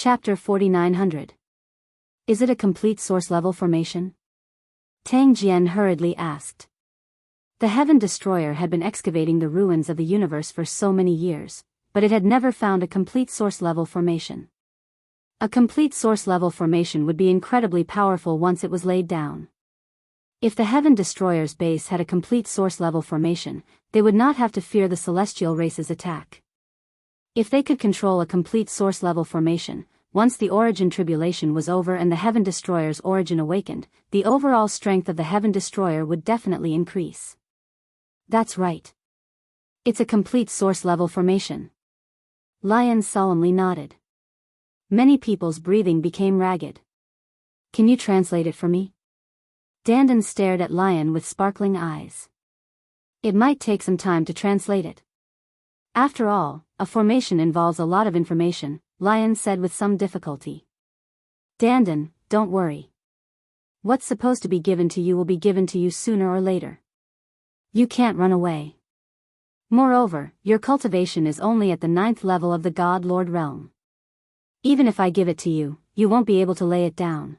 Chapter 4900. Is it a complete source-level formation? Tang Jian hurriedly asked. The Heaven Destroyer had been excavating the ruins of the universe for so many years, but it had never found a complete source-level formation. A complete source-level formation would be incredibly powerful once it was laid down. If the Heaven Destroyer's base had a complete source-level formation, they would not have to fear the celestial race's attack. If they could control a complete source-level formation, once the origin tribulation was over and the Heaven Destroyer's origin awakened, the overall strength of the Heaven Destroyer would definitely increase. That's right. It's a complete source-level formation. Lion solemnly nodded. Many people's breathing became ragged. Can you translate it for me? Dandan stared at Lion with sparkling eyes. It might take some time to translate it. After all, a formation involves a lot of information, Lion said with some difficulty. Dandan, don't worry. What's supposed to be given to you will be given to you sooner or later. You can't run away. Moreover, your cultivation is only at the 9th level of the God Lord realm. Even if I give it to you, you won't be able to lay it down.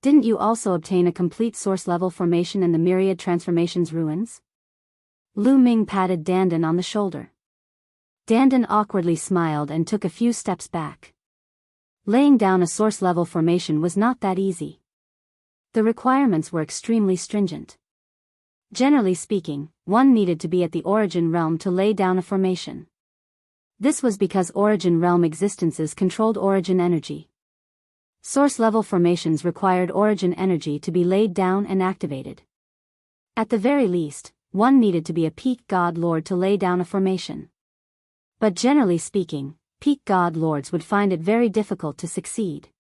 Didn't you also obtain a complete source level formation in the myriad transformations ruins? Lu Ming patted Dandan on the shoulder. Dandan awkwardly smiled and took a few steps back. Laying down a source-level formation was not that easy. The requirements were extremely stringent. Generally speaking, one needed to be at the origin realm to lay down a formation. This was because origin realm existences controlled origin energy. Source-level formations required origin energy to be laid down and activated. At the very least, one needed to be a peak God Lord to lay down a formation. But generally speaking, peak God Lords would find it very difficult to succeed.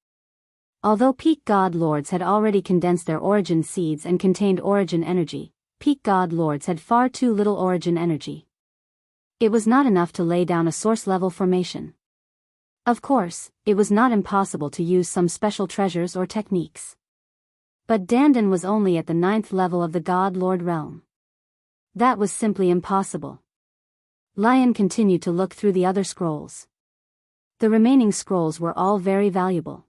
Although peak God Lords had already condensed their origin seeds and contained origin energy, peak God Lords had far too little origin energy. It was not enough to lay down a source-level formation. Of course, it was not impossible to use some special treasures or techniques. But Dandan was only at the 9th level of the God Lord realm. That was simply impossible. Lion continued to look through the other scrolls. The remaining scrolls were all very valuable.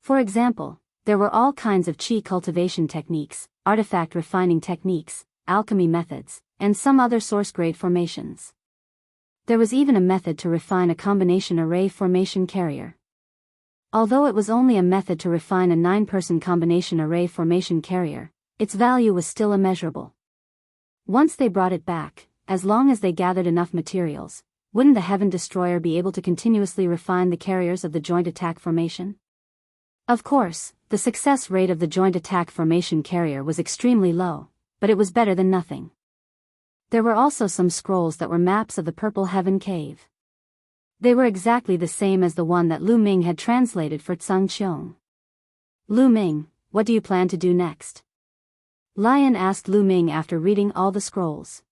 For example, there were all kinds of chi cultivation techniques, artifact refining techniques, alchemy methods, and some other source-grade formations. There was even a method to refine a combination array formation carrier. Although it was only a method to refine a 9-person combination array formation carrier, its value was still immeasurable. Once they brought it back, as long as they gathered enough materials, wouldn't the Heaven Destroyer be able to continuously refine the carriers of the joint attack formation? Of course, the success rate of the joint attack formation carrier was extremely low, but it was better than nothing. There were also some scrolls that were maps of the Purple Heaven Cave. They were exactly the same as the one that Lu Ming had translated for Tsang Qiong. Lu Ming, what do you plan to do next? Lion asked Lu Ming after reading all the scrolls.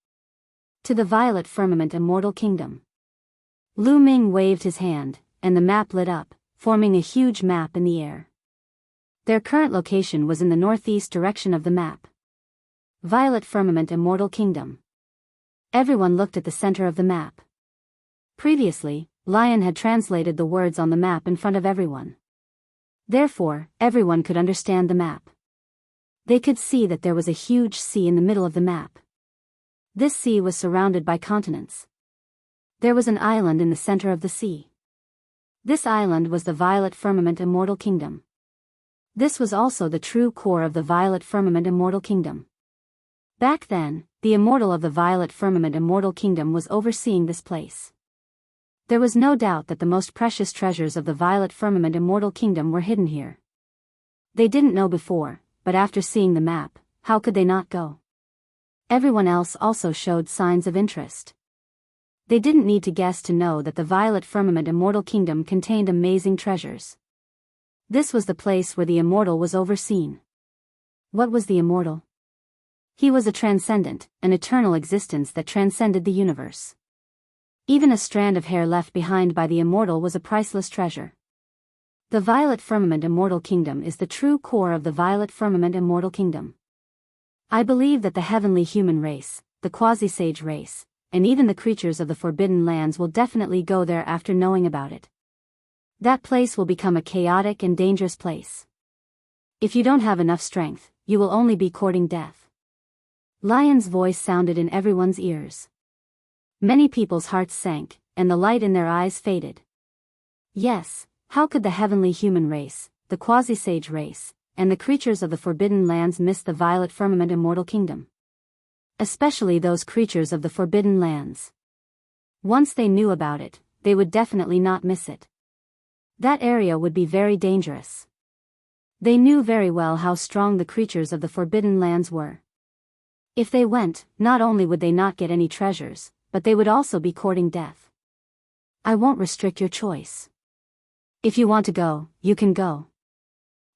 To the Violet Firmament Immortal Kingdom. Lu Ming waved his hand, and the map lit up, forming a huge map in the air. Their current location was in the northeast direction of the map. Violet Firmament Immortal Kingdom. Everyone looked at the center of the map. Previously, Lion had translated the words on the map in front of everyone. Therefore, everyone could understand the map. They could see that there was a huge sea in the middle of the map. This sea was surrounded by continents. There was an island in the center of the sea. This island was the Violet Firmament Immortal Kingdom. This was also the true core of the Violet Firmament Immortal Kingdom. Back then, the Immortal of the Violet Firmament Immortal Kingdom was overseeing this place. There was no doubt that the most precious treasures of the Violet Firmament Immortal Kingdom were hidden here. They didn't know before, but after seeing the map, how could they not go? Everyone else also showed signs of interest. They didn't need to guess to know that the Violet Firmament Immortal Kingdom contained amazing treasures. This was the place where the Immortal was overseen. What was the Immortal? He was a transcendent, an eternal existence that transcended the universe. Even a strand of hair left behind by the Immortal was a priceless treasure. The Violet Firmament Immortal Kingdom is the true core of the Violet Firmament Immortal Kingdom. I believe that the heavenly human race, the quasi-sage race, and even the creatures of the Forbidden Lands will definitely go there after knowing about it. That place will become a chaotic and dangerous place. If you don't have enough strength, you will only be courting death. Lion's voice sounded in everyone's ears. Many people's hearts sank, and the light in their eyes faded. Yes, how could the heavenly human race, the quasi-sage race, and the creatures of the Forbidden Lands miss the violet firmament immortal kingdom? Especially those creatures of the Forbidden Lands. Once they knew about it, they would definitely not miss it. That area would be very dangerous. They knew very well how strong the creatures of the Forbidden Lands were. If they went, not only would they not get any treasures, but they would also be courting death. I won't restrict your choice. If you want to go, you can go.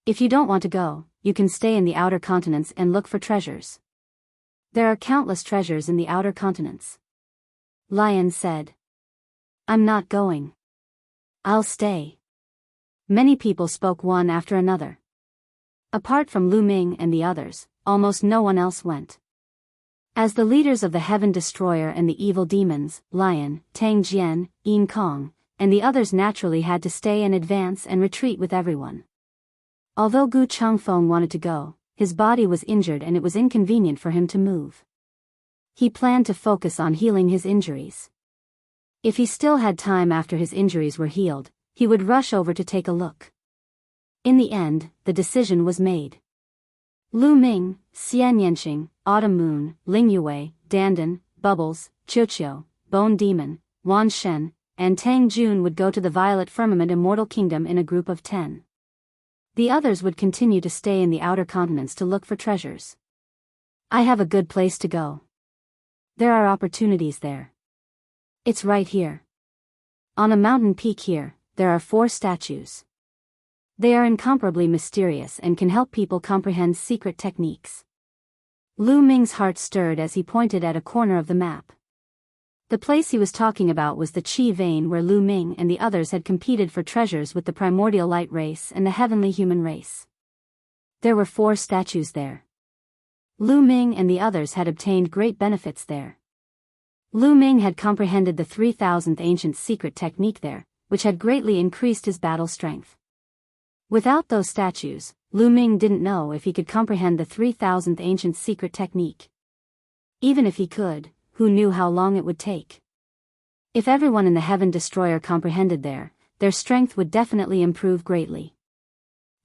If you don't want to go, you can stay in the outer continents and look for treasures. There are countless treasures in the outer continents. Lion said. I'm not going. I'll stay. Many people spoke one after another. Apart from Lu Ming and the others, almost no one else went. As the leaders of the Heaven Destroyer and the evil demons, Lion, Tang Jian, Yin Kong, and the others naturally had to stay and advance and retreat with everyone. Although Gu Changfeng wanted to go, his body was injured and it was inconvenient for him to move. He planned to focus on healing his injuries. If he still had time after his injuries were healed, he would rush over to take a look. In the end, the decision was made. Lu Ming, Xian Yanqing, Autumn Moon, Ling Yue, Dandan, Bubbles, Qiuqiu, Bone Demon, Wan Shen, and Tang Jun would go to the Violet Firmament Immortal Kingdom in a group of 10. The others would continue to stay in the outer continents to look for treasures. I have a good place to go. There are opportunities there. It's right here. On a mountain peak here, there are 4 statues. They are incomparably mysterious and can help people comprehend secret techniques. Lu Ming's heart stirred as he pointed at a corner of the map. The place he was talking about was the Qi Vein where Lu Ming and the others had competed for treasures with the primordial light race and the heavenly human race. There were 4 statues there. Lu Ming and the others had obtained great benefits there. Lu Ming had comprehended the 3000th ancient secret technique there, which had greatly increased his battle strength. Without those statues, Lu Ming didn't know if he could comprehend the 3000th ancient secret technique. Even if he could, who knew how long it would take? If everyone in the Heaven Destroyer comprehended their strength would definitely improve greatly.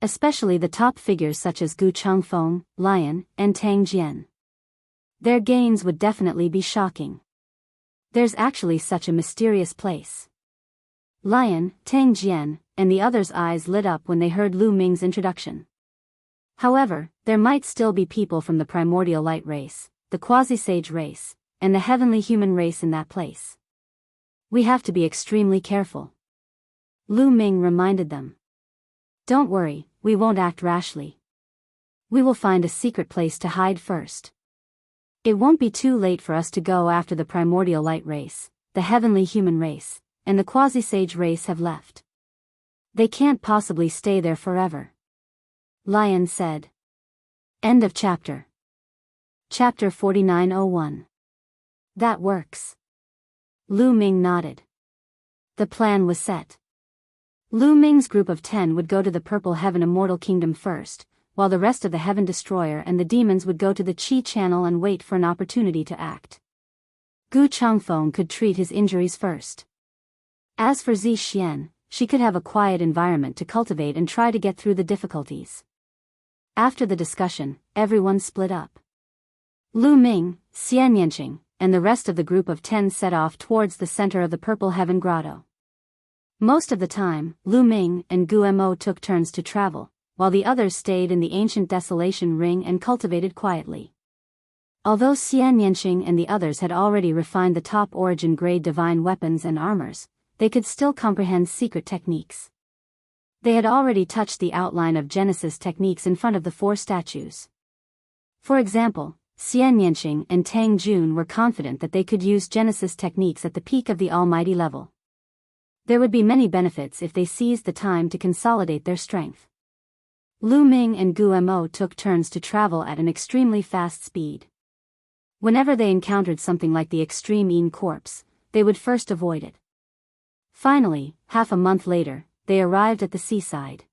Especially the top figures such as Gu Changfeng, Lion, and Tang Jian. Their gains would definitely be shocking. There's actually such a mysterious place. Lion, Tang Jian, and the others' eyes lit up when they heard Lu Ming's introduction. However, there might still be people from the primordial light race, the quasi-sage race, and the heavenly human race in that place. We have to be extremely careful. Lu Ming reminded them. Don't worry, we won't act rashly. We will find a secret place to hide first. It won't be too late for us to go after the primordial light race, the heavenly human race, and the quasi-sage race have left. They can't possibly stay there forever. Lion said. End of chapter. Chapter 4901. That works. Lu Ming nodded. The plan was set. Lu Ming's group of 10 would go to the Purple Heaven Immortal Kingdom first, while the rest of the Heaven Destroyer and the demons would go to the Qi Channel and wait for an opportunity to act. Gu Changfeng could treat his injuries first. As for Zi Xian, she could have a quiet environment to cultivate and try to get through the difficulties. After the discussion, everyone split up. Lu Ming, Xian Yanqing, and the rest of the group of 10 set off towards the center of the Purple Heaven Grotto. Most of the time, Lu Ming and Gu Mo took turns to travel, while the others stayed in the ancient desolation ring and cultivated quietly. Although Xian Yanqing and the others had already refined the top origin-grade divine weapons and armors, they could still comprehend secret techniques. They had already touched the outline of Genesis techniques in front of the 4 statues. For example, Xian Yanqing and Tang Jun were confident that they could use Genesis techniques at the peak of the almighty level. There would be many benefits if they seized the time to consolidate their strength. Lu Ming and Gu Mo took turns to travel at an extremely fast speed. Whenever they encountered something like the extreme Yin corpse, they would first avoid it. Finally, half a month later, they arrived at the seaside.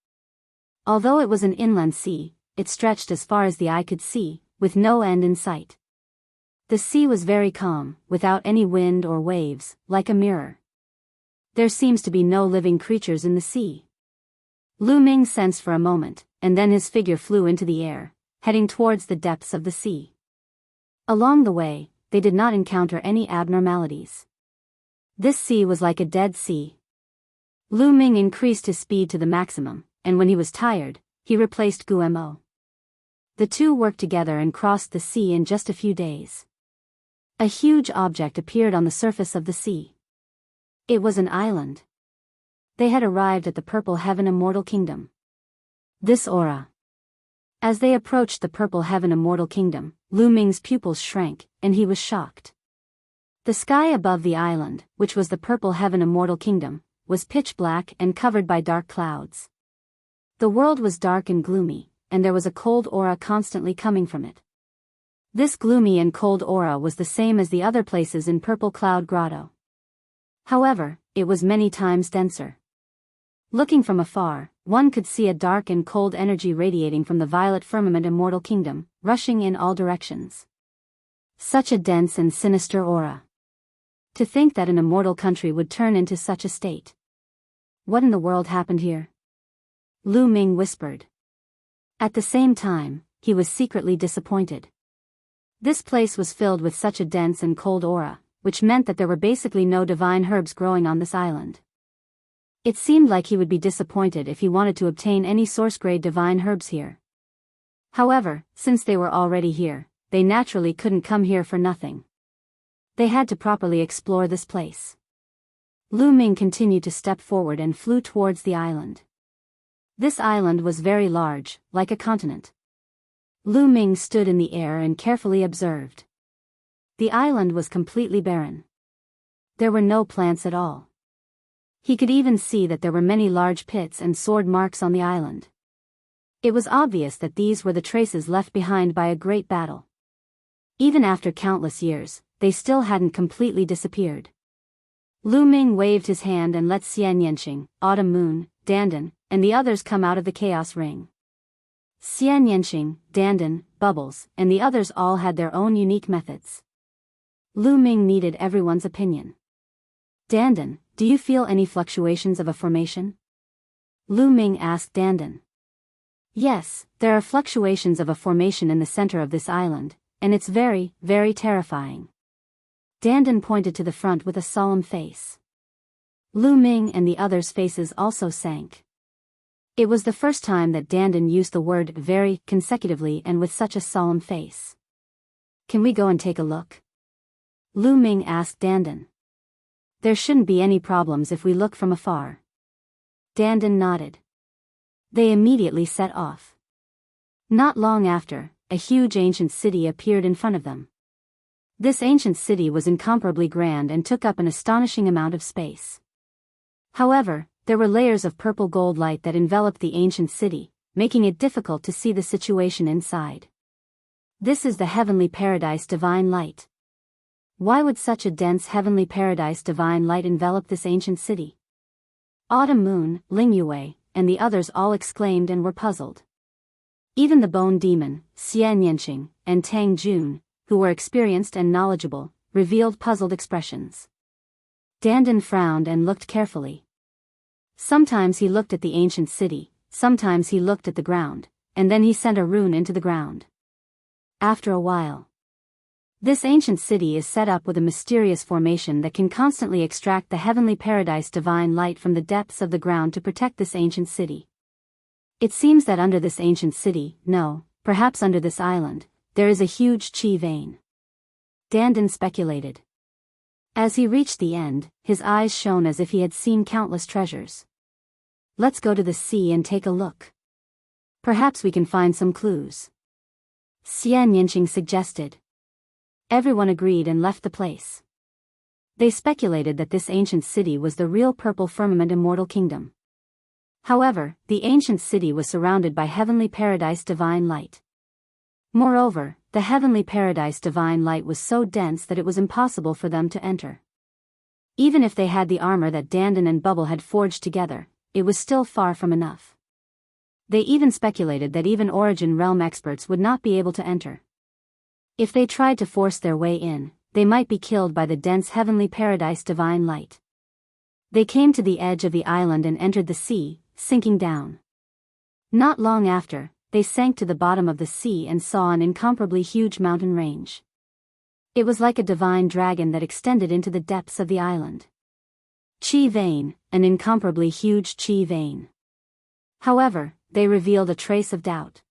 Although it was an inland sea, it stretched as far as the eye could see, with no end in sight. The sea was very calm, without any wind or waves, like a mirror. There seems to be no living creatures in the sea. Lu Ming sensed for a moment, and then his figure flew into the air, heading towards the depths of the sea. Along the way, they did not encounter any abnormalities. This sea was like a dead sea. Lu Ming increased his speed to the maximum, and when he was tired, he replaced Guemo. The two worked together and crossed the sea in just a few days. A huge object appeared on the surface of the sea. It was an island. They had arrived at the Purple Heaven Immortal Kingdom. This aura. As they approached the Purple Heaven Immortal Kingdom, Lu Ming's pupils shrank, and he was shocked. The sky above the island, which was the Purple Heaven Immortal Kingdom, was pitch black and covered by dark clouds. The world was dark and gloomy, and there was a cold aura constantly coming from it. This gloomy and cold aura was the same as the other places in Purple Cloud Grotto. However, it was many times denser. Looking from afar, one could see a dark and cold energy radiating from the violet firmament Immortal Kingdom, rushing in all directions. Such a dense and sinister aura. To think that an immortal country would turn into such a state. What in the world happened here? Lu Ming whispered. At the same time, he was secretly disappointed. This place was filled with such a dense and cold aura, which meant that there were basically no divine herbs growing on this island. It seemed like he would be disappointed if he wanted to obtain any source-grade divine herbs here. However, since they were already here, they naturally couldn't come here for nothing. They had to properly explore this place. Lu Ming continued to step forward and flew towards the island. This island was very large, like a continent. Lu Ming stood in the air and carefully observed. The island was completely barren. There were no plants at all. He could even see that there were many large pits and sword marks on the island. It was obvious that these were the traces left behind by a great battle. Even after countless years, they still hadn't completely disappeared. Lu Ming waved his hand and let Xian Yanqing, Autumn Moon, Dandan, and the others come out of the chaos ring. Xian Yanqing, Dandan, Bubbles, and the others all had their own unique methods. Lu Ming needed everyone's opinion. Dandan, do you feel any fluctuations of a formation? Lu Ming asked Dandan. Yes, there are fluctuations of a formation in the center of this island, and it's very, very terrifying. Dandan pointed to the front with a solemn face. Lu Ming and the others' faces also sank. It was the first time that Dandan used the word very consecutively and with such a solemn face. Can we go and take a look? Lu Ming asked Dandan. There shouldn't be any problems if we look from afar. Dandan nodded. They immediately set off. Not long after, a huge ancient city appeared in front of them. This ancient city was incomparably grand and took up an astonishing amount of space. However, there were layers of purple gold light that enveloped the ancient city, making it difficult to see the situation inside. This is the heavenly paradise divine light. Why would such a dense heavenly paradise divine light envelop this ancient city? Autumn Moon, Ling Yue, and the others all exclaimed and were puzzled. Even the Bone Demon, Xian Yanqing, and Tang Jun, who were experienced and knowledgeable, revealed puzzled expressions. Dandan frowned and looked carefully. Sometimes he looked at the ancient city, sometimes he looked at the ground, and then he sent a rune into the ground. After a while, this ancient city is set up with a mysterious formation that can constantly extract the heavenly paradise divine light from the depths of the ground to protect this ancient city. It seems that under this ancient city, no, perhaps under this island, there is a huge chi vein. Dandan speculated. As he reached the end, his eyes shone as if he had seen countless treasures. Let's go to the sea and take a look. Perhaps we can find some clues. Xian Yanqing suggested. Everyone agreed and left the place. They speculated that this ancient city was the real purple firmament immortal kingdom. However, the ancient city was surrounded by heavenly paradise divine light. Moreover, the heavenly paradise divine light was so dense that it was impossible for them to enter. Even if they had the armor that Dandan and Bubble had forged together, it was still far from enough. They even speculated that even Origin Realm experts would not be able to enter. If they tried to force their way in, they might be killed by the dense heavenly paradise divine light. They came to the edge of the island and entered the sea, sinking down. Not long after, they sank to the bottom of the sea and saw an incomparably huge mountain range. It was like a divine dragon that extended into the depths of the island. Chi vein, an incomparably huge chi vein. However, they revealed a trace of doubt.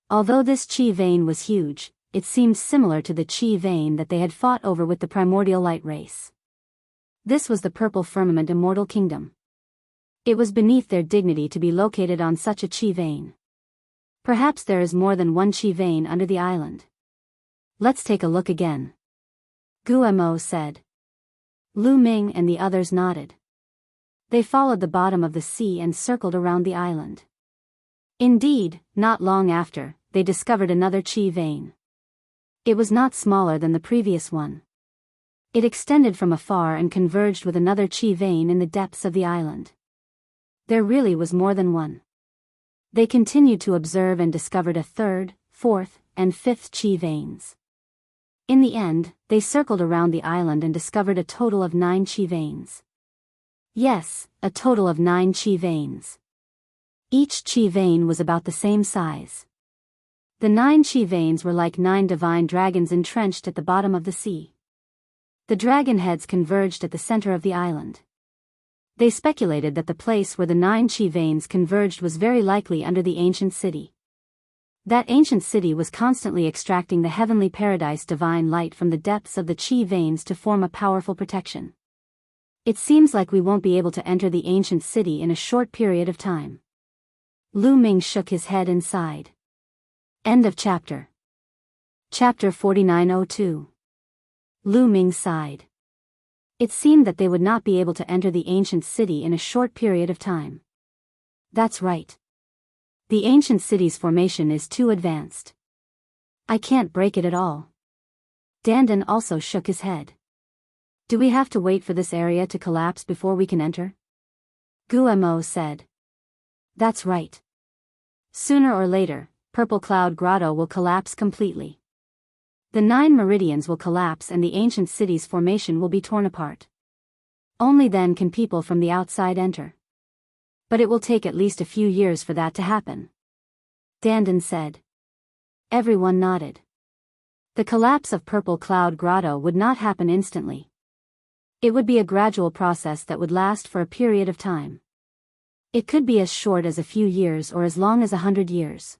Although this chi vein was huge, it seemed similar to the chi vein that they had fought over with the primordial light race. This was the purple firmament immortal kingdom. It was beneath their dignity to be located on such a chi vein. Perhaps there is more than one chi vein under the island. Let's take a look again, Guemo said. Lu Ming and the others nodded. They followed the bottom of the sea and circled around the island. Indeed, not long after, they discovered another chi vein. It was not smaller than the previous one. It extended from afar and converged with another chi vein in the depths of the island. There really was more than one. They continued to observe and discovered a third, fourth, and fifth chi veins. In the end, they circled around the island and discovered a total of 9 chi veins. Yes, a total of 9 chi veins. Each chi vein was about the same size. The 9 chi veins were like 9 divine dragons entrenched at the bottom of the sea. The dragon heads converged at the center of the island. They speculated that the place where the 9 chi veins converged was very likely under the ancient city. That ancient city was constantly extracting the heavenly paradise divine light from the depths of the chi veins to form a powerful protection. It seems like we won't be able to enter the ancient city in a short period of time. Lu Ming shook his head and sighed. End of chapter. Chapter 4902. Lu Ming sighed. It seemed that they would not be able to enter the ancient city in a short period of time. That's right. The ancient city's formation is too advanced. I can't break it at all. Dandan also shook his head. Do we have to wait for this area to collapse before we can enter? Guemo said. That's right. Sooner or later, Purple Cloud Grotto will collapse completely. The 9 meridians will collapse and the ancient city's formation will be torn apart. Only then can people from the outside enter. But it will take at least a few years for that to happen, Dandan said. Everyone nodded. The collapse of Purple Cloud Grotto would not happen instantly. It would be a gradual process that would last for a period of time. It could be as short as a few years or as long as 100 years.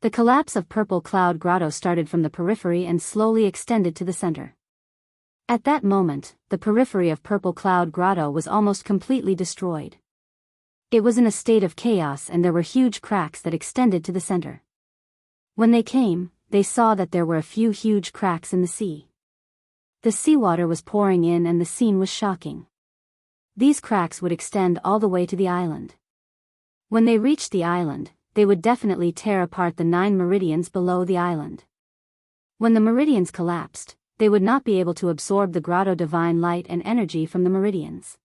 The collapse of Purple Cloud Grotto started from the periphery and slowly extended to the center. At that moment, the periphery of Purple Cloud Grotto was almost completely destroyed. It was in a state of chaos and there were huge cracks that extended to the center. When they came, they saw that there were a few huge cracks in the sea. The seawater was pouring in and the scene was shocking. These cracks would extend all the way to the island. When they reached the island, they would definitely tear apart the 9 meridians below the island. When the meridians collapsed, they would not be able to absorb the grotto divine light and energy from the meridians.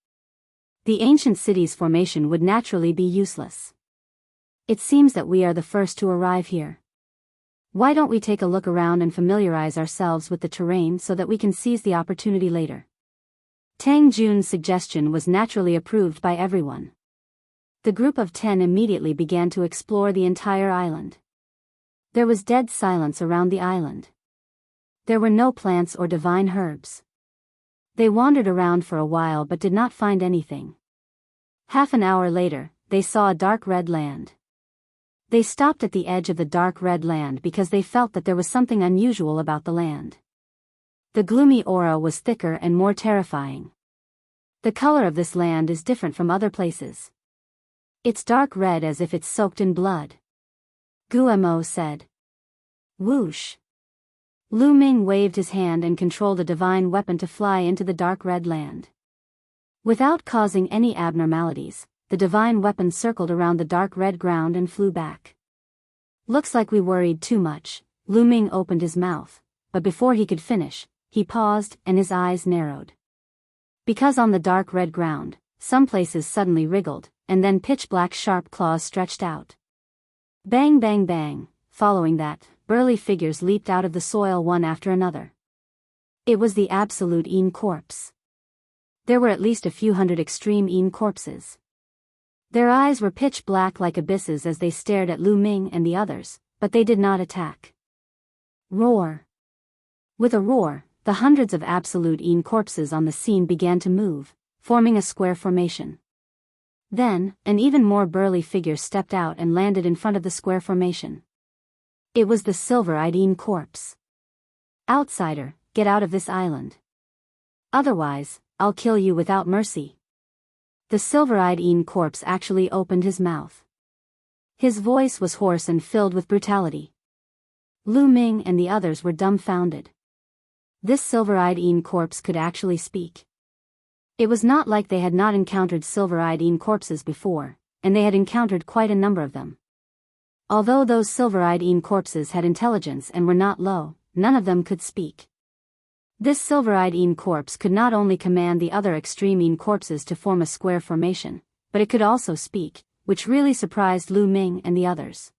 The ancient city's formation would naturally be useless. It seems that we are the first to arrive here. Why don't we take a look around and familiarize ourselves with the terrain so that we can seize the opportunity later? Tang Jun's suggestion was naturally approved by everyone. The group of 10 immediately began to explore the entire island. There was dead silence around the island. There were no plants or divine herbs. They wandered around for a while but did not find anything. Half an hour later, they saw a dark red land. They stopped at the edge of the dark red land because they felt that there was something unusual about the land. The gloomy aura was thicker and more terrifying. The color of this land is different from other places. It's dark red as if it's soaked in blood, Guemo said. Whoosh. Lu Ming waved his hand and controlled a divine weapon to fly into the dark red land. Without causing any abnormalities, the divine weapon circled around the dark red ground and flew back. Looks like we worried too much. Lu Ming opened his mouth, but before he could finish, he paused and his eyes narrowed. Because on the dark red ground, some places suddenly wriggled, and then pitch-black sharp claws stretched out. Bang bang bang, following that, burly figures leaped out of the soil one after another. It was the absolute Een corpse. There were at least a few hundred extreme Een corpses. Their eyes were pitch black like abysses as they stared at Lu Ming and the others, but they did not attack. Roar. With a roar, the hundreds of absolute Een corpses on the scene began to move, forming a square formation. Then, an even more burly figure stepped out and landed in front of the square formation. It was the silver-eyed Een corpse. Outsider, get out of this island. Otherwise, I'll kill you without mercy. The silver-eyed Een corpse actually opened his mouth. His voice was hoarse and filled with brutality. Lu Ming and the others were dumbfounded. This silver-eyed Een corpse could actually speak. It was not like they had not encountered silver-eyed Een corpses before, and they had encountered quite a number of them. Although those silver-eyed Een corpses had intelligence and were not low, none of them could speak. This silver-eyed Een corpse could not only command the other extreme Een corpses to form a square formation, but it could also speak, which really surprised Lu Ming and the others.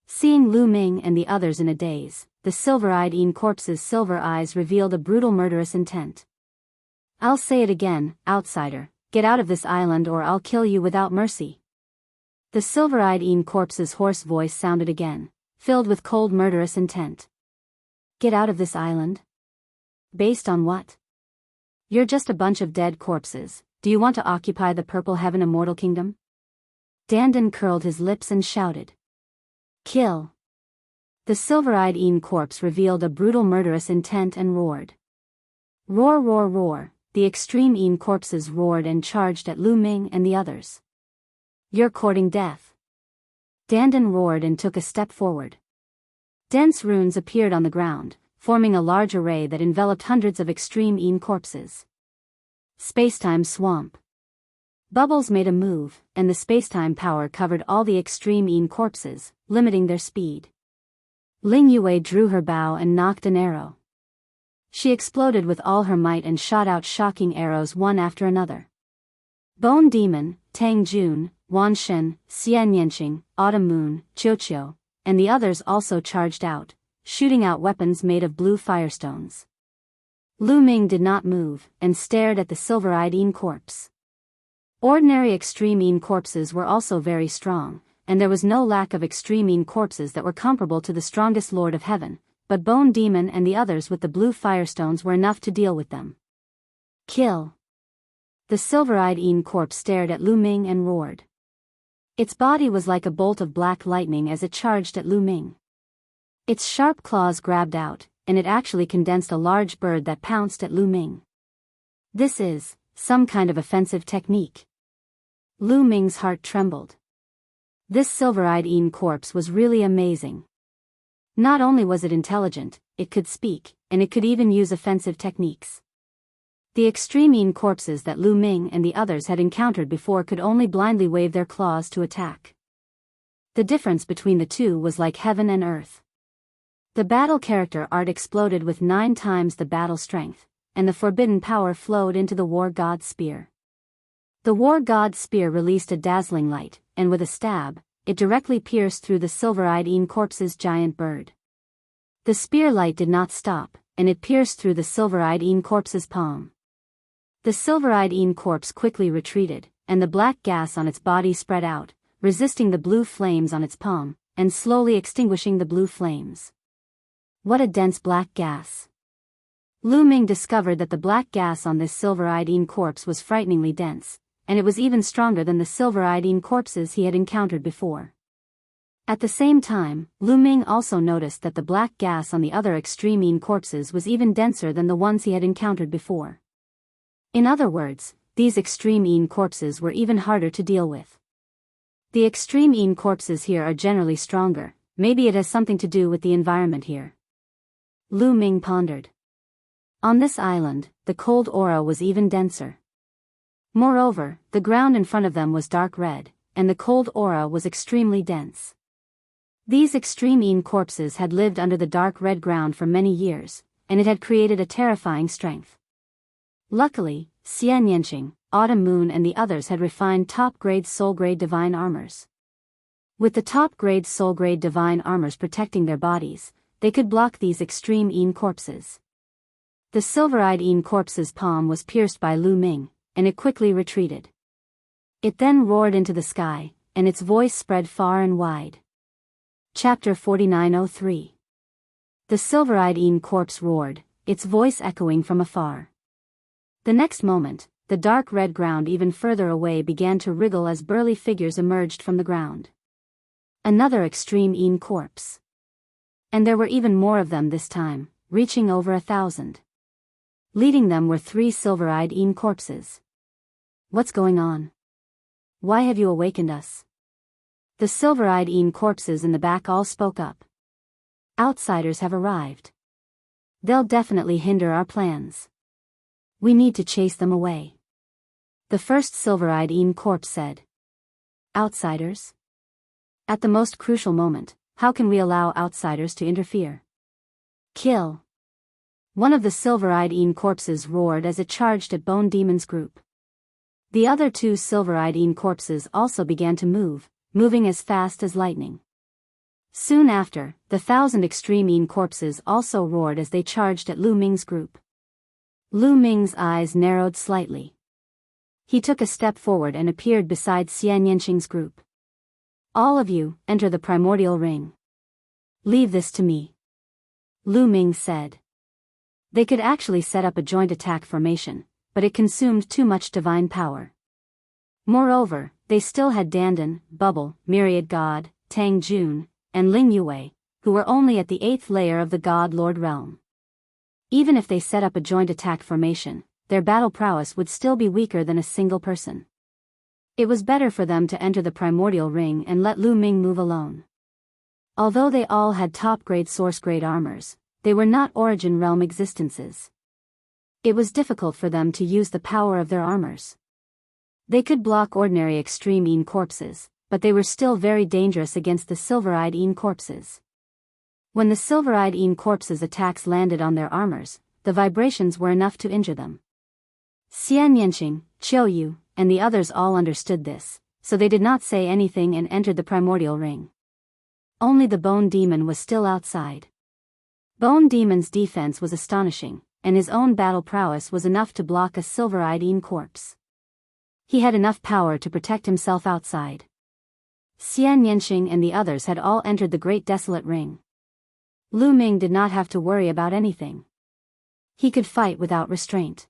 Seeing Lu Ming and the others in a daze, the silver-eyed Een corpse's silver eyes revealed a brutal murderous intent. I'll say it again, outsider, get out of this island or I'll kill you without mercy. The silver-eyed Een corpse's hoarse voice sounded again, filled with cold murderous intent. Get out of this island? Based on what? You're just a bunch of dead corpses. Do you want to occupy the Purple Heaven Immortal Kingdom? Dandan curled his lips and shouted. Kill. The silver-eyed Een corpse revealed a brutal murderous intent and roared. Roar roar roar, the extreme Een corpses roared and charged at Lu Ming and the others. You're courting death. Dandan roared and took a step forward. Dense runes appeared on the ground, forming a large array that enveloped hundreds of extreme Een corpses. Spacetime swamp. Bubbles made a move, and the spacetime power covered all the extreme Een corpses, limiting their speed. Ling Yue drew her bow and knocked an arrow. She exploded with all her might and shot out shocking arrows one after another. Bone Demon, Tang Jun, Wan Shen, Xian Yanqing, Autumn Moon, Qiuqiu, and the others also charged out, shooting out weapons made of blue firestones. Lu Ming did not move, and stared at the silver-eyed Een corpse. Ordinary extreme Een corpses were also very strong, and there was no lack of extreme Een corpses that were comparable to the strongest Lord of Heaven, but Bone Demon and the others with the blue firestones were enough to deal with them. Kill. The silver-eyed Een corpse stared at Lu Ming and roared. Its body was like a bolt of black lightning as it charged at Lu Ming. Its sharp claws grabbed out, and it actually condensed a large bird that pounced at Lu Ming. This is some kind of offensive technique. Lu Ming's heart trembled. This silver-eyed Een corpse was really amazing. Not only was it intelligent, it could speak, and it could even use offensive techniques. The extreme Een corpses that Lu Ming and the others had encountered before could only blindly wave their claws to attack. The difference between the two was like heaven and earth. The battle character art exploded with 9 times the battle strength, and the forbidden power flowed into the war god's spear. The war god's spear released a dazzling light, and with a stab, it directly pierced through the silver-eyed Een corpse's giant bird. The spear light did not stop, and it pierced through the silver-eyed Een corpse's palm. The silver-eyed Een corpse quickly retreated, and the black gas on its body spread out, resisting the blue flames on its palm, and slowly extinguishing the blue flames. What a dense black gas! Lu Ming discovered that the black gas on this silver-eyed Een corpse was frighteningly dense, and it was even stronger than the silver-eyed Een corpses he had encountered before. At the same time, Lu Ming also noticed that the black gas on the other extreme Een corpses was even denser than the ones he had encountered before. In other words, these extreme Een corpses were even harder to deal with. The extreme Een corpses here are generally stronger, maybe it has something to do with the environment here. Lu Ming pondered. On this island, the cold aura was even denser. Moreover, the ground in front of them was dark red, and the cold aura was extremely dense. These extreme Een corpses had lived under the dark red ground for many years, and it had created a terrifying strength. Luckily, Xianyanqing, Autumn Moon and the others had refined top-grade soul-grade divine armors. With the top-grade soul-grade divine armors protecting their bodies, they could block these extreme Yin corpses. The silver-eyed Yin corpse's palm was pierced by Lu Ming, and it quickly retreated. It then roared into the sky, and its voice spread far and wide. Chapter 4903. The silver-eyed Yin corpse roared, its voice echoing from afar. The next moment, the dark red ground even further away began to wriggle as burly figures emerged from the ground. Another extreme Yin corpse. And there were even more of them this time, reaching over 1,000. Leading them were 3 silver-eyed Yin corpses. What's going on? Why have you awakened us? The silver-eyed Yin corpses in the back all spoke up. Outsiders have arrived. They'll definitely hinder our plans. We need to chase them away. The first silver-eyed Yin corpse said. Outsiders? At the most crucial moment, how can we allow outsiders to interfere? Kill. One of the silver-eyed Yin corpses roared as it charged at Bone Demon's group. The other 2 silver-eyed Yin corpses also began to move, moving as fast as lightning. Soon after, the 1,000 extreme Yin corpses also roared as they charged at Lu Ming's group. Lu Ming's eyes narrowed slightly. He took a step forward and appeared beside Xianyanqing's group. All of you, enter the primordial ring. Leave this to me. Lu Ming said. They could actually set up a joint attack formation, but it consumed too much divine power. Moreover, they still had Dandan, Bubble, Myriad God, Tang Jun, and Ling Yue, who were only at the 8th layer of the God Lord realm. Even if they set up a joint attack formation, their battle prowess would still be weaker than a single person. It was better for them to enter the primordial ring and let Lu Ming move alone. Although they all had top-grade source-grade armors, they were not origin realm existences. It was difficult for them to use the power of their armors. They could block ordinary extreme Yin corpses, but they were still very dangerous against the silver-eyed Yin corpses. When the silver-eyed Yin corpses' attacks landed on their armors, the vibrations were enough to injure them. Xianyanqing, Qiuyu, and the others all understood this, so they did not say anything and entered the primordial ring. Only the Bone Demon was still outside. Bone Demon's defense was astonishing, and his own battle prowess was enough to block a silver-eyed Yin corpse. He had enough power to protect himself outside. Xianyanqing and the others had all entered the Great Desolate Ring. Lu Ming did not have to worry about anything. He could fight without restraint.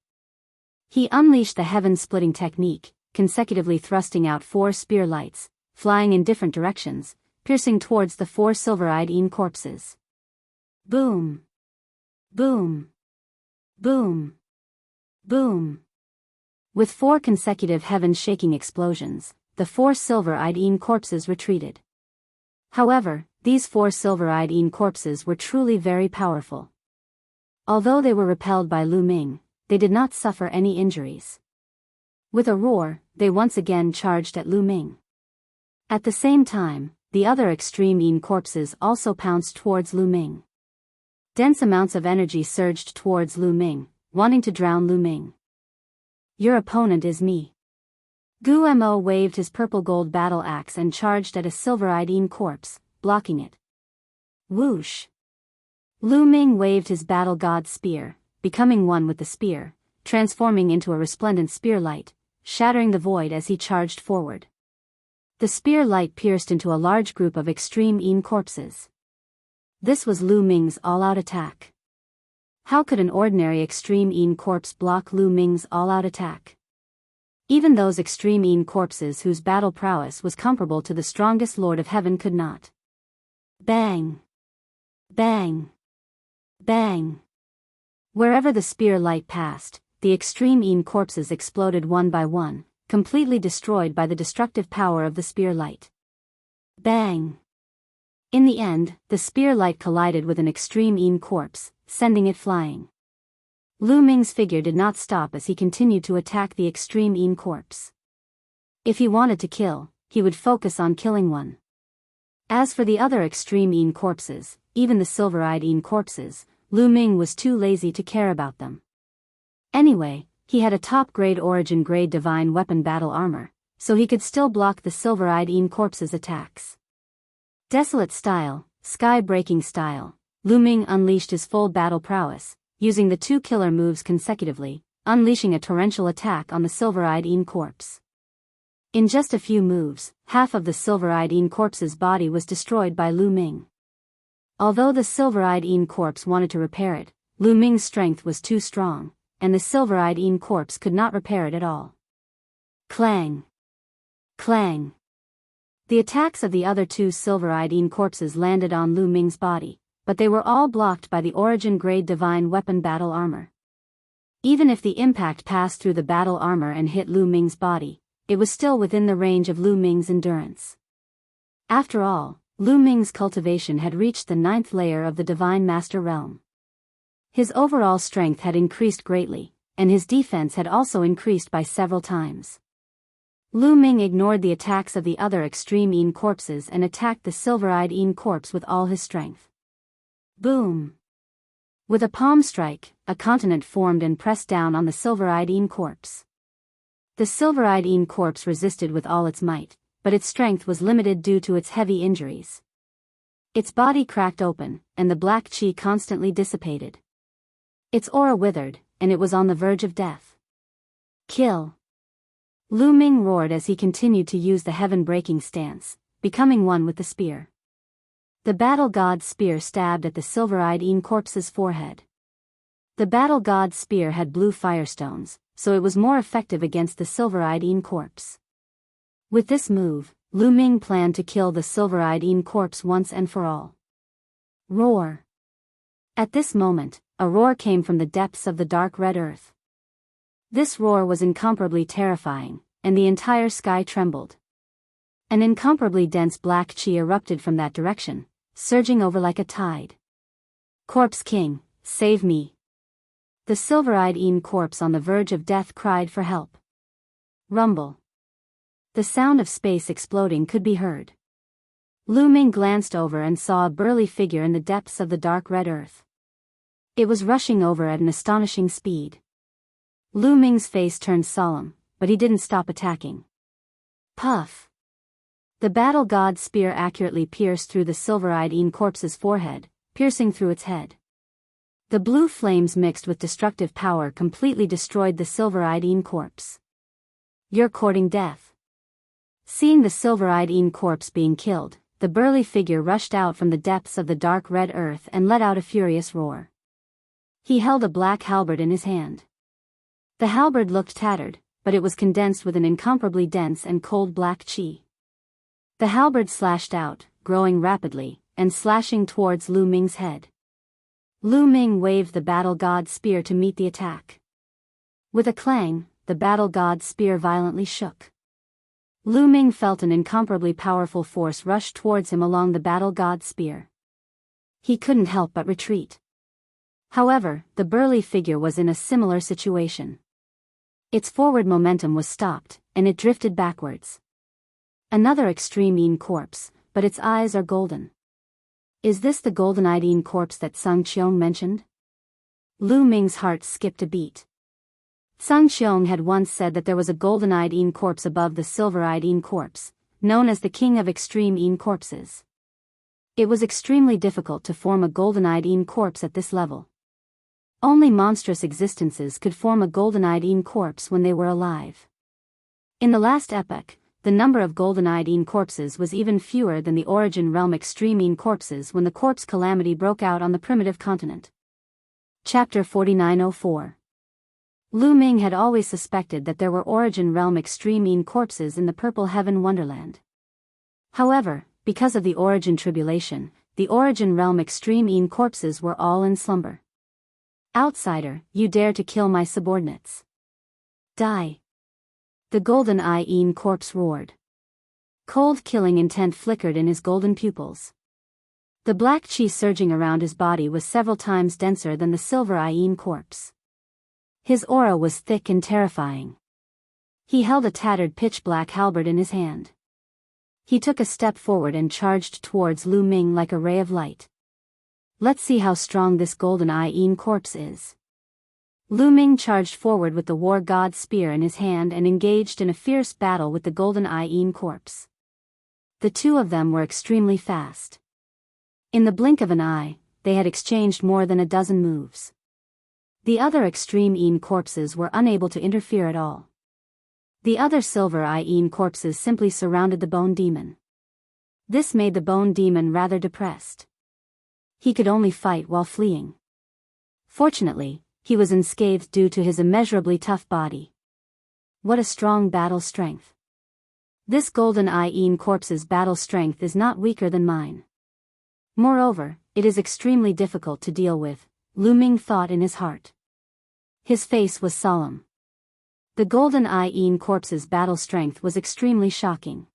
He unleashed the heaven-splitting technique, consecutively thrusting out 4 spear lights, flying in different directions, piercing towards the 4 silver-eyed Yin corpses. Boom! Boom! Boom! Boom! With 4 consecutive heaven-shaking explosions, the 4 silver-eyed Yin corpses retreated. However, these 4 silver-eyed Yin corpses were truly very powerful. Although they were repelled by Lu Ming, they did not suffer any injuries. With a roar, they once again charged at Lu Ming. At the same time, the other extreme Yin corpses also pounced towards Lu Ming. Dense amounts of energy surged towards Lu Ming, wanting to drown Lu Ming. Your opponent is me. Gu Mo waved his purple-gold battle axe and charged at a silver-eyed Yin corpse, blocking it. Whoosh! Lu Ming waved his battle god spear, becoming one with the spear, transforming into a resplendent spear light, shattering the void as he charged forward. The spear light pierced into a large group of extreme Yin corpses. This was Lu Ming's all-out attack. How could an ordinary extreme Yin corpse block Lu Ming's all-out attack? Even those extreme Yin corpses whose battle prowess was comparable to the strongest Lord of Heaven could not. Bang! Bang! Bang! Wherever the spear light passed, the extreme Yin corpses exploded one by one, completely destroyed by the destructive power of the spear light. Bang! In the end, the spear light collided with an extreme Yin corpse, sending it flying. Lu Ming's figure did not stop as he continued to attack the extreme Yin corpse. If he wanted to kill, he would focus on killing one. As for the other extreme Yin corpses, even the silver-eyed Yin corpses, Lu Ming was too lazy to care about them. Anyway, he had a top-grade origin-grade divine weapon battle armor, so he could still block the silver-eyed corpse's attacks. Desolate style, sky-breaking style, Lu Ming unleashed his full battle prowess, using the 2 killer moves consecutively, unleashing a torrential attack on the silver-eyed corpse. In just a few moves, half of the silver-eyed corpse's body was destroyed by Lu Ming. Although the silver-eyed corpse wanted to repair it, Lu Ming's strength was too strong, and the silver-eyed corpse could not repair it at all. Clang! Clang! The attacks of the other 2 silver-eyed corpses landed on Lu Ming's body, but they were all blocked by the origin-grade divine weapon battle armor. Even if the impact passed through the battle armor and hit Lu Ming's body, it was still within the range of Lu Ming's endurance. After all, Lu Ming's cultivation had reached the 9th layer of the Divine Master Realm. His overall strength had increased greatly, and his defense had also increased by several times. Lu Ming ignored the attacks of the other extreme corpses and attacked the silver-eyed corpse with all his strength. Boom! With a palm strike, a continent formed and pressed down on the silver-eyed corpse. The silver-eyed corpse resisted with all its might, but its strength was limited due to its heavy injuries. Its body cracked open, and the black chi constantly dissipated. Its aura withered, and it was on the verge of death. Kill! Lu Ming roared as he continued to use the heaven-breaking stance, becoming one with the spear. The battle god's spear stabbed at the silver-eyed corpse's forehead. The battle god's spear had blue firestones, so it was more effective against the silver-eyed corpse. With this move, Lu Ming planned to kill the silver-eyed corpse once and for all. Roar! At this moment, a roar came from the depths of the dark red earth. This roar was incomparably terrifying, and the entire sky trembled. An incomparably dense black chi erupted from that direction, surging over like a tide. Corpse King, save me! The silver-eyed corpse on the verge of death cried for help. Rumble. The sound of space exploding could be heard. Lu Ming glanced over and saw a burly figure in the depths of the dark red earth. It was rushing over at an astonishing speed. Lu Ming's face turned solemn, but he didn't stop attacking. Puff! The battle god's spear accurately pierced through the silver-eyed corpse's forehead, piercing through its head. The blue flames mixed with destructive power completely destroyed the silver-eyed corpse. You're courting death. Seeing the silver-eyed corpse being killed, the burly figure rushed out from the depths of the dark red earth and let out a furious roar. He held a black halberd in his hand. The halberd looked tattered, but it was condensed with an incomparably dense and cold black chi. The halberd slashed out, growing rapidly, and slashing towards Lu Ming's head. Lu Ming waved the battle god's spear to meet the attack. With a clang, the battle god's spear violently shook. Lu Ming felt an incomparably powerful force rush towards him along the battle god's spear. He couldn't help but retreat. However, the burly figure was in a similar situation. Its forward momentum was stopped, and it drifted backwards. Another extreme corpse, but its eyes are golden. Is this the golden-eyed corpse that Sung Qiong mentioned? Lu Ming's heart skipped a beat. Sung Qiong had once said that there was a golden-eyed corpse above the silver-eyed corpse, known as the king of extreme corpses. It was extremely difficult to form a golden-eyed corpse at this level. Only monstrous existences could form a golden-eyed corpse when they were alive. In the last epoch, the number of golden-eyed corpses was even fewer than the origin realm extreme corpses when the corpse calamity broke out on the primitive continent. Chapter 4904. Lu Ming had always suspected that there were origin realm extreme corpses in the Purple Heaven Wonderland. However, because of the origin tribulation, the origin realm extreme corpses were all in slumber. Outsider, you dare to kill my subordinates. Die! The golden-eye corpse roared. Cold killing intent flickered in his golden pupils. The black chi surging around his body was several times denser than the silver-eye corpse. His aura was thick and terrifying. He held a tattered pitch-black halberd in his hand. He took a step forward and charged towards Lu Ming like a ray of light. Let's see how strong this golden-eye corpse is. Lu Ming charged forward with the war god's spear in his hand and engaged in a fierce battle with the golden Yin corpse. The two of them were extremely fast. In the blink of an eye, they had exchanged more than a dozen moves. The other extreme Yin corpses were unable to interfere at all. The other silver Yin corpses simply surrounded the bone demon. This made the bone demon rather depressed. He could only fight while fleeing. Fortunately, he was unscathed due to his immeasurably tough body. What a strong battle strength. This golden Yin corpse's battle strength is not weaker than mine. Moreover, it is extremely difficult to deal with, Lu Ming thought in his heart. His face was solemn. The golden Yin corpse's battle strength was extremely shocking.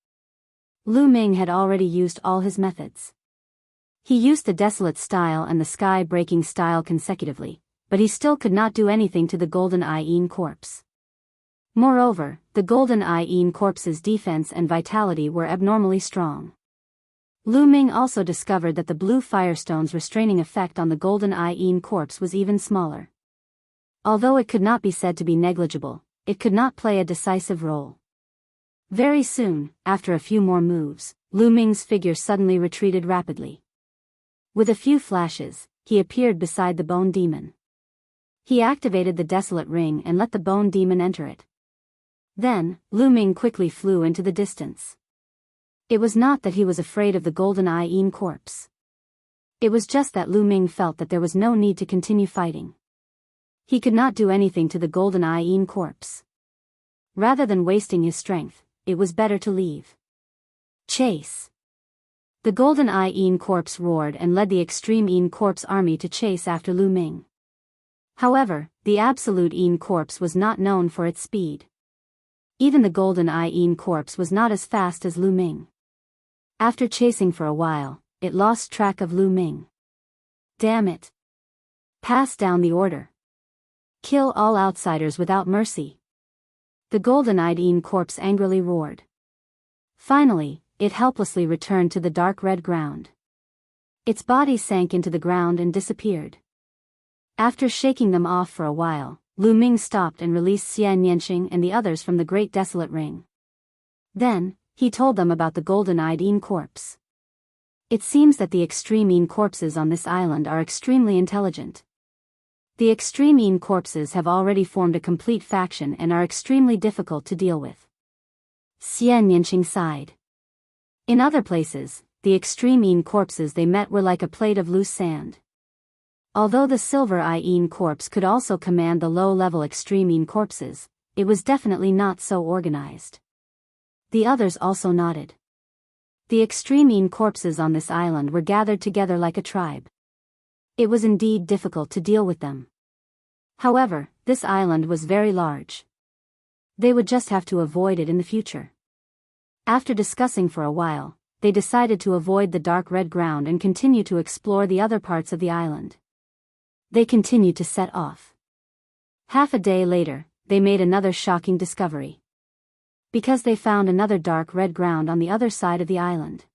Lu Ming had already used all his methods. He used the desolate style and the sky-breaking style consecutively, but he still could not do anything to the golden Yin corpse. Moreover, the golden Yin corpse's defense and vitality were abnormally strong. Lu Ming also discovered that the blue firestone's restraining effect on the golden Yin corpse was even smaller. Although it could not be said to be negligible, it could not play a decisive role. Very soon, after a few more moves, Lu Ming's figure suddenly retreated rapidly. With a few flashes, he appeared beside the bone demon. He activated the desolate ring and let the bone demon enter it. Then, Lu Ming quickly flew into the distance. It was not that he was afraid of the golden Yin corpse. It was just that Lu Ming felt that there was no need to continue fighting. He could not do anything to the golden Yin corpse. Rather than wasting his strength, it was better to leave. Chase. The golden Yin corpse roared and led the extreme Yin corpse army to chase after Lu Ming. However, the absolute Yin corpse was not known for its speed. Even the golden Yin corpse was not as fast as Lu Ming. After chasing for a while, it lost track of Lu Ming. Damn it! Pass down the order. Kill all outsiders without mercy. The golden Yin corpse angrily roared. Finally, it helplessly returned to the dark red ground. Its body sank into the ground and disappeared. After shaking them off for a while, Lu Ming stopped and released Enchanting and the others from the Great Desolate Ring. Then, he told them about the golden Yin corpse. It seems that the extreme Yin corpses on this island are extremely intelligent. The extreme Yin corpses have already formed a complete faction and are extremely difficult to deal with. Enchanting sighed. In other places, the extreme Yin corpses they met were like a plate of loose sand. Although the silver Yin corpse could also command the low-level extreme Yin corpses, it was definitely not so organized. The others also nodded. The extreme Yin corpses on this island were gathered together like a tribe. It was indeed difficult to deal with them. However, this island was very large. They would just have to avoid it in the future. After discussing for a while, they decided to avoid the dark red ground and continue to explore the other parts of the island. They continued to set off. Half a day later, they made another shocking discovery. Because they found another dark red ground on the other side of the island.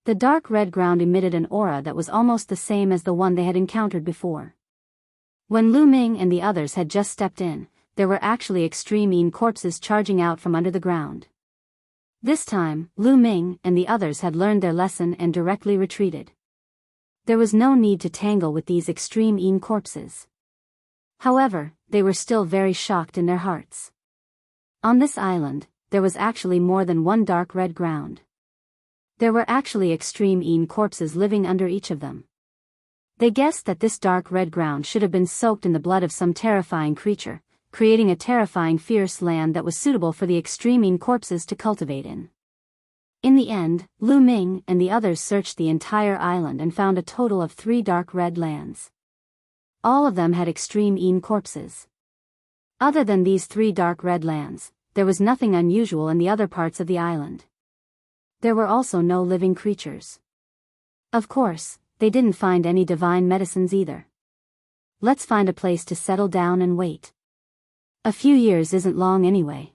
The dark red ground emitted an aura that was almost the same as the one they had encountered before. When Lu Ming and the others had just stepped in, there were actually extreme Yin corpses charging out from under the ground. This time, Lu Ming and the others had learned their lesson and directly retreated. There was no need to tangle with these extreme Yin corpses. However, they were still very shocked in their hearts. On this island, there was actually more than one dark red ground. There were actually extreme Yin corpses living under each of them. They guessed that this dark red ground should have been soaked in the blood of some terrifying creature, creating a terrifying fierce land that was suitable for the extreme Yin corpses to cultivate in. In the end, Lu Ming and the others searched the entire island and found a total of 3 dark red lands. All of them had extreme Yin corpses. Other than these 3 dark red lands, there was nothing unusual in the other parts of the island. There were also no living creatures. Of course, they didn't find any divine medicines either. Let's find a place to settle down and wait. A few years isn't long anyway.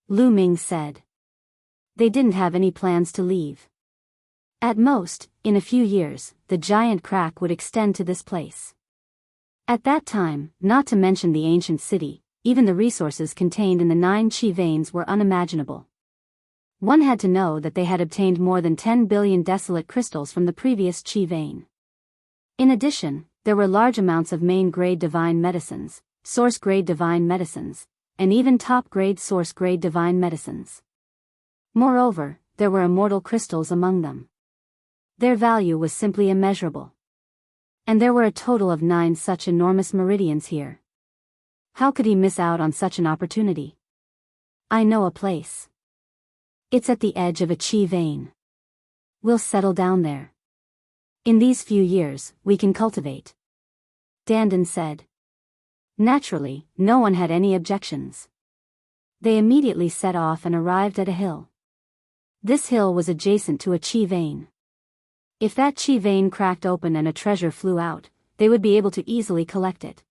Lu Ming said. They didn't have any plans to leave. At most, in a few years, the giant crack would extend to this place. At that time, not to mention the ancient city, even the resources contained in the 9 chi veins were unimaginable. One had to know that they had obtained more than 10 billion desolate crystals from the previous chi vein. In addition, there were large amounts of main-grade divine medicines, source-grade divine medicines, and even top-grade source-grade divine medicines. Moreover, there were immortal crystals among them. Their value was simply immeasurable. And there were a total of 9 such enormous meridians here. How could he miss out on such an opportunity? I know a place. It's at the edge of a chi vein. We'll settle down there. In these few years, we can cultivate. Dandan said. Naturally, no one had any objections. They immediately set off and arrived at a hill. This hill was adjacent to a chi vein. If that chi vein cracked open and a treasure flew out, they would be able to easily collect it.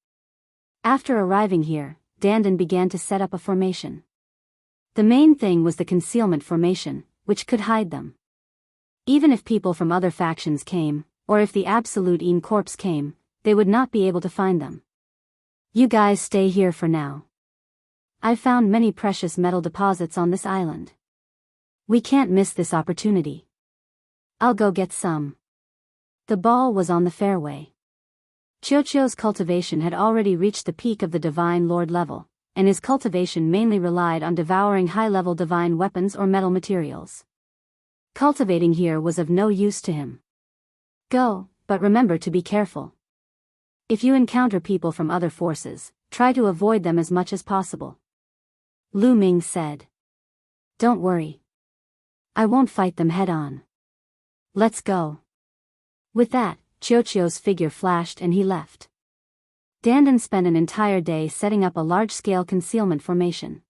After arriving here, Dandan began to set up a formation. The main thing was the concealment formation, which could hide them. Even if people from other factions came, or if the Absolute Een Corps came, they would not be able to find them. You guys stay here for now. I've found many precious metal deposits on this island. We can't miss this opportunity. I'll go get some. The ball was on the fairway. Chiochio's cultivation had already reached the peak of the Divine Lord level, and his cultivation mainly relied on devouring high-level divine weapons or metal materials. Cultivating here was of no use to him. Go, but remember to be careful. If you encounter people from other forces, try to avoid them as much as possible. Lu Ming said. Don't worry. I won't fight them head-on. Let's go. With that, Chiochio's figure flashed and he left. Dandan spent an entire day setting up a large-scale concealment formation.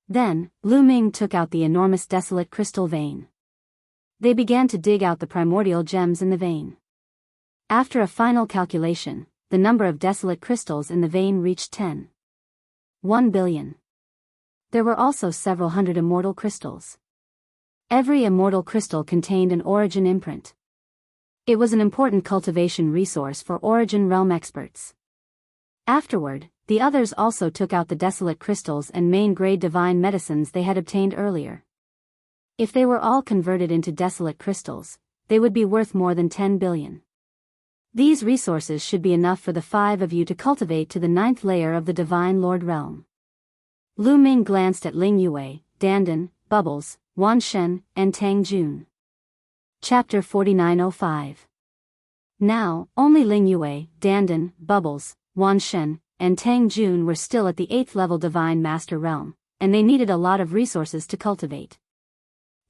Then, Lu Ming took out the enormous desolate crystal vein. They began to dig out the primordial gems in the vein. After a final calculation, the number of desolate crystals in the vein reached 1 billion. There were also several hundred immortal crystals. Every immortal crystal contained an origin imprint. It was an important cultivation resource for origin realm experts. Afterward, the others also took out the desolate crystals and main-grade divine medicines they had obtained earlier. If they were all converted into desolate crystals, they would be worth more than 10 billion. These resources should be enough for the 5 of you to cultivate to the 9th layer of the Divine Lord realm. Lu Ming glanced at Ling Yue, Dandan, Bubbles, Wan Shen, and Tang Jun. Chapter 4905. Now, only Ling Yue, Dandan, Bubbles, Wan Shen, and Tang Jun were still at the 8th level Divine Master realm, and they needed a lot of resources to cultivate.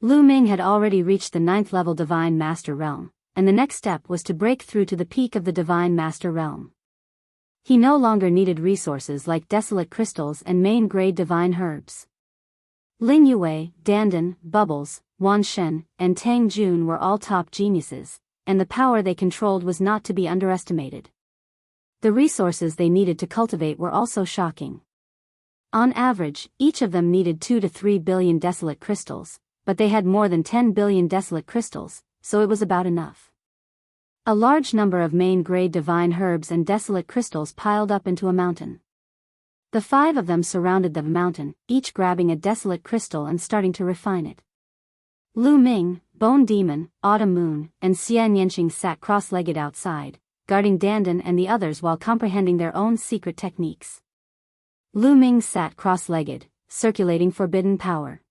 Lu Ming had already reached the 9th level Divine Master realm, and the next step was to break through to the peak of the Divine Master realm. He no longer needed resources like desolate crystals and main-grade divine herbs. Ling Yue, Dandan, Bubbles, Wan Shen, and Tang Jun were all top geniuses, and the power they controlled was not to be underestimated. The resources they needed to cultivate were also shocking. On average, each of them needed 2 to 3 billion desolate crystals, but they had more than 10 billion desolate crystals, so it was about enough. A large number of main-grade divine herbs and desolate crystals piled up into a mountain. The 5 of them surrounded the mountain, each grabbing a desolate crystal and starting to refine it. Lu Ming, Bone Demon, Autumn Moon, and Xian Yanqing sat cross-legged outside, guarding Dandan and the others while comprehending their own secret techniques. Lu Ming sat cross-legged, circulating forbidden power.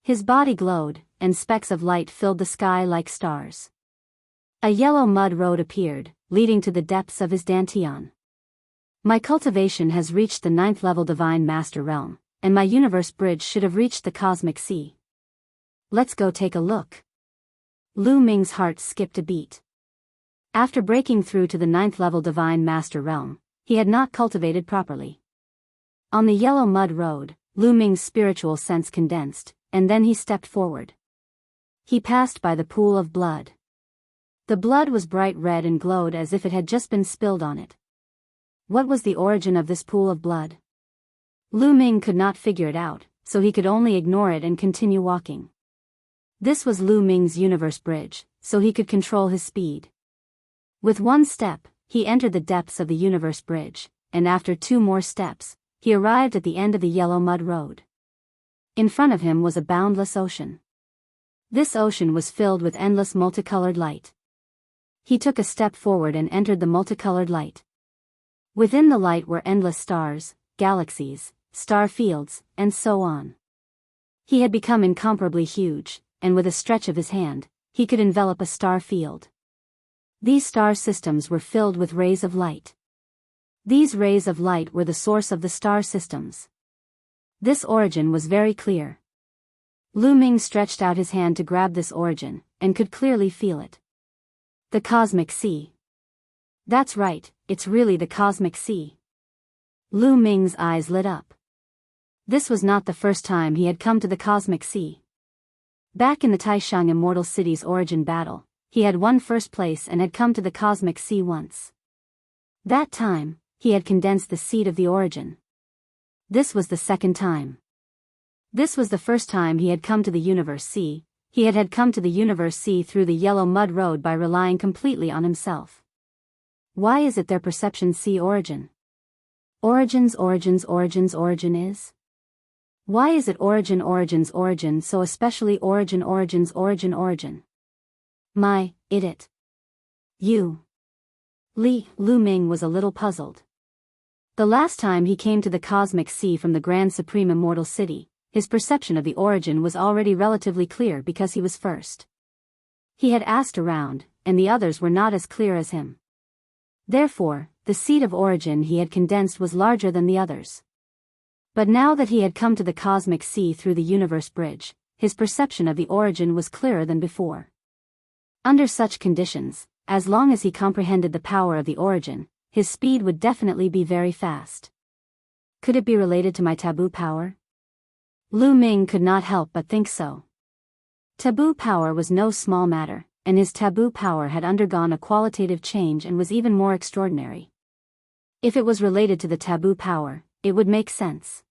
His body glowed, and specks of light filled the sky like stars. A yellow mud road appeared, leading to the depths of his dantian. My cultivation has reached the 9th level Divine Master realm, and my universe bridge should have reached the cosmic sea. Let's go take a look. Lu Ming's heart skipped a beat. After breaking through to the 9th level Divine Master realm, he had not cultivated properly. On the yellow mud road, Lu Ming's spiritual sense condensed, and then he stepped forward. He passed by the pool of blood. The blood was bright red and glowed as if it had just been spilled on it. What was the origin of this pool of blood? Lu Ming could not figure it out, so he could only ignore it and continue walking. This was Lu Ming's universe bridge, so he could control his speed. With one step, he entered the depths of the universe bridge, and after 2 more steps, he arrived at the end of the yellow mud road. In front of him was a boundless ocean. This ocean was filled with endless multicolored light. He took a step forward and entered the multicolored light. Within the light were endless stars, galaxies, star fields, and so on. He had become incomparably huge, and with a stretch of his hand, he could envelop a star field. These star systems were filled with rays of light. These rays of light were the source of the star systems. This origin was very clear. Lu Ming stretched out his hand to grab this origin, and could clearly feel it. The cosmic sea. That's right, it's really the cosmic sea. Lu Ming's eyes lit up. This was not the first time he had come to the cosmic sea. Back in the Taishang Immortal City's origin battle, he had won first place and had come to the cosmic sea once. That time, he had condensed the seed of the origin. This was the second time. This was the first time he had come to the universe sea. He had come to the universe sea through the yellow mud road by relying completely on himself. Why is it their perception sea origin? Origin is? Why is it origin so especially origin? My, it. You. Lu Ming was a little puzzled. The last time he came to the cosmic sea from the Grand Supreme Immortal City, his perception of the origin was already relatively clear because he was first. He had asked around, and the others were not as clear as him. Therefore, the seed of origin he had condensed was larger than the others. But now that he had come to the cosmic sea through the universe bridge, his perception of the origin was clearer than before. Under such conditions, as long as he comprehended the power of the origin, his speed would definitely be very fast. Could it be related to my taboo power? Lu Ming could not help but think so. Taboo power was no small matter, and his taboo power had undergone a qualitative change and was even more extraordinary. If it was related to the taboo power, it would make sense.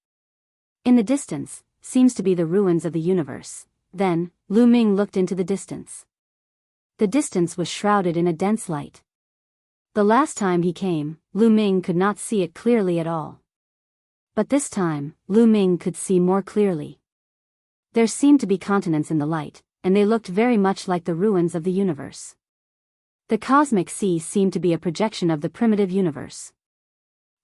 In the distance, seems to be the ruins of the universe. Then, Lu Ming looked into the distance. The distance was shrouded in a dense light. The last time he came, Lu Ming could not see it clearly at all. But this time, Lu Ming could see more clearly. There seemed to be continents in the light, and they looked very much like the ruins of the universe. The cosmic sea seemed to be a projection of the primitive universe.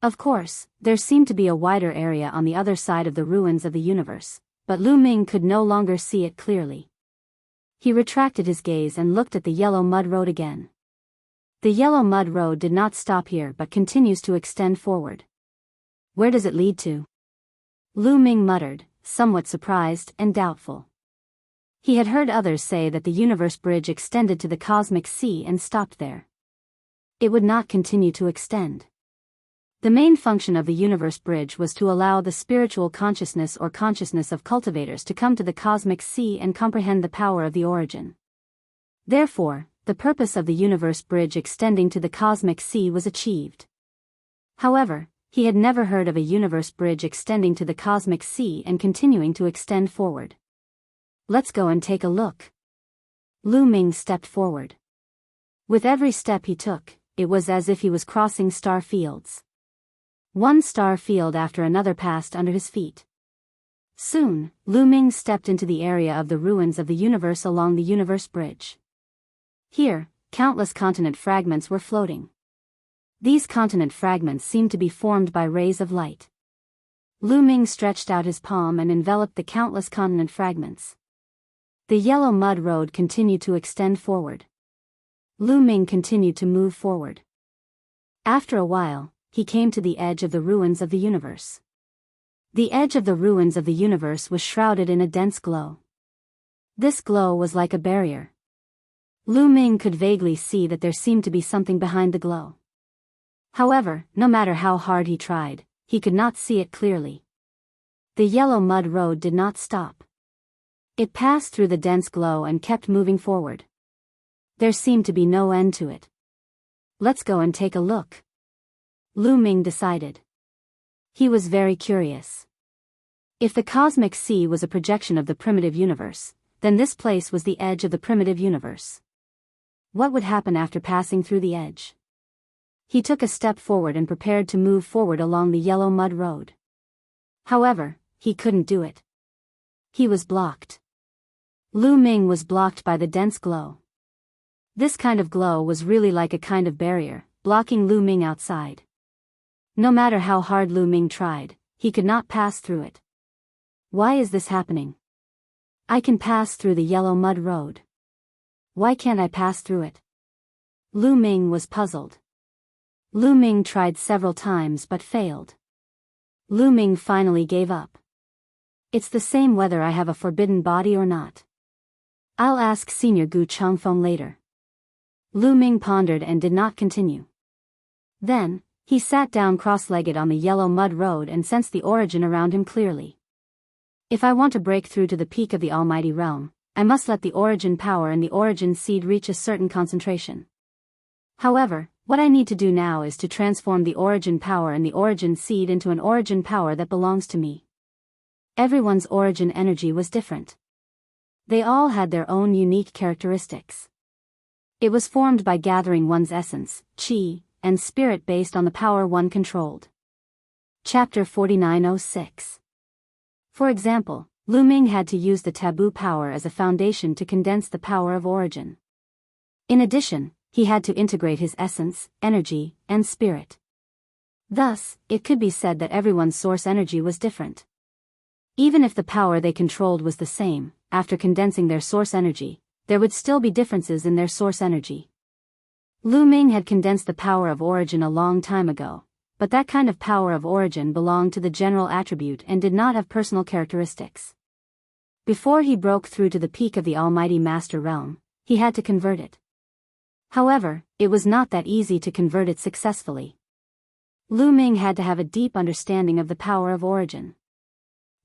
Of course, there seemed to be a wider area on the other side of the ruins of the universe, but Lu Ming could no longer see it clearly. He retracted his gaze and looked at the yellow mud road again. The yellow mud road did not stop here but continues to extend forward. Where does it lead to? Lu Ming muttered, somewhat surprised and doubtful. He had heard others say that the universe bridge extended to the cosmic sea and stopped there. It would not continue to extend. The main function of the universe bridge was to allow the spiritual consciousness or consciousness of cultivators to come to the cosmic sea and comprehend the power of the origin. Therefore, the purpose of the universe bridge extending to the cosmic sea was achieved. However, he had never heard of a universe bridge extending to the cosmic sea and continuing to extend forward. Let's go and take a look. Lu Ming stepped forward. With every step he took, it was as if he was crossing star fields. One star field after another passed under his feet. Soon, Lu Ming stepped into the area of the ruins of the universe along the universe bridge. Here, countless continent fragments were floating. These continent fragments seemed to be formed by rays of light. Lu Ming stretched out his palm and enveloped the countless continent fragments. The yellow mud road continued to extend forward. Lu Ming continued to move forward. After a while, he came to the edge of the ruins of the universe. The edge of the ruins of the universe was shrouded in a dense glow. This glow was like a barrier. Lu Ming could vaguely see that there seemed to be something behind the glow. However, no matter how hard he tried, he could not see it clearly. The yellow mud road did not stop. It passed through the dense glow and kept moving forward. There seemed to be no end to it. Let's go and take a look. Lu Ming decided. He was very curious. If the cosmic sea was a projection of the primitive universe, then this place was the edge of the primitive universe. What would happen after passing through the edge? He took a step forward and prepared to move forward along the yellow mud road. However, he couldn't do it. He was blocked. Lu Ming was blocked by the dense glow. This kind of glow was really like a kind of barrier, blocking Lu Ming outside. No matter how hard Lu Ming tried, he could not pass through it. Why is this happening? I can pass through the yellow mud road. Why can't I pass through it? Lu Ming was puzzled. Lu Ming tried several times but failed. Lu Ming finally gave up. It's the same whether I have a forbidden body or not. I'll ask Senior Gu Changfeng later. Lu Ming pondered and did not continue. Then, he sat down cross-legged on the yellow mud road and sensed the origin around him clearly. If I want to break through to the peak of the Almighty Realm, I must let the origin power and the origin seed reach a certain concentration. However, what I need to do now is to transform the origin power and the origin seed into an origin power that belongs to me. Everyone's origin energy was different. They all had their own unique characteristics. It was formed by gathering one's essence, qi, and spirit based on the power one controlled. Chapter 4906. For example, Lu Ming had to use the taboo power as a foundation to condense the power of origin. In addition, he had to integrate his essence, energy, and spirit. Thus, it could be said that everyone's source energy was different. Even if the power they controlled was the same, after condensing their source energy, there would still be differences in their source energy. Lu Ming had condensed the power of origin a long time ago, but that kind of power of origin belonged to the general attribute and did not have personal characteristics. Before he broke through to the peak of the Almighty Master Realm, he had to convert it. However, it was not that easy to convert it successfully. Lu Ming had to have a deep understanding of the power of origin.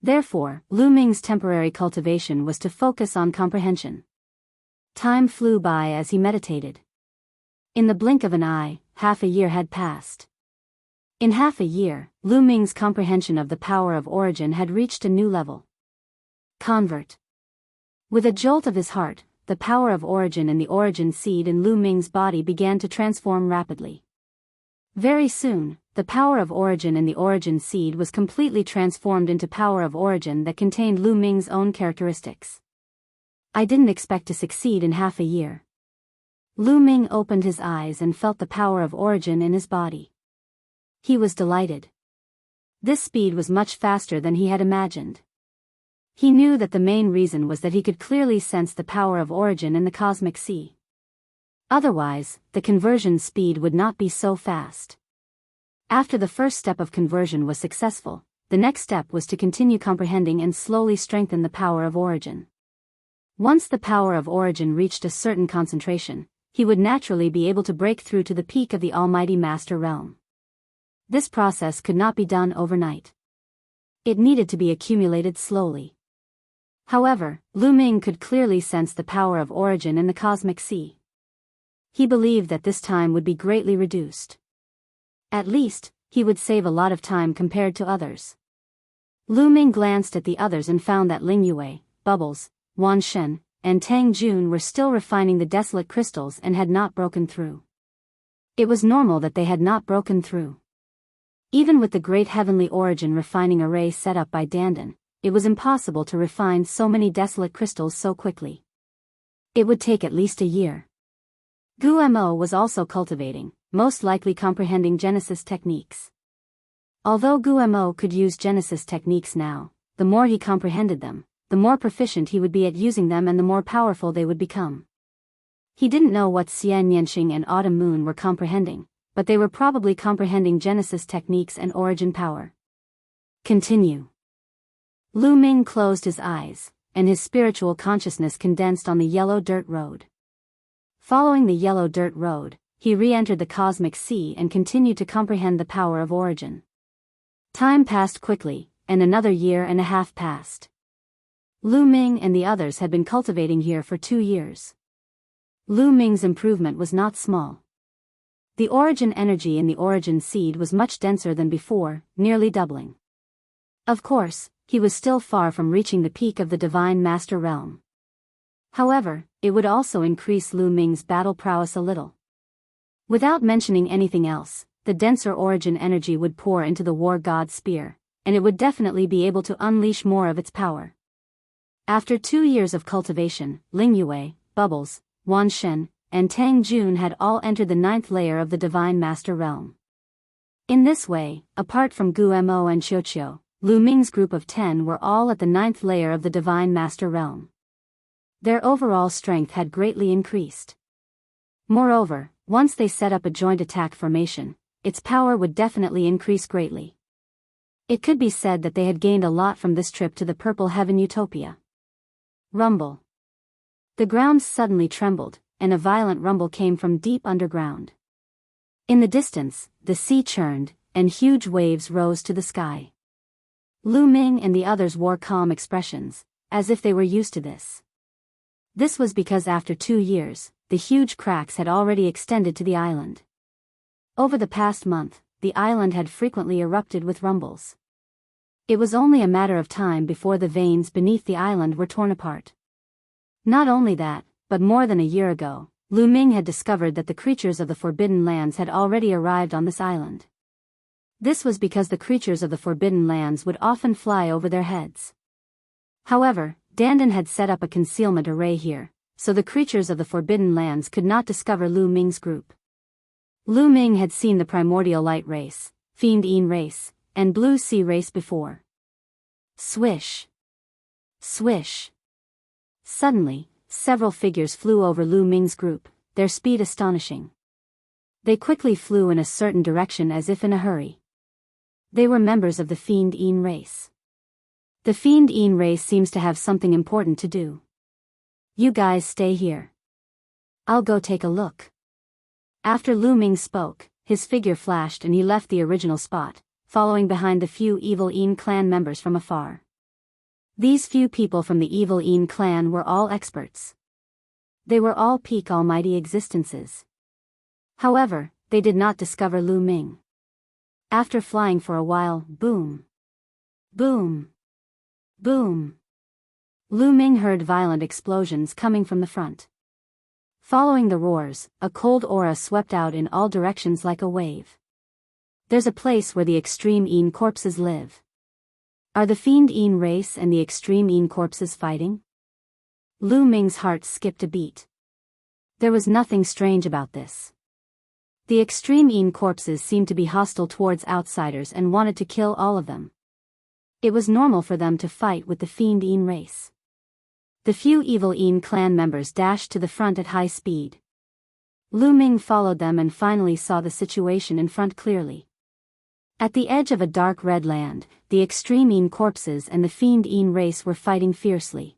Therefore, Lu Ming's temporary cultivation was to focus on comprehension. Time flew by as he meditated. In the blink of an eye, half a year had passed. In half a year, Lu Ming's comprehension of the power of origin had reached a new level. Convert. With a jolt of his heart, the power of origin and the origin seed in Lu Ming's body began to transform rapidly. Very soon, the power of origin and the origin seed was completely transformed into power of origin that contained Lu Ming's own characteristics. I didn't expect to succeed in half a year. Lu Ming opened his eyes and felt the power of origin in his body. He was delighted. This speed was much faster than he had imagined. He knew that the main reason was that he could clearly sense the power of origin in the cosmic sea. Otherwise, the conversion speed would not be so fast. After the first step of conversion was successful, the next step was to continue comprehending and slowly strengthen the power of origin. Once the power of origin reached a certain concentration, he would naturally be able to break through to the peak of the Almighty Master Realm. This process could not be done overnight. It needed to be accumulated slowly. However, Lu Ming could clearly sense the power of origin in the cosmic sea. He believed that this time would be greatly reduced. At least, he would save a lot of time compared to others. Lu Ming glanced at the others and found that Ling Yue, Bubbles, Wan Shen, and Tang Jun were still refining the desolate crystals and had not broken through. It was normal that they had not broken through. Even with the great heavenly origin refining array set up by Dandan, it was impossible to refine so many desolate crystals so quickly. It would take at least a year. Gu Mo was also cultivating, most likely comprehending Genesis techniques. Although Gu Mo could use Genesis techniques now, the more he comprehended them, the more proficient he would be at using them and the more powerful they would become. He didn't know what Xian Yanxing and Autumn Moon were comprehending, but they were probably comprehending Genesis techniques and origin power. Continue. Lu Ming closed his eyes, and his spiritual consciousness condensed on the yellow dirt road. Following the yellow dirt road, he re-entered the cosmic sea and continued to comprehend the power of origin. Time passed quickly, and another year and a half passed. Lu Ming and the others had been cultivating here for 2 years. Lu Ming's improvement was not small. The origin energy in the origin seed was much denser than before, nearly doubling. Of course, he was still far from reaching the peak of the Divine Master Realm. However, it would also increase Lu Ming's battle prowess a little. Without mentioning anything else, the denser origin energy would pour into the war god's spear, and it would definitely be able to unleash more of its power. After 2 years of cultivation, Ling Yue, Bubbles, Wan Shen, and Tang Jun had all entered the 9th layer of the Divine Master Realm. In this way, apart from Gu Mo and Qiuqiu, Lu Ming's group of 10 were all at the 9th layer of the Divine Master Realm. Their overall strength had greatly increased. Moreover, once they set up a joint attack formation, its power would definitely increase greatly. It could be said that they had gained a lot from this trip to the Purple Heaven Utopia. Rumble. The ground suddenly trembled, and a violent rumble came from deep underground. In the distance, the sea churned, and huge waves rose to the sky. Lu Ming and the others wore calm expressions, as if they were used to this. This was because after 2 years, the huge cracks had already extended to the island. Over the past month, the island had frequently erupted with rumbles. It was only a matter of time before the veins beneath the island were torn apart. Not only that, but more than a year ago, Lu Ming had discovered that the creatures of the Forbidden Lands had already arrived on this island. This was because the creatures of the Forbidden Lands would often fly over their heads. However, Dandan had set up a concealment array here, so the creatures of the Forbidden Lands could not discover Lu Ming's group. Lu Ming had seen the Primordial Light Race, Fiend Yin Race, and Blue Sea Race before. Swish! Swish! Suddenly, several figures flew over Lu Ming's group, their speed astonishing. They quickly flew in a certain direction as if in a hurry. They were members of the Fiend Yin race. The Fiend Yin race seems to have something important to do. You guys stay here. I'll go take a look. After Lu Ming spoke, his figure flashed and he left the original spot, following behind the few Evil Yin clan members from afar. These few people from the Evil Yin clan were all experts. They were all peak almighty existences. However, they did not discover Lu Ming. After flying for a while, boom! Boom! Boom! Lu Ming heard violent explosions coming from the front. Following the roars, a cold aura swept out in all directions like a wave. There's a place where the extreme Yin corpses live. Are the Fiend Yin race and the extreme Yin corpses fighting? Lu Ming's heart skipped a beat. There was nothing strange about this. The extreme Yin corpses seemed to be hostile towards outsiders and wanted to kill all of them. It was normal for them to fight with the Fiend Yin race. The few Evil Yin clan members dashed to the front at high speed. Lu Ming followed them and finally saw the situation in front clearly. At the edge of a dark red land, the extreme Yin corpses and the Fiend Yin race were fighting fiercely.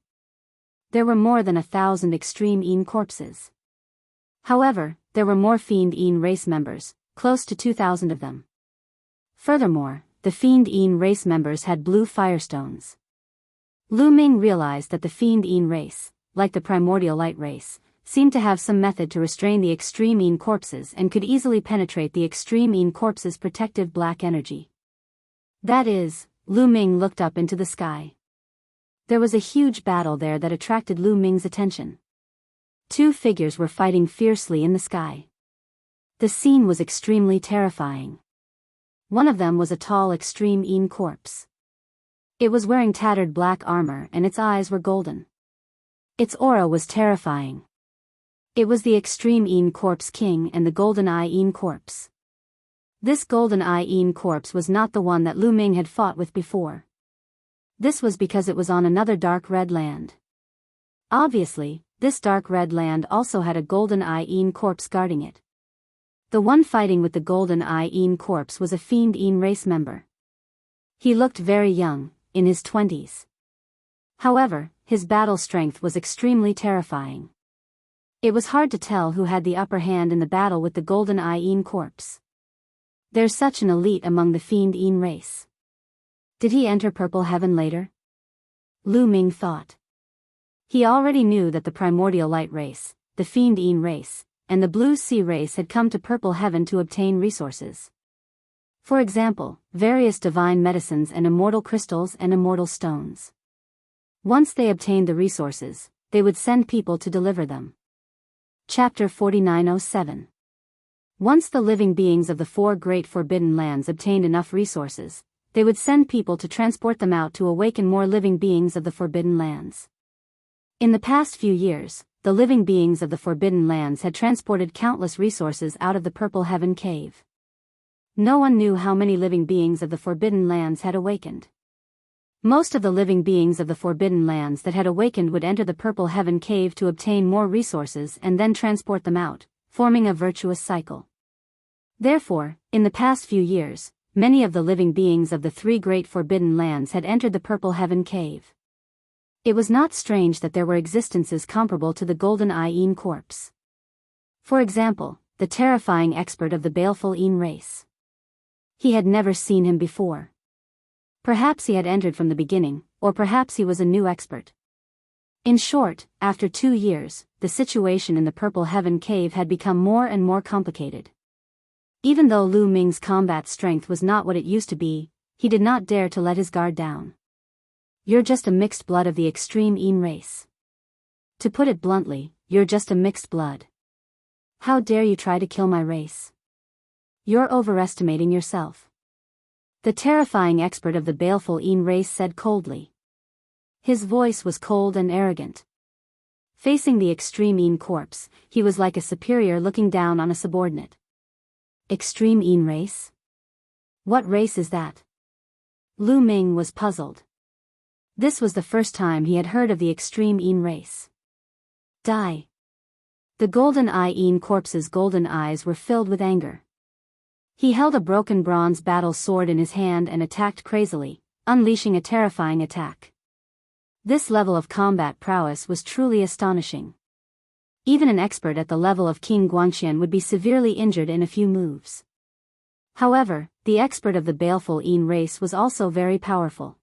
There were more than 1,000 extreme Yin corpses. However, there were more Fiend Yin race members, close to 2,000 of them. Furthermore, the Fiend Yin race members had blue firestones. Lu Ming realized that the Fiend Yin race, like the Primordial Light race, seemed to have some method to restrain the extreme Yin corpses and could easily penetrate the extreme Yin corpses' protective black energy. That is, Lu Ming looked up into the sky. There was a huge battle there that attracted Lu Ming's attention. 2 figures were fighting fiercely in the sky. The scene was extremely terrifying. One of them was a tall extreme Yin corpse. It was wearing tattered black armor and its eyes were golden. Its aura was terrifying. It was the extreme Yin corpse king and the golden eye Yin corpse. This golden eye Yin corpse was not the one that Lu Ming had fought with before. This was because it was on another dark red land. Obviously, this dark red land also had a golden eye Yin corpse guarding it. The one fighting with the golden eye Yin corpse was a Fiend Yin race member. He looked very young, in his 20s. However, his battle strength was extremely terrifying. It was hard to tell who had the upper hand in the battle with the golden eye Yin corpse. There's such an elite among the Fiend Yin race. Did he enter Purple Heaven later? Lu Ming thought. He already knew that the Primordial Light race, the Fiend Yin race, and the Blue Sea race had come to Purple Heaven to obtain resources. For example, various divine medicines and immortal crystals and immortal stones. Once they obtained the resources, they would send people to deliver them. Chapter 4907. Once the living beings of the 4 great forbidden lands obtained enough resources, they would send people to transport them out to awaken more living beings of the forbidden lands. In the past few years, the living beings of the forbidden lands had transported countless resources out of the Purple Heaven Cave. No one knew how many living beings of the forbidden lands had awakened. Most of the living beings of the forbidden lands that had awakened would enter the Purple Heaven Cave to obtain more resources and then transport them out, forming a virtuous cycle. Therefore, in the past few years, many of the living beings of the 3 great forbidden lands had entered the Purple Heaven Cave. It was not strange that there were existences comparable to the Golden Eye corpse. For example, the terrifying expert of the baleful race. He had never seen him before. Perhaps he had entered from the beginning, or perhaps he was a new expert. In short, after 2 years, the situation in the Purple Heaven Cave had become more and more complicated. Even though Lu Ming's combat strength was not what it used to be, he did not dare to let his guard down. You're just a mixed blood of the extreme race. To put it bluntly, you're just a mixed blood. How dare you try to kill my race? You're overestimating yourself. The terrifying expert of the baleful race said coldly. His voice was cold and arrogant. Facing the extreme corpse, he was like a superior looking down on a subordinate. Extreme race? What race is that? Lu Ming was puzzled. This was the first time he had heard of the extreme race. Die. The Golden Eye corpse's golden eyes were filled with anger. He held a broken bronze battle sword in his hand and attacked crazily, unleashing a terrifying attack. This level of combat prowess was truly astonishing. Even an expert at the level of King Guangxian would be severely injured in a few moves. However, the expert of the baleful race was also very powerful.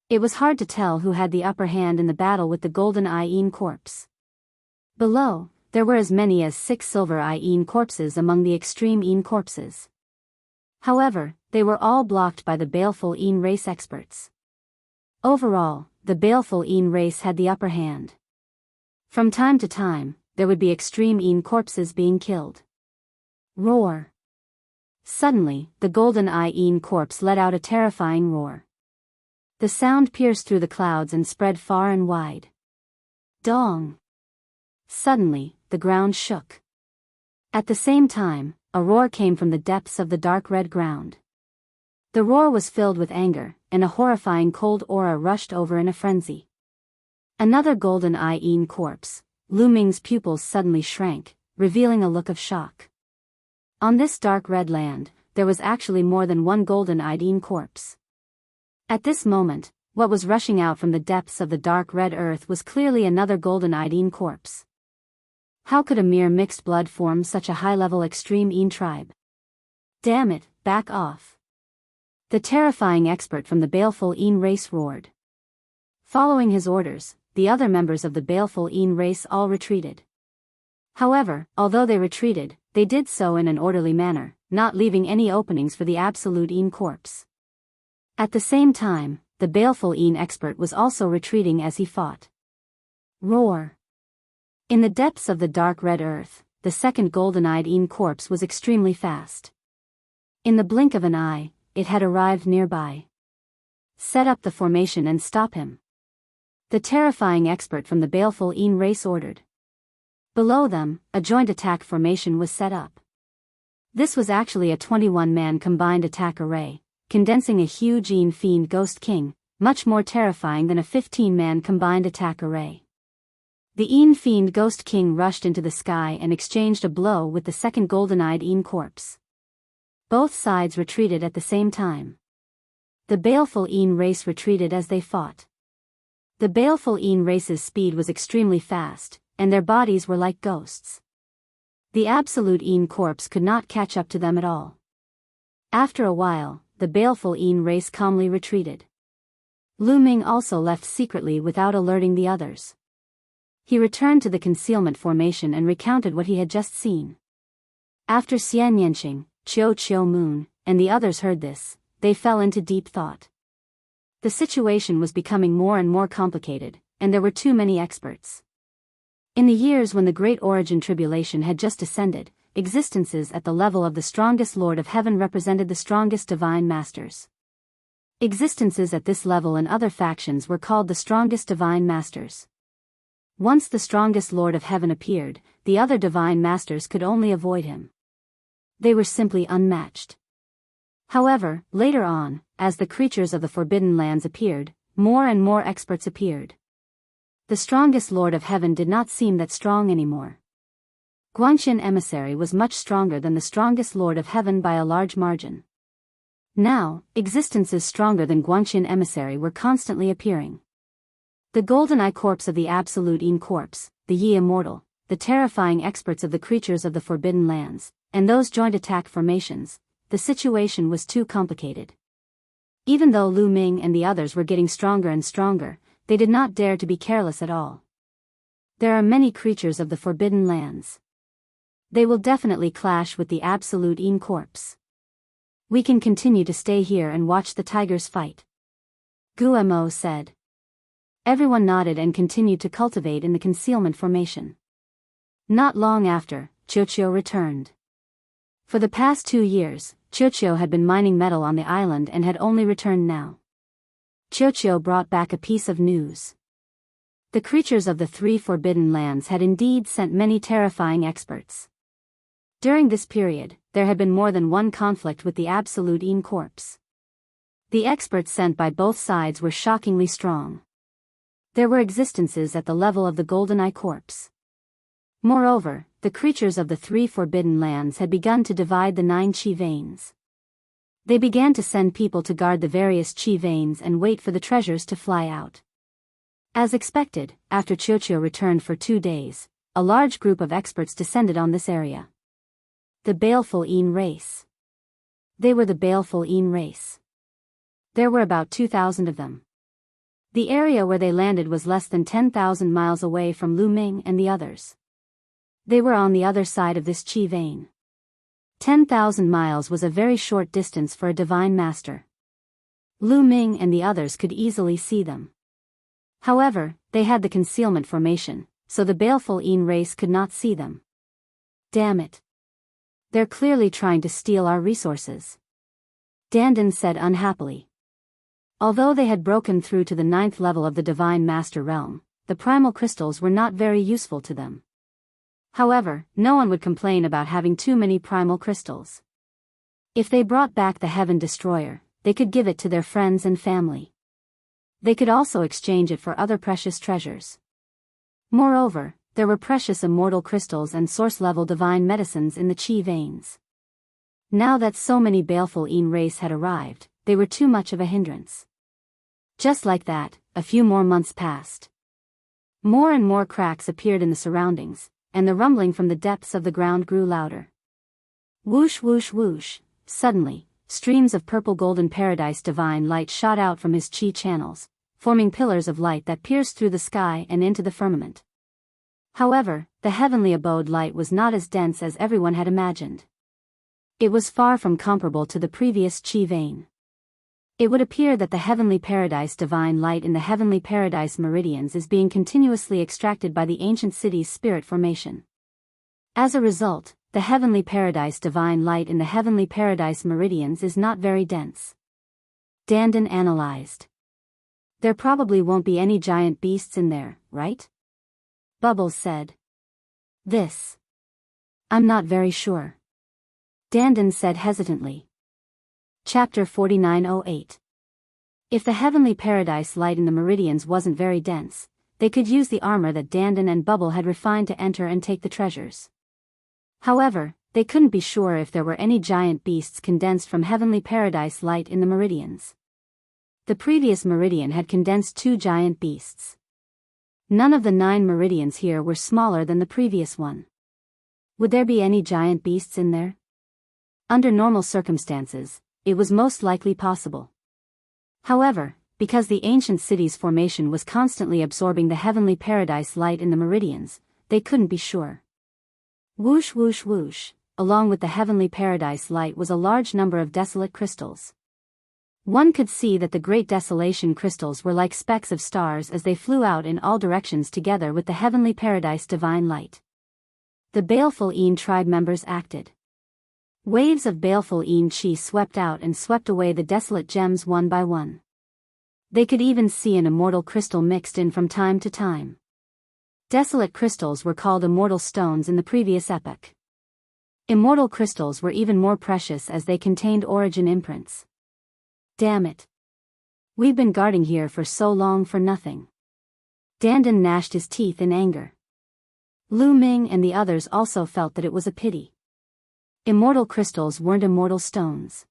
It was hard to tell who had the upper hand in the battle with the Golden Eye corpse. Below, there were as many as 6 Silver Eye corpses among the extreme corpses. However, they were all blocked by the baleful race experts. Overall, the baleful race had the upper hand. From time to time, there would be extreme corpses being killed. Roar. Suddenly, the Golden Eye corpse let out a terrifying roar. The sound pierced through the clouds and spread far and wide. Dong! Suddenly, the ground shook. At the same time, a roar came from the depths of the dark red ground. The roar was filled with anger, and a horrifying cold aura rushed over in a frenzy. Another Golden Eye corpse, Lu Ming's pupils suddenly shrank, revealing a look of shock. On this dark red land, there was actually more than one Golden Eye corpse. At this moment, what was rushing out from the depths of the dark red earth was clearly another Golden Eye corpse. How could a mere mixed blood form such a high-level extreme tribe? Damn it, back off. The terrifying expert from the baleful race roared. Following his orders, the other members of the baleful race all retreated. However, although they retreated, they did so in an orderly manner, not leaving any openings for the absolute corpse. At the same time, the baleful expert was also retreating as he fought. Roar. In the depths of the dark red earth, the second golden-eyed corpse was extremely fast. In the blink of an eye, it had arrived nearby. Set up the formation and stop him. The terrifying expert from the baleful race ordered. Below them, a joint attack formation was set up. This was actually a 21-man combined attack array, condensing a huge fiend ghost king, much more terrifying than a 15-man combined attack array. The fiend ghost king rushed into the sky and exchanged a blow with the second golden-eyed corpse. Both sides retreated at the same time. The baleful race retreated as they fought. The baleful race's speed was extremely fast, and their bodies were like ghosts. The absolute corpse could not catch up to them at all. After a while, the baleful race calmly retreated. Lu Ming also left secretly without alerting the others. He returned to the concealment formation and recounted what he had just seen. After Xian Yanqing, Chiu Moon, and the others heard this, they fell into deep thought. The situation was becoming more and more complicated, and there were too many experts. In the years when the Great Origin Tribulation had just descended, existences at the level of the strongest Lord of Heaven represented the strongest divine masters. Existences at this level in other factions were called the strongest divine masters. Once the strongest Lord of Heaven appeared, the other divine masters could only avoid him. They were simply unmatched. However, later on, as the creatures of the Forbidden Lands appeared, more and more experts appeared. The strongest Lord of Heaven did not seem that strong anymore. Guanxin Emissary was much stronger than the strongest Lord of Heaven by a large margin. Now, existences stronger than Guanxin Emissary were constantly appearing. The Golden Eye Corpse of the Absolute Een Corpse, the Yi Immortal, the terrifying experts of the creatures of the Forbidden Lands, and those joint attack formations, the situation was too complicated. Even though Lu Ming and the others were getting stronger and stronger, they did not dare to be careless at all. There are many creatures of the Forbidden Lands. They will definitely clash with the Absolute Een Corpse. We can continue to stay here and watch the tigers fight, Guemo said. Everyone nodded and continued to cultivate in the concealment formation. Not long after, Qiuqiu returned. For the past 2 years, Qiuqiu had been mining metal on the island and had only returned now. Qiuqiu brought back a piece of news. The creatures of the 3 Forbidden Lands had indeed sent many terrifying experts. During this period, there had been more than one conflict with the Absolute Een Corpse. The experts sent by both sides were shockingly strong. There were existences at the level of the Golden Eye Corpse. Moreover, the creatures of the 3 Forbidden Lands had begun to divide the 9 chi veins. They began to send people to guard the various chi veins and wait for the treasures to fly out. As expected, after Qiuqiu returned for 2 days, a large group of experts descended on this area. The Baleful Een race. They were the Baleful Een race. There were about 2,000 of them. The area where they landed was less than 10,000 miles away from Lu Ming and the others. They were on the other side of this chi vein. 10,000 miles was a very short distance for a divine master. Lu Ming and the others could easily see them. However, they had the concealment formation, so the Baleful Een race could not see them. Damn it. They're clearly trying to steal our resources, Dandan said unhappily. Although they had broken through to the 9th level of the Divine Master Realm, the primal crystals were not very useful to them. However, no one would complain about having too many primal crystals. If they brought back the Heaven Destroyer, they could give it to their friends and family. They could also exchange it for other precious treasures. Moreover, there were precious immortal crystals and source-level divine medicines in the chi veins. Now that so many Baleful Een race had arrived, they were too much of a hindrance. Just like that, a few more months passed. More and more cracks appeared in the surroundings, and the rumbling from the depths of the ground grew louder. Whoosh whoosh whoosh, suddenly, streams of purple golden paradise divine light shot out from his chi channels, forming pillars of light that pierced through the sky and into the firmament. However, the heavenly abode light was not as dense as everyone had imagined. It was far from comparable to the previous chi vein. It would appear that the heavenly paradise divine light in the heavenly paradise meridians is being continuously extracted by the ancient city's spirit formation. As a result, the heavenly paradise divine light in the heavenly paradise meridians is not very dense. Dandan analyzed. There probably won't be any giant beasts in there, right? Bubbles said. I'm not very sure, Dandan said hesitantly. Chapter 4908. If the heavenly paradise light in the meridians wasn't very dense, they could use the armor that Dandan and Bubble had refined to enter and take the treasures. However, they couldn't be sure if there were any giant beasts condensed from heavenly paradise light in the meridians. The previous meridian had condensed 2 giant beasts. None of the 9 meridians here were smaller than the previous one. Would there be any giant beasts in there? Under normal circumstances, it was most likely possible. However, because the ancient city's formation was constantly absorbing the heavenly paradise light in the meridians, they couldn't be sure. Whoosh whoosh whoosh, along with the heavenly paradise light was a large number of desolate crystals. One could see that the great desolation crystals were like specks of stars as they flew out in all directions together with the heavenly paradise divine light. The baleful Een tribe members acted. Waves of baleful Een chi swept out and swept away the desolate gems one by one. They could even see an immortal crystal mixed in from time to time. Desolate crystals were called immortal stones in the previous epoch. Immortal crystals were even more precious as they contained origin imprints. Damn it. We've been guarding here for so long for nothing. Dandan gnashed his teeth in anger. Lu Ming and the others also felt that it was a pity. Immortal crystals weren't immortal stones.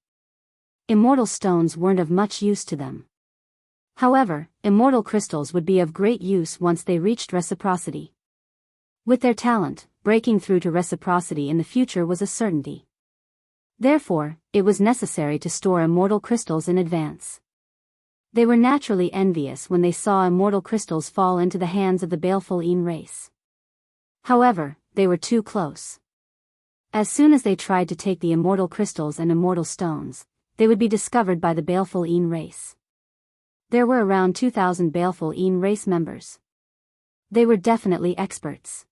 Immortal stones weren't of much use to them. However, immortal crystals would be of great use once they reached reciprocity. With their talent, breaking through to reciprocity in the future was a certainty. Therefore, it was necessary to store immortal crystals in advance. They were naturally envious when they saw immortal crystals fall into the hands of the baleful Een race. However, they were too close. As soon as they tried to take the immortal crystals and immortal stones, they would be discovered by the baleful Een race. There were around 2,000 baleful Een race members. They were definitely experts.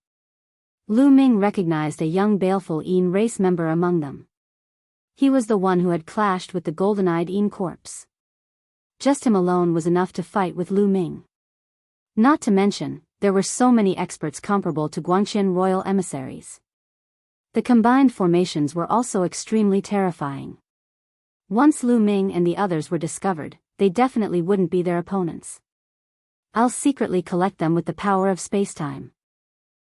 Lu Ming recognized a young baleful Een race member among them. He was the one who had clashed with the golden-eyed Een corpse. Just him alone was enough to fight with Lu Ming. Not to mention, there were so many experts comparable to Guangxian royal emissaries. The combined formations were also extremely terrifying. Once Lu Ming and the others were discovered, they definitely wouldn't be their opponents. I'll secretly collect them with the power of spacetime.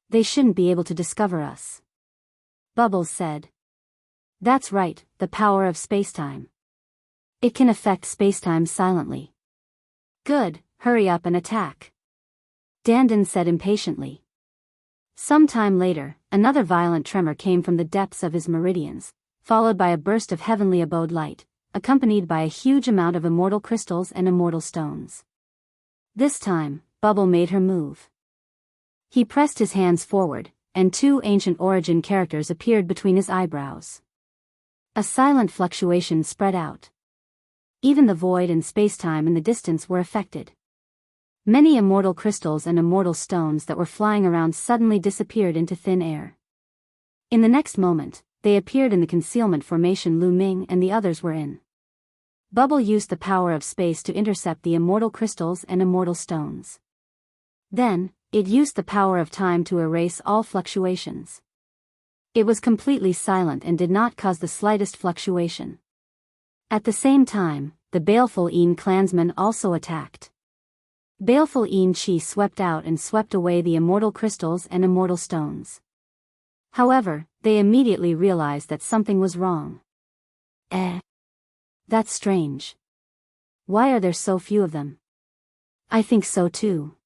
They shouldn't be able to discover us. Bubbles said. That's right, the power of spacetime. It can affect spacetime silently. Good, hurry up and attack. Dandan said impatiently. Some time later, another violent tremor came from the depths of his meridians, followed by a burst of heavenly abode light, accompanied by a huge amount of immortal crystals and immortal stones. This time, Bubble made her move. He pressed his hands forward, and two ancient origin characters appeared between his eyebrows. A silent fluctuation spread out. Even the void and spacetime in the distance were affected. Many immortal crystals and immortal stones that were flying around suddenly disappeared into thin air. In the next moment, they appeared in the concealment formation Lu Ming and the others were in. Bubble used the power of space to intercept the immortal crystals and immortal stones. Then, it used the power of time to erase all fluctuations. It was completely silent and did not cause the slightest fluctuation. At the same time, the baleful Een clansmen also attacked. Baleful Een chi swept out and swept away the immortal crystals and immortal stones. However, they immediately realized that something was wrong. That's strange. Why are there so few of them? I think so too.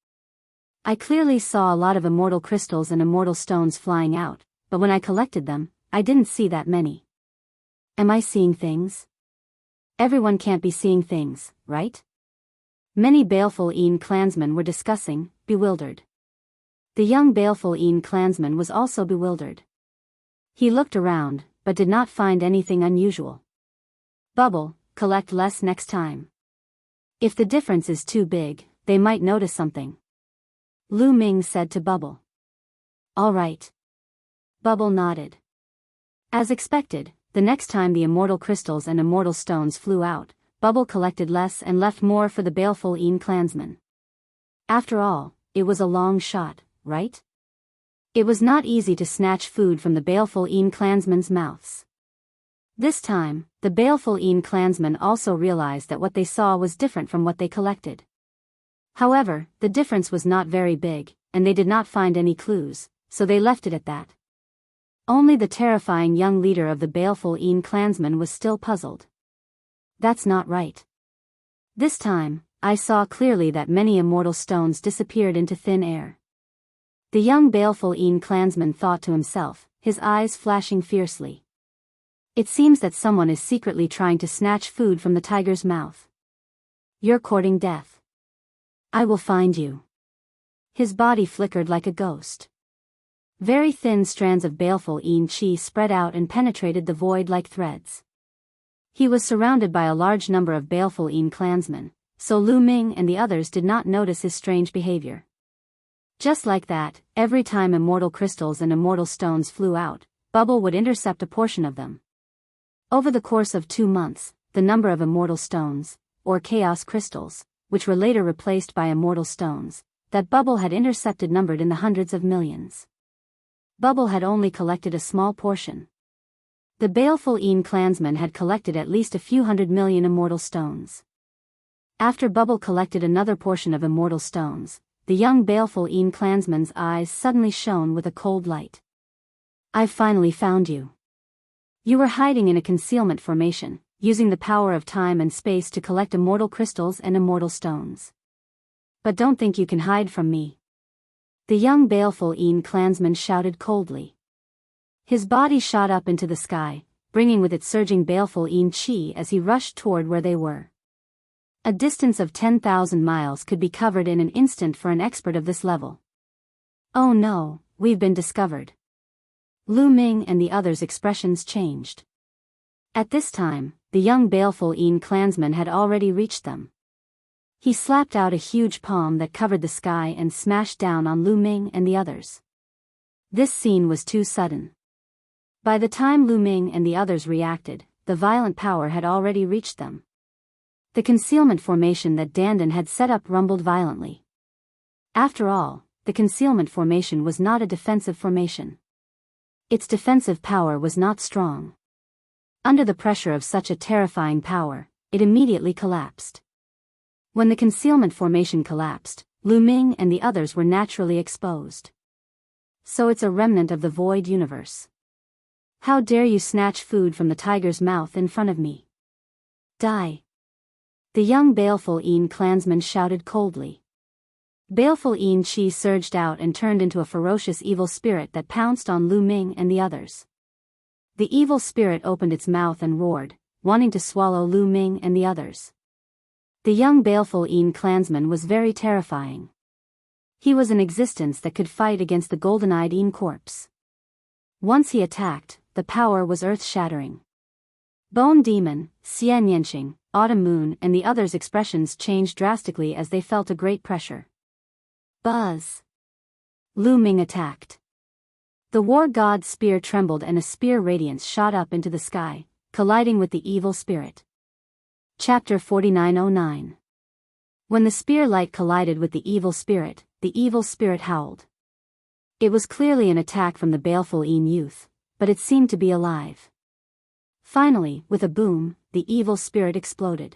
I clearly saw a lot of immortal crystals and immortal stones flying out, but when I collected them, I didn't see that many. Am I seeing things? Everyone can't be seeing things, right? Many baleful Een clansmen were discussing, bewildered. The young baleful Een clansman was also bewildered. He looked around, but did not find anything unusual. Bubble, collect less next time. If the difference is too big, they might notice something. Lu Ming said to Bubble. All right. Bubble nodded. As expected, the next time the immortal crystals and immortal stones flew out, Bubble collected less and left more for the baleful Een clansmen. After all, it was a long shot, right? It was not easy to snatch food from the baleful Een clansmen's mouths. This time, the baleful Een clansmen also realized that what they saw was different from what they collected. However, the difference was not very big, and they did not find any clues, so they left it at that. Only the terrifying young leader of the baleful Een clansmen was still puzzled. That's not right. This time, I saw clearly that many immortal stones disappeared into thin air. The young baleful Een clansman thought to himself, his eyes flashing fiercely. It seems that someone is secretly trying to snatch food from the tiger's mouth. You're courting death. I will find you. His body flickered like a ghost. Very thin strands of baleful Een chi spread out and penetrated the void like threads. He was surrounded by a large number of baleful Een clansmen, so Lu Ming and the others did not notice his strange behavior. Just like that, every time immortal crystals and immortal stones flew out, Bubble would intercept a portion of them. Over the course of 2 months, the number of immortal stones, or chaos crystals, which were later replaced by immortal stones, that Bubble had intercepted numbered in the hundreds of millions. Bubble had only collected a small portion. The baleful clansmen had collected at least a few 100 million immortal stones. After Bubble collected another portion of immortal stones, the young baleful clansman's eyes suddenly shone with a cold light. "I've finally found you. You were hiding in a concealment formation, using the power of time and space to collect immortal crystals and immortal stones. But don't think you can hide from me." The young baleful clansman shouted coldly. His body shot up into the sky, bringing with it surging baleful chi as he rushed toward where they were. A distance of 10,000 miles could be covered in an instant for an expert of this level. "Oh no, we've been discovered." Lu Ming and the others' expressions changed. At this time, the young baleful clansman had already reached them. He slapped out a huge palm that covered the sky and smashed down on Lu Ming and the others. This scene was too sudden. By the time Lu Ming and the others reacted, the violent power had already reached them. The concealment formation that Dandan had set up rumbled violently. After all, the concealment formation was not a defensive formation. Its defensive power was not strong. Under the pressure of such a terrifying power, it immediately collapsed. When the concealment formation collapsed, Lu Ming and the others were naturally exposed. "So it's a remnant of the void universe. How dare you snatch food from the tiger's mouth in front of me? Die!" The young baleful clansman shouted coldly. Baleful chi surged out and turned into a ferocious evil spirit that pounced on Lu Ming and the others. The evil spirit opened its mouth and roared, wanting to swallow Lu Ming and the others. The young baleful clansman was very terrifying. He was an existence that could fight against the golden-eyed corpse. Once he attacked, the power was earth-shattering. Bone Demon, Xianyanqing, Autumn Moon and the others' expressions changed drastically as they felt a great pressure. Buzz! Lu Ming attacked. The war god's spear trembled and a spear radiance shot up into the sky, colliding with the evil spirit. Chapter 4909. When the spear light collided with the evil spirit howled. It was clearly an attack from the baleful youth, but it seemed to be alive. Finally, with a boom, the evil spirit exploded.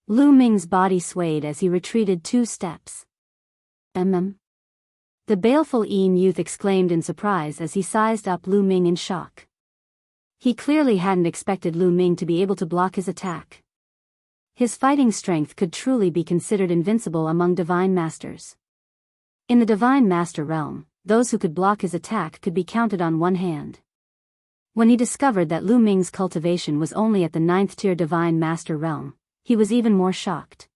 Lu Ming's body swayed as he retreated 2 steps. The baleful youth exclaimed in surprise as he sized up Lu Ming in shock. He clearly hadn't expected Lu Ming to be able to block his attack. His fighting strength could truly be considered invincible among divine masters. In the divine master realm, those who could block his attack could be counted on one hand. When he discovered that Lu Ming's cultivation was only at the 9th tier divine master realm, he was even more shocked.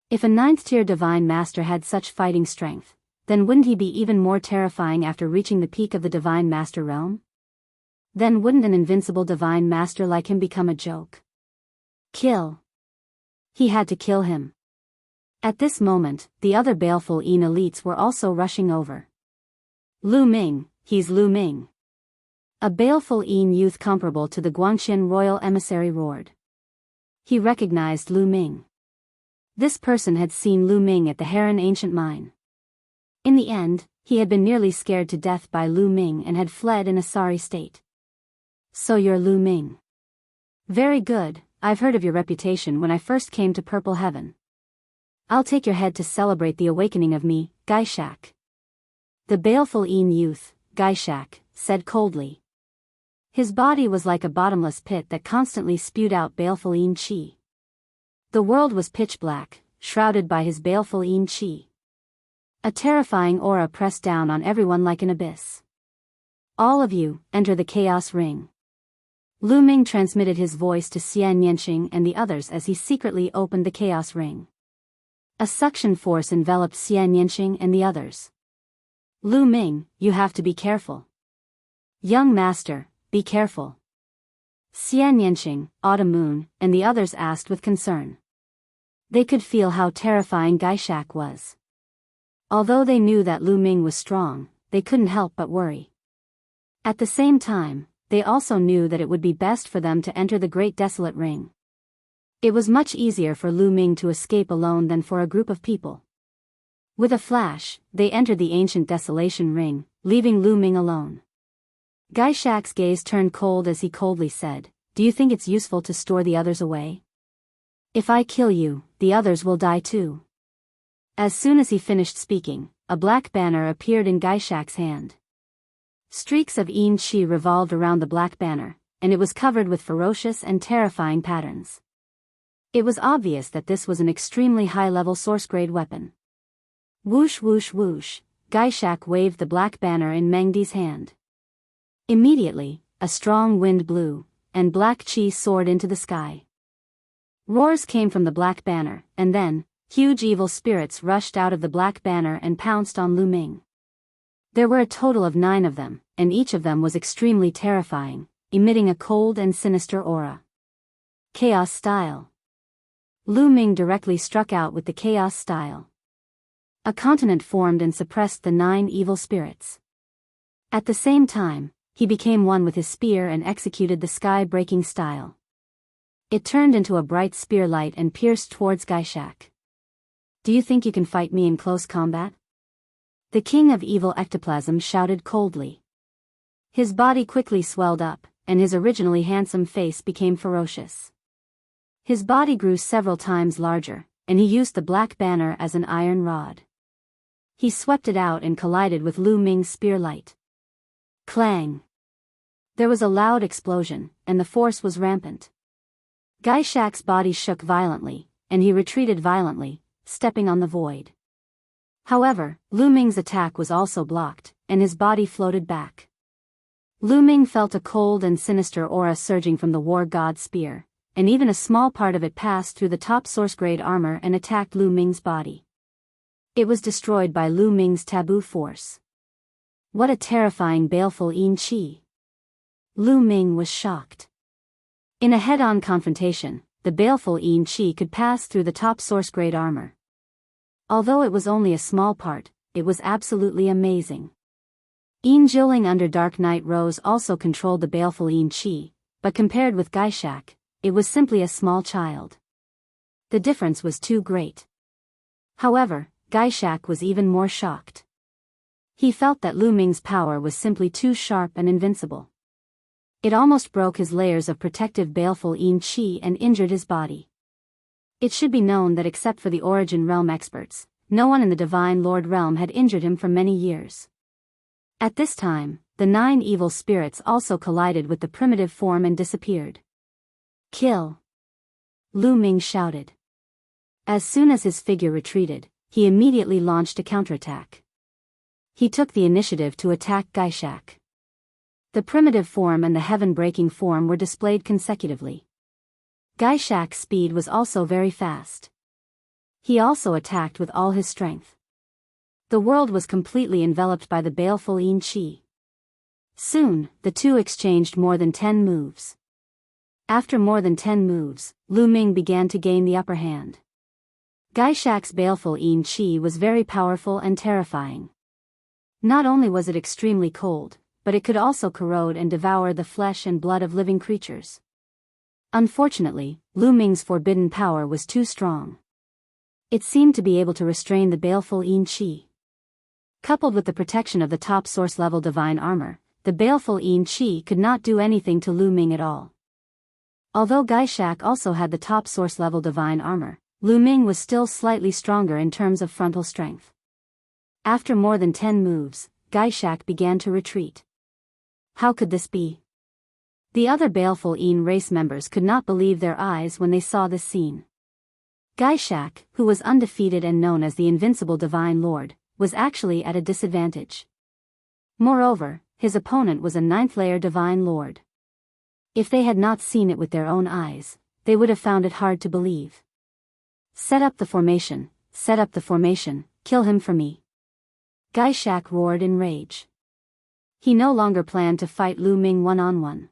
If a 9th tier divine master had such fighting strength, then wouldn't he be even more terrifying after reaching the peak of the divine master realm? Then wouldn't an invincible divine master like him become a joke? Kill! He had to kill him. At this moment, the other baleful elites were also rushing over. Lu Ming, he's Lu Ming. A baleful youth comparable to the Guangqian royal emissary roared. He recognized Lu Ming. This person had seen Lu Ming at the Heron ancient mine. In the end, he had been nearly scared to death by Lu Ming and had fled in a sorry state. "So you're Lu Ming. Very good, I've heard of your reputation when I first came to Purple Heaven. I'll take your head to celebrate the awakening of me, Gaishak." The baleful youth, Gaishak, said coldly. His body was like a bottomless pit that constantly spewed out baleful chi. The world was pitch black, shrouded by his baleful chi. A terrifying aura pressed down on everyone like an abyss. "All of you, enter the chaos ring." Lu Ming transmitted his voice to Xianyanqing and the others as he secretly opened the chaos ring. A suction force enveloped Xianyanqing and the others. "Lu Ming, you have to be careful. Young master, be careful." Xianyanqing, Autumn Moon, and the others asked with concern. They could feel how terrifying Gaishak was. Although they knew that Lu Ming was strong, they couldn't help but worry. At the same time, they also knew that it would be best for them to enter the Great Desolate Ring. It was much easier for Lu Ming to escape alone than for a group of people. With a flash, they entered the ancient Desolation Ring, leaving Lu Ming alone. Gaishak's gaze turned cold as he coldly said, "Do you think it's useful to store the others away? If I kill you, the others will die too." As soon as he finished speaking, a black banner appeared in Gaishak's hand. Streaks of Yin Qi revolved around the black banner, and it was covered with ferocious and terrifying patterns. It was obvious that this was an extremely high-level source-grade weapon. Whoosh whoosh whoosh, Gaishak waved the black banner in Mengdi's hand. Immediately, a strong wind blew, and black qi soared into the sky. Roars came from the black banner, and then, huge evil spirits rushed out of the black banner and pounced on Lu Ming. There were a total of 9 of them, and each of them was extremely terrifying, emitting a cold and sinister aura. Chaos Style. Lu Ming directly struck out with the Chaos Style. A continent formed and suppressed the 9 evil spirits. At the same time, he became one with his spear and executed the sky-breaking style. It turned into a bright spear light and pierced towards Gaishak. "Do you think you can fight me in close combat?" The king of evil ectoplasm shouted coldly. His body quickly swelled up, and his originally handsome face became ferocious. His body grew several times larger, and he used the black banner as an iron rod. He swept it out and collided with Lu Ming's spear light. Clang! There was a loud explosion, and the force was rampant. Gaishak's body shook violently, and he retreated violently, stepping on the void. However, Lu Ming's attack was also blocked, and his body floated back. Lu Ming felt a cold and sinister aura surging from the war god's spear, and even a small part of it passed through the top source-grade armor and attacked Lu Ming's body. It was destroyed by Lu Ming's taboo force. What a terrifying baleful Yin Qi! Lu Ming was shocked. In a head-on confrontation, the baleful Yin Qi could pass through the top source-grade armor. Although it was only a small part, it was absolutely amazing. Yin Jiling under Dark Knight Rose also controlled the baleful Yin Qi, but compared with Gaishak, it was simply a small child. The difference was too great. However, Gaishak was even more shocked. He felt that Lu Ming's power was simply too sharp and invincible. It almost broke his layers of protective baleful Yin Qi and injured his body. It should be known that except for the Origin Realm experts, no one in the Divine Lord Realm had injured him for many years. At this time, the 9 evil spirits also collided with the primitive form and disappeared. "Kill!" Lu Ming shouted. As soon as his figure retreated, he immediately launched a counterattack. He took the initiative to attack Gaishak. The primitive form and the heaven-breaking form were displayed consecutively. Gaishak's speed was also very fast. He also attacked with all his strength. The world was completely enveloped by the baleful Yin Qi. Soon, the two exchanged more than 10 moves. After more than 10 moves, Lu Ming began to gain the upper hand. Gaishak's baleful Yin Qi was very powerful and terrifying. Not only was it extremely cold, but it could also corrode and devour the flesh and blood of living creatures. Unfortunately, Lu Ming's forbidden power was too strong. It seemed to be able to restrain the baleful Yin Qi. Coupled with the protection of the top source-level divine armor, the baleful Yin Qi could not do anything to Lu Ming at all. Although Gaishak also had the top source-level divine armor, Lu Ming was still slightly stronger in terms of frontal strength. After more than 10 moves, Gaishak began to retreat. How could this be? The other baleful Yin race members could not believe their eyes when they saw this scene. Gaishak, who was undefeated and known as the invincible Divine Lord, was actually at a disadvantage. Moreover, his opponent was a 9th-layer Divine Lord. If they had not seen it with their own eyes, they would have found it hard to believe. Set up the formation, kill him for me. Gaishak roared in rage. He no longer planned to fight Lu Ming one-on-one.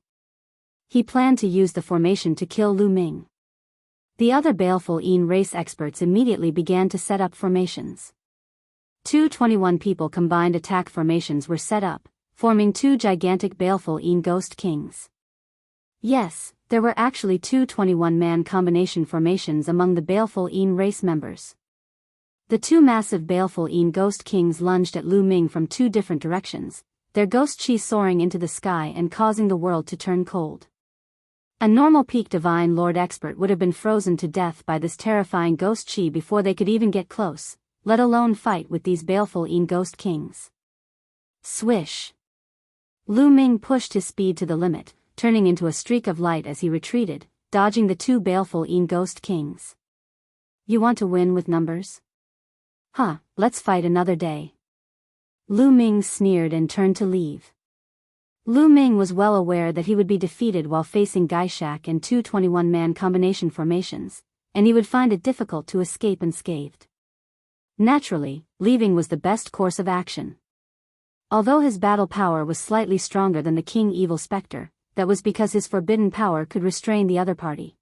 He planned to use the formation to kill Lu Ming. The other baleful Yin race experts immediately began to set up formations. Two 21 people combined attack formations were set up, forming two gigantic baleful ghost kings. Yes, there were actually two 21-man combination formations among the baleful race members. The two massive baleful ghost kings lunged at Lu Ming from two different directions, their ghost chi soaring into the sky and causing the world to turn cold. A normal peak divine lord expert would have been frozen to death by this terrifying ghost chi before they could even get close, let alone fight with these baleful ghost kings. Swish! Lu Ming pushed his speed to the limit, turning into a streak of light as he retreated, dodging the two baleful ghost kings. You want to win with numbers? Huh, let's fight another day. Lu Ming sneered and turned to leave. Lu Ming was well aware that he would be defeated while facing Gaishak and two 21-man combination formations, and he would find it difficult to escape unscathed. Naturally, leaving was the best course of action. Although his battle power was slightly stronger than the King Evil Spectre, that was because his forbidden power could restrain the other party.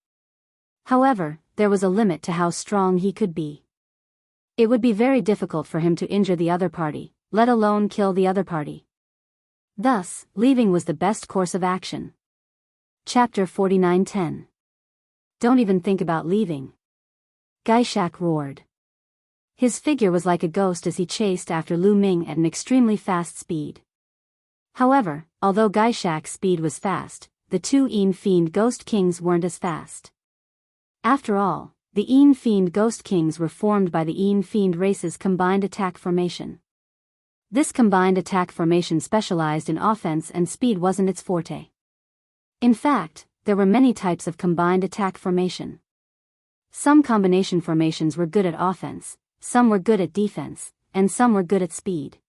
However, there was a limit to how strong he could be. It would be very difficult for him to injure the other party, let alone kill the other party. Thus, leaving was the best course of action. Chapter 49:10. Don't even think about leaving. Gaishak roared. His figure was like a ghost as he chased after Lu Ming at an extremely fast speed. However, although Gaishak's speed was fast, the two Fiend Ghost Kings weren't as fast. After all, the Fiend Ghost Kings were formed by the Fiend race's combined attack formation. This combined attack formation specialized in offense and speed wasn't its forte. In fact, there were many types of combined attack formation. Some combination formations were good at offense, some were good at defense, and some were good at speed.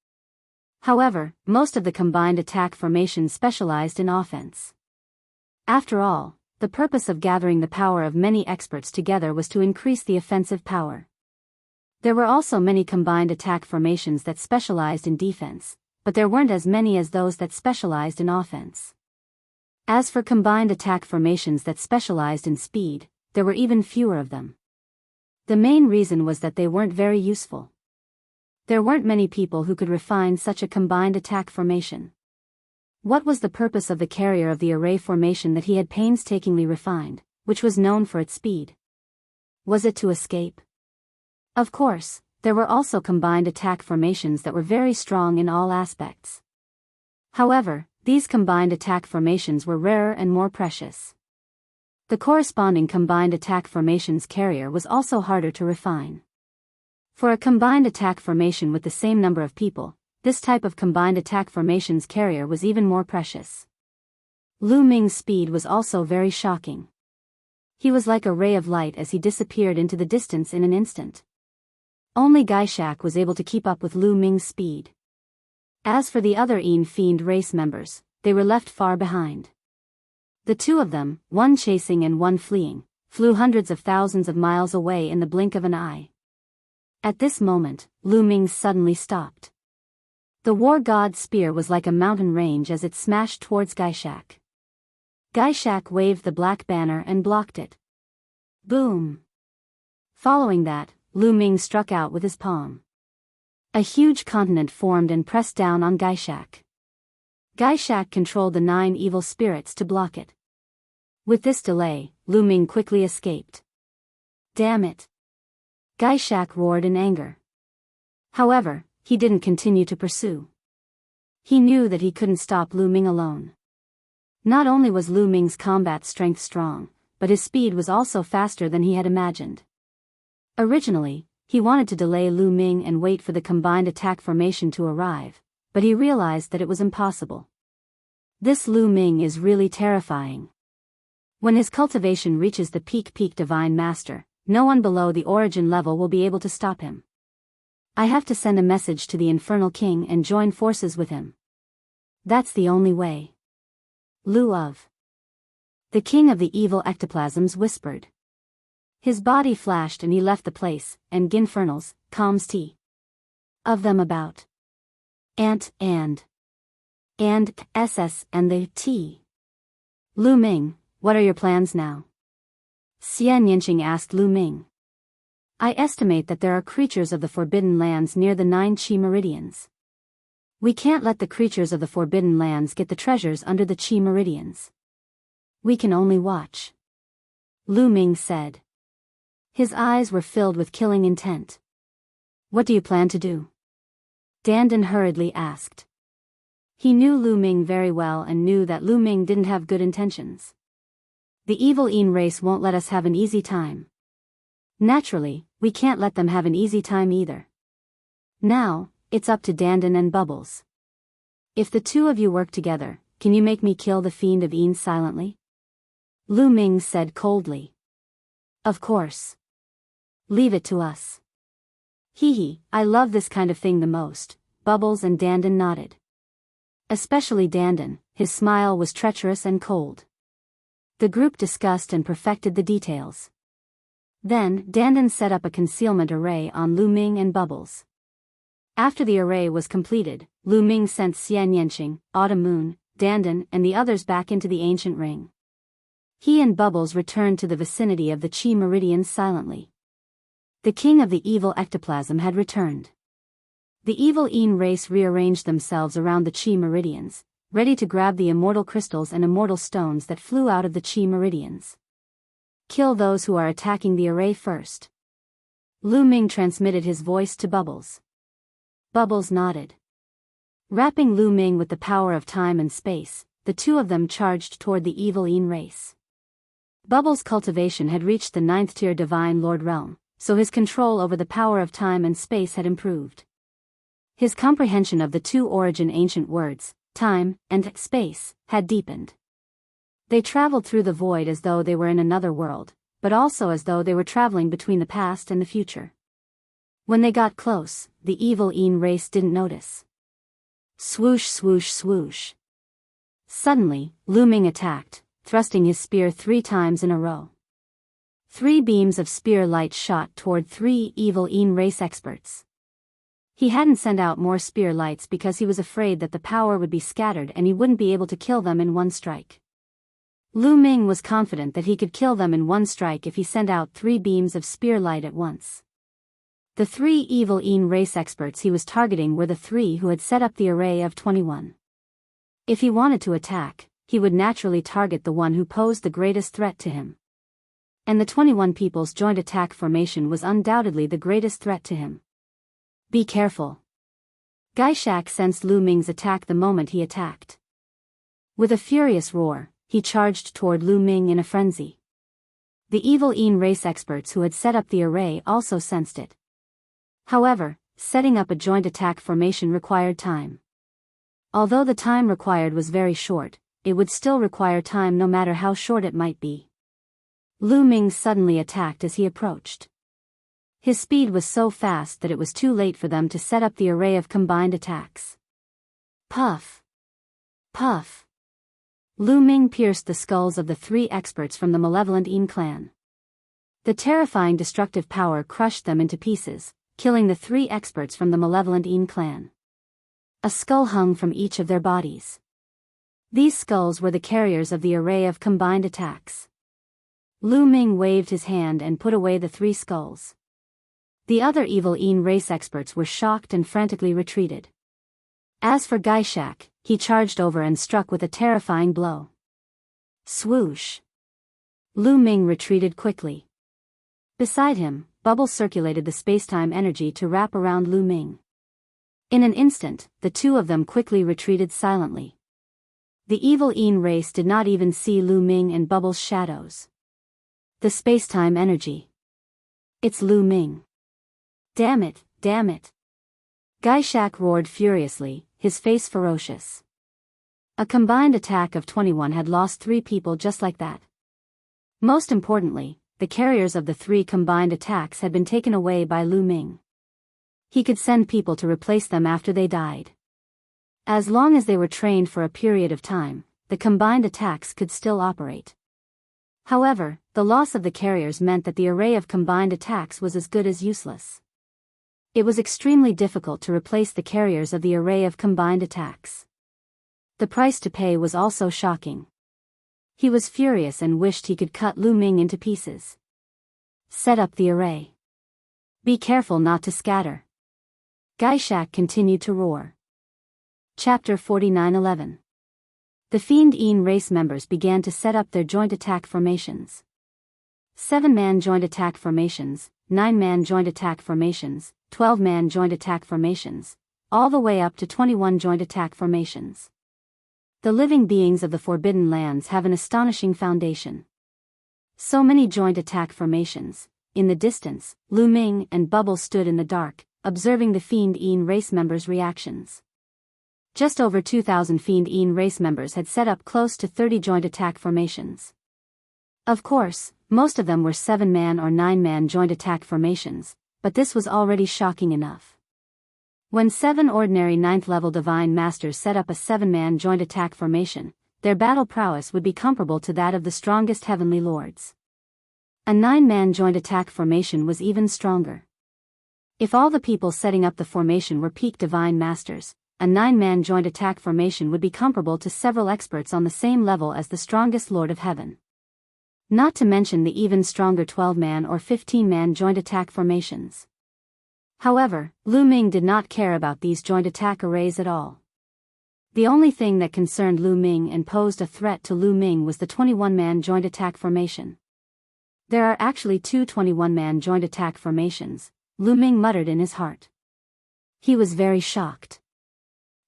However, most of the combined attack formations specialized in offense. After all, the purpose of gathering the power of many experts together was to increase the offensive power. There were also many combined attack formations that specialized in defense, but there weren't as many as those that specialized in offense. As for combined attack formations that specialized in speed, there were even fewer of them. The main reason was that they weren't very useful. There weren't many people who could refine such a combined attack formation. What was the purpose of the carrier of the array formation that he had painstakingly refined, which was known for its speed? Was it to escape? Of course, there were also combined attack formations that were very strong in all aspects. However, these combined attack formations were rarer and more precious. The corresponding combined attack formation's carrier was also harder to refine. For a combined attack formation with the same number of people, this type of combined attack formation's carrier was even more precious. Lu Ming's speed was also very shocking. He was like a ray of light as he disappeared into the distance in an instant. Only Gaishak was able to keep up with Lu Ming's speed. As for the other Fiend race members, they were left far behind. The two of them, one chasing and one fleeing, flew hundreds of thousands of miles away in the blink of an eye. At this moment, Lu Ming suddenly stopped. The war god's spear was like a mountain range as it smashed towards Gaishak. Gaishak waved the black banner and blocked it. Boom! Following that, Lu Ming struck out with his palm. A huge continent formed and pressed down on Gaishak. Gaishak controlled the 9 evil spirits to block it. With this delay, Lu Ming quickly escaped. Damn it! Gaishak roared in anger. However, he didn't continue to pursue. He knew that he couldn't stop Lu Ming alone. Not only was Lu Ming's combat strength strong, but his speed was also faster than he had imagined. Originally, he wanted to delay Lu Ming and wait for the combined attack formation to arrive, but he realized that it was impossible. This Lu Ming is really terrifying. When his cultivation reaches the peak divine master, no one below the origin level will be able to stop him. I have to send a message to the Infernal King and join forces with him. That's the only way. Lu of the King of the Evil Ectoplasms whispered. His body flashed and he left the place, and Ginfernals, calms T. of them about. And SS and the T. Lu Ming, what are your plans now? Xian Yinqing asked Lu Ming. I estimate that there are creatures of the Forbidden Lands near the 9 Chi meridians. We can't let the creatures of the Forbidden Lands get the treasures under the Chi meridians. We can only watch. Lu Ming said. His eyes were filled with killing intent. What do you plan to do? Dandan hurriedly asked. He knew Lu Ming very well and knew that Lu Ming didn't have good intentions. The evil Een race won't let us have an easy time. Naturally, we can't let them have an easy time either. Now, it's up to Dandan and Bubbles. If the two of you work together, can you make me kill the fiend of Een silently? Lu Ming said coldly. Of course. Leave it to us. Hee, I love this kind of thing the most, Bubbles and Dandan nodded. Especially Dandan, his smile was treacherous and cold. The group discussed and perfected the details. Then, Dandan set up a concealment array on Lu Ming and Bubbles. After the array was completed, Lu Ming sent Xian Yanqing, Autumn Moon, Dandan and the others back into the ancient ring. He and Bubbles returned to the vicinity of the Chi meridians silently. The king of the evil ectoplasm had returned. The evil Een race rearranged themselves around the Chi meridians, ready to grab the immortal crystals and immortal stones that flew out of the Chi meridians. Kill those who are attacking the array first. Lu Ming transmitted his voice to Bubbles. Bubbles nodded. Wrapping Lu Ming with the power of time and space, the two of them charged toward the evil Een race. Bubbles' cultivation had reached the 9th tier Divine Lord realm, so his control over the power of time and space had improved. His comprehension of the two origin ancient words, time and space, had deepened. They traveled through the void as though they were in another world, but also as though they were traveling between the past and the future. When they got close, the evil Een race didn't notice. Swoosh swoosh swoosh. Suddenly, Lu Ming attacked, thrusting his spear 3 times in a row. 3 beams of spear light shot toward 3 evil Een race experts. He hadn't sent out more spear lights because he was afraid that the power would be scattered and he wouldn't be able to kill them in one strike. Lu Ming was confident that he could kill them in one strike if he sent out 3 beams of spear light at once. The 3 evil Een race experts he was targeting were the 3 who had set up the array of 21. If he wanted to attack, he would naturally target the one who posed the greatest threat to him. And the 21 people's joint attack formation was undoubtedly the greatest threat to him. Be careful. Gaishak sensed Lu Ming's attack the moment he attacked. With a furious roar, he charged toward Lu Ming in a frenzy. The evil Een race experts who had set up the array also sensed it. However, setting up a joint attack formation required time. Although the time required was very short, it would still require time no matter how short it might be. Lu Ming suddenly attacked as he approached. His speed was so fast that it was too late for them to set up the array of combined attacks. Puff! Puff! Lu Ming pierced the skulls of the 3 experts from the malevolent Een clan. The terrifying destructive power crushed them into pieces, killing the 3 experts from the malevolent Een clan. A skull hung from each of their bodies. These skulls were the carriers of the array of combined attacks. Lu Ming waved his hand and put away the 3 skulls. The other evil Een race experts were shocked and frantically retreated. As for Gaishak, he charged over and struck with a terrifying blow. Swoosh! Lu Ming retreated quickly. Beside him, Bubbles circulated the spacetime energy to wrap around Lu Ming. In an instant, the two of them quickly retreated silently. The evil Een race did not even see Lu Ming and Bubbles' shadows. The spacetime energy. It's Lu Ming. Damn it, damn it. Gaishak roared furiously, his face ferocious. A combined attack of 21 had lost 3 people just like that. Most importantly, the carriers of the 3 combined attacks had been taken away by Lu Ming. He could send people to replace them after they died. As long as they were trained for a period of time, the combined attacks could still operate. However, the loss of the carriers meant that the array of combined attacks was as good as useless. It was extremely difficult to replace the carriers of the array of combined attacks. The price to pay was also shocking. He was furious and wished he could cut Lu Ming into pieces. Set up the array. Be careful not to scatter. Gaishak continued to roar. Chapter 49:11. The Fiend race members began to set up their joint attack formations. 7-man joint attack formations, 9-man joint attack formations, 12-man joint attack formations, all the way up to 21 joint attack formations. The living beings of the Forbidden Lands have an astonishing foundation. So many joint attack formations. In the distance, Lu Ming and Bubble stood in the dark, observing the Fiend race members' reactions. Just over 2,000 Fiend race members had set up close to 30 joint attack formations. Of course, most of them were 7-man or 9-man joint attack formations, but this was already shocking enough. When 7 ordinary 9th-level Divine Masters set up a 7-man joint attack formation, their battle prowess would be comparable to that of the strongest Heavenly Lords. A 9-man joint attack formation was even stronger. If all the people setting up the formation were peak Divine Masters, a 9-man joint attack formation would be comparable to several experts on the same level as the strongest Lord of Heaven. Not to mention the even stronger 12-man or 15-man joint attack formations. However, Lu Ming did not care about these joint attack arrays at all. The only thing that concerned Lu Ming and posed a threat to Lu Ming was the 21-man joint attack formation. There are actually 2 21-man joint attack formations, Lu Ming muttered in his heart. He was very shocked.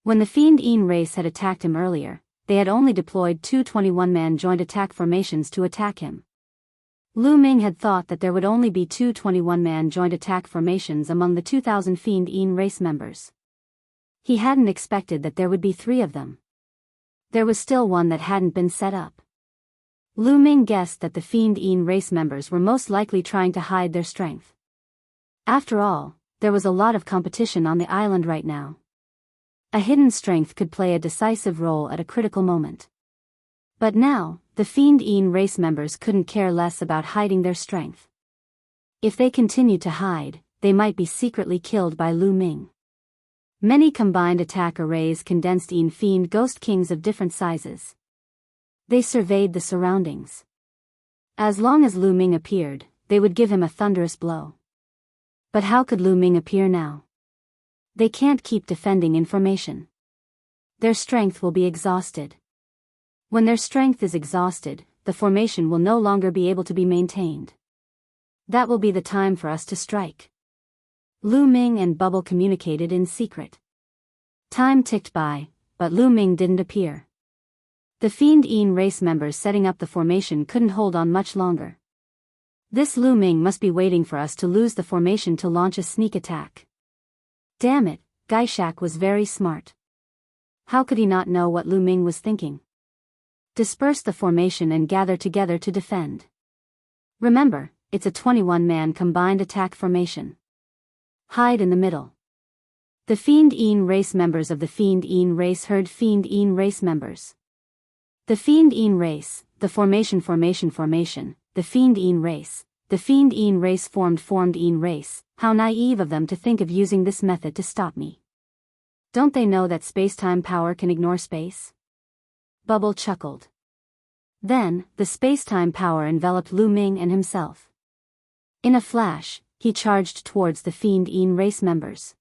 When the Fiend race had attacked him earlier, they had only deployed 2 21-man joint attack formations to attack him. Lu Ming had thought that there would only be 2 21-man joint attack formations among the 2,000 Fiend race members. He hadn't expected that there would be 3 of them. There was still one that hadn't been set up. Lu Ming guessed that the Fiend race members were most likely trying to hide their strength. After all, there was a lot of competition on the island right now. A hidden strength could play a decisive role at a critical moment. But now, the Fiend race members couldn't care less about hiding their strength. If they continued to hide, they might be secretly killed by Lu Ming. Many combined attack arrays condensed Fiend ghost kings of different sizes. They surveyed the surroundings. As long as Lu Ming appeared, they would give him a thunderous blow. But how could Lu Ming appear now? They can't keep defending information. Their strength will be exhausted. When their strength is exhausted, the formation will no longer be able to be maintained. That will be the time for us to strike. Lu Ming and Bubble communicated in secret. Time ticked by, but Lu Ming didn't appear. The Fiend race members setting up the formation couldn't hold on much longer. This Lu Ming must be waiting for us to lose the formation to launch a sneak attack. Damn it, Gaishak was very smart. How could he not know what Lu Ming was thinking? Disperse the formation and gather together to defend. Remember, it's a 21-man combined attack formation. Hide in the middle. The Fiend race members of the Fiend race heard Fiend race members. The Fiend race, the formation, the Fiend race. The Fiend race formed race. How naive of them to think of using this method to stop me. Don't they know that space-time power can ignore space? Bubble chuckled. Then, the space-time power enveloped Lu Ming and himself. In a flash, he charged towards the Fiend race members.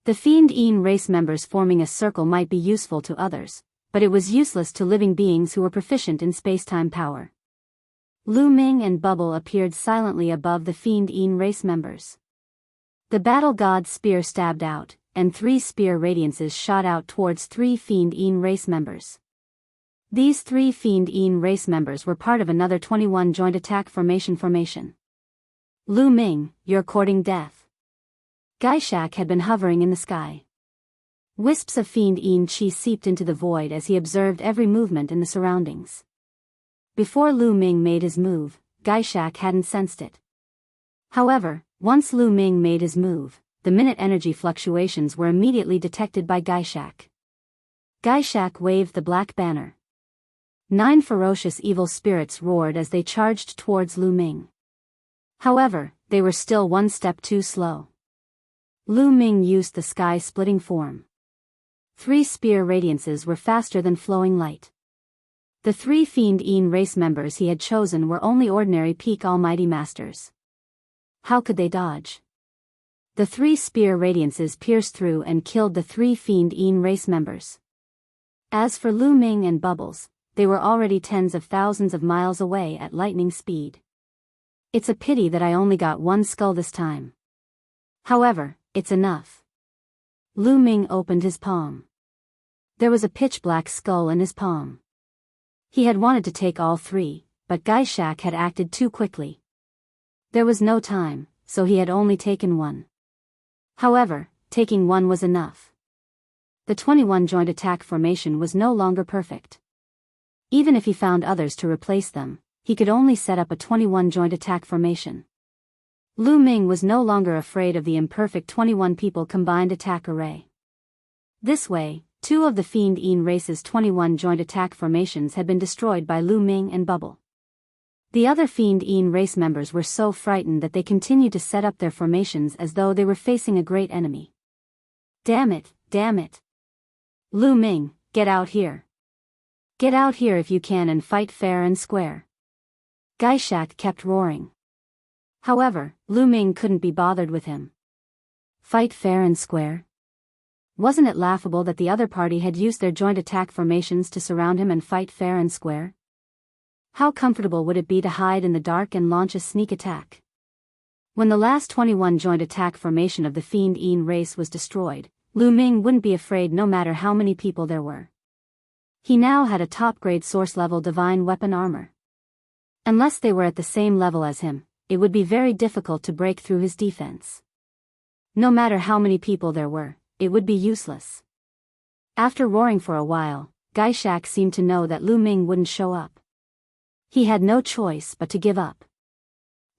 The Fiend race members forming a circle might be useful to others, but it was useless to living beings who were proficient in space-time power. Lu Ming and Bubble appeared silently above the Fiend race members. The battle god's spear stabbed out, and 3 spear radiances shot out towards 3 Fiend race members. These 3 Fiend race members were part of another 21 joint attack formation. Lu Ming, you're courting death. Gaishak had been hovering in the sky. Wisps of Fiend chi seeped into the void as he observed every movement in the surroundings. Before Lu Ming made his move, Gaishak hadn't sensed it. However, once Lu Ming made his move, the minute energy fluctuations were immediately detected by Gaishak. Gaishak waved the black banner. 9 ferocious evil spirits roared as they charged towards Lu Ming. However, they were still one step too slow. Lu Ming used the sky-splitting form. 3 spear radiances were faster than flowing light. The 3 Fiend race members he had chosen were only ordinary peak Almighty Masters. How could they dodge? The 3 spear radiances pierced through and killed the 3 fiend race members. As for Lu Ming and Bubbles, they were already tens of thousands of miles away at lightning speed. It's a pity that I only got 1 skull this time. However, it's enough. Lu Ming opened his palm. There was a pitch-black skull in his palm. He had wanted to take all 3, but Gaishak had acted too quickly. There was no time, so he had only taken 1. However, taking 1 was enough. The 21 joint attack formation was no longer perfect. Even if he found others to replace them, he could only set up a 21 joint attack formation. Lu Ming was no longer afraid of the imperfect 21 people combined attack array. This way, 2 of the Fiend race's 21 joint attack formations had been destroyed by Lu Ming and Bubble. The other Fiend race members were so frightened that they continued to set up their formations as though they were facing a great enemy. Damn it, damn it. Lu Ming, get out here. Get out here if you can and fight fair and square. Gaishak kept roaring. However, Lu Ming couldn't be bothered with him. Fight fair and square? Wasn't it laughable that the other party had used their joint attack formations to surround him and fight fair and square? How comfortable would it be to hide in the dark and launch a sneak attack? When the last 21 joint attack formation of the Fiend race was destroyed, Lu Ming wouldn't be afraid no matter how many people there were. He now had a top-grade source-level divine weapon armor. Unless they were at the same level as him, it would be very difficult to break through his defense. No matter how many people there were, it would be useless. After roaring for a while, Gaishak seemed to know that Lu Ming wouldn't show up. He had no choice but to give up.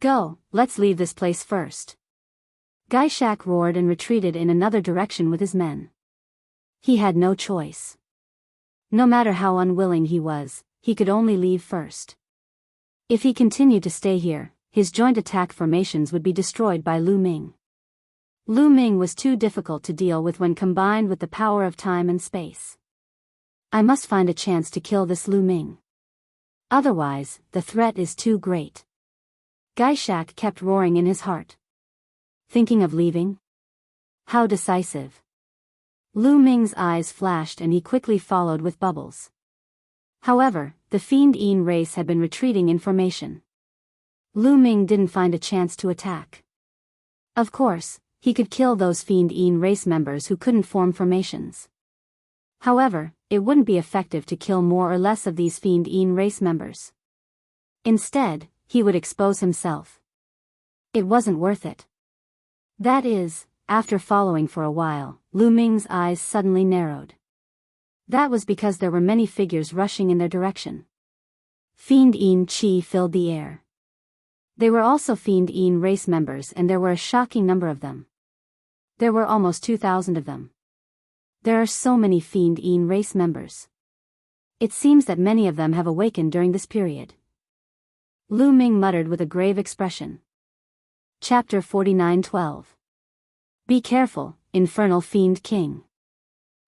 Go, let's leave this place first. Gaishak roared and retreated in another direction with his men. He had no choice. No matter how unwilling he was, he could only leave first. If he continued to stay here, his joint attack formations would be destroyed by Lu Ming. Lu Ming was too difficult to deal with when combined with the power of time and space. I must find a chance to kill this Lu Ming. Otherwise, the threat is too great. Gaishak kept roaring in his heart. Thinking of leaving? How decisive. Lu Ming's eyes flashed and he quickly followed with Bubbles. However, the Fiend race had been retreating in formation. Lu Ming didn't find a chance to attack. Of course, he could kill those Fiend race members who couldn't form formations. However, it wouldn't be effective to kill more or less of these Fiend race members. Instead, he would expose himself. It wasn't worth it. That is, after following for a while, Lu Ming's eyes suddenly narrowed. That was because there were many figures rushing in their direction. Fiend Qi filled the air. They were also Fiend race members and there were a shocking number of them. There were almost 2,000 of them. There are so many Fiend race members. It seems that many of them have awakened during this period. Lu Ming muttered with a grave expression. Chapter 49:12. Be careful, Infernal Fiend King.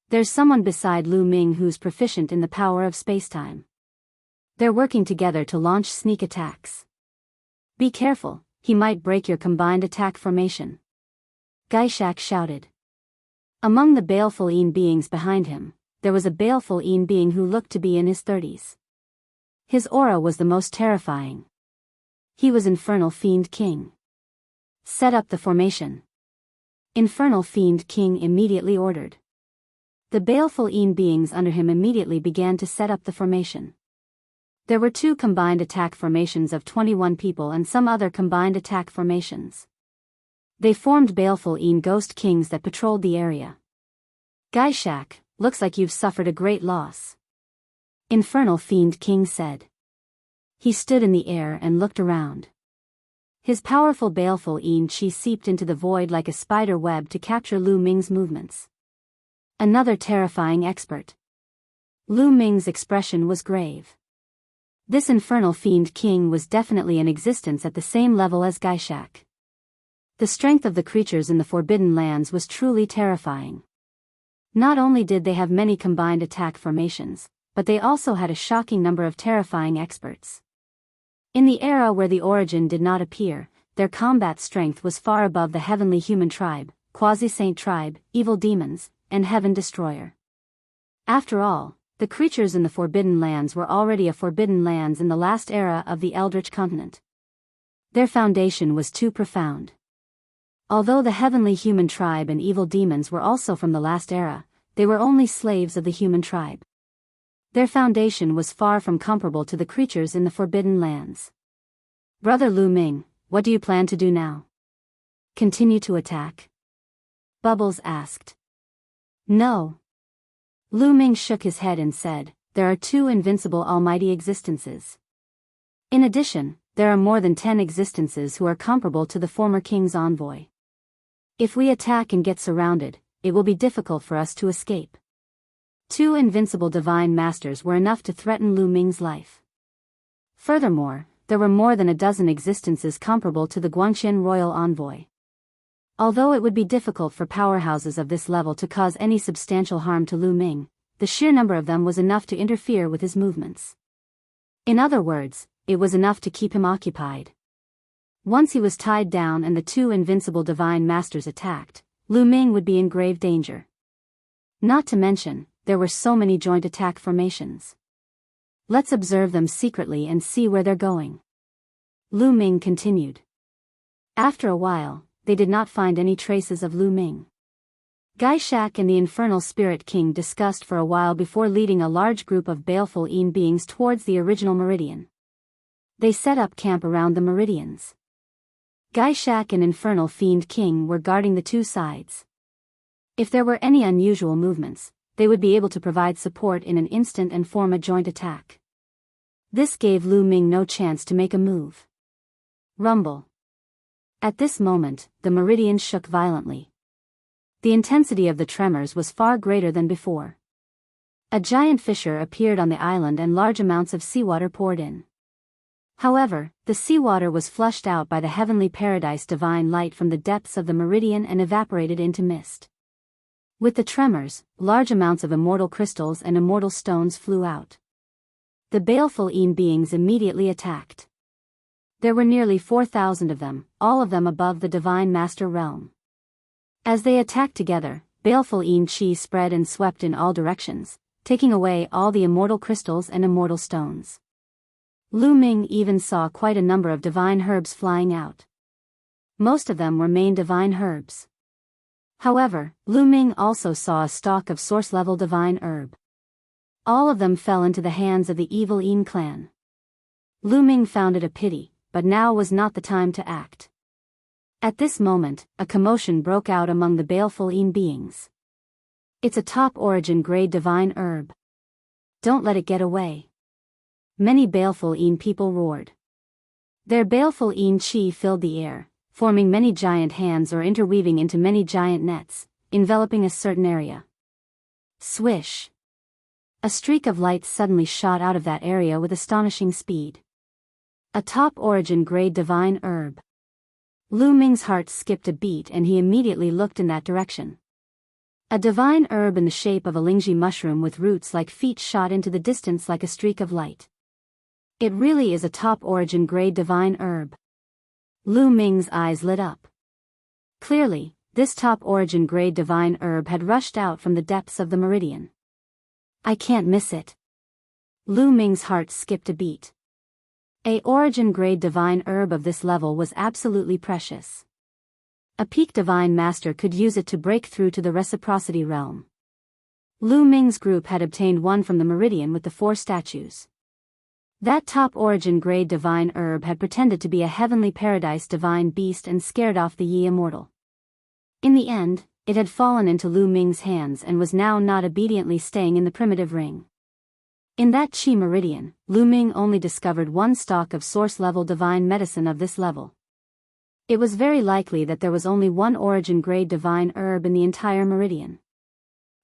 There's someone beside Lu Ming who's proficient in the power of spacetime. They're working together to launch sneak attacks. Be careful, he might break your combined attack formation. Gaishak shouted. Among the baleful beings behind him, there was a baleful being who looked to be in his 30s. His aura was the most terrifying. He was Infernal Fiend King. Set up the formation. Infernal Fiend King immediately ordered. The baleful beings under him immediately began to set up the formation. There were 2 combined attack formations of 21 people and some other combined attack formations. They formed baleful ghost kings that patrolled the area. Gaishak, looks like you've suffered a great loss. Infernal Fiend King said. He stood in the air and looked around. His powerful baleful Qi seeped into the void like a spider web to capture Lu Ming's movements. Another terrifying expert. Lu Ming's expression was grave. This Infernal Fiend King was definitely in existence at the same level as Gaishak. The strength of the creatures in the Forbidden Lands was truly terrifying. Not only did they have many combined attack formations, but they also had a shocking number of terrifying experts. In the era where the origin did not appear, their combat strength was far above the heavenly human tribe, quasi-saint tribe, evil demons, and heaven destroyer. After all, the creatures in the Forbidden Lands were already a Forbidden Lands in the last era of the Eldritch continent. Their foundation was too profound. Although the heavenly human tribe and evil demons were also from the last era, they were only slaves of the human tribe. Their foundation was far from comparable to the creatures in the Forbidden Lands. Brother Lu Ming, what do you plan to do now? Continue to attack? Bubbles asked. No. Lu Ming shook his head and said, there are 2 invincible almighty existences. In addition, there are more than 10 existences who are comparable to the former king's envoy. If we attack and get surrounded, it will be difficult for us to escape. 2 invincible divine masters were enough to threaten Lu Ming's life. Furthermore, there were more than a dozen existences comparable to the Guangxian royal envoy. Although it would be difficult for powerhouses of this level to cause any substantial harm to Lu Ming, the sheer number of them was enough to interfere with his movements. In other words, it was enough to keep him occupied. Once he was tied down and the 2 invincible divine masters attacked, Lu Ming would be in grave danger. Not to mention, there were so many joint attack formations. Let's observe them secretly and see where they're going. Lu Ming continued. After a while, they did not find any traces of Lu Ming. Gai Shak and the Infernal Spirit King discussed for a while before leading a large group of baleful Een beings towards the original meridian. They set up camp around the meridians. Gai Shak and Infernal Fiend King were guarding the 2 sides. If there were any unusual movements, they would be able to provide support in an instant and form a joint attack. This gave Lu Ming no chance to make a move. Rumble. At this moment, the meridian shook violently. The intensity of the tremors was far greater than before. A giant fissure appeared on the island and large amounts of seawater poured in. However, the seawater was flushed out by the heavenly paradise divine light from the depths of the meridian and evaporated into mist. With the tremors, large amounts of immortal crystals and immortal stones flew out. The baleful Een beings immediately attacked. There were nearly 4,000 of them, all of them above the Divine Master realm. As they attacked together, baleful Een chi spread and swept in all directions, taking away all the immortal crystals and immortal stones. Lu Ming even saw quite a number of divine herbs flying out. Most of them were main divine herbs. However, Lu Ming also saw a stalk of source-level divine herb. All of them fell into the hands of the evil Een clan. Lu Ming found it a pity, but now was not the time to act. At this moment, a commotion broke out among the baleful Een beings. It's a top origin grade divine herb. Don't let it get away. Many baleful Een people roared. Their baleful Een chi filled the air, forming many giant hands or interweaving into many giant nets, enveloping a certain area. Swish! A streak of light suddenly shot out of that area with astonishing speed. A top origin grade divine herb. Lu Ming's heart skipped a beat and he immediately looked in that direction. A divine herb in the shape of a lingji mushroom with roots like feet shot into the distance like a streak of light. It really is a top origin grade divine herb. Lu Ming's eyes lit up. Clearly, this top origin grade divine herb had rushed out from the depths of the meridian. I can't miss it. Lu Ming's heart skipped a beat. A origin grade divine herb of this level was absolutely precious. A peak divine master could use it to break through to the reciprocity realm. Lu Ming's group had obtained one from the meridian with the 4 statues. That top origin grade divine herb had pretended to be a heavenly paradise divine beast and scared off the Yi immortal. In the end, it had fallen into Lu Ming's hands and was now not obediently staying in the primitive ring. In that Qi meridian, Lu Ming only discovered 1 stalk of source-level divine medicine of this level. It was very likely that there was only 1 origin grade divine herb in the entire meridian.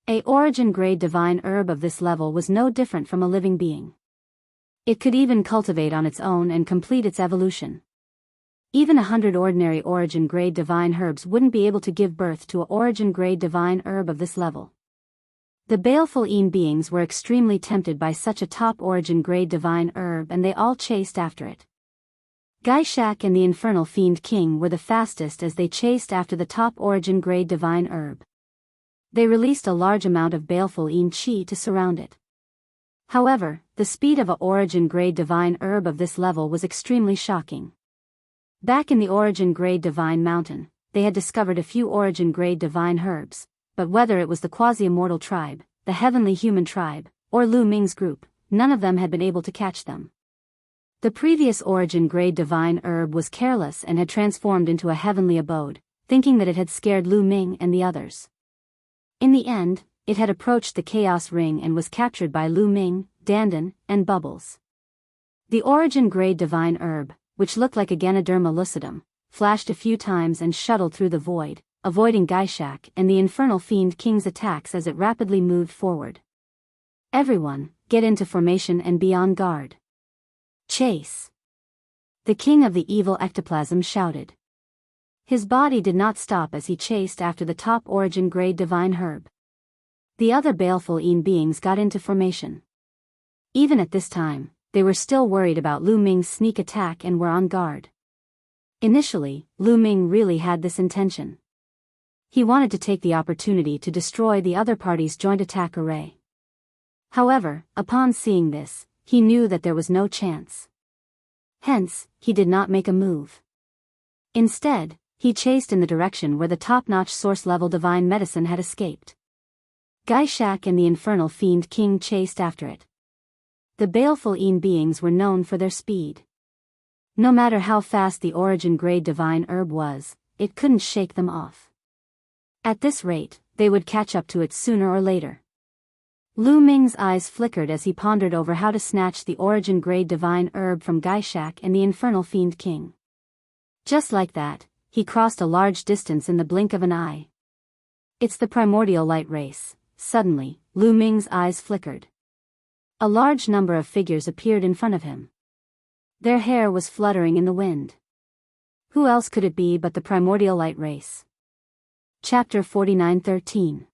A origin grade divine herb of this level was no different from a living being. It could even cultivate on its own and complete its evolution. Even 100 ordinary origin grade divine herbs wouldn't be able to give birth to a origin grade divine herb of this level. The baleful Een beings were extremely tempted by such a top origin grade divine herb and they all chased after it. Gaishak and the Infernal Fiend King were the fastest as they chased after the top origin grade divine herb. They released a large amount of baleful chi to surround it. However, the speed of a origin grade divine herb of this level was extremely shocking. Back in the origin grade divine mountain, they had discovered a few origin grade divine herbs, but whether it was the quasi-immortal tribe, the heavenly human tribe, or Lu Ming's group, none of them had been able to catch them. The previous origin grade divine herb was careless and had transformed into a heavenly abode, thinking that it had scared Lu Ming and the others. In the end, it had approached the Chaos Ring and was captured by Lu Ming, Dandan, and Bubbles. The origin grade divine herb, which looked like a Ganoderma lucidum, flashed a few times and shuttled through the void, avoiding Gaishak and the Infernal Fiend King's attacks as it rapidly moved forward. Everyone, get into formation and be on guard. Chase! The king of the evil ectoplasm shouted. His body did not stop as he chased after the top origin grade divine herb. The other baleful beings got into formation. Even at this time, they were still worried about Lu Ming's sneak attack and were on guard. Initially, Lu Ming really had this intention. He wanted to take the opportunity to destroy the other party's joint attack array. However, upon seeing this, he knew that there was no chance. Hence, he did not make a move. Instead, he chased in the direction where the top-notch source-level divine medicine had escaped. Gaishak and the Infernal Fiend King chased after it. The baleful beings were known for their speed. No matter how fast the origin grade divine herb was, it couldn't shake them off. At this rate, they would catch up to it sooner or later. Lu Ming's eyes flickered as he pondered over how to snatch the origin grade divine herb from Gaishak and the Infernal Fiend King. Just like that, he crossed a large distance in the blink of an eye. It's the primordial light race. Suddenly, Lu Ming's eyes flickered. A large number of figures appeared in front of him. Their hair was fluttering in the wind. Who else could it be but the primordial light race? Chapter 49:13.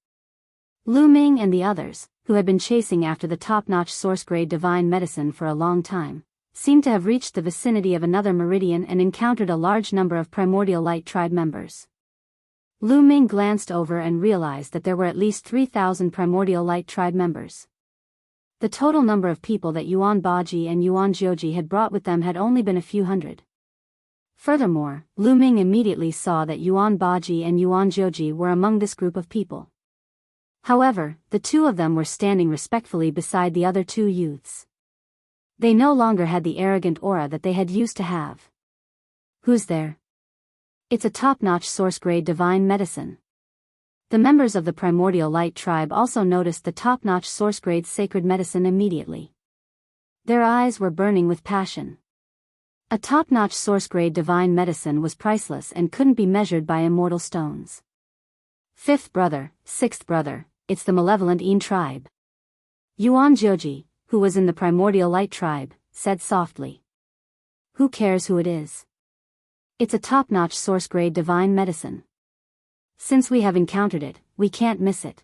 Lu Ming and the others, who had been chasing after the top-notch source-grade divine medicine for a long time, seemed to have reached the vicinity of another meridian and encountered a large number of primordial light tribe members. Lu Ming glanced over and realized that there were at least 3,000 primordial light tribe members. The total number of people that Yuan Baji and Yuan Jioji had brought with them had only been a few hundred. Furthermore, Lu Ming immediately saw that Yuan Baji and Yuan Jioji were among this group of people. However, the two of them were standing respectfully beside the other two youths. They no longer had the arrogant aura that they had used to have. Who's there? It's a top-notch source-grade divine medicine. The members of the Primordial Light tribe also noticed the top-notch source-grade sacred medicine immediately. Their eyes were burning with passion. A top-notch source-grade divine medicine was priceless and couldn't be measured by immortal stones. Fifth brother, sixth brother, it's the malevolent tribe. Yuan Jioji, who was in the Primordial Light tribe, said softly. Who cares who it is? It's a top-notch source-grade divine medicine. Since we have encountered it, we can't miss it.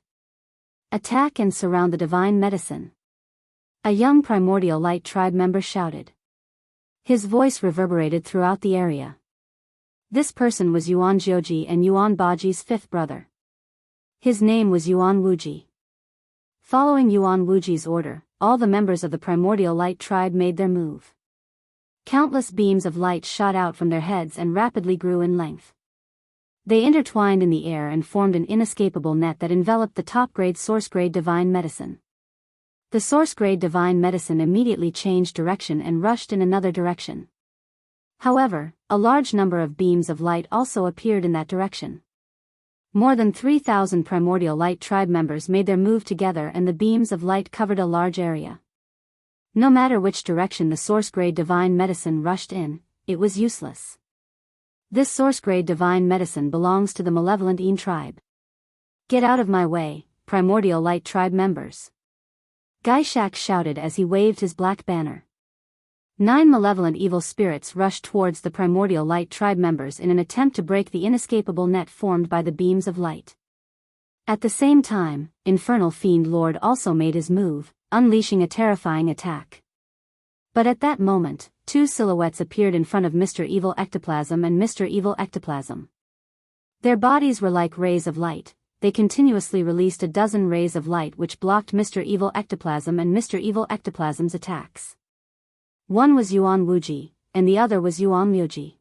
Attack and surround the divine medicine. A young Primordial Light tribe member shouted. His voice reverberated throughout the area. This person was Yuan Jioji and Yuan Baji's fifth brother. His name was Yuan Wuji. Following Yuan Wuji's order, all the members of the Primordial Light tribe made their move. Countless beams of light shot out from their heads and rapidly grew in length. They intertwined in the air and formed an inescapable net that enveloped the top-grade source-grade divine medicine. The source-grade divine medicine immediately changed direction and rushed in another direction. However, a large number of beams of light also appeared in that direction. More than 3,000 Primordial Light tribe members made their move together and the beams of light covered a large area. No matter which direction the source-grade divine medicine rushed in, it was useless. This source-grade divine medicine belongs to the malevolent tribe. Get out of my way, Primordial Light tribe members. Gaishak shouted as he waved his black banner. 9 malevolent evil spirits rushed towards the Primordial Light tribe members in an attempt to break the inescapable net formed by the beams of light. At the same time, Infernal Fiend Lord also made his move, unleashing a terrifying attack. But at that moment, two silhouettes appeared in front of Mr. Evil Ectoplasm and Mr. Evil Ectoplasm. Their bodies were like rays of light. They continuously released a dozen rays of light which blocked Mr. Evil Ectoplasm and Mr. Evil Ectoplasm's attacks. One was Yuan Wuji, and the other was Yuan Myoji.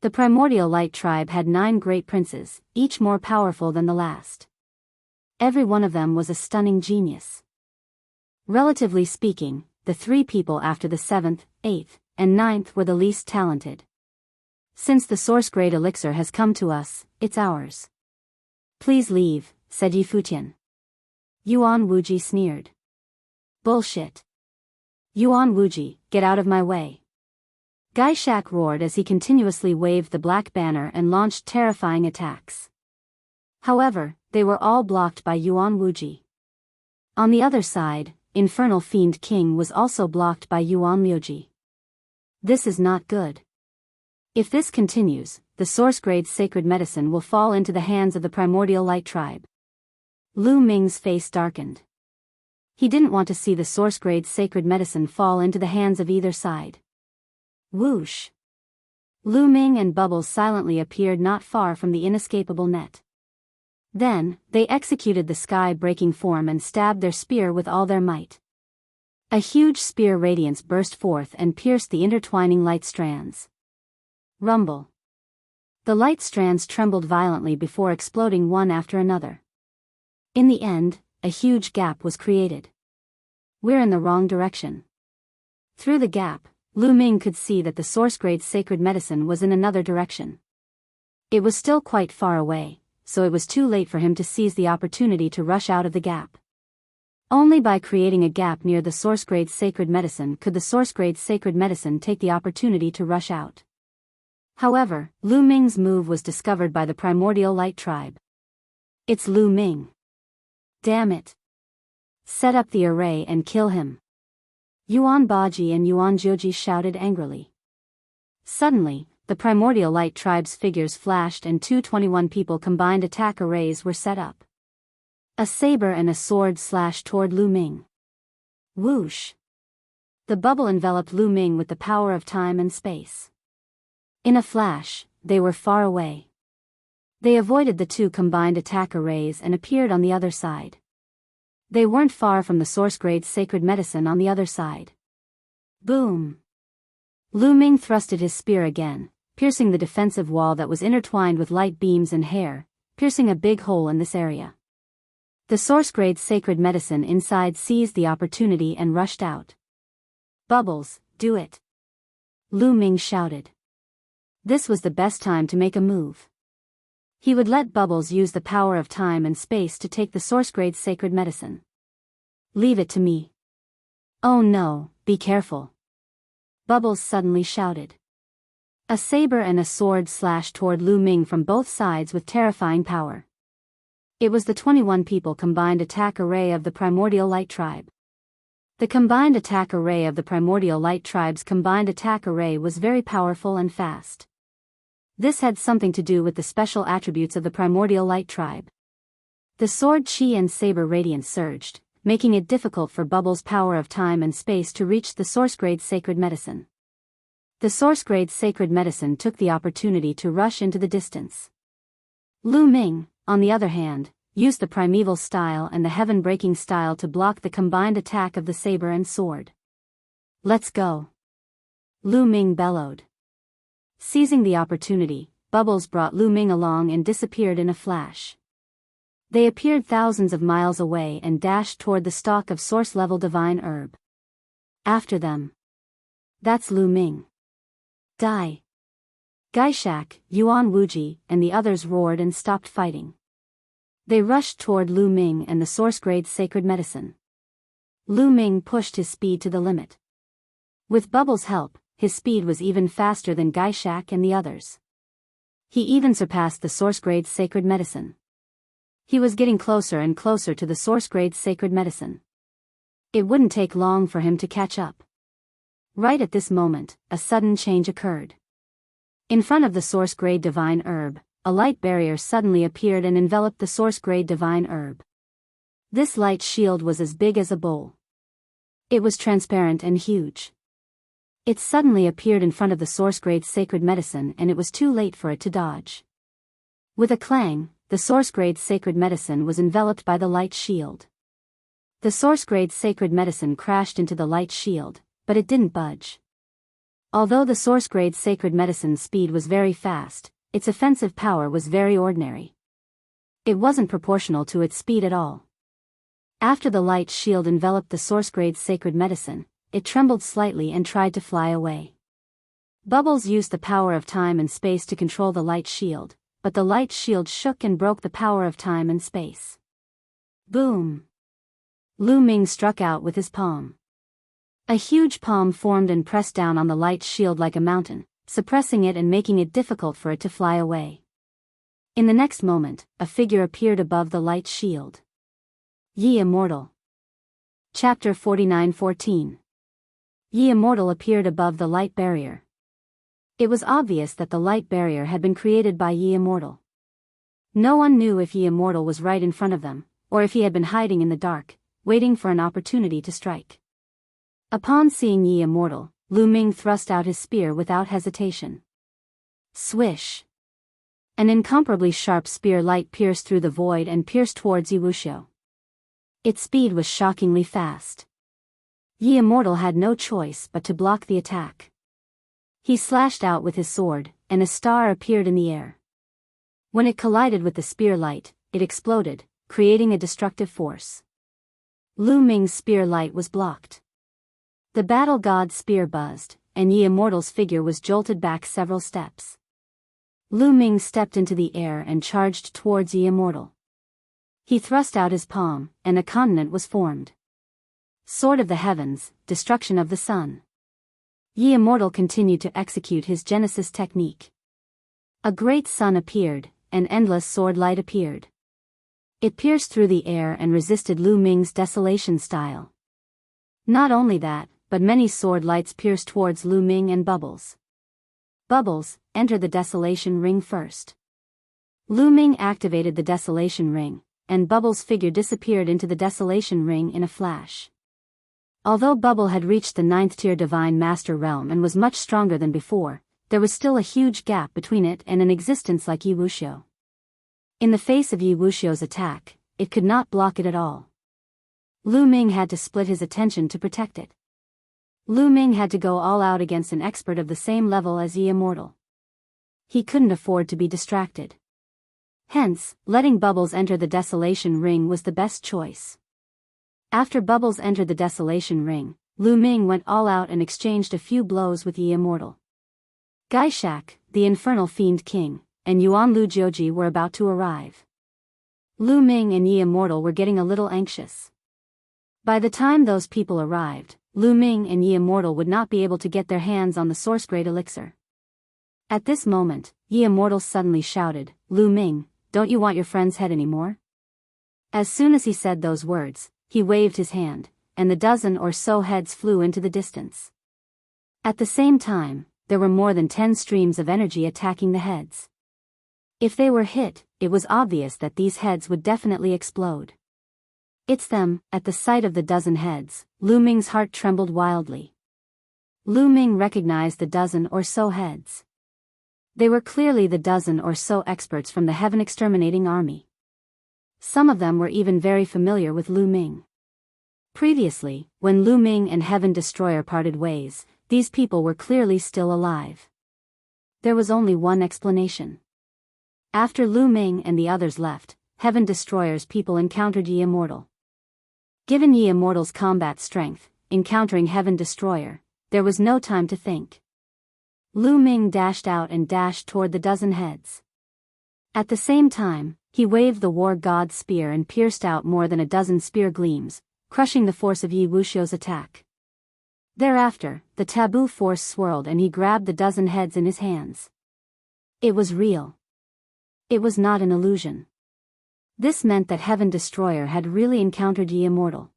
The primordial light tribe had 9 great princes, each more powerful than the last. Every one of them was a stunning genius. Relatively speaking, the 3 people after the 7th, 8th, and 9th were the least talented. Since the source grade elixir has come to us, it's ours. Please leave, said Yi Futian. Yuan Wuji sneered. Bullshit. Yuan Wuji, get out of my way. Gai Shak roared as he continuously waved the black banner and launched terrifying attacks. However, they were all blocked by Yuan Wuji. On the other side, Infernal Fiend King was also blocked by Yuan Myoji. This is not good. If this continues, the source grade sacred medicine will fall into the hands of the primordial light tribe. Lu Ming's face darkened. He didn't want to see the source grade sacred medicine fall into the hands of either side. Whoosh! Lu Ming and Bubbles silently appeared not far from the inescapable net. Then, they executed the sky-breaking form and stabbed their spear with all their might. A huge spear radiance burst forth and pierced the intertwining light strands. Rumble. The light strands trembled violently before exploding one after another. In the end, a huge gap was created. We're in the wrong direction. Through the gap, Lu Ming could see that the source grade sacred medicine was in another direction. It was still quite far away, so it was too late for him to seize the opportunity to rush out of the gap. Only by creating a gap near the source grade sacred medicine could the source grade sacred medicine take the opportunity to rush out. However, Lu Ming's move was discovered by the primordial light tribe. It's Lu Ming. Damn it. Set up the array and kill him. Yuan Baji and Yuan Joji shouted angrily. Suddenly, the primordial light tribe's figures flashed and 221 people combined attack arrays were set up. A saber and a sword slashed toward Lu Ming. Whoosh! The bubble enveloped Lu Ming with the power of time and space. In a flash, they were far away. They avoided the 2 combined attack arrays and appeared on the other side. They weren't far from the source grade sacred medicine on the other side. Boom! Lu Ming thrusted his spear again, piercing the defensive wall that was intertwined with light beams and hair, piercing a big hole in this area. The source grade sacred medicine inside seized the opportunity and rushed out. Bubbles, do it! Lu Ming shouted. This was the best time to make a move. He would let Bubbles use the power of time and space to take the source grade sacred medicine. Leave it to me. Oh no, be careful. Bubbles suddenly shouted. A saber and a sword slashed toward Lu Ming from both sides with terrifying power. It was the 21 people combined attack array of the primordial light tribe. The combined attack array of the primordial light tribe's combined attack array was very powerful and fast. This had something to do with the special attributes of the primordial light tribe. The sword chi and saber radiance surged, making it difficult for Bubbles' power of time and space to reach the source grade sacred medicine. The source grade sacred medicine took the opportunity to rush into the distance. Lu Ming, on the other hand, used the primeval style and the heaven-breaking style to block the combined attack of the saber and sword. Let's go! Lu Ming bellowed. Seizing the opportunity, Bubbles brought Lu Ming along and disappeared in a flash. They appeared thousands of miles away and dashed toward the stalk of source-level divine herb. After them. That's Lu Ming. Die! Gai Shak, Yuan Wuji, and the others roared and stopped fighting. They rushed toward Lu Ming and the source-grade sacred medicine. Lu Ming pushed his speed to the limit. With Bubbles' help, his speed was even faster than Gai Shak and the others. He even surpassed the source-grade sacred medicine. He was getting closer and closer to the source-grade sacred medicine. It wouldn't take long for him to catch up. Right at this moment, a sudden change occurred. In front of the source-grade divine herb, a light barrier suddenly appeared and enveloped the source-grade divine herb. This light shield was as big as a bowl. It was transparent and huge. It suddenly appeared in front of the source-grade sacred medicine and it was too late for it to dodge. With a clang, the source-grade sacred medicine was enveloped by the light shield. The source-grade sacred medicine crashed into the light shield, but it didn't budge. Although the source-grade sacred medicine's speed was very fast, its offensive power was very ordinary. It wasn't proportional to its speed at all. After the light shield enveloped the source-grade sacred medicine, it trembled slightly and tried to fly away. Bubbles used the power of time and space to control the light shield, but the light shield shook and broke the power of time and space. Boom! Lu Ming struck out with his palm. A huge palm formed and pressed down on the light shield like a mountain, suppressing it and making it difficult for it to fly away. In the next moment, a figure appeared above the light shield. Ye Immortal. Chapter 49:14. Ye Immortal appeared above the light barrier. It was obvious that the light barrier had been created by Ye Immortal. No one knew if Ye Immortal was right in front of them, or if he had been hiding in the dark, waiting for an opportunity to strike. Upon seeing Ye Immortal, Lu Ming thrust out his spear without hesitation. Swish! An incomparably sharp spear light pierced through the void and pierced towards Ye Wuxiu. Its speed was shockingly fast. Ye Immortal had no choice but to block the attack. He slashed out with his sword, and a star appeared in the air. When it collided with the spear light, it exploded, creating a destructive force. Lu Ming's spear light was blocked. The battle god's spear buzzed, and Ye Immortal's figure was jolted back several steps. Lu Ming stepped into the air and charged towards Ye Immortal. He thrust out his palm, and a continent was formed. Sword of the Heavens, Destruction of the Sun. Ye Immortal continued to execute his Genesis technique. A great sun appeared, and endless sword light appeared. It pierced through the air and resisted Lu Ming's desolation style. Not only that, but many sword lights pierced towards Lu Ming and Bubbles. Bubbles, enter the desolation ring first. Lu Ming activated the desolation ring, and Bubbles' figure disappeared into the desolation ring in a flash. Although Bubble had reached the 9th tier Divine Master realm and was much stronger than before, there was still a huge gap between it and an existence like Ye Wuxiu. In the face of Ye Wuxiu's attack, it could not block it at all. Lu Ming had to split his attention to protect it. Lu Ming had to go all out against an expert of the same level as Ye Immortal. He couldn't afford to be distracted. Hence, letting Bubbles enter the desolation ring was the best choice. After Bubbles entered the desolation ring, Lu Ming went all out and exchanged a few blows with Ye Immortal. Gaishak, the infernal fiend king, and Yuan Lu Jiuji were about to arrive. Lu Ming and Ye Immortal were getting a little anxious. By the time those people arrived, Lu Ming and Ye Immortal would not be able to get their hands on the source-grade elixir. At this moment, Ye Immortal suddenly shouted, "Lu Ming, don't you want your friend's head anymore?" As soon as he said those words, he waved his hand, and the dozen or so heads flew into the distance. At the same time, there were more than 10 streams of energy attacking the heads. If they were hit, it was obvious that these heads would definitely explode. It's them. At the sight of the dozen heads, Lu Ming's heart trembled wildly. Lu Ming recognized the dozen or so heads. They were clearly the dozen or so experts from the Heaven Exterminating Army. Some of them were even very familiar with Lu Ming. Previously, when Lu Ming and Heaven Destroyer parted ways, these people were clearly still alive. There was only one explanation. After Lu Ming and the others left, Heaven Destroyer's people encountered Ye Immortal. Given Ye Immortal's combat strength, encountering Heaven Destroyer, there was no time to think. Lu Ming dashed out and dashed toward the dozen heads. At the same time, he waved the war god's spear and pierced out more than a dozen spear gleams, crushing the force of Ye Wuxiu's attack. Thereafter, the taboo force swirled and he grabbed the dozen heads in his hands. It was real. It was not an illusion. This meant that Heaven Destroyer had really encountered Ye Immortal.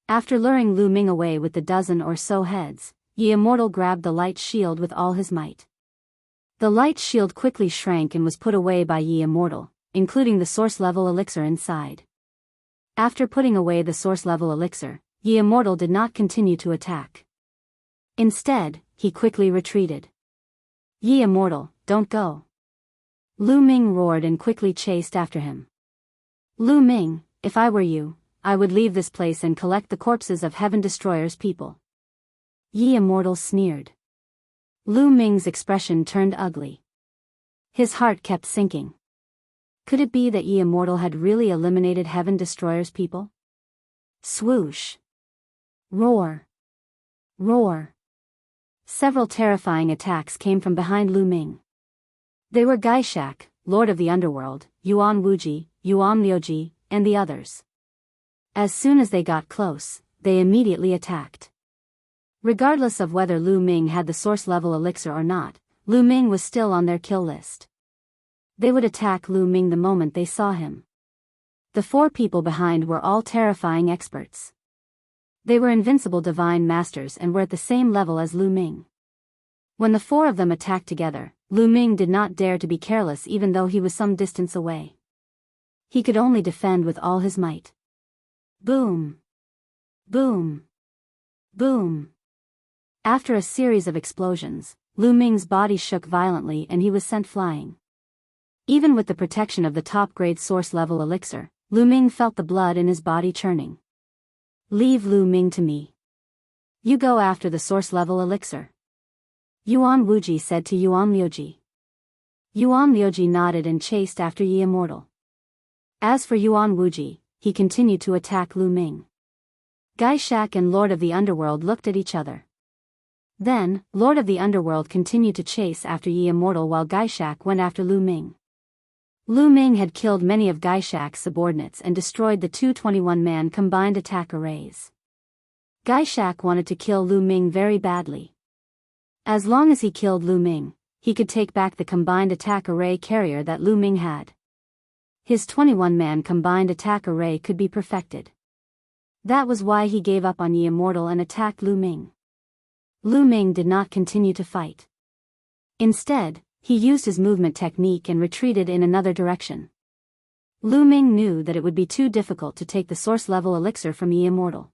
After luring Lu Ming away with the dozen or so heads, Ye Immortal grabbed the light shield with all his might. The light shield quickly shrank and was put away by Ye Immortal, including the source-level elixir inside. After putting away the source-level elixir, Ye Immortal did not continue to attack. Instead, he quickly retreated. "Ye immortal, don't go." Lu Ming roared and quickly chased after him. "Lu Ming, if I were you, I would leave this place and collect the corpses of Heaven Destroyer's people." Ye immortal sneered. Lu Ming's expression turned ugly. His heart kept sinking. Could it be that Ye immortal had really eliminated Heaven Destroyer's people? Swoosh! Roar! Roar! Several terrifying attacks came from behind Lu Ming. They were Gaishak, Lord of the Underworld, Yuan Wuji, Yuan Liuji, and the others. As soon as they got close, they immediately attacked. Regardless of whether Lu Ming had the source level elixir or not, Lu Ming was still on their kill list. They would attack Lu Ming the moment they saw him. The 4 people behind were all terrifying experts. They were invincible divine masters and were at the same level as Lu Ming. When the 4 of them attacked together, Lu Ming did not dare to be careless even though he was some distance away. He could only defend with all his might. Boom! Boom! Boom! After a series of explosions, Lu Ming's body shook violently and he was sent flying. Even with the protection of the top-grade source-level elixir, Lu Ming felt the blood in his body churning. "Leave Lu Ming to me. You go after the source-level elixir," Yuan Wuji said to Yuan Liuji. Yuan Liuji nodded and chased after Ye Immortal. As for Yuan Wuji, he continued to attack Lu Ming. Gaishak and Lord of the Underworld looked at each other. Then, Lord of the Underworld continued to chase after Ye Immortal while Gaishak went after Lu Ming. Lu Ming had killed many of Gaishak's subordinates and destroyed the 221-man combined attack arrays. Gaishak wanted to kill Lu Ming very badly. As long as he killed Lu Ming, he could take back the combined attack array carrier that Lu Ming had. His 21-man combined attack array could be perfected. That was why he gave up on Ye Immortal and attacked Lu Ming. Lu Ming did not continue to fight. Instead, he used his movement technique and retreated in another direction. Lu Ming knew that it would be too difficult to take the source-level elixir from Ye Immortal.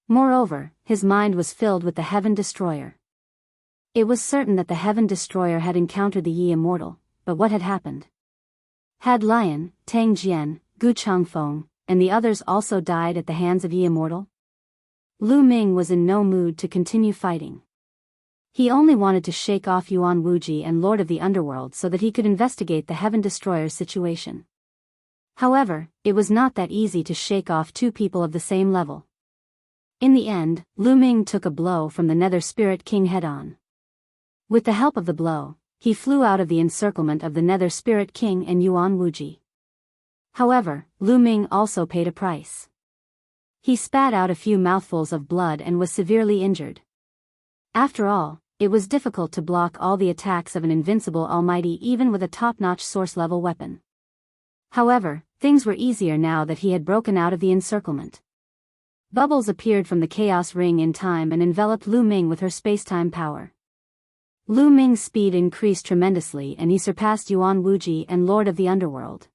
Moreover, his mind was filled with the Heaven Destroyer. It was certain that the Heaven Destroyer had encountered the Ye Immortal, but what had happened? Had Lion, Tang Jian, Gu Changfeng, and the others also died at the hands of Ye Immortal? Lu Ming was in no mood to continue fighting. He only wanted to shake off Yuan Wuji and Lord of the Underworld so that he could investigate the Heaven Destroyer's situation. However, it was not that easy to shake off 2 people of the same level. In the end, Lu Ming took a blow from the Nether Spirit King head-on. With the help of the blow, he flew out of the encirclement of the Nether Spirit King and Yuan Wuji. However, Lu Ming also paid a price. He spat out a few mouthfuls of blood and was severely injured. After all, it was difficult to block all the attacks of an invincible almighty even with a top-notch source-level weapon. However, things were easier now that he had broken out of the encirclement. Bubbles appeared from the chaos ring in time and enveloped Lu Ming with her space-time power. Lu Ming's speed increased tremendously and he surpassed Yuan Wuji and Lord of the Underworld.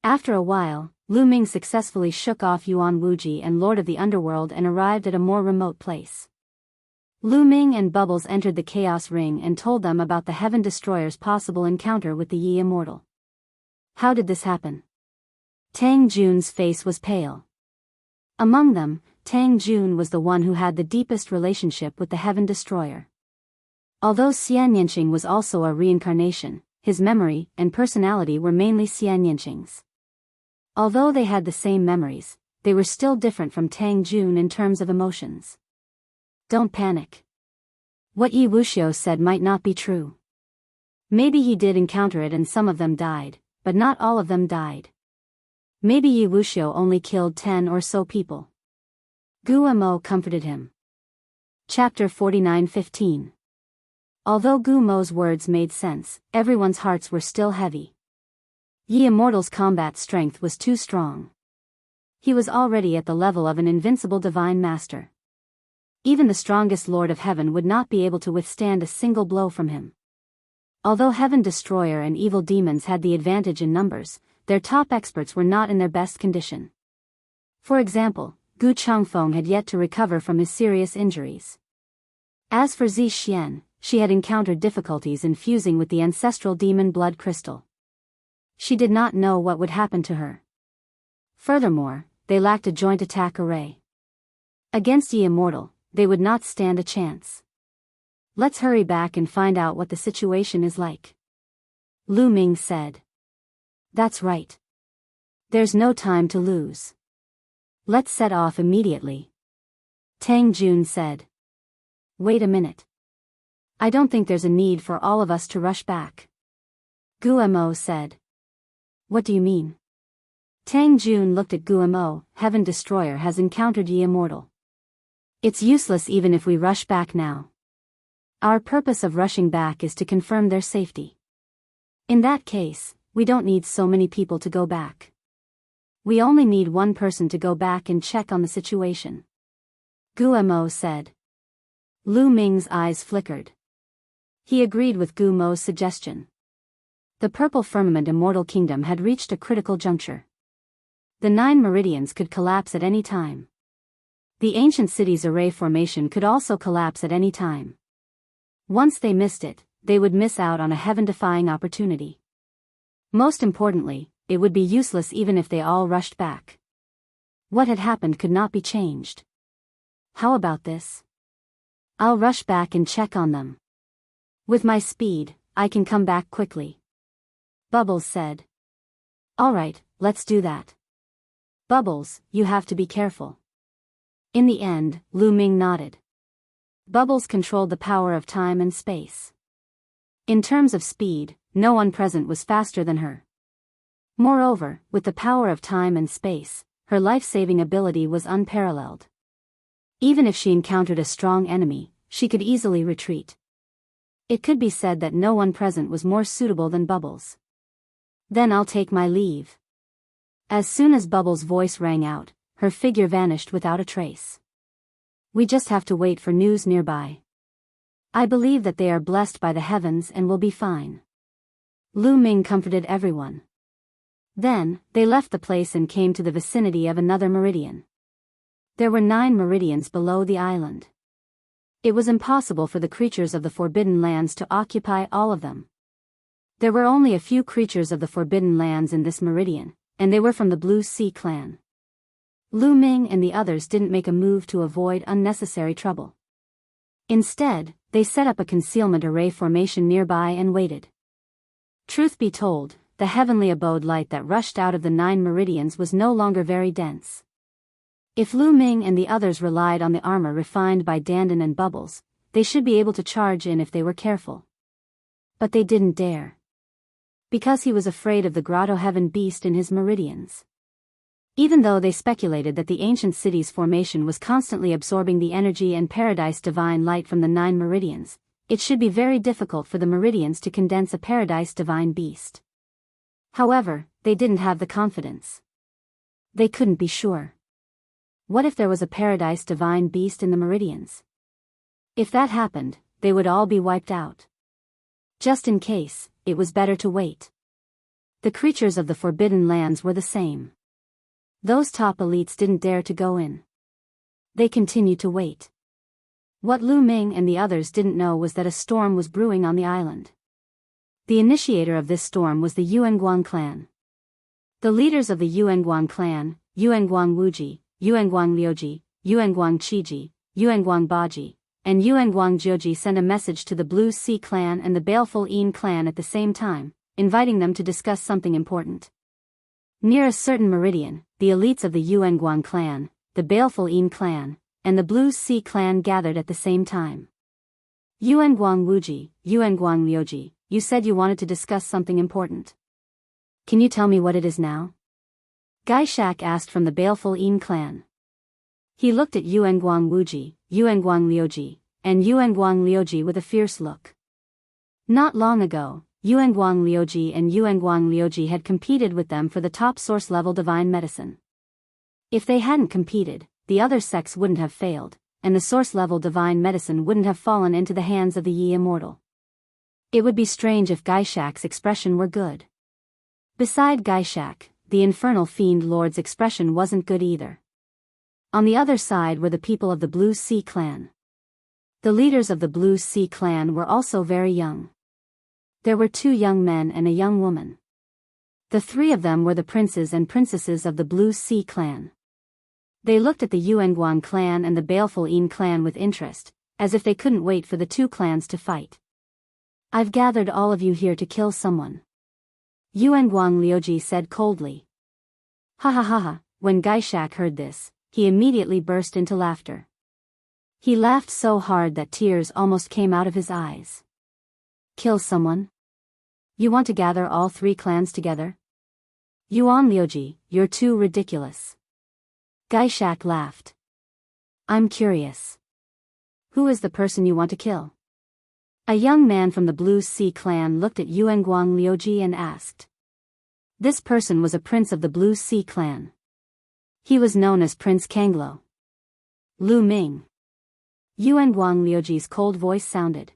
After a while, Lu Ming successfully shook off Yuan Wuji and Lord of the Underworld and arrived at a more remote place. Lu Ming and Bubbles entered the Chaos Ring and told them about the Heaven Destroyer's possible encounter with the Ye Immortal. How did this happen? Tang Jun's face was pale. Among them, Tang Jun was the one who had the deepest relationship with the Heaven Destroyer. Although Xian Yanqing was also a reincarnation, his memory and personality were mainly Xian Yanqing's. Although they had the same memories, they were still different from Tang Jun in terms of emotions. Don't panic. What Yi Wuxiu said might not be true. Maybe he did encounter it and some of them died, but not all of them died. Maybe Yi Wuxiu only killed 10 or so people. Gu Mo comforted him. Chapter 49:15. Although Gu Mo's words made sense, everyone's hearts were still heavy. Ye Immortal's combat strength was too strong. He was already at the level of an invincible divine master. Even the strongest Lord of Heaven would not be able to withstand a single blow from him. Although Heaven Destroyer and evil demons had the advantage in numbers, their top experts were not in their best condition. For example, Gu Changfeng had yet to recover from his serious injuries. As for Xian, she had encountered difficulties in fusing with the ancestral demon blood crystal. She did not know what would happen to her. Furthermore, they lacked a joint attack array. Against Yi Immortal, they would not stand a chance. Let's hurry back and find out what the situation is like. Lu Ming said. That's right. There's no time to lose. Let's set off immediately. Tang Jun said. Wait a minute. I don't think there's a need for all of us to rush back. Guo said. What do you mean? Tang Jun looked at Guo. Heaven Destroyer has encountered Yi Immortal. It's useless even if we rush back now. Our purpose of rushing back is to confirm their safety. In that case, we don't need so many people to go back. We only need one person to go back and check on the situation. Guo said. Lu Ming's eyes flickered. He agreed with Guo's suggestion. The Purple Firmament Immortal Kingdom had reached a critical juncture. The 9 meridians could collapse at any time. The ancient city's array formation could also collapse at any time. Once they missed it, they would miss out on a heaven-defying opportunity. Most importantly, it would be useless even if they all rushed back. What had happened could not be changed. How about this? I'll rush back and check on them. With my speed, I can come back quickly. Bubbles said. Alright, let's do that. Bubbles, you have to be careful. In the end, Lu Ming nodded. Bubbles controlled the power of time and space. In terms of speed, no one present was faster than her. Moreover, with the power of time and space, her life-saving ability was unparalleled. Even if she encountered a strong enemy, she could easily retreat. It could be said that no one present was more suitable than Bubbles. Then I'll take my leave. As soon as Bubbles' voice rang out, her figure vanished without a trace. We just have to wait for news nearby. I believe that they are blessed by the heavens and will be fine. Lu Ming comforted everyone. Then, they left the place and came to the vicinity of another meridian. There were 9 meridians below the island. It was impossible for the creatures of the Forbidden Lands to occupy all of them. There were only a few creatures of the Forbidden Lands in this meridian, and they were from the Blue Sea clan. Lu Ming and the others didn't make a move to avoid unnecessary trouble. Instead, they set up a concealment array formation nearby and waited. Truth be told, the heavenly abode light that rushed out of the 9 meridians was no longer very dense. If Lu Ming and the others relied on the armor refined by Dandan and Bubbles, they should be able to charge in if they were careful. But they didn't dare. Because he was afraid of the Grotto Heaven beast in his meridians. Even though they speculated that the ancient city's formation was constantly absorbing the energy and paradise divine light from the 9 meridians, it should be very difficult for the meridians to condense a paradise divine beast. However, they didn't have the confidence. They couldn't be sure. What if there was a paradise divine beast in the meridians? If that happened, they would all be wiped out. Just in case, it was better to wait. The creatures of the Forbidden Lands were the same. Those top elites didn't dare to go in. They continued to wait. What Lu Ming and the others didn't know was that a storm was brewing on the island. The initiator of this storm was the Yuanguang clan. The leaders of the Yuanguang clan, Yuanguang Wuji, Yuanguang Liuji, Yuanguang Qiji, Yuanguang Baji, and Yuanguang Joji sent a message to the Blue Sea clan and the Baleful Een clan at the same time, inviting them to discuss something important. Near a certain meridian, the elites of the Yuanguang clan, the Baleful Een clan, and the Blue Sea clan gathered at the same time. Yuanguang Wuji, Yuanguang Liuji, you said you wanted to discuss something important. Can you tell me what it is now? Gaishak asked from the Baleful Een clan. He looked at Yuanguang Wuji, Yuanguang Liuji, and Yuanguang Liuji with a fierce look. Not long ago, Yuanguang Liuji and Yuanguang Liuji had competed with them for the top source-level divine medicine. If they hadn't competed, the other sects wouldn't have failed, and the source-level divine medicine wouldn't have fallen into the hands of the Yi Immortal. It would be strange if Gaishak's expression were good. Beside Gaishak, the infernal fiend lord's expression wasn't good either. On the other side were the people of the Blue Sea clan. The leaders of the Blue Sea clan were also very young. There were 2 young men and a young woman. The 3 of them were the princes and princesses of the Blue Sea clan. They looked at the Yuanguang clan and the Baleful Een clan with interest, as if they couldn't wait for the 2 clans to fight. "I've gathered all of you here to kill someone," Yuanguang Liuji said coldly. "Ha ha ha ha." When Gaishak heard this, he immediately burst into laughter. He laughed so hard that tears almost came out of his eyes. "Kill someone? You want to gather all 3 clans together? Yuan Liuji, you're too ridiculous." Gaishak laughed. "I'm curious. Who is the person you want to kill?" A young man from the Blue Sea clan looked at Yuanguang Liuji and asked. This person was a prince of the Blue Sea clan. He was known as Prince Kanglo. "Lu Ming." Yuanguang Liuji's cold voice sounded.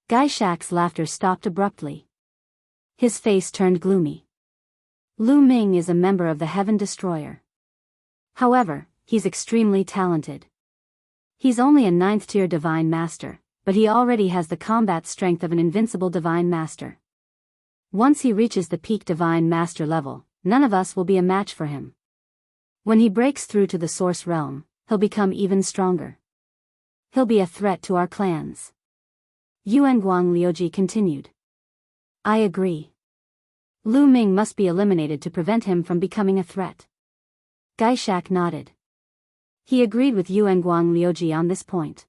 Gaishak's laughter stopped abruptly. His face turned gloomy. Lu Ming is a member of the Heaven Destroyer. However, he's extremely talented. He's only a 9th-tier Divine Master, but he already has the combat strength of an invincible Divine Master. Once he reaches the peak Divine Master level, none of us will be a match for him. When he breaks through to the Source Realm, he'll become even stronger. He'll be a threat to our clans. Yuanguang Liuji continued. "I agree. Lu Ming must be eliminated to prevent him from becoming a threat." Gaishak nodded. He agreed with Yuanguang Liuji on this point.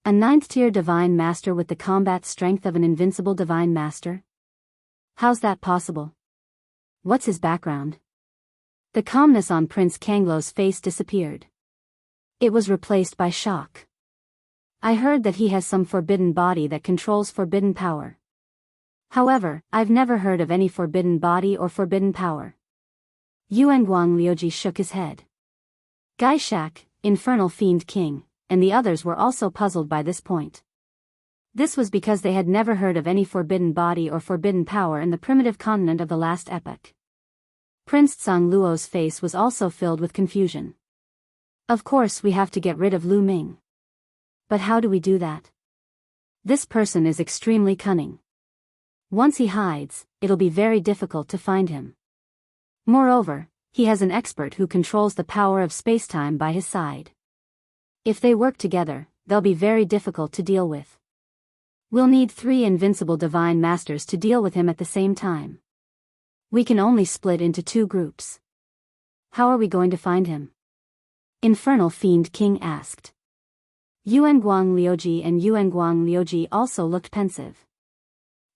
A 9th-tier Divine Master with the combat strength of an invincible Divine Master? How's that possible? What's his background? The calmness on Prince Kanglo's face disappeared. It was replaced by shock. "I heard that he has some forbidden body that controls forbidden power. However, I've never heard of any forbidden body or forbidden power." Yuanguang Liuji shook his head. Gaishak, Infernal Fiend King, and the others were also puzzled by this point. This was because they had never heard of any forbidden body or forbidden power in the primitive continent of the last epoch. Prince Tsang Luo's face was also filled with confusion. "Of course we have to get rid of Lu Ming. But how do we do that? This person is extremely cunning. Once he hides, it'll be very difficult to find him. Moreover, he has an expert who controls the power of spacetime by his side. If they work together, they'll be very difficult to deal with. We'll need 3 invincible Divine Masters to deal with him at the same time. We can only split into 2 groups. How are we going to find him?" Infernal Fiend King asked. Yuanguang Liuji and Yuanguang Liuji also looked pensive.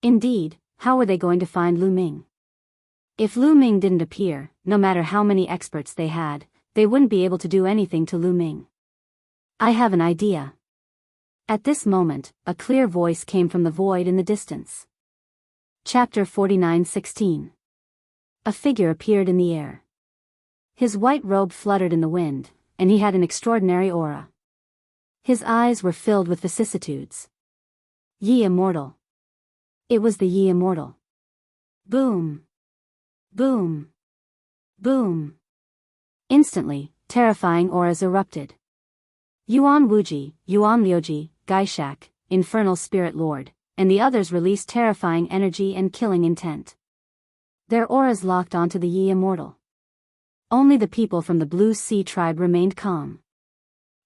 Indeed, how were they going to find Lu Ming? If Lu Ming didn't appear, no matter how many experts they had, they wouldn't be able to do anything to Lu Ming. "I have an idea." At this moment, a clear voice came from the void in the distance. Chapter 49:16. A figure appeared in the air. His white robe fluttered in the wind, and he had an extraordinary aura. His eyes were filled with vicissitudes. Yi Immortal. It was the Yi Immortal. Boom. Boom. Boom. Instantly, terrifying auras erupted. Yuan Wuji, Yuan Liuji, Gaishak, Infernal Spirit Lord, and the others released terrifying energy and killing intent. Their auras locked onto the Yi Immortal. Only the people from the Blue Sea tribe remained calm.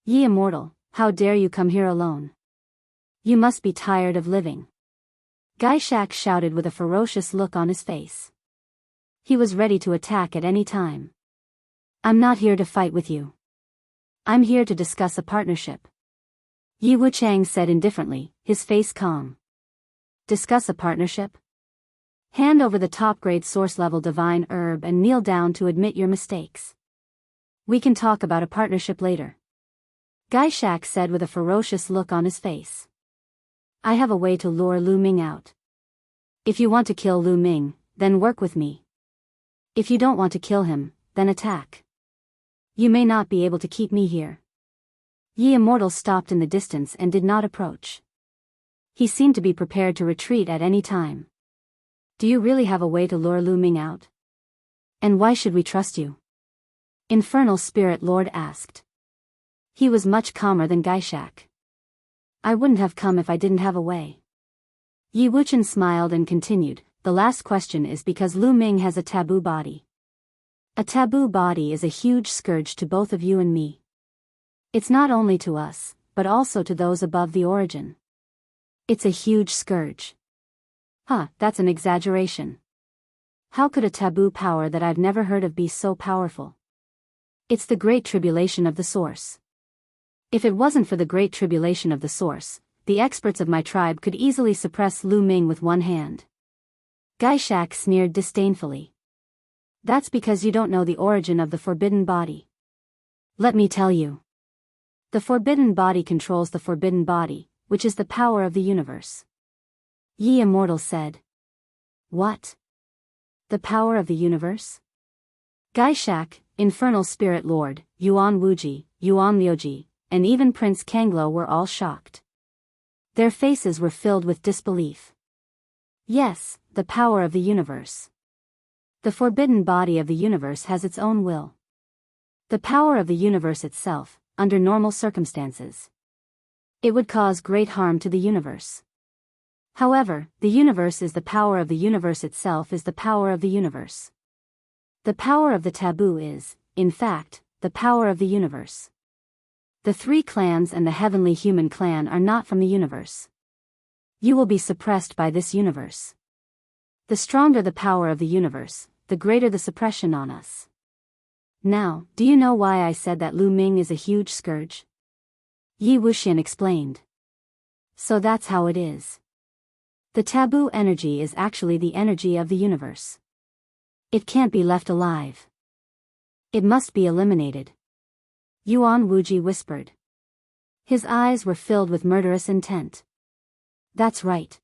"Yi Immortal, how dare you come here alone? You must be tired of living." Gaishak shouted with a ferocious look on his face. He was ready to attack at any time. "I'm not here to fight with you. I'm here to discuss a partnership," Yi Wuchang said indifferently, his face calm. "Discuss a partnership? Hand over the top-grade source-level divine herb and kneel down to admit your mistakes. We can talk about a partnership later," Gaishak said with a ferocious look on his face. "I have a way to lure Lu Ming out. If you want to kill Lu Ming, then work with me. If you don't want to kill him, then attack. You may not be able to keep me here." Yi Immortal stopped in the distance and did not approach. He seemed to be prepared to retreat at any time. "Do you really have a way to lure Lu Ming out? And why should we trust you?" Infernal Spirit Lord asked. He was much calmer than Gaishak. I wouldn't have come if I didn't have a way. Yi Wuchen smiled and continued, the last question is because Lu Ming has a taboo body. A taboo body is a huge scourge to both of you and me. It's not only to us, but also to those above the origin. It's a huge scourge. That's an exaggeration. How could a taboo power that I've never heard of be so powerful? It's the Great Tribulation of the Source. If it wasn't for the Great Tribulation of the Source, the experts of my tribe could easily suppress Lu Ming with one hand. Gai Shak sneered disdainfully. That's because you don't know the origin of the forbidden body. Let me tell you. The forbidden body controls the forbidden body, which is the power of the universe. Yi Immortal said. What? The power of the universe? Gai Shak, Infernal Spirit Lord, Yuan Wuji, Yuan Liuji, and even Prince Kanglo were all shocked. Their faces were filled with disbelief. Yes, the power of the universe. The forbidden body of the universe has its own will. The power of the universe itself, under normal circumstances. It would cause great harm to the universe. However, the universe is the power of the universe itself is the power of the universe. The power of the taboo is, in fact, the power of the universe. The three clans and the heavenly human clan are not from the universe. You will be suppressed by this universe. The stronger the power of the universe, the greater the suppression on us. Now, do you know why I said that Lu Ming is a huge scourge? Yi Wuxian explained. So that's how it is. The taboo energy is actually the energy of the universe. It can't be left alive. It must be eliminated. Yuan Wuji whispered. His eyes were filled with murderous intent. That's right.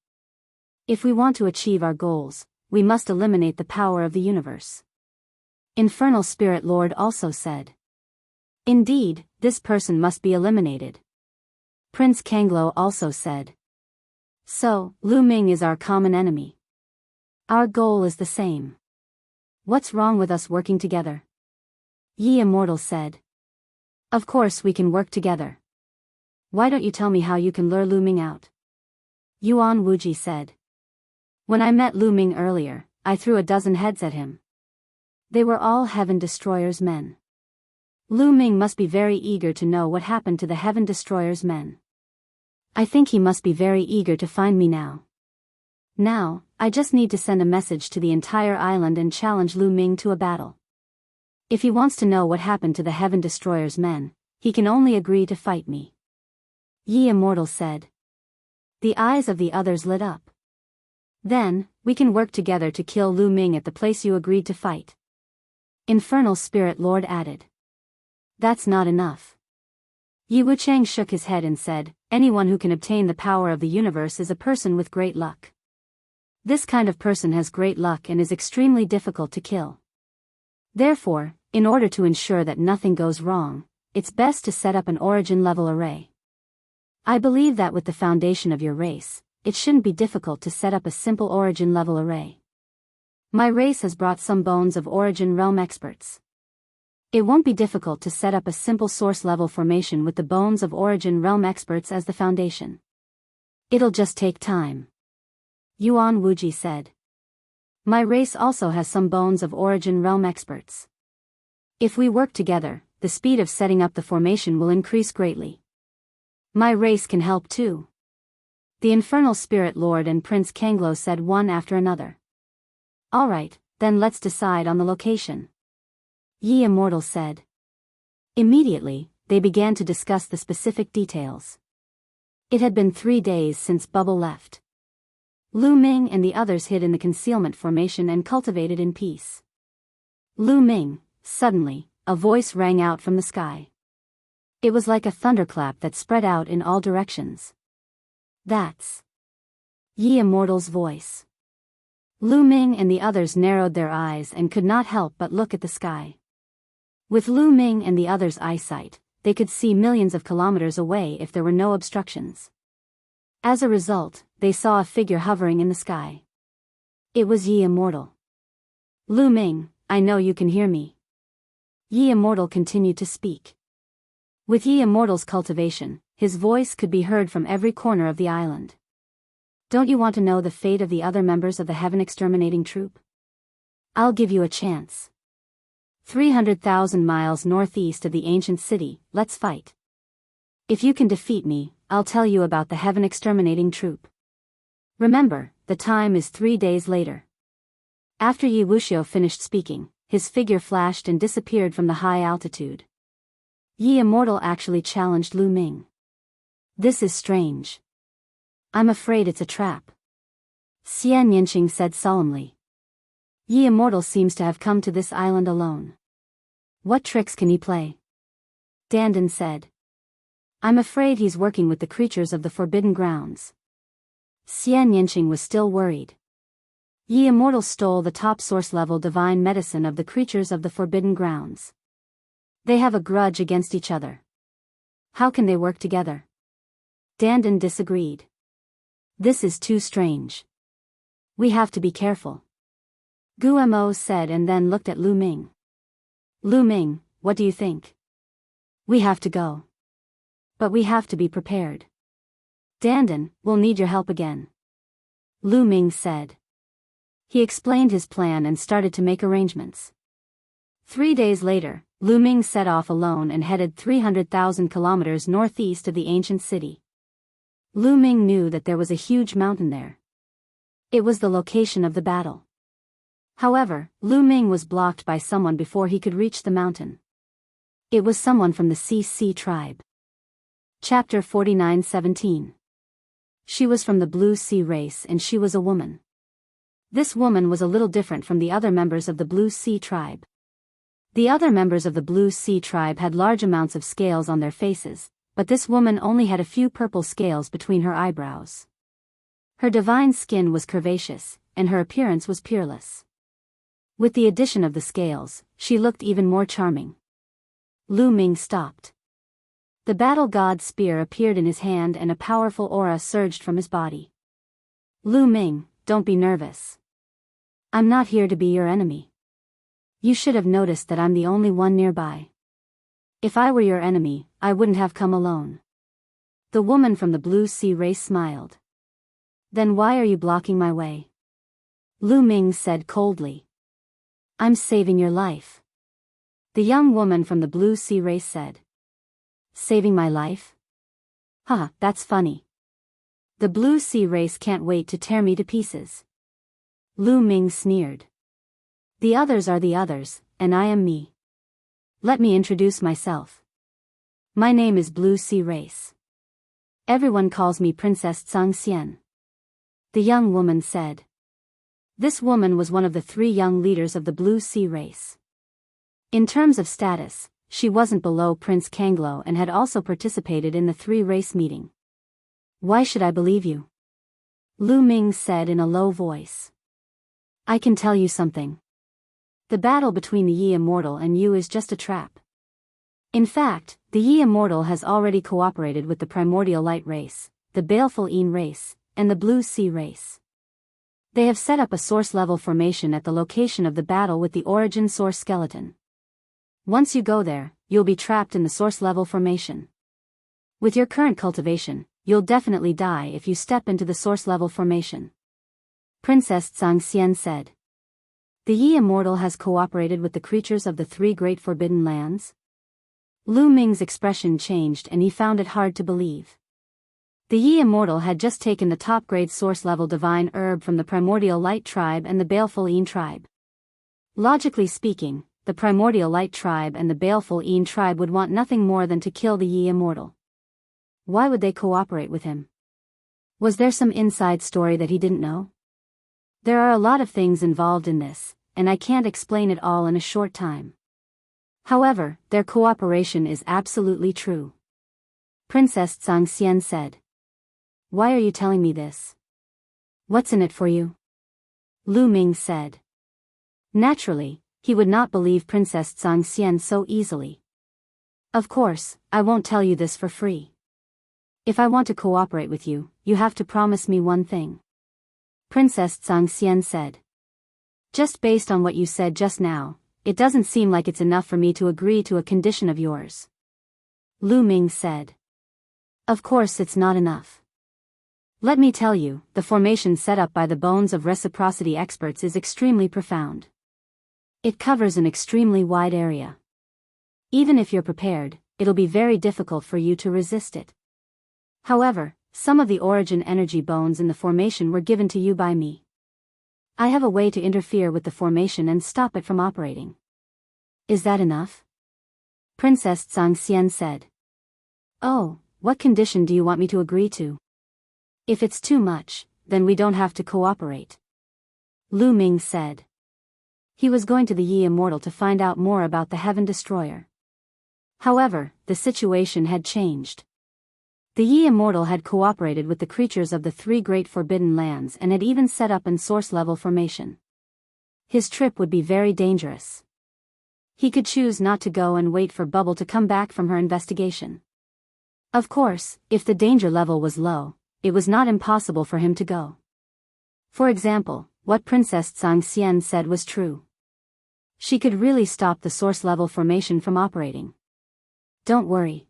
If we want to achieve our goals, we must eliminate the power of the universe. Infernal Spirit Lord also said. Indeed, this person must be eliminated. Prince Kanglo also said. So, Lu Ming is our common enemy. Our goal is the same. What's wrong with us working together? Yi Immortal said. Of course we can work together. Why don't you tell me how you can lure Lu Ming out? Yuan Wuji said. When I met Lu Ming earlier, I threw a dozen heads at him. They were all Heaven Destroyer's men. Lu Ming must be very eager to know what happened to the Heaven Destroyer's men. I think he must be very eager to find me now. Now, I just need to send a message to the entire island and challenge Lu Ming to a battle. If he wants to know what happened to the Heaven Destroyer's men, he can only agree to fight me. Yi Immortal said. The eyes of the others lit up. Then, we can work together to kill Lu Ming at the place you agreed to fight. Infernal Spirit Lord added. That's not enough. Yi Wuchang shook his head and said, anyone who can obtain the power of the universe is a person with great luck. This kind of person has great luck and is extremely difficult to kill. Therefore, in order to ensure that nothing goes wrong, it's best to set up an origin-level array. I believe that with the foundation of your race, it shouldn't be difficult to set up a simple origin-level array. My race has brought some bones of origin realm experts. It won't be difficult to set up a simple source-level formation with the bones of origin realm experts as the foundation. It'll just take time. Yuan Wuji said. My race also has some bones of origin realm experts. If we work together, the speed of setting up the formation will increase greatly. My race can help too. The Infernal Spirit Lord and Prince Kanglo said one after another. Alright, then let's decide on the location. Yi Immortal said. Immediately, they began to discuss the specific details. It had been 3 days since Bubble left. Lu Ming and the others hid in the concealment formation and cultivated in peace. Lu Ming, suddenly, a voice rang out from the sky. It was like a thunderclap that spread out in all directions. That's Yi Immortal's voice. Lu Ming and the others narrowed their eyes and could not help but look at the sky. With Lu Ming and the others' eyesight, they could see millions of kilometers away if there were no obstructions. As a result, they saw a figure hovering in the sky. It was Yi Immortal. Lu Ming, I know you can hear me. Yi Immortal continued to speak. With Yi Immortal's cultivation, his voice could be heard from every corner of the island. Don't you want to know the fate of the other members of the Heaven Exterminating Troop? I'll give you a chance. 300,000 miles northeast of the ancient city, let's fight. If you can defeat me, I'll tell you about the Heaven Exterminating Troop. Remember, the time is 3 days later. After Yi Wuxiu finished speaking, his figure flashed and disappeared from the high altitude. Yi Immortal actually challenged Lu Ming. This is strange. I'm afraid it's a trap. Xian Yinqing said solemnly. Yi Immortal seems to have come to this island alone. What tricks can he play? Dandan said. I'm afraid he's working with the creatures of the Forbidden Grounds. Xian Yinqing was still worried. Yi Immortal stole the top source-level divine medicine of the creatures of the Forbidden Grounds. They have a grudge against each other. How can they work together? Dandan disagreed. This is too strange. We have to be careful. Guo said and then looked at Lu Ming. Lu Ming, what do you think? We have to go. But we have to be prepared. Dandan, we'll need your help again. Lu Ming said. He explained his plan and started to make arrangements. 3 days later, Lu Ming set off alone and headed 300,000 kilometers northeast of the ancient city. Lu Ming knew that there was a huge mountain there. It was the location of the battle. However, Lu Ming was blocked by someone before he could reach the mountain. It was someone from the CC tribe. Chapter 49:17. She was from the Blue Sea race and she was a woman. This woman was a little different from the other members of the Blue Sea tribe. The other members of the Blue Sea tribe had large amounts of scales on their faces, but this woman only had a few purple scales between her eyebrows. Her divine skin was curvaceous, and her appearance was peerless. With the addition of the scales, she looked even more charming. Lu Ming stopped. The battle god's spear appeared in his hand and a powerful aura surged from his body. Lu Ming, don't be nervous. I'm not here to be your enemy. You should have noticed that I'm the only one nearby. If I were your enemy, I wouldn't have come alone. The woman from the Blue Sea race smiled. Then why are you blocking my way? Lu Ming said coldly. I'm saving your life. The young woman from the Blue Sea race said. Saving my life? Huh, that's funny. The Blue Sea race can't wait to tear me to pieces. Lu Ming sneered. The others are the others, and I am me. Let me introduce myself. My name is Blue Sea race. Everyone calls me Princess Tsang Xian. The young woman said. This woman was one of the 3 young leaders of the Blue Sea race. In terms of status, she wasn't below Prince Kanglo and had also participated in the 3 race meeting. Why should I believe you? Lu Ming said in a low voice. I can tell you something. The battle between the Yi Immortal and you is just a trap. In fact, the Yi Immortal has already cooperated with the Primordial Light race, the Baleful Een race, and the Blue Sea race. They have set up a source-level formation at the location of the battle with the origin source skeleton. Once you go there, you'll be trapped in the source-level formation. With your current cultivation, you'll definitely die if you step into the source-level formation. Princess Tsang Xian said. The Yi Immortal has cooperated with the creatures of the 3 great forbidden lands? Lu Ming's expression changed and he found it hard to believe. The Yi Immortal had just taken the top-grade source-level divine herb from the Primordial Light tribe and the Baleful Een tribe. Logically speaking, the Primordial Light tribe and the Baleful Een tribe would want nothing more than to kill the Yi Immortal. Why would they cooperate with him? Was there some inside story that he didn't know? There are a lot of things involved in this, and I can't explain it all in a short time. However, their cooperation is absolutely true. Princess Tsang Xian said. Why are you telling me this? What's in it for you? Lu Ming said. Naturally, he would not believe Princess Tsang Xian so easily. Of course, I won't tell you this for free. If I want to cooperate with you, you have to promise me one thing. Princess Tsang Xian said. Just based on what you said just now, it doesn't seem like it's enough for me to agree to a condition of yours. Lu Ming said. Of course it's not enough. Let me tell you, the formation set up by the bones of reciprocity experts is extremely profound. It covers an extremely wide area. Even if you're prepared, it'll be very difficult for you to resist it. However, some of the origin energy bones in the formation were given to you by me. I have a way to interfere with the formation and stop it from operating. Is that enough? Princess Zhangxian said. Oh, what condition do you want me to agree to? If it's too much, then we don't have to cooperate. Lu Ming said. He was going to the Yi Immortal to find out more about the Heaven Destroyer. However, the situation had changed. The Yi Immortal had cooperated with the creatures of the three great forbidden lands and had even set up an source-level formation. His trip would be very dangerous. He could choose not to go and wait for Bubble to come back from her investigation. Of course, if the danger level was low, it was not impossible for him to go. For example, what Princess Zhangxian said was true. She could really stop the source-level formation from operating. Don't worry.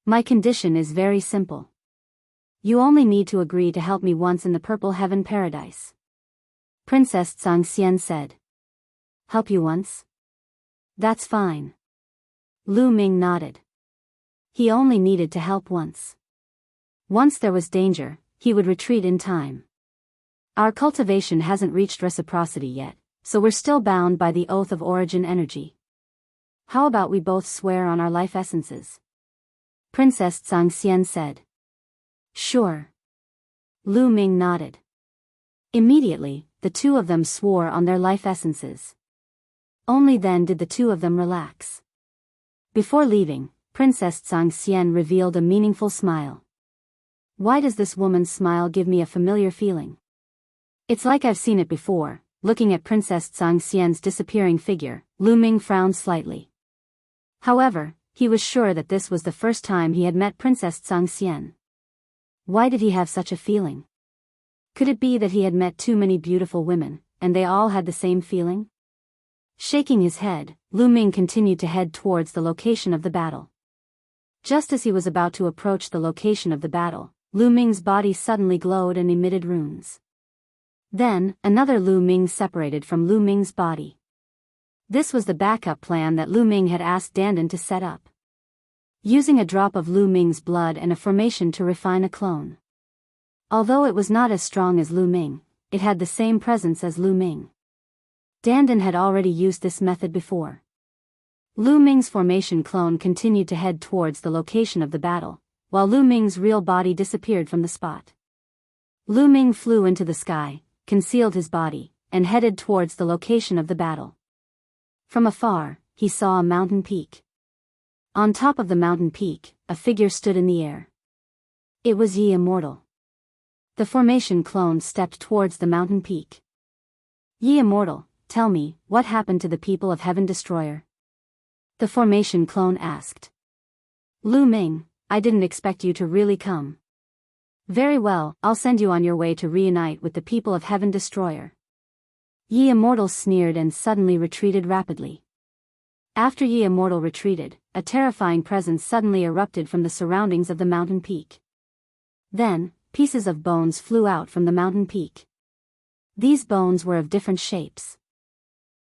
My condition is very simple. You only need to agree to help me once in the Purple Heaven Paradise. Princess Zhangxian said. Help you once? That's fine. Lu Ming nodded. He only needed to help once. Once there was danger, he would retreat in time. Our cultivation hasn't reached reciprocity yet, so we're still bound by the oath of origin energy. How about we both swear on our life essences? Princess Zhangxian said. Sure. Lu Ming nodded. Immediately, the two of them swore on their life essences. Only then did the two of them relax. Before leaving, Princess Zhangxian revealed a meaningful smile. Why does this woman's smile give me a familiar feeling? It's like I've seen it before. Looking at Princess Zhangxian's disappearing figure, Lu Ming frowned slightly. However, he was sure that this was the first time he had met Princess Zhangxian. Why did he have such a feeling? Could it be that he had met too many beautiful women, and they all had the same feeling? Shaking his head, Lu Ming continued to head towards the location of the battle. Just as he was about to approach the location of the battle, Lu Ming's body suddenly glowed and emitted runes. Then, another Lu Ming separated from Lu Ming's body. This was the backup plan that Lu Ming had asked Dandan to set up. Using a drop of Lu Ming's blood and a formation to refine a clone. Although it was not as strong as Lu Ming, it had the same presence as Lu Ming. Dandan had already used this method before. Lu Ming's formation clone continued to head towards the location of the battle, while Lu Ming's real body disappeared from the spot. Lu Ming flew into the sky, concealed his body, and headed towards the location of the battle. From afar, he saw a mountain peak. On top of the mountain peak, a figure stood in the air. It was Yi Immortal. The formation clone stepped towards the mountain peak. Yi Immortal, tell me, what happened to the people of Heaven Destroyer? The formation clone asked. Lu Ming, I didn't expect you to really come. Very well, I'll send you on your way to reunite with the people of Heaven Destroyer. Yi Immortal sneered and suddenly retreated rapidly. After Yi Immortal retreated, a terrifying presence suddenly erupted from the surroundings of the mountain peak. Then, pieces of bones flew out from the mountain peak. These bones were of different shapes.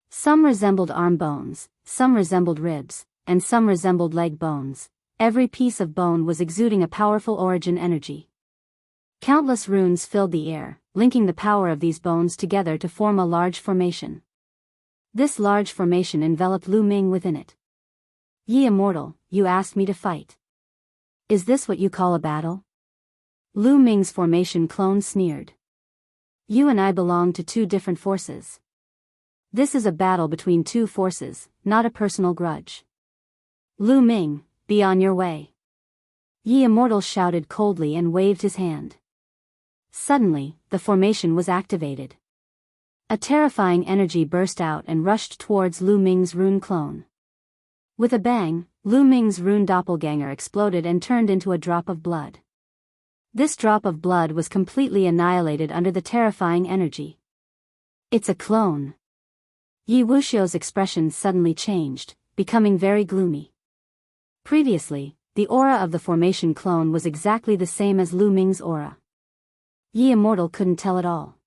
Some resembled arm bones, some resembled ribs, and some resembled leg bones. Every piece of bone was exuding a powerful origin energy. Countless runes filled the air, linking the power of these bones together to form a large formation. This large formation enveloped Lu Ming within it. Yi Immortal, you asked me to fight. Is this what you call a battle? Lu Ming's formation clone sneered. You and I belong to two different forces. This is a battle between two forces, not a personal grudge. Lu Ming, be on your way. Yi Immortal shouted coldly and waved his hand. Suddenly, the formation was activated. A terrifying energy burst out and rushed towards Lu Ming's rune clone. With a bang, Lu Ming's rune doppelganger exploded and turned into a drop of blood. This drop of blood was completely annihilated under the terrifying energy. It's a clone. Yi Wuxiu's expression suddenly changed, becoming very gloomy. Previously, the aura of the formation clone was exactly the same as Lu Ming's aura. Yi Immortal couldn't tell at all.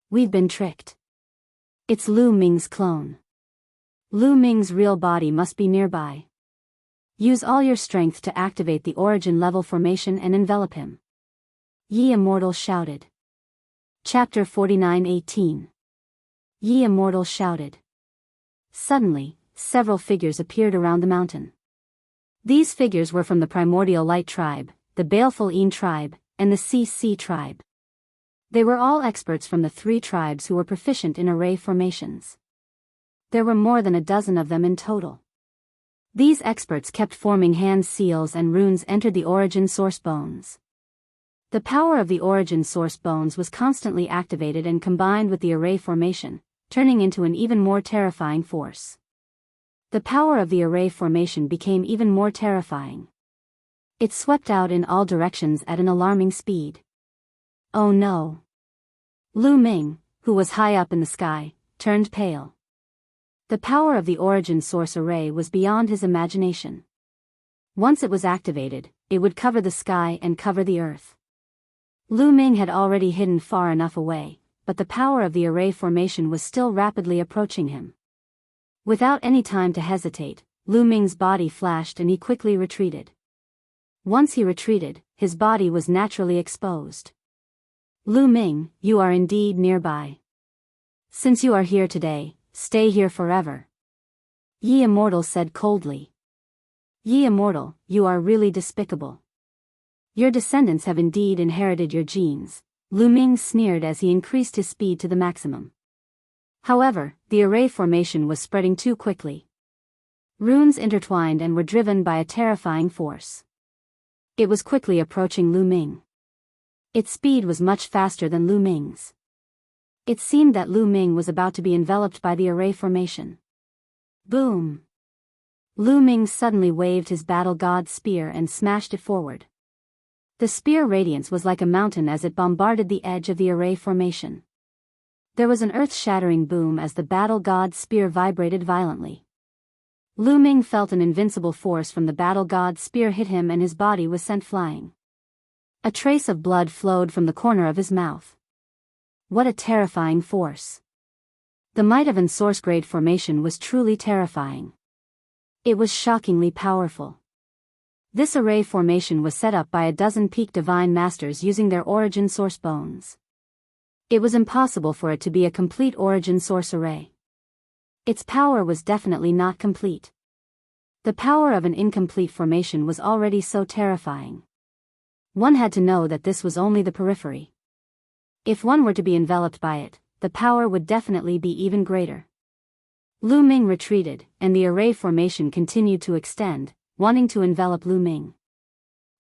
We've been tricked. It's Lu Ming's clone. Lu Ming's real body must be nearby. Use all your strength to activate the origin level formation and envelop him. Yi Immortal shouted. Chapter 49:18. Yi Immortal shouted. Suddenly, several figures appeared around the mountain. These figures were from the Primordial Light tribe, the Baleful Een tribe, and the CC tribe. They were all experts from the three tribes who were proficient in array formations. There were more than a dozen of them in total. These experts kept forming hand seals and runes entered the origin source bones. The power of the origin source bones was constantly activated and combined with the array formation, turning into an even more terrifying force. The power of the array formation became even more terrifying. It swept out in all directions at an alarming speed. Oh no! Lu Ming, who was high up in the sky, turned pale. The power of the origin source array was beyond his imagination. Once it was activated, it would cover the sky and cover the earth. Lu Ming had already hidden far enough away, but the power of the array formation was still rapidly approaching him. Without any time to hesitate, Lu Ming's body flashed and he quickly retreated. Once he retreated, his body was naturally exposed. Lu Ming, you are indeed nearby. Since you are here today, stay here forever. Yi Immortal said coldly. Yi Immortal, you are really despicable. Your descendants have indeed inherited your genes, Lu Ming sneered as he increased his speed to the maximum. However, the array formation was spreading too quickly. Runes intertwined and were driven by a terrifying force. It was quickly approaching Lu Ming. Its speed was much faster than Lu Ming's. It seemed that Lu Ming was about to be enveloped by the array formation. Boom! Lu Ming suddenly waved his battle god spear and smashed it forward. The spear radiance was like a mountain as it bombarded the edge of the array formation. There was an earth-shattering boom as the battle god spear vibrated violently. Lu Ming felt an invincible force from the battle god spear hit him and his body was sent flying. A trace of blood flowed from the corner of his mouth. What a terrifying force. The might of an source grade formation was truly terrifying. It was shockingly powerful. This array formation was set up by a dozen peak divine masters using their origin source bones. It was impossible for it to be a complete origin source array. Its power was definitely not complete. The power of an incomplete formation was already so terrifying. One had to know that this was only the periphery. If one were to be enveloped by it, the power would definitely be even greater. Lu Ming retreated, and the array formation continued to extend, wanting to envelop Lu Ming.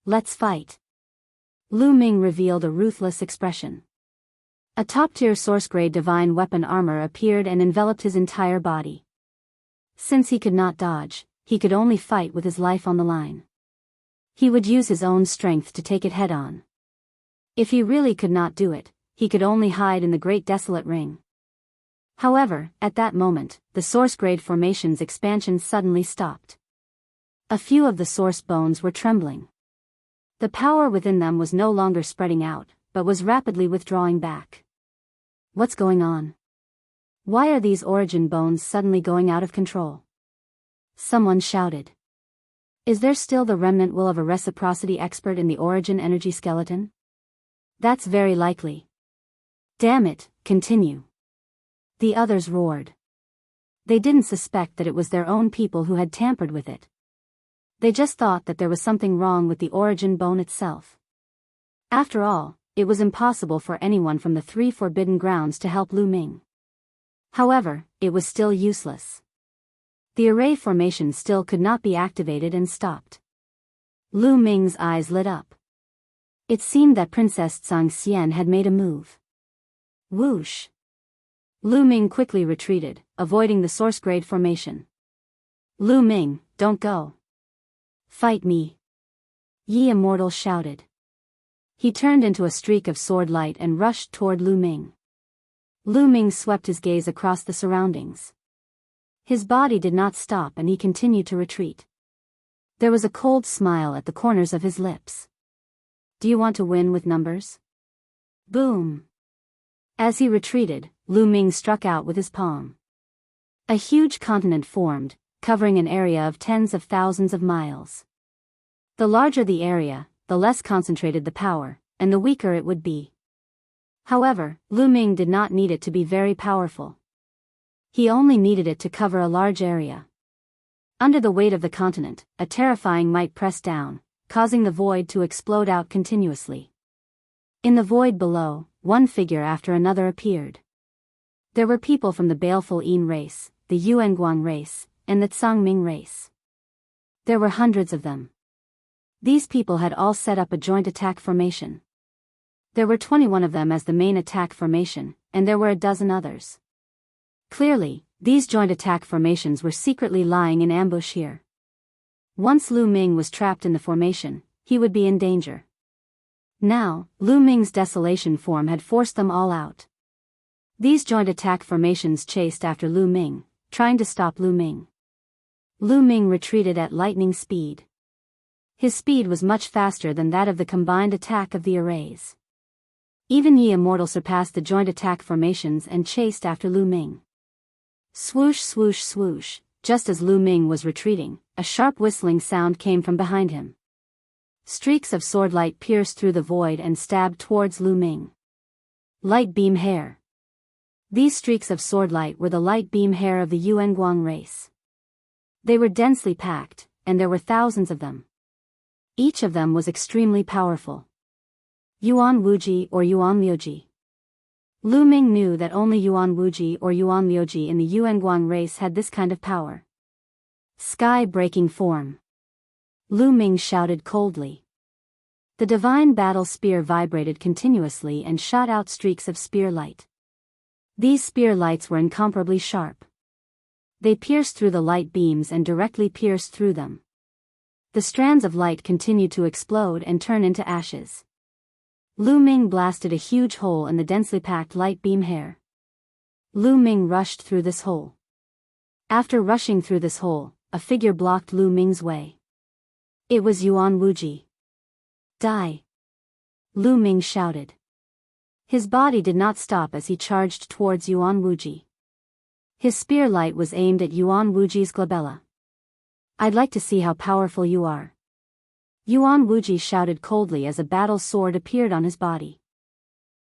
Let's fight. Lu Ming revealed a ruthless expression. A top-tier source-grade divine weapon armor appeared and enveloped his entire body. Since he could not dodge, he could only fight with his life on the line. He would use his own strength to take it head-on. If he really could not do it, he could only hide in the Great Desolate Ring. However, at that moment, the source-grade formation's expansion suddenly stopped. A few of the source bones were trembling. The power within them was no longer spreading out, but was rapidly withdrawing back. What's going on? Why are these origin bones suddenly going out of control? Someone shouted. Is there still the remnant will of a reciprocity expert in the origin energy skeleton? That's very likely. Damn it, continue. The others roared. They didn't suspect that it was their own people who had tampered with it. They just thought that there was something wrong with the origin bone itself. After all, it was impossible for anyone from the three forbidden grounds to help Lu Ming. However, it was still useless. The array formation still could not be activated and stopped. Lu Ming's eyes lit up. It seemed that Princess Tsang Xian had made a move. Whoosh! Lu Ming quickly retreated, avoiding the source-grade formation. Lu Ming, don't go. Fight me! Yi Immortal shouted. He turned into a streak of sword light and rushed toward Lu Ming. Lu Ming swept his gaze across the surroundings. His body did not stop and he continued to retreat. There was a cold smile at the corners of his lips. Do you want to win with numbers? Boom. As he retreated, Lu Ming struck out with his palm. A huge continent formed, covering an area of tens of thousands of miles. The larger the area, the less concentrated the power, and the weaker it would be. However, Lu Ming did not need it to be very powerful. He only needed it to cover a large area. Under the weight of the continent, a terrifying might pressed down, causing the void to explode out continuously. In the void below, one figure after another appeared. There were people from the baleful Yin race, the Yuanguang race, and the Tsangming race. There were hundreds of them. These people had all set up a joint attack formation. There were 21 of them as the main attack formation, and there were a dozen others. Clearly, these joint attack formations were secretly lying in ambush here. Once Lu Ming was trapped in the formation, he would be in danger. Now, Lu Ming's desolation form had forced them all out. These joint attack formations chased after Lu Ming, trying to stop Lu Ming. Lu Ming retreated at lightning speed. His speed was much faster than that of the combined attack of the arrays. Even Yi Immortal surpassed the joint attack formations and chased after Lu Ming. Swoosh swoosh swoosh, just as Lu Ming was retreating, a sharp whistling sound came from behind him. Streaks of sword light pierced through the void and stabbed towards Lu Ming. Light beam hair. These streaks of sword light were the light beam hair of the Yuanguang race. They were densely packed, and there were thousands of them. Each of them was extremely powerful. Yuan Wuji or Yuan Liuji. Lu Ming knew that only Yuan Wuji or Yuan Liuji in the Yuanguang race had this kind of power. Sky-breaking form. Lu Ming shouted coldly. The divine battle spear vibrated continuously and shot out streaks of spear light. These spear lights were incomparably sharp. They pierced through the light beams and directly pierced through them. The strands of light continued to explode and turn into ashes. Lu Ming blasted a huge hole in the densely packed light beam hair. Lu Ming rushed through this hole. After rushing through this hole, a figure blocked Lu Ming's way. It was Yuan Wuji. Die! Lu Ming shouted. His body did not stop as he charged towards Yuan Wuji. His spear light was aimed at Yuan Wuji's glabella. I'd like to see how powerful you are. Yuan Wuji shouted coldly as a battle sword appeared on his body.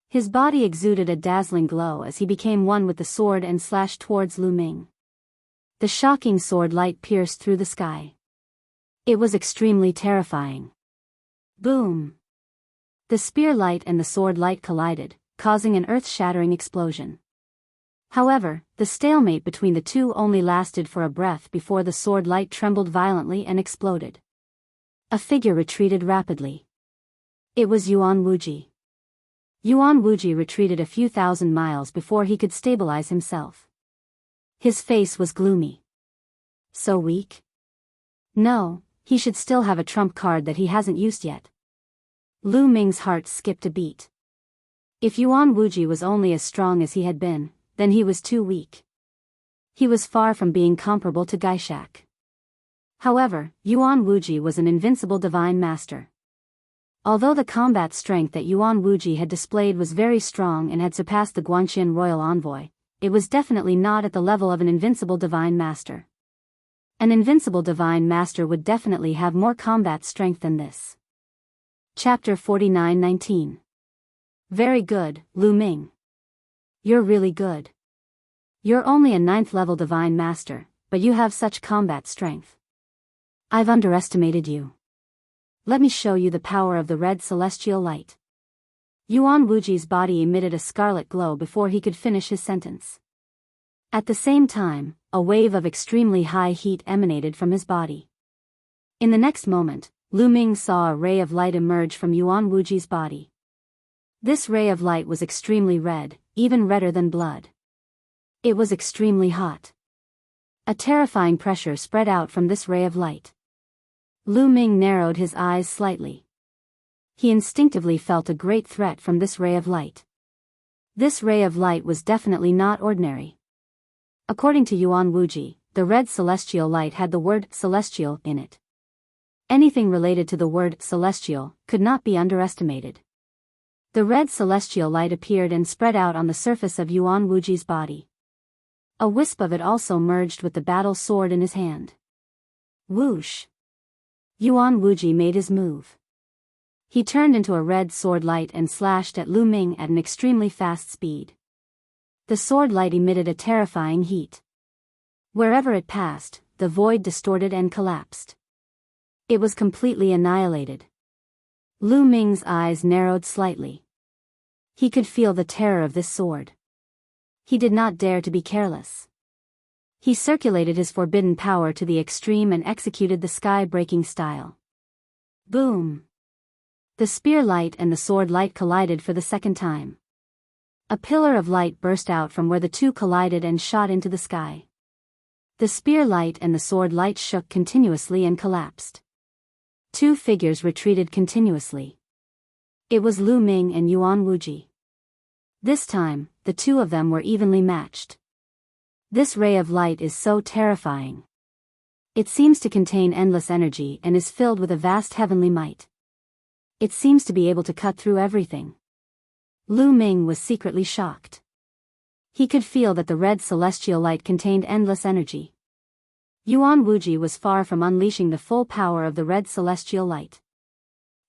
His body exuded a dazzling glow as he became one with the sword and slashed towards Lu Ming. The shocking sword light pierced through the sky. It was extremely terrifying. Boom! The spear light and the sword light collided, causing an earth-shattering explosion. However, the stalemate between the two only lasted for a breath before the sword light trembled violently and exploded. A figure retreated rapidly. It was Yuan Wuji. Yuan Wuji retreated a few thousand miles before he could stabilize himself. His face was gloomy. So weak? No, he should still have a trump card that he hasn't used yet. Lu Ming's heart skipped a beat. If Yuan Wuji was only as strong as he had been, then he was too weak. He was far from being comparable to Gaishak. However, Yuan Wuji was an invincible divine master. Although the combat strength that Yuan Wuji had displayed was very strong and had surpassed the Guanxian royal envoy, it was definitely not at the level of an invincible divine master. An invincible divine master would definitely have more combat strength than this. Chapter 49-19. Very good, Lu Ming. You're really good. You're only a 9th level divine master, but you have such combat strength. I've underestimated you. Let me show you the power of the red celestial light. Yuan Wuji's body emitted a scarlet glow before he could finish his sentence. At the same time, a wave of extremely high heat emanated from his body. In the next moment, Lu Ming saw a ray of light emerge from Yuan Wuji's body. This ray of light was extremely red, even redder than blood. It was extremely hot. A terrifying pressure spread out from this ray of light. Lu Ming narrowed his eyes slightly. He instinctively felt a great threat from this ray of light. This ray of light was definitely not ordinary. According to Yuan Wuji, the red celestial light had the word celestial in it. Anything related to the word celestial could not be underestimated. The red celestial light appeared and spread out on the surface of Yuan Wuji's body. A wisp of it also merged with the battle sword in his hand. Whoosh! Yuan Wuji made his move. He turned into a red sword light and slashed at Lu Ming at an extremely fast speed. The sword light emitted a terrifying heat. Wherever it passed, the void distorted and collapsed. It was completely annihilated. Lu Ming's eyes narrowed slightly. He could feel the terror of this sword. He did not dare to be careless. He circulated his forbidden power to the extreme and executed the sky-breaking style. Boom! The spear light and the sword light collided for the second time. A pillar of light burst out from where the two collided and shot into the sky. The spear light and the sword light shook continuously and collapsed. Two figures retreated continuously. It was Lu Ming and Yuan Wuji. This time, the two of them were evenly matched. This ray of light is so terrifying. It seems to contain endless energy and is filled with a vast heavenly might. It seems to be able to cut through everything. Lu Ming was secretly shocked. He could feel that the red celestial light contained endless energy. Yuan Wuji was far from unleashing the full power of the red celestial light.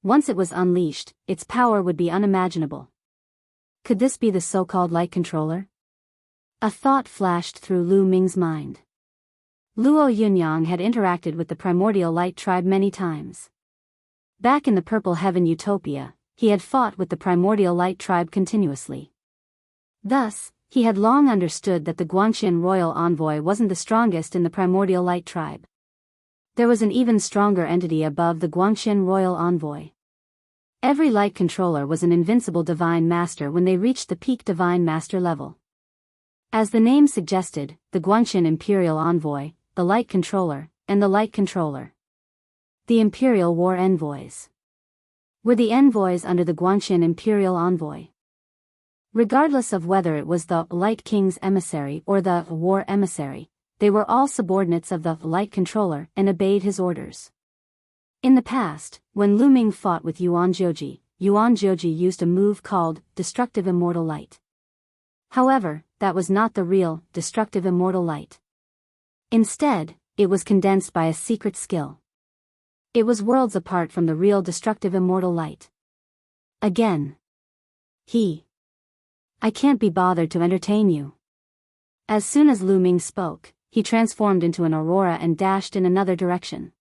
Once it was unleashed, its power would be unimaginable. Could this be the so-called light controller? A thought flashed through Lu Ming's mind. Luo Yunyang had interacted with the primordial light tribe many times. Back in the Purple Heaven Utopia, he had fought with the primordial light tribe continuously. Thus, he had long understood that the Guangxian royal envoy wasn't the strongest in the primordial light tribe. There was an even stronger entity above the Guangxian royal envoy. Every light controller was an invincible divine master when they reached the peak divine master level. As the name suggested, the Guangxian imperial envoy, the light controller, and the light controller. The imperial war envoys. Were the envoys under the Guangxian imperial envoy. Regardless of whether it was the Light King's emissary or the war emissary, they were all subordinates of the Light Controller and obeyed his orders. In the past, when Lu Ming fought with Yuan Jioji used a move called Destructive Immortal Light. However, that was not the real Destructive Immortal Light. Instead, it was condensed by a secret skill. It was worlds apart from the real Destructive Immortal Light. Again. I can't be bothered to entertain you. As soon as Lu Ming spoke, he transformed into an aurora and dashed in another direction.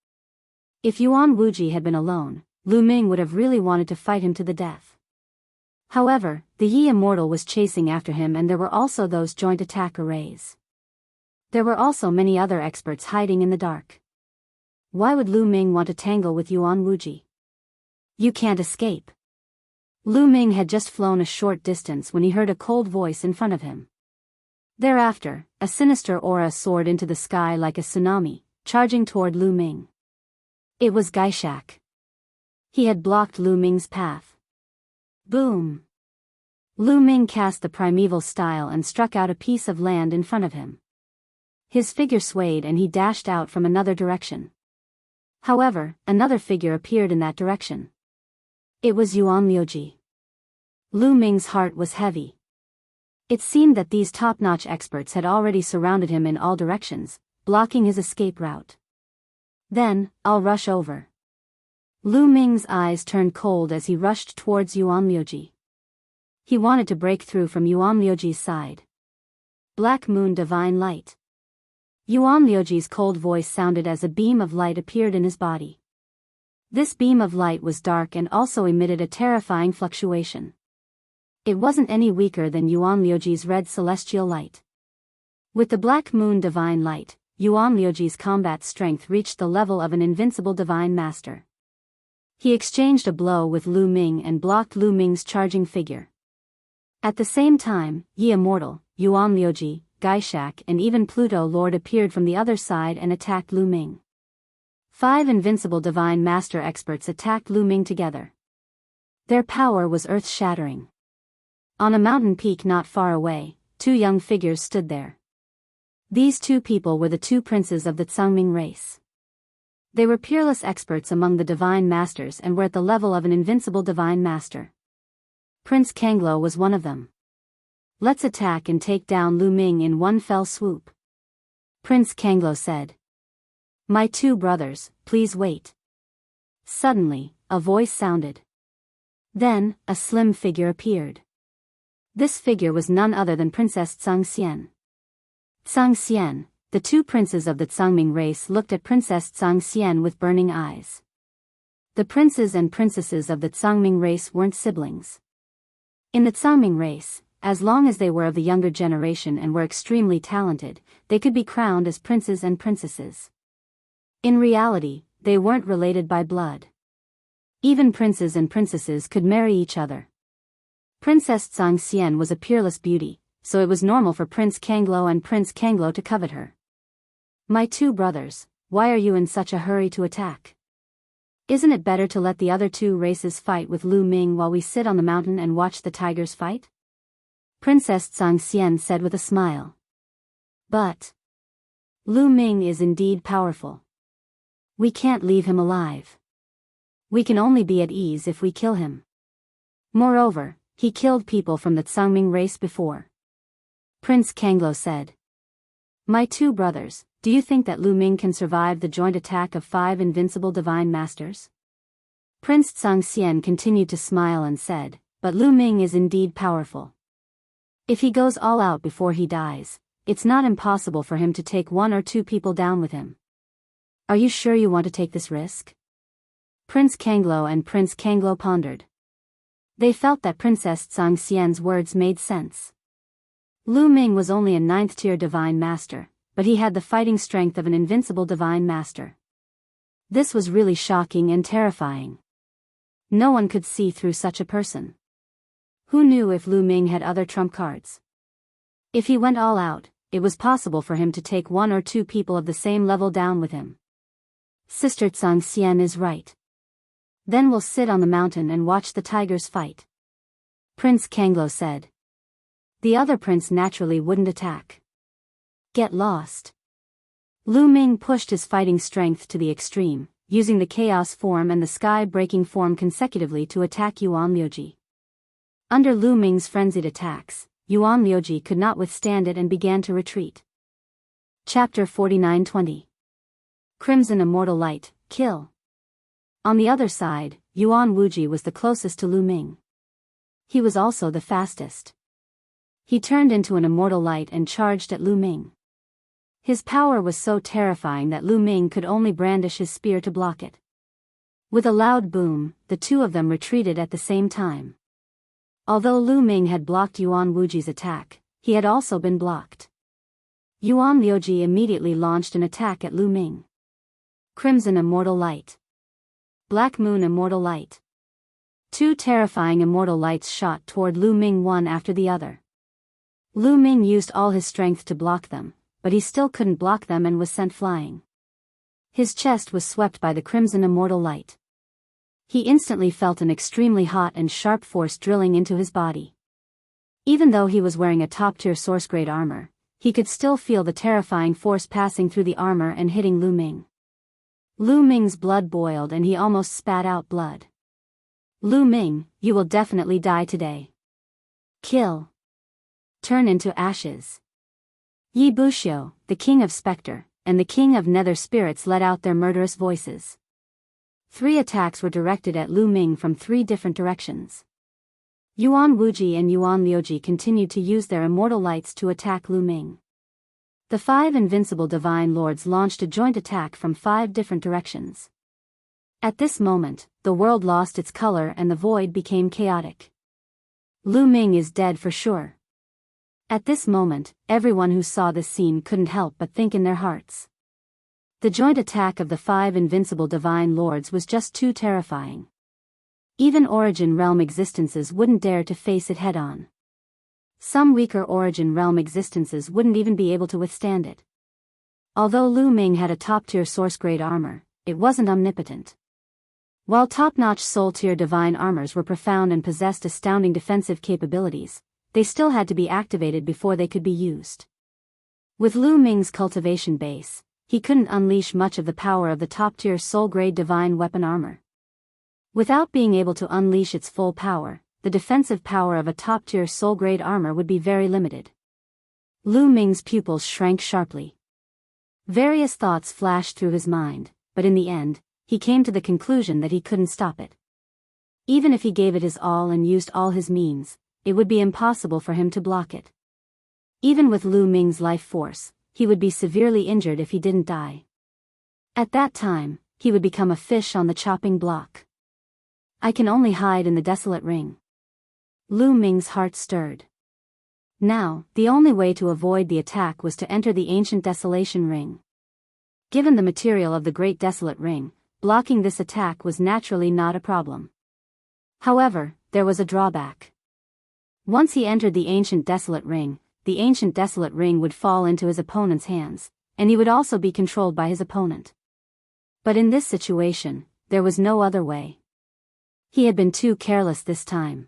If Yuan Wuji had been alone, Lu Ming would have really wanted to fight him to the death. However, the Yi Immortal was chasing after him and there were also those joint attack arrays. There were also many other experts hiding in the dark. Why would Lu Ming want to tangle with Yuan Wuji? You can't escape. Lu Ming had just flown a short distance when he heard a cold voice in front of him. Thereafter, a sinister aura soared into the sky like a tsunami, charging toward Lu Ming. It was Gaishak. He had blocked Lu Ming's path. Boom! Lu Ming cast the primeval style and struck out a piece of land in front of him. His figure swayed and he dashed out from another direction. However, another figure appeared in that direction. It was Yuan Liuji. Lu Ming's heart was heavy. It seemed that these top-notch experts had already surrounded him in all directions, blocking his escape route. Then, I'll rush over. Lu Ming's eyes turned cold as he rushed towards Yuan Liuji. He wanted to break through from Yuan Liuji's side. Black Moon Divine Light. Yuan Liuji's cold voice sounded as a beam of light appeared in his body. This beam of light was dark and also emitted a terrifying fluctuation. It wasn't any weaker than Yuan Liuji's red celestial light. With the Black Moon Divine Light, Yuan Liuji's combat strength reached the level of an invincible divine master. He exchanged a blow with Lu Ming and blocked Lu Ming's charging figure. At the same time, Yi Immortal, Yuan Liuji, Gaishak and even Pluto Lord appeared from the other side and attacked Lu Ming. 5 invincible divine master experts attacked Lu Ming together. Their power was earth-shattering. On a mountain peak not far away, 2 young figures stood there. These 2 people were the 2 princes of the Tsangming race. They were peerless experts among the divine masters and were at the level of an invincible divine master. Prince Kanglo was one of them. "Let's attack and take down Lu Ming in one fell swoop," Prince Kanglo said. "My two brothers, please wait." Suddenly, a voice sounded. Then, a slim figure appeared. This figure was none other than Princess Tsang Xian. Tsang Xian, the two princes of the Tsangming race looked at Princess Tsang Xian with burning eyes. The princes and princesses of the Tsangming race weren't siblings. In the Tsangming race, as long as they were of the younger generation and were extremely talented, they could be crowned as princes and princesses. In reality, they weren't related by blood. Even princes and princesses could marry each other. Princess Tsang Xian was a peerless beauty, so it was normal for Prince Kanglo and Prince Kanglo to covet her. "My two brothers, why are you in such a hurry to attack? Isn't it better to let the other two races fight with Lu Ming while we sit on the mountain and watch the tigers fight?" Princess Tsang Xian said with a smile. "But Lu Ming is indeed powerful. We can't leave him alive. We can only be at ease if we kill him. Moreover, he killed people from the Tsangming race before." Prince Kanglo said. "My two brothers, do you think that Lu Ming can survive the joint attack of 5 invincible divine masters?" Prince Tsang Xian continued to smile and said, "But Lu Ming is indeed powerful. If he goes all out before he dies, it's not impossible for him to take 1 or 2 people down with him. Are you sure you want to take this risk?" Prince Kanglo and Prince Kanglo pondered. They felt that Princess Tsang Xian's words made sense. Lu Ming was only a 9th-tier divine master, but he had the fighting strength of an invincible divine master. This was really shocking and terrifying. No one could see through such a person. Who knew if Lu Ming had other trump cards? If he went all out, it was possible for him to take 1 or 2 people of the same level down with him. Sister Tsang Xian is right. Then we'll sit on the mountain and watch the tigers fight, Prince Kanglo said. The other prince naturally wouldn't attack. Get lost. Lu Ming pushed his fighting strength to the extreme, using the chaos form and the sky-breaking form consecutively to attack Yuan Liuji. Under Lu Ming's frenzied attacks, Yuan Liuji could not withstand it and began to retreat. Chapter 49-20. Crimson Immortal Light, Kill. On the other side, Yuan Wuji was the closest to Lu Ming. He was also the fastest. He turned into an immortal light and charged at Lu Ming. His power was so terrifying that Lu Ming could only brandish his spear to block it. With a loud boom, the two of them retreated at the same time. Although Lu Ming had blocked Yuan Wuji's attack, he had also been blocked. Yuan Liuji immediately launched an attack at Lu Ming. Crimson Immortal Light. Black Moon Immortal Light. 2 terrifying immortal lights shot toward Lu Ming one after the other. Lu Ming used all his strength to block them, but he still couldn't block them and was sent flying. His chest was swept by the crimson immortal light. He instantly felt an extremely hot and sharp force drilling into his body. Even though he was wearing a top-tier source-grade armor, he could still feel the terrifying force passing through the armor and hitting Lu Ming. Lu Ming's blood boiled and he almost spat out blood. Lu Ming, you will definitely die today. Kill. Turn into ashes. Yi Buxiu, the king of Spectre, and the king of Nether Spirits let out their murderous voices. 3 attacks were directed at Lu Ming from 3 different directions. Yuan Wuji and Yuan Liuji continued to use their immortal lights to attack Lu Ming. The 5 invincible divine lords launched a joint attack from 5 different directions. At this moment, the world lost its color and the void became chaotic. Lu Ming is dead for sure. At this moment, everyone who saw this scene couldn't help but think in their hearts. The joint attack of the 5 invincible divine lords was just too terrifying. Even Origin Realm existences wouldn't dare to face it head-on. Some weaker Origin Realm existences wouldn't even be able to withstand it. Although Lu Ming had a top-tier source-grade armor, it wasn't omnipotent. While top-notch soul-tier divine armors were profound and possessed astounding defensive capabilities, they still had to be activated before they could be used. With Lu Ming's cultivation base, he couldn't unleash much of the power of the top-tier soul-grade divine weapon armor. Without being able to unleash its full power, the defensive power of a top-tier soul-grade armor would be very limited. Lu Ming's pupils shrank sharply. Various thoughts flashed through his mind, but in the end, he came to the conclusion that he couldn't stop it. Even if he gave it his all and used all his means, it would be impossible for him to block it. Even with Lu Ming's life force, he would be severely injured if he didn't die. At that time, he would become a fish on the chopping block. I can only hide in the desolate ring. Lu Ming's heart stirred. Now, the only way to avoid the attack was to enter the ancient desolation ring. Given the material of the Great Desolate Ring, blocking this attack was naturally not a problem. However, there was a drawback. Once he entered the ancient desolate ring would fall into his opponent's hands, and he would also be controlled by his opponent. But in this situation, there was no other way. He had been too careless this time.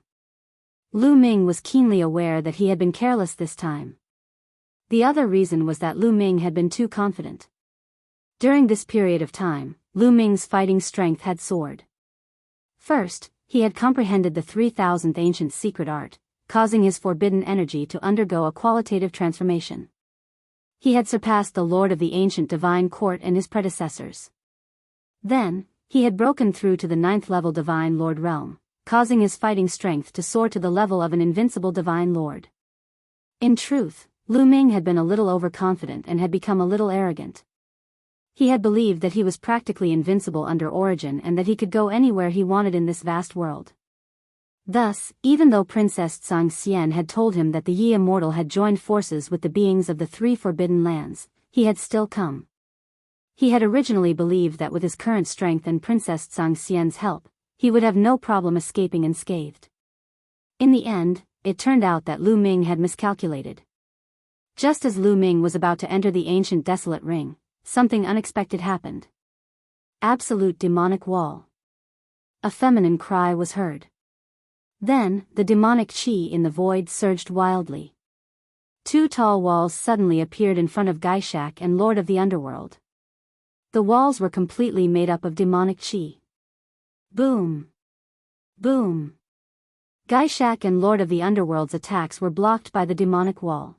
Lu Ming was keenly aware that he had been careless this time. The other reason was that Lu Ming had been too confident. During this period of time, Lu Ming's fighting strength had soared. First, he had comprehended the 3000th ancient secret art, causing his forbidden energy to undergo a qualitative transformation. He had surpassed the Lord of the ancient divine court and his predecessors. Then, he had broken through to the 9th level divine lord realm, causing his fighting strength to soar to the level of an invincible divine lord. In truth, Lu Ming had been a little overconfident and had become a little arrogant. He had believed that he was practically invincible under Origin and that he could go anywhere he wanted in this vast world. Thus, even though Princess Tsang Xian had told him that the Yi Immortal had joined forces with the beings of the 3 Forbidden Lands, he had still come. He had originally believed that with his current strength and Princess Tsang Xian's help, he would have no problem escaping unscathed. In the end, it turned out that Lu Ming had miscalculated. Just as Lu Ming was about to enter the ancient desolate ring, something unexpected happened. Absolute demonic wall. A feminine cry was heard. Then, the demonic qi in the void surged wildly. 2 tall walls suddenly appeared in front of Gaishak and Lord of the Underworld. The walls were completely made up of demonic qi. Boom! Boom! Gaishak and Lord of the Underworld's attacks were blocked by the demonic wall.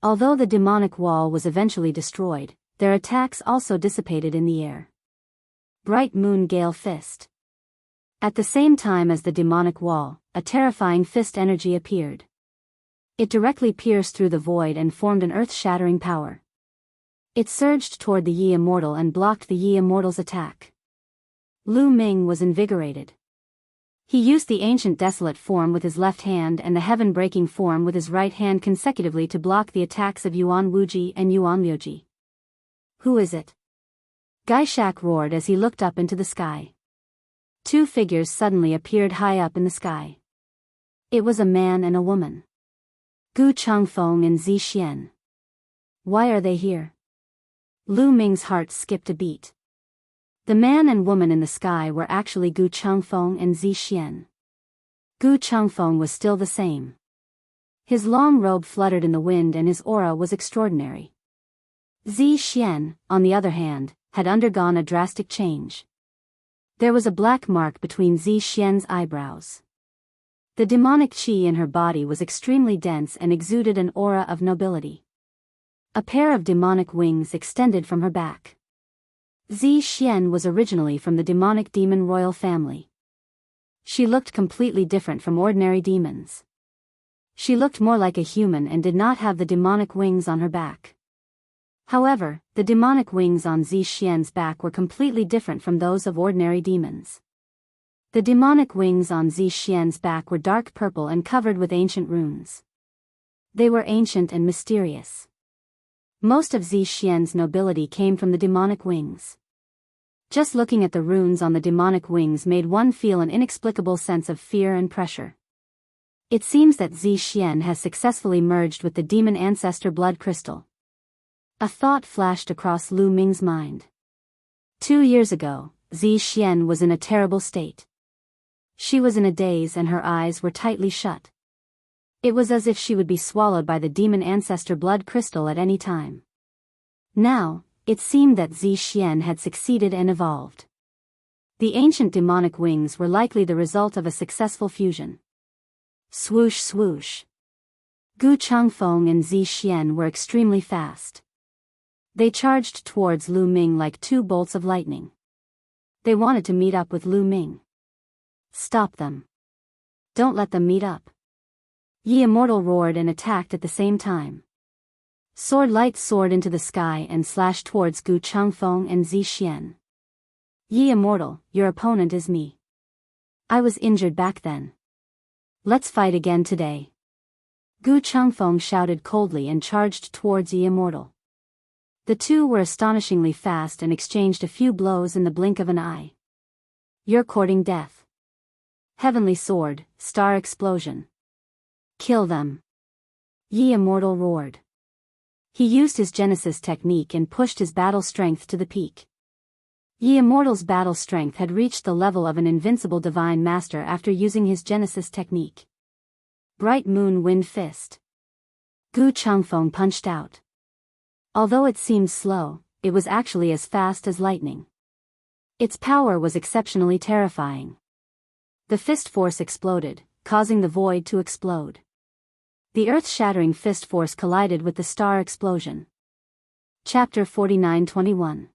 Although the demonic wall was eventually destroyed, their attacks also dissipated in the air. Bright Moon Gale Fist. At the same time as the demonic wall, a terrifying fist energy appeared. It directly pierced through the void and formed an earth-shattering power. It surged toward the Yi Immortal and blocked the Yi Immortal's attack. Lu Ming was invigorated. He used the ancient desolate form with his left hand and the heaven-breaking form with his right hand consecutively to block the attacks of Yuan Wuji and Yuan Liuji. Who is it? Gaishak roared as he looked up into the sky. 2 figures suddenly appeared high up in the sky. It was a man and a woman. Gu Changfeng and Zi Xian. Why are they here? Lu Ming's heart skipped a beat. The man and woman in the sky were actually Gu Changfeng and Zi Xian. Gu Changfeng was still the same. His long robe fluttered in the wind and his aura was extraordinary. Zi Xian, on the other hand, had undergone a drastic change. There was a black mark between Zi Xian's eyebrows. The demonic qi in her body was extremely dense and exuded an aura of nobility. A pair of demonic wings extended from her back. Zi Xian was originally from the demonic demon royal family. She looked completely different from ordinary demons. She looked more like a human and did not have the demonic wings on her back. However, the demonic wings on Zi Xian's back were completely different from those of ordinary demons. The demonic wings on Zi Xian's back were dark purple and covered with ancient runes. They were ancient and mysterious. Most of Zi Xian's nobility came from the demonic wings. Just looking at the runes on the demonic wings made one feel an inexplicable sense of fear and pressure. It seems that Zi Xian has successfully merged with the demon ancestor blood crystal. A thought flashed across Lu Ming's mind. 2 years ago, Zi Xian was in a terrible state. She was in a daze and her eyes were tightly shut. It was as if she would be swallowed by the demon ancestor blood crystal at any time. Now, It seemed that Zi had succeeded and evolved. The ancient demonic wings were likely the result of a successful fusion. Swoosh swoosh. Gu Changfeng and Zi were extremely fast. They charged towards Lu Ming like two bolts of lightning. They wanted to meet up with Lu Ming. Stop them. Don't let them meet up. Yi Immortal roared and attacked at the same time. Sword light soared into the sky and slashed towards Gu Changfeng and Zi Yi Immortal, your opponent is me. I was injured back then. Let's fight again today. Gu Changfeng shouted coldly and charged towards Yi Immortal. The two were astonishingly fast and exchanged a few blows in the blink of an eye. You're courting death. Heavenly sword, star explosion. Kill them. Yi Immortal roared. He used his Genesis technique and pushed his battle strength to the peak. Yi Immortal's battle strength had reached the level of an invincible divine master after using his Genesis technique. Bright Moon Wind Fist. Gu Changfeng punched out. Although it seemed slow, it was actually as fast as lightning. Its power was exceptionally terrifying. The fist force exploded, causing the void to explode. The earth-shattering fist force collided with the star explosion. Chapter 49-21.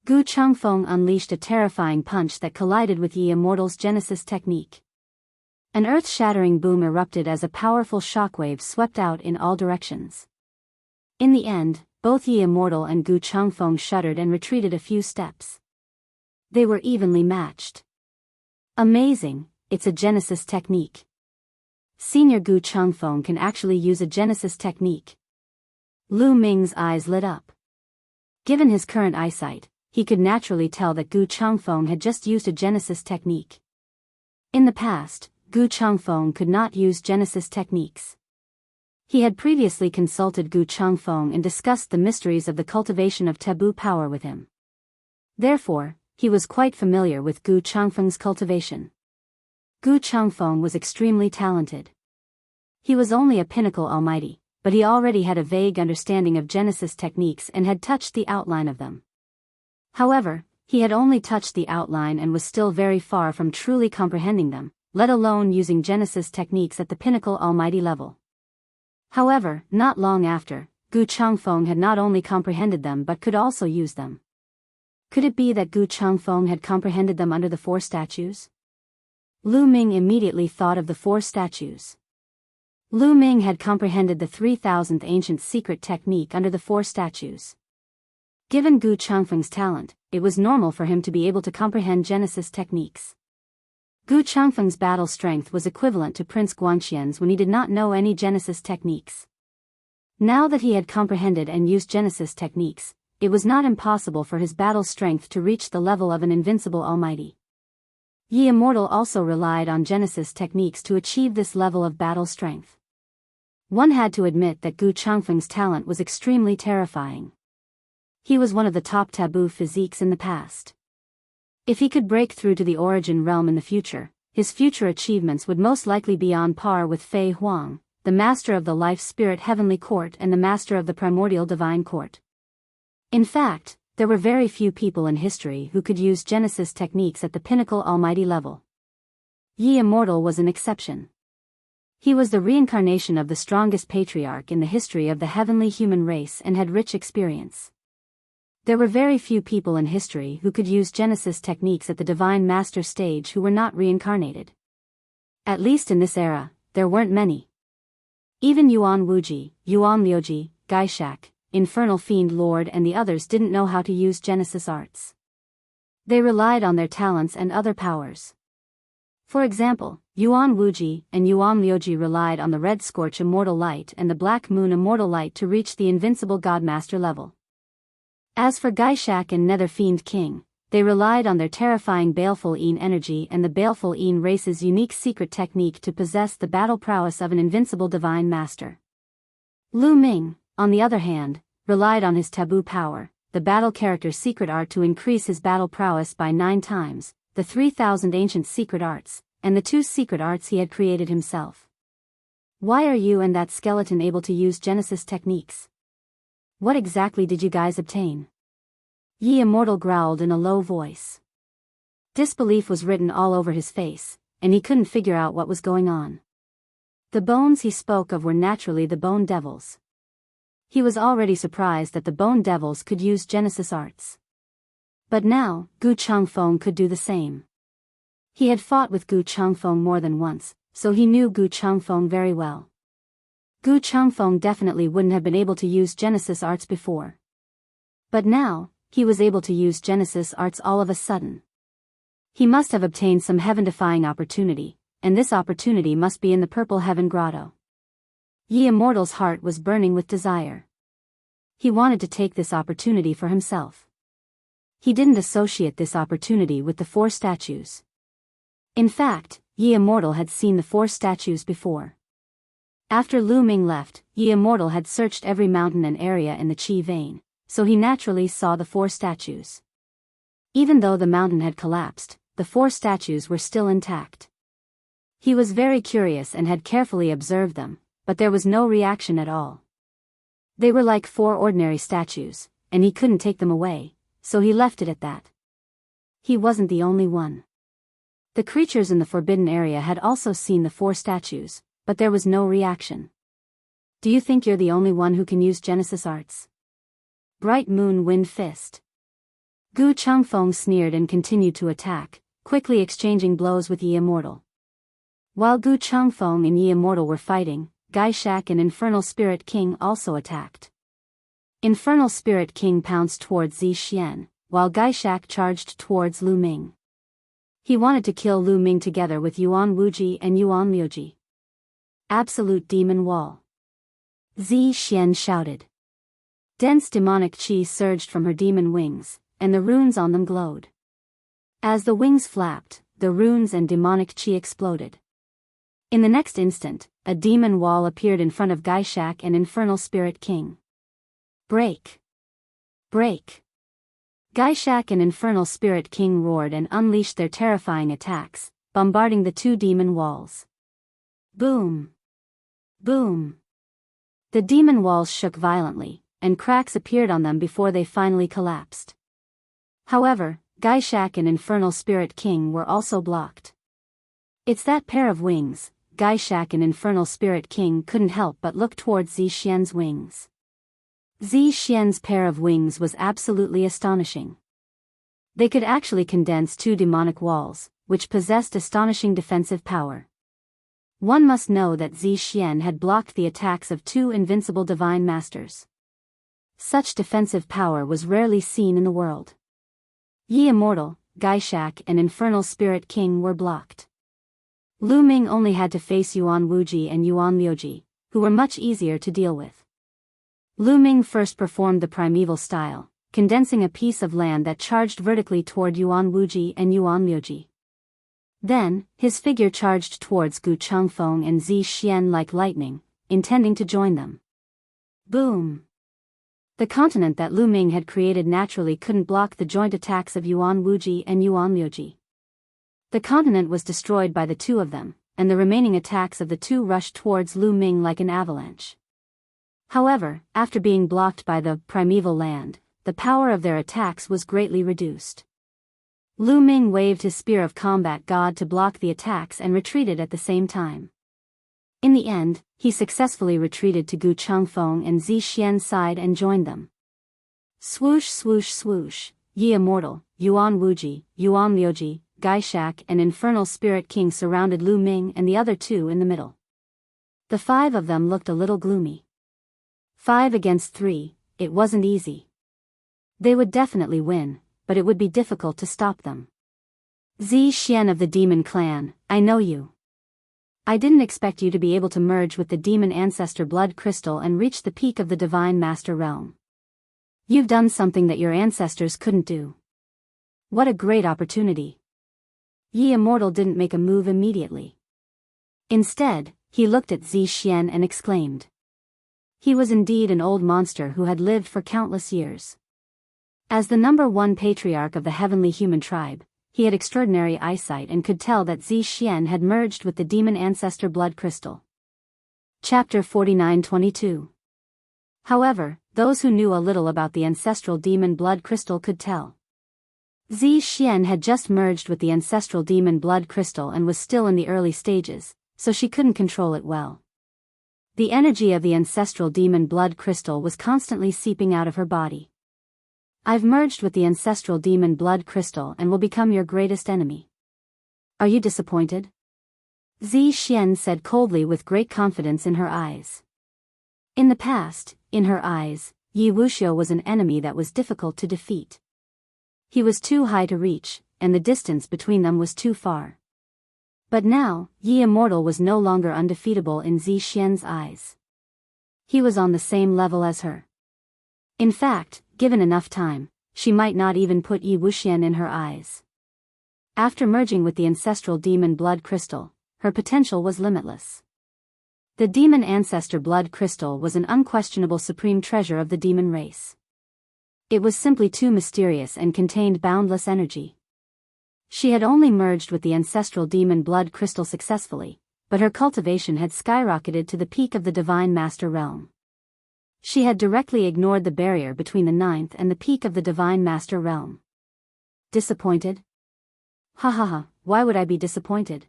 Gu Changfeng unleashed a terrifying punch that collided with Yi Immortal's Genesis technique. An earth-shattering boom erupted as a powerful shockwave swept out in all directions. In the end, both Yi Immortal and Gu Changfeng shuddered and retreated a few steps. They were evenly matched. Amazing, it's a Genesis technique. Senior Gu Changfeng can actually use a Genesis technique. Lu Ming's eyes lit up. Given his current eyesight, he could naturally tell that Gu Changfeng had just used a Genesis technique. In the past, Gu Changfeng could not use Genesis techniques. He had previously consulted Gu Changfeng and discussed the mysteries of the cultivation of taboo power with him. Therefore, he was quite familiar with Gu Changfeng's cultivation. Gu Changfeng was extremely talented. He was only a pinnacle almighty, but he already had a vague understanding of Genesis techniques and had touched the outline of them. However, he had only touched the outline and was still very far from truly comprehending them, let alone using Genesis techniques at the pinnacle almighty level. However, not long after, Gu Changfeng had not only comprehended them but could also use them. Could it be that Gu Changfeng had comprehended them under the four statues? Lu Ming immediately thought of the four statues. Lu Ming had comprehended the 3000th ancient secret technique under the four statues. Given Gu Changfeng's talent, it was normal for him to be able to comprehend Genesis techniques. Gu Changfeng's battle strength was equivalent to Prince Guangxian's when he did not know any Genesis techniques. Now that he had comprehended and used Genesis techniques, it was not impossible for his battle strength to reach the level of an invincible almighty. Yi Immortal also relied on Genesis techniques to achieve this level of battle strength. One had to admit that Gu Changfeng's talent was extremely terrifying. He was one of the top taboo physiques in the past. If he could break through to the origin realm in the future, his future achievements would most likely be on par with Fei Huang, the master of the Life Spirit Heavenly Court and the master of the Primordial Divine Court. In fact, there were very few people in history who could use Genesis techniques at the pinnacle almighty level. Yi Immortal was an exception. He was the reincarnation of the strongest patriarch in the history of the heavenly human race and had rich experience. There were very few people in history who could use Genesis techniques at the Divine Master stage who were not reincarnated. At least in this era, there weren't many. Even Yuan Wuji, Yuan Liuji, Gaishak, Infernal Fiend Lord and the others didn't know how to use Genesis arts. They relied on their talents and other powers. For example, Yuan Wuji and Yuan Liuji relied on the Red Scorch Immortal Light and the Black Moon Immortal Light to reach the Invincible Godmaster level. As for Gaishak and Nether Fiend King, they relied on their terrifying Baleful Een energy and the Baleful Een race's unique secret technique to possess the battle prowess of an invincible divine master. Lu Ming, on the other hand, relied on his taboo power, the battle character's secret art to increase his battle prowess by 9 times, the 3000 ancient secret arts, and the 2 secret arts he had created himself. Why are you and that skeleton able to use Genesis techniques? What exactly did you guys obtain? Ye Immortal growled in a low voice. Disbelief was written all over his face, and he couldn't figure out what was going on. The bones he spoke of were naturally the Bone Devils. He was already surprised that the Bone Devils could use Genesis arts. But now, Gu Changfeng could do the same. He had fought with Gu Changfeng more than once, so he knew Gu Changfeng very well. Gu Changfeng definitely wouldn't have been able to use Genesis arts before. But now, he was able to use Genesis arts all of a sudden. He must have obtained some heaven-defying opportunity, and this opportunity must be in the Purple Heaven Grotto. Ye Immortal's heart was burning with desire. He wanted to take this opportunity for himself. He didn't associate this opportunity with the 4 statues. In fact, Ye Immortal had seen the 4 statues before. After Lu Ming left, Ye Immortal had searched every mountain and area in the Qi vein, so he naturally saw the 4 statues. Even though the mountain had collapsed, the 4 statues were still intact. He was very curious and had carefully observed them, but there was no reaction at all. They were like 4 ordinary statues, and he couldn't take them away, so he left it at that. He wasn't the only one. The creatures in the forbidden area had also seen the 4 statues, but there was no reaction. Do you think you're the only one who can use Genesis arts? Bright Moon Wind Fist. Gu Changfeng sneered and continued to attack, quickly exchanging blows with Ye Immortal. While Gu Changfeng and Ye Immortal were fighting, Gaishak and Infernal Spirit King also attacked. Infernal Spirit King pounced towards Zi Xian, while Gaishak charged towards Lu Ming. He wanted to kill Lu Ming together with Yuan Wuji and Yuan Liuji. Absolute Demon Wall. Zi Xian shouted. Dense demonic qi surged from her demon wings, and the runes on them glowed. As the wings flapped, the runes and demonic qi exploded. In the next instant, a demon wall appeared in front of Gaishak and Infernal Spirit King. Break! Break! Gaishak and Infernal Spirit King roared and unleashed their terrifying attacks, bombarding the 2 demon walls. Boom! Boom! The demon walls shook violently, and cracks appeared on them before they finally collapsed. However, Gaishak and Infernal Spirit King were also blocked. It's that pair of wings. Gaishak and Infernal Spirit King couldn't help but look towards Zi Xian's wings. Zi Xian's pair of wings was absolutely astonishing. They could actually condense 2 demonic walls, which possessed astonishing defensive power. One must know that Zi Xian had blocked the attacks of 2 invincible divine masters. Such defensive power was rarely seen in the world. Ye Immortal, Gaishak and Infernal Spirit King were blocked. Lu Ming only had to face Yuan Wuji and Yuan Liuji, who were much easier to deal with. Lu Ming first performed the primeval style, condensing a piece of land that charged vertically toward Yuan Wuji and Yuan Liuji. Then, his figure charged towards Gu Changfeng and Zi Xian like lightning, intending to join them. Boom! The continent that Lu Ming had created naturally couldn't block the joint attacks of Yuan Wuji and Yuan Liuji. The continent was destroyed by the 2 of them, and the remaining attacks of the 2 rushed towards Lu Ming like an avalanche. However, after being blocked by the primeval land, the power of their attacks was greatly reduced. Lu Ming waved his Spear of Combat God to block the attacks and retreated at the same time. In the end, he successfully retreated to Gu Changfeng and Zi Xian's side and joined them. Swoosh swoosh swoosh, Ye Immortal, Yuan Wuji, Yuan Liuji, Gaishak and Infernal Spirit King surrounded Lu Ming and the other 2 in the middle. The 5 of them looked a little gloomy. 5 against 3, it wasn't easy. They would definitely win, but it would be difficult to stop them. Zi Xian of the Demon Clan, I know you. I didn't expect you to be able to merge with the Demon Ancestor Blood Crystal and reach the peak of the Divine Master Realm. You've done something that your ancestors couldn't do. What a great opportunity. Ye Immortal didn't make a move immediately. Instead, he looked at Zi Xian and exclaimed. He was indeed an old monster who had lived for countless years. As the #1 patriarch of the heavenly human tribe, he had extraordinary eyesight and could tell that Zi Xian had merged with the Demon Ancestor Blood Crystal. Chapter 49-22. However, those who knew a little about the ancestral demon blood crystal could tell. Zi Xian had just merged with the ancestral demon blood crystal and was still in the early stages, so she couldn't control it well. The energy of the ancestral demon blood crystal was constantly seeping out of her body. I've merged with the ancestral demon blood crystal and will become your greatest enemy. Are you disappointed? Zi Xian said coldly with great confidence in her eyes. In the past, in her eyes, Yi Wuxiu was an enemy that was difficult to defeat. He was too high to reach, and the distance between them was too far. But now, Yi Immortal was no longer undefeatable in Zi Xian's eyes. He was on the same level as her. In fact, given enough time, she might not even put Yi Wuxian in her eyes. After merging with the ancestral demon blood crystal, her potential was limitless. The demon ancestor blood crystal was an unquestionable supreme treasure of the demon race. It was simply too mysterious and contained boundless energy. She had only merged with the ancestral demon blood crystal successfully, but her cultivation had skyrocketed to the peak of the divine master realm. She had directly ignored the barrier between the ninth and the peak of the divine master realm. Disappointed? Ha ha ha, why would I be disappointed?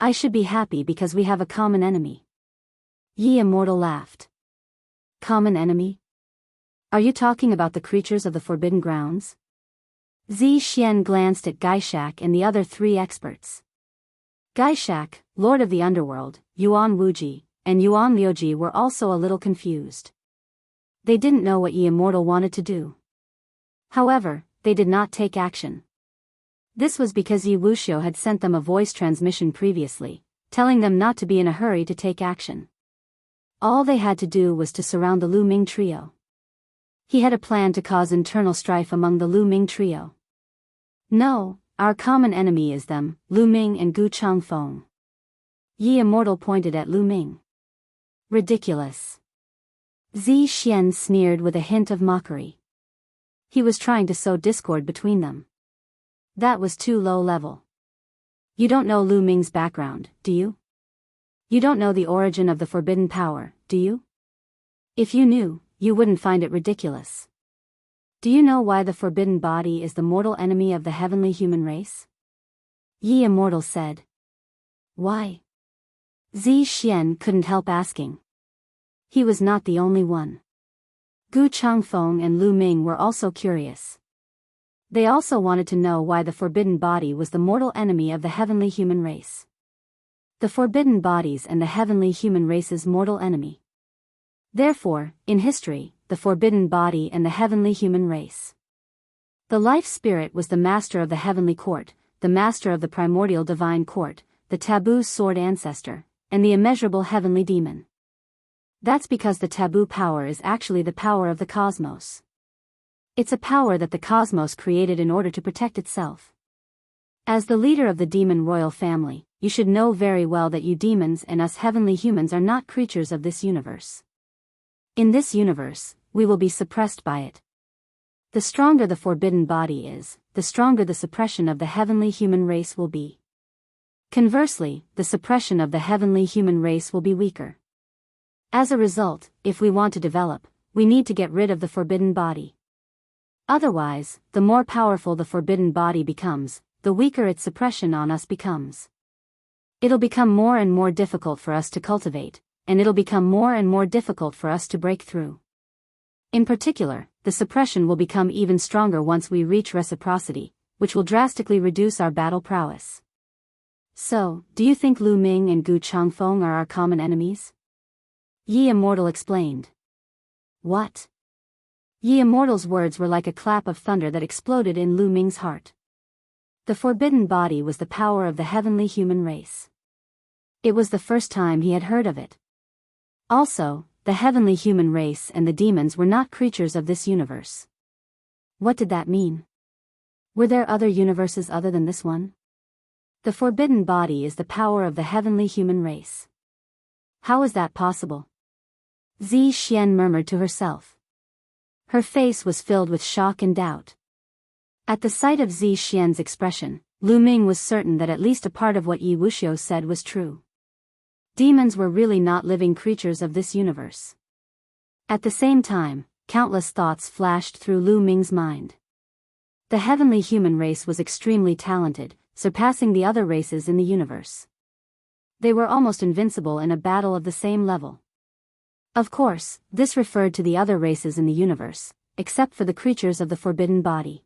I should be happy because we have a common enemy. Yi Immortal laughed. Common enemy? Are you talking about the creatures of the Forbidden Grounds? Zi Xian glanced at Gaishak and the other three experts. Gaishak, Lord of the Underworld, Yuan Wuji, and Yuan Liuji were also a little confused. They didn't know what Yi Immortal wanted to do. However, they did not take action. This was because Yi Wuxiu had sent them a voice transmission previously, telling them not to be in a hurry to take action. All they had to do was to surround the Lu Ming trio. He had a plan to cause internal strife among the Lu Ming trio. No, our common enemy is them, Lu Ming and Gu Changfeng. Yi Immortal pointed at Lu Ming. Ridiculous. Zi Xian sneered with a hint of mockery. He was trying to sow discord between them. That was too low level. You don't know Lu Ming's background, do you? You don't know the origin of the forbidden power, do you? If you knew, you wouldn't find it ridiculous. Do you know why the forbidden body is the mortal enemy of the heavenly human race? Yi Immortal said. Why? Zi Xian couldn't help asking. He was not the only one. Gu Changfeng and Lu Ming were also curious. They also wanted to know why the forbidden body was the mortal enemy of the heavenly human race. The forbidden bodies and the heavenly human race's mortal enemy. Therefore, in history, the forbidden body and the heavenly human race. The life spirit was the master of the heavenly court, the master of the primordial divine court, the taboo sword ancestor, and the immeasurable heavenly demon. That's because the taboo power is actually the power of the cosmos. It's a power that the cosmos created in order to protect itself. As the leader of the demon royal family, you should know very well that you demons and us heavenly humans are not creatures of this universe. In this universe, we will be suppressed by it. The stronger the forbidden body is, the stronger the suppression of the heavenly human race will be. Conversely, the suppression of the heavenly human race will be weaker. As a result, if we want to develop, we need to get rid of the forbidden body. Otherwise, the more powerful the forbidden body becomes, the weaker its suppression on us becomes. It'll become more and more difficult for us to cultivate, and it'll become more and more difficult for us to break through. In particular, the suppression will become even stronger once we reach reciprocity, which will drastically reduce our battle prowess. So, do you think Lu Ming and Gu Changfeng are our common enemies? Yi Immortal explained. What? Yi Immortal's words were like a clap of thunder that exploded in Lu Ming's heart. The forbidden body was the power of the heavenly human race. It was the first time he had heard of it. Also, the heavenly human race and the demons were not creatures of this universe. What did that mean? Were there other universes other than this one? The forbidden body is the power of the heavenly human race. How is that possible? Zi Xian murmured to herself. Her face was filled with shock and doubt. At the sight of Zi Xian's expression, Lu Ming was certain that at least a part of what Yi Wuxiu said was true. Demons were really not living creatures of this universe. At the same time, countless thoughts flashed through Lu Ming's mind. The heavenly human race was extremely talented, surpassing the other races in the universe. They were almost invincible in a battle of the same level. Of course, this referred to the other races in the universe, except for the creatures of the forbidden body.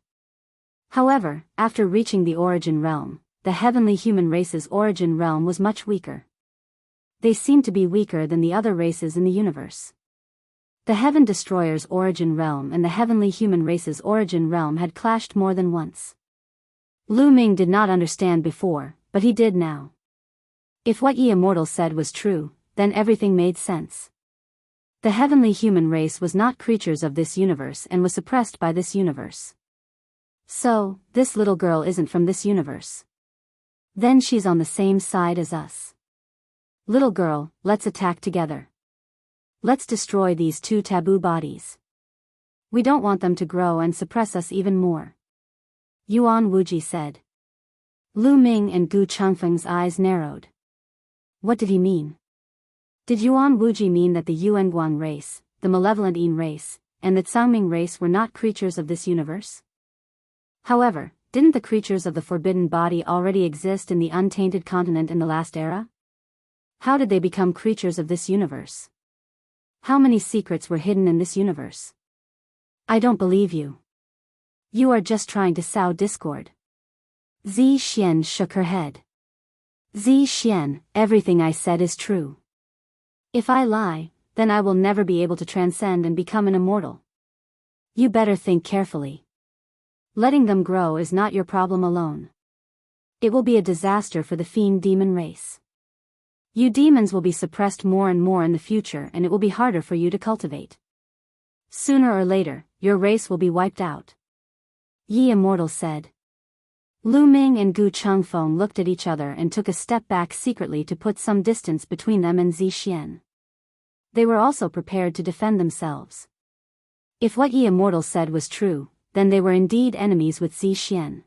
However, after reaching the origin realm, the heavenly human race's origin realm was much weaker. They seemed to be weaker than the other races in the universe. The Heaven Destroyer's origin realm and the heavenly human race's origin realm had clashed more than once. Lu Ming did not understand before, but he did now. If what Ye Immortal said was true, then everything made sense. The heavenly human race was not creatures of this universe and was suppressed by this universe. So, this little girl isn't from this universe. Then she's on the same side as us. Little girl, let's attack together. Let's destroy these two taboo bodies. We don't want them to grow and suppress us even more. Yuan Wuji said. Lu Ming and Gu Changfeng's eyes narrowed. What did he mean? Did Yuan Wuji mean that the Yuanguang race, the malevolent Yin race, and the Tsangming race were not creatures of this universe? However, didn't the creatures of the forbidden body already exist in the untainted continent in the last era? How did they become creatures of this universe? How many secrets were hidden in this universe? I don't believe you. You are just trying to sow discord. Zi Xian shook her head. Zi Xian, everything I said is true. If I lie, then I will never be able to transcend and become an immortal. You better think carefully. Letting them grow is not your problem alone. It will be a disaster for the fiend demon race. You demons will be suppressed more and more in the future and it will be harder for you to cultivate. Sooner or later, your race will be wiped out. Ye Immortal said. Lu Ming and Gu Changfeng looked at each other and took a step back secretly to put some distance between them and Zi Xian. They were also prepared to defend themselves. If what Ye Immortal said was true, then they were indeed enemies with Zi Xian.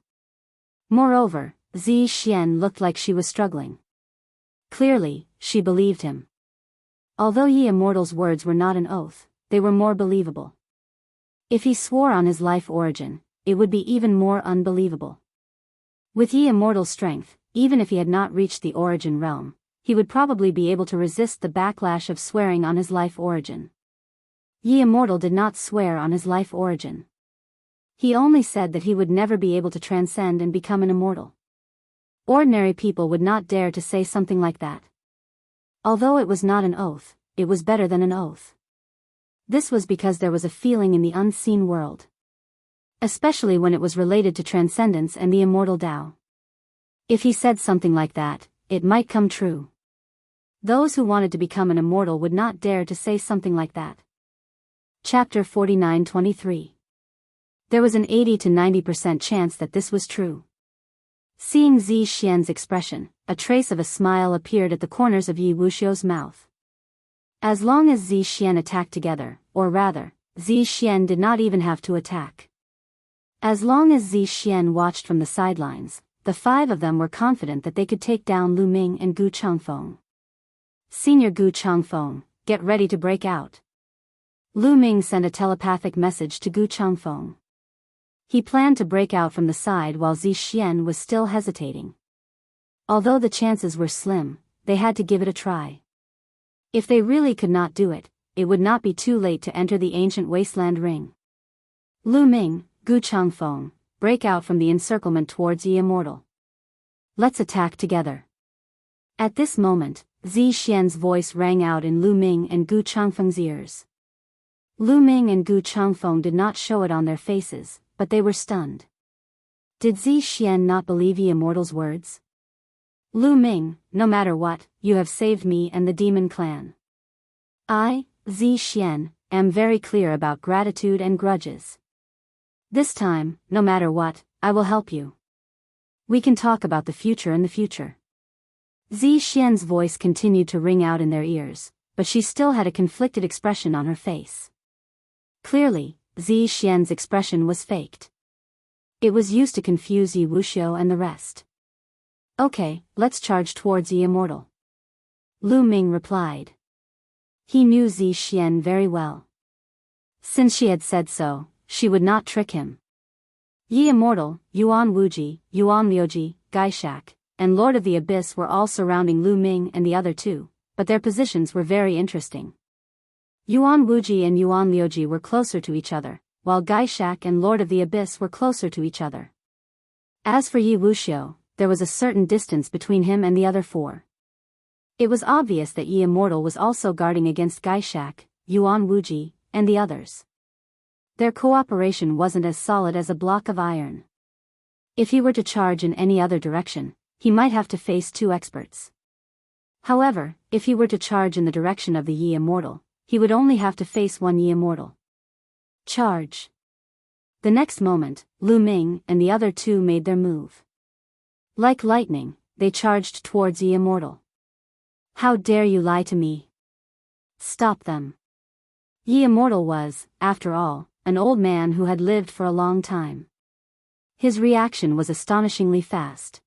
Moreover, Zi Xian looked like she was struggling. Clearly, she believed him. Although Ye Immortal's words were not an oath, they were more believable. If he swore on his life origin, it would be even more unbelievable. With Ye Immortal's strength, even if he had not reached the origin realm, he would probably be able to resist the backlash of swearing on his life origin. Ye Immortal did not swear on his life origin. He only said that he would never be able to transcend and become an immortal. Ordinary people would not dare to say something like that. Although it was not an oath, it was better than an oath. This was because there was a feeling in the unseen world. Especially when it was related to transcendence and the immortal Tao. If he said something like that, it might come true. Those who wanted to become an immortal would not dare to say something like that. Chapter 49-23. There was an 80 to 90% chance that this was true. Seeing Zi Xian's expression, a trace of a smile appeared at the corners of Yi Wuxiu's mouth. As long as Zi Xian attacked together, or rather, Zi Xian did not even have to attack. As long as Zi Xian watched from the sidelines, the five of them were confident that they could take down Lu Ming and Gu Changfeng. Senior Gu Changfeng, get ready to break out. Lu Ming sent a telepathic message to Gu Changfeng. He planned to break out from the side while Zi Xian was still hesitating. Although the chances were slim, they had to give it a try. If they really could not do it, it would not be too late to enter the ancient wasteland ring. Lu Ming, Gu Changfeng, break out from the encirclement towards Ye Immortal. Let's attack together. At this moment, Zi Xian's voice rang out in Lu Ming and Gu Changfeng's ears. Lu Ming and Gu Changfeng did not show it on their faces, but they were stunned. Did Zi Xian not believe Ye Immortal's words? Lu Ming, no matter what, you have saved me and the demon clan. I, Zi Xian, am very clear about gratitude and grudges. This time, no matter what, I will help you. We can talk about the future in the future. Zi Xian's voice continued to ring out in their ears, but she still had a conflicted expression on her face. Clearly, Zi Xian's expression was faked. It was used to confuse Yi Wuxiu and the rest. Okay, let's charge towards Ye Immortal. Lu Ming replied. He knew Zi Xian very well. Since she had said so, she would not trick him. Yi Immortal, Yuan Wuji, Yuan Liuji, Gaishak, and Lord of the Abyss were all surrounding Lu Ming and the other two, but their positions were very interesting. Yuan Wuji and Yuan Liuji were closer to each other, while Gaishak and Lord of the Abyss were closer to each other. As for Yi Wuxiu, there was a certain distance between him and the other four. It was obvious that Yi Immortal was also guarding against Gaishak, Yuan Wuji, and the others. Their cooperation wasn't as solid as a block of iron. If he were to charge in any other direction, he might have to face two experts. However, if he were to charge in the direction of the Yi Immortal, he would only have to face one Yi Immortal. Charge. The next moment, Lu Ming and the other two made their move. Like lightning, they charged towards Yi Immortal. How dare you lie to me? Stop them. Yi Immortal was, after all, an old man who had lived for a long time. His reaction was astonishingly fast.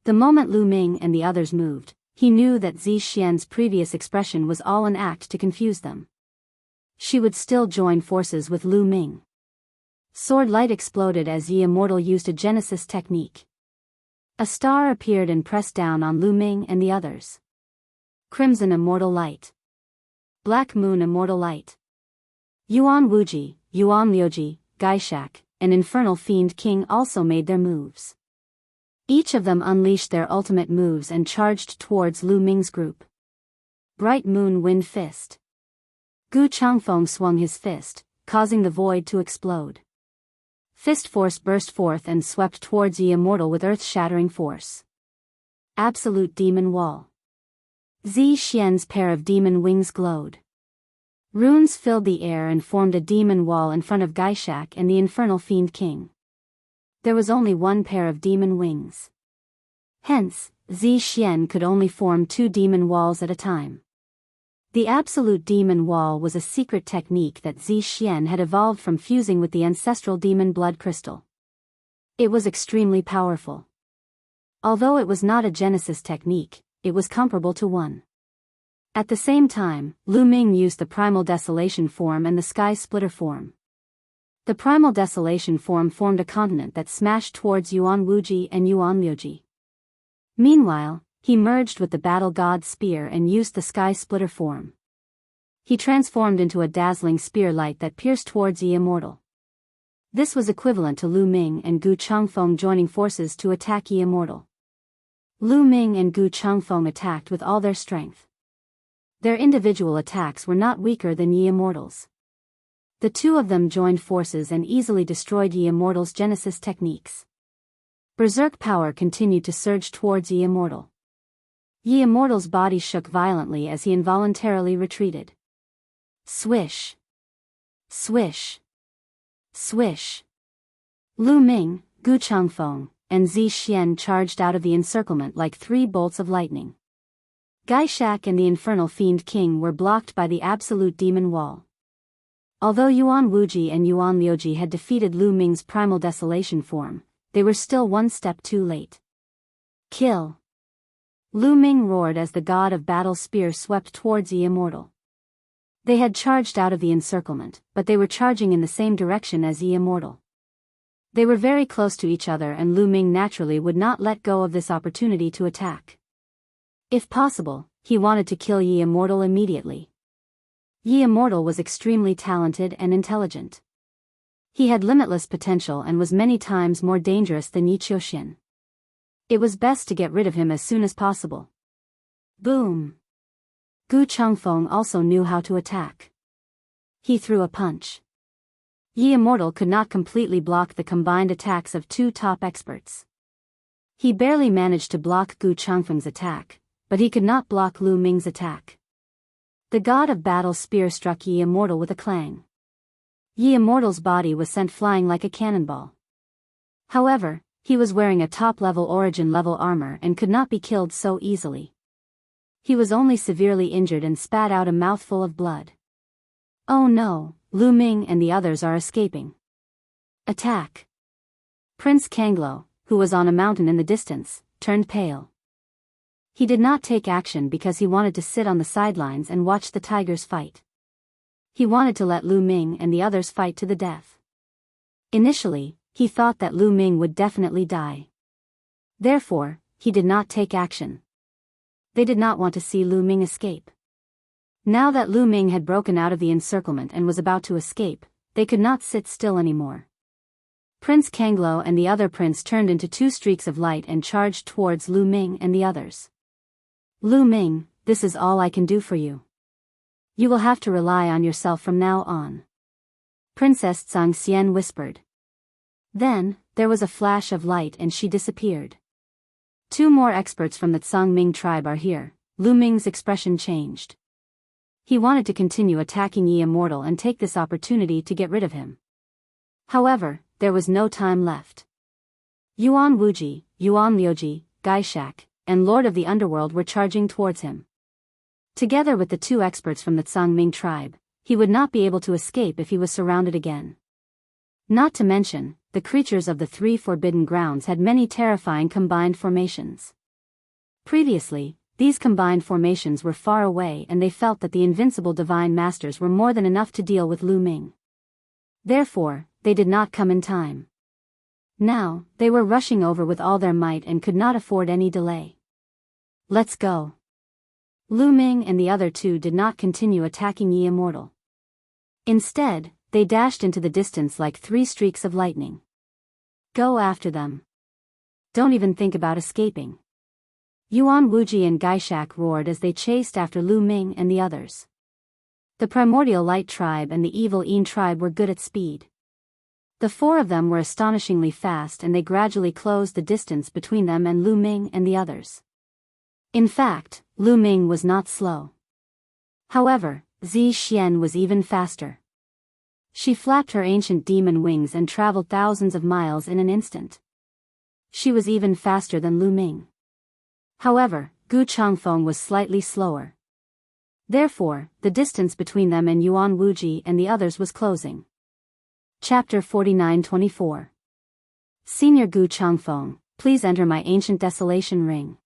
The moment Lu Ming and the others moved, he knew that Zi Xian's previous expression was all an act to confuse them. She would still join forces with Lu Ming. Sword light exploded as Yi Immortal used a Genesis technique. A star appeared and pressed down on Lu Ming and the others. Crimson Immortal Light. Black Moon Immortal Light. Yuan Wuji, Yuan Liuji, Gaishak, and Infernal Fiend King also made their moves. Each of them unleashed their ultimate moves and charged towards Lu Ming's group. Bright Moon Wind Fist. Gu Changfeng swung his fist, causing the void to explode. Fist force burst forth and swept towards Yi Immortal with earth-shattering force. Absolute Demon Wall. Zi Xian's pair of demon wings glowed. Runes filled the air and formed a demon wall in front of Gaishak and the Infernal Fiend King. There was only one pair of demon wings. Hence, Zi Xian could only form two demon walls at a time. The Absolute Demon Wall was a secret technique that Zi Xian had evolved from fusing with the ancestral demon blood crystal. It was extremely powerful. Although it was not a Genesis technique, it was comparable to one. At the same time, Lu Ming used the Primal Desolation form and the Sky Splitter form. The Primal Desolation form formed a continent that smashed towards Yuan Wuji and Yuan Liuji. Meanwhile, he merged with the Battle God Spear and used the Sky Splitter form. He transformed into a dazzling spear light that pierced towards Yi Immortal. This was equivalent to Lu Ming and Gu Changfeng joining forces to attack Yi Immortal. Lu Ming and Gu Changfeng attacked with all their strength. Their individual attacks were not weaker than Yi Immortal's. The two of them joined forces and easily destroyed Yi Immortal's Genesis techniques. Berserk power continued to surge towards Yi Immortal. Yi Immortal's body shook violently as he involuntarily retreated. Swish. Swish. Swish. Lu Ming, Gu Changfeng, and Zi Xian charged out of the encirclement like three bolts of lightning. Gaishak and the Infernal Fiend King were blocked by the Absolute Demon Wall. Although Yuan Wuji and Yuan Liuji had defeated Lu Ming's Primal Desolation form, they were still one step too late. Kill! Lu Ming roared as the God of Battle Spear swept towards Yi Immortal. They had charged out of the encirclement, but they were charging in the same direction as Yi Immortal. They were very close to each other and Lu Ming naturally would not let go of this opportunity to attack. If possible, he wanted to kill Yi Immortal immediately. Yi Immortal was extremely talented and intelligent. He had limitless potential and was many times more dangerous than Yi Qiuxian. It was best to get rid of him as soon as possible. Boom! Gu Changfeng also knew how to attack. He threw a punch. Yi Immortal could not completely block the combined attacks of two top experts. He barely managed to block Gu Changfeng's attack, but he could not block Lu Ming's attack. The God of Battle Spear struck Yi Immortal with a clang. Yi Immortal's body was sent flying like a cannonball. However, he was wearing a top-level origin-level armor and could not be killed so easily. He was only severely injured and spat out a mouthful of blood. Oh no, Lu Ming and the others are escaping. Attack! Prince Kanglo, who was on a mountain in the distance, turned pale. He did not take action because he wanted to sit on the sidelines and watch the tigers fight. He wanted to let Lu Ming and the others fight to the death. Initially, he thought that Lu Ming would definitely die. Therefore, he did not take action. They did not want to see Lu Ming escape. Now that Lu Ming had broken out of the encirclement and was about to escape, they could not sit still anymore. Prince Kanglo and the other prince turned into two streaks of light and charged towards Lu Ming and the others. Lu Ming, this is all I can do for you. You will have to rely on yourself from now on. Princess Tsang Xian whispered. Then, there was a flash of light and she disappeared. Two more experts from the Tsangming tribe are here. Lu Ming's expression changed. He wanted to continue attacking Yi Immortal and take this opportunity to get rid of him. However, there was no time left. Yuan Wuji, Yuan Liuji, Gaishak, and Lord of the Underworld were charging towards him. Together with the two experts from the Tsangming tribe, he would not be able to escape if he was surrounded again. Not to mention, the creatures of the three forbidden grounds had many terrifying combined formations. Previously, these combined formations were far away and they felt that the invincible divine masters were more than enough to deal with Lu Ming. Therefore, they did not come in time. Now, they were rushing over with all their might and could not afford any delay. Let's go. Lu Ming and the other two did not continue attacking Yi Immortal. Instead, they dashed into the distance like three streaks of lightning. Go after them. Don't even think about escaping. Yuan Wuji and Gaishak roared as they chased after Lu Ming and the others. The Primordial Light tribe and the Evil Een tribe were good at speed. The four of them were astonishingly fast and they gradually closed the distance between them and Lu Ming and the others. In fact, Lu Ming was not slow. However, Zi Xian was even faster. She flapped her ancient demon wings and traveled thousands of miles in an instant. She was even faster than Lu Ming. However, Gu Changfeng was slightly slower. Therefore, the distance between them and Yuan Wuji and the others was closing. Chapter 49-24. Senior Gu Changfeng, please enter my ancient desolation ring.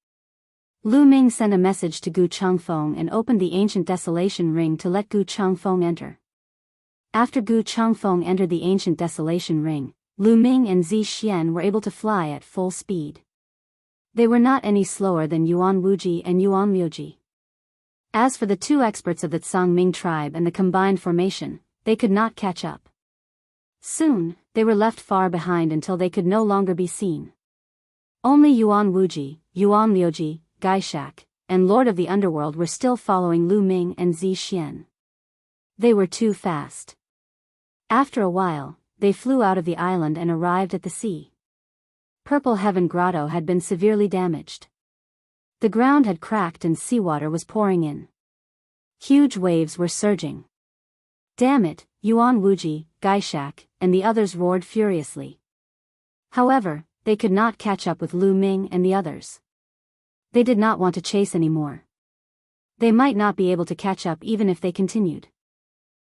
Lu Ming sent a message to Gu Changfeng and opened the ancient desolation ring to let Gu Changfeng enter. After Gu Changfeng entered the ancient desolation ring, Lu Ming and Zi Xian were able to fly at full speed. They were not any slower than Yuan Wuji and Yuan Liuji. As for the two experts of the Tsangming tribe and the combined formation, they could not catch up. Soon, they were left far behind until they could no longer be seen. Only Yuan Wuji, Yuan Liuji, Gaishak, and Lord of the Underworld were still following Lu Ming and Zi Xian. They were too fast. After a while, they flew out of the island and arrived at the sea. Purple Heaven Grotto had been severely damaged. The ground had cracked and seawater was pouring in. Huge waves were surging. Damn it, Yuan Wuji, Gaishak, and the others roared furiously. However, they could not catch up with Lu Ming and the others. They did not want to chase anymore. They might not be able to catch up even if they continued.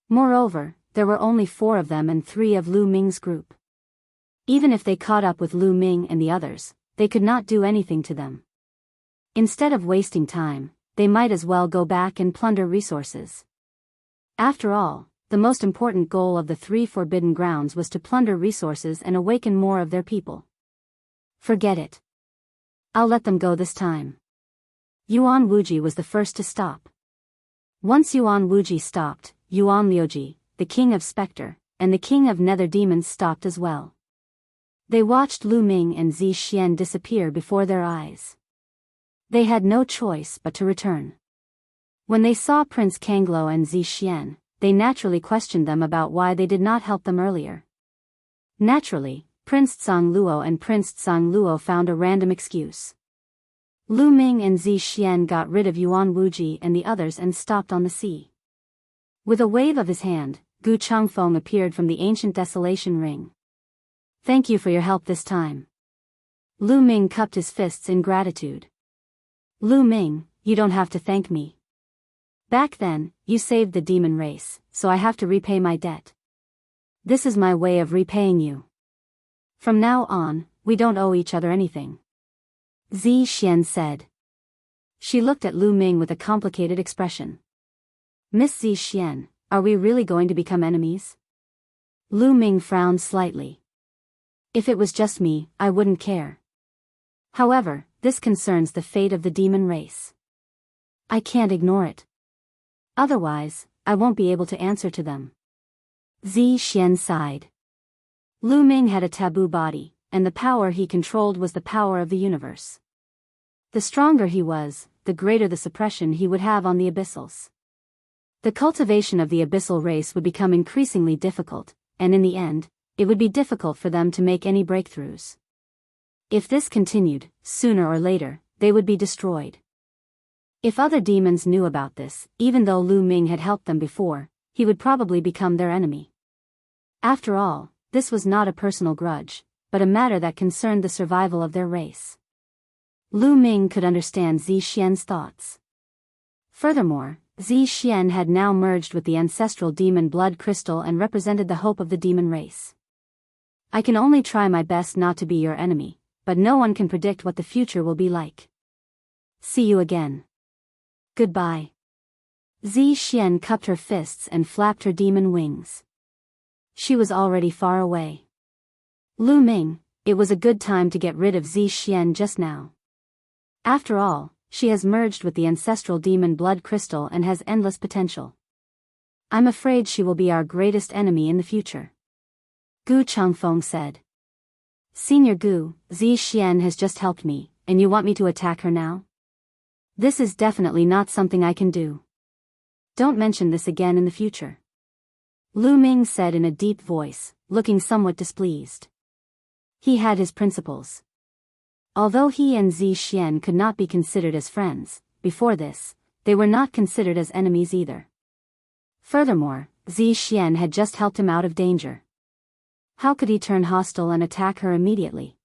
Moreover, there were only 4 of them and 3 of Lu Ming's group. Even if they caught up with Lu Ming and the others, they could not do anything to them. Instead of wasting time, they might as well go back and plunder resources. After all, the most important goal of the 3 forbidden grounds was to plunder resources and awaken more of their people. Forget it. I'll let them go this time. Yuan Wuji was the first to stop. Once Yuan Wuji stopped, Yuan Liuji, the king of Spectre, and the king of Nether Demons stopped as well. They watched Lu Ming and Zi Xian disappear before their eyes. They had no choice but to return. When they saw Prince Kanglo and Zi Xian, they naturally questioned them about why they did not help them earlier. Naturally, Prince Tsang Luo and Prince Tsang Luo found a random excuse. Lu Ming and Zi Xian got rid of Yuan Wuji and the others and stopped on the sea. With a wave of his hand, Gu Changfeng appeared from the ancient desolation ring. Thank you for your help this time. Lu Ming cupped his fists in gratitude. Lu Ming, you don't have to thank me. Back then, you saved the demon race, so I have to repay my debt. This is my way of repaying you. From now on, we don't owe each other anything. Zi Xian said. She looked at Lu Ming with a complicated expression. Miss Zi Xian, are we really going to become enemies? Lu Ming frowned slightly. If it was just me, I wouldn't care. However, this concerns the fate of the demon race. I can't ignore it. Otherwise, I won't be able to answer to them. Zi Xian sighed. Lu Ming had a taboo body, and the power he controlled was the power of the universe. The stronger he was, the greater the suppression he would have on the abyssals. The cultivation of the abyssal race would become increasingly difficult, and in the end, it would be difficult for them to make any breakthroughs. If this continued, sooner or later, they would be destroyed. If other demons knew about this, even though Lu Ming had helped them before, he would probably become their enemy. After all, this was not a personal grudge, but a matter that concerned the survival of their race. Lu Ming could understand Zi Xian's thoughts. Furthermore, Zi Xian had now merged with the ancestral demon blood crystal and represented the hope of the demon race. I can only try my best not to be your enemy, but no one can predict what the future will be like. See you again. Goodbye. Zi Xian cupped her fists and flapped her demon wings. She was already far away. Lu Ming, it was a good time to get rid of Zi Xian just now. After all, she has merged with the ancestral demon blood crystal and has endless potential. I'm afraid she will be our greatest enemy in the future. Gu Changfeng said. Senior Gu, Zi Xian has just helped me, and you want me to attack her now? This is definitely not something I can do. Don't mention this again in the future. Lu Ming said in a deep voice, looking somewhat displeased. He had his principles. Although he and Zi Xian could not be considered as friends, before this, they were not considered as enemies either. Furthermore, Zi Xian had just helped him out of danger. How could he turn hostile and attack her immediately?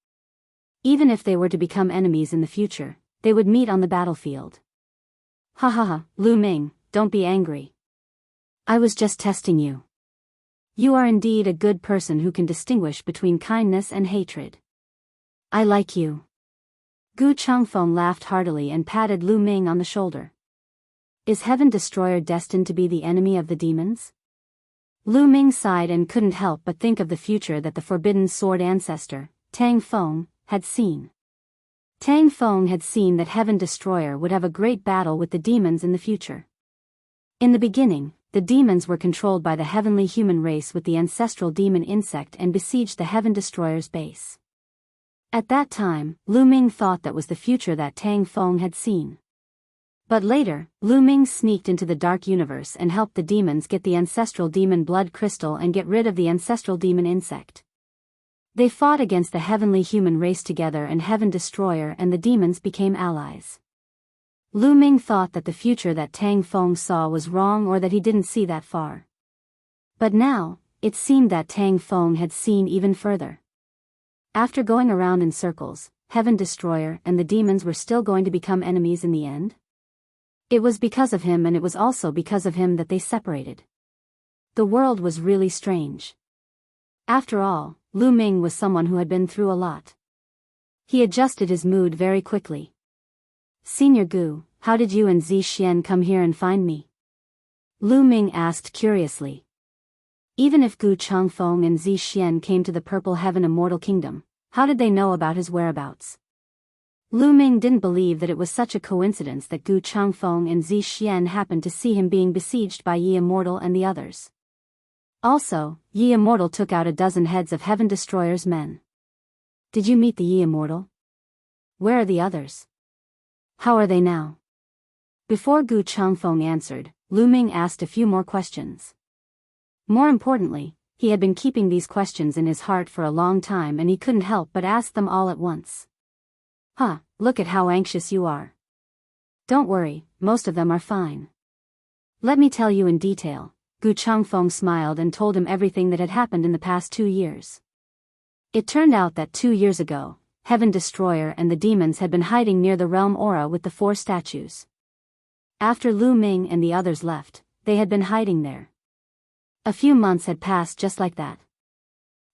Even if they were to become enemies in the future, they would meet on the battlefield. Ha ha ha, Lu Ming, don't be angry. I was just testing you. You are indeed a good person who can distinguish between kindness and hatred. I like you. Gu Changfeng laughed heartily and patted Lu Ming on the shoulder. Is Heaven Destroyer destined to be the enemy of the demons? Lu Ming sighed and couldn't help but think of the future that the Forbidden Sword ancestor, Tang Feng, had seen. Tang Feng had seen that Heaven Destroyer would have a great battle with the demons in the future. In the beginning, the demons were controlled by the heavenly human race with the ancestral demon insect and besieged the Heaven Destroyer's base. At that time, Lu Ming thought that was the future that Tang Feng had seen. But later, Lu Ming sneaked into the dark universe and helped the demons get the ancestral demon blood crystal and get rid of the ancestral demon insect. They fought against the heavenly human race together and Heaven Destroyer and the demons became allies. Lu Ming thought that the future that Tang Feng saw was wrong or that he didn't see that far. But now, it seemed that Tang Feng had seen even further. After going around in circles, Heaven Destroyer and the demons were still going to become enemies in the end? It was because of him and it was also because of him that they separated. The world was really strange. After all, Lu Ming was someone who had been through a lot. He adjusted his mood very quickly. Senior Gu, how did you and Zi Xian come here and find me? Lu Ming asked curiously. Even if Gu Changfeng and Zi Xian came to the Purple Heaven Immortal Kingdom, how did they know about his whereabouts? Lu Ming didn't believe that it was such a coincidence that Gu Changfeng and Zi Xian happened to see him being besieged by Yi Immortal and the others. Also, Yi Immortal took out a dozen heads of Heaven Destroyer's men. Did you meet the Yi Immortal? Where are the others? How are they now? Before Gu Changfeng answered, Lu Ming asked a few more questions. More importantly, he had been keeping these questions in his heart for a long time and he couldn't help but ask them all at once. Huh, look at how anxious you are. Don't worry, most of them are fine. Let me tell you in detail. Gu Changfeng smiled and told him everything that had happened in the past 2 years. It turned out that 2 years ago, Heaven Destroyer and the demons had been hiding near the realm aura with the 4 statues. After Lu Ming and the others left, they had been hiding there. A few months had passed just like that.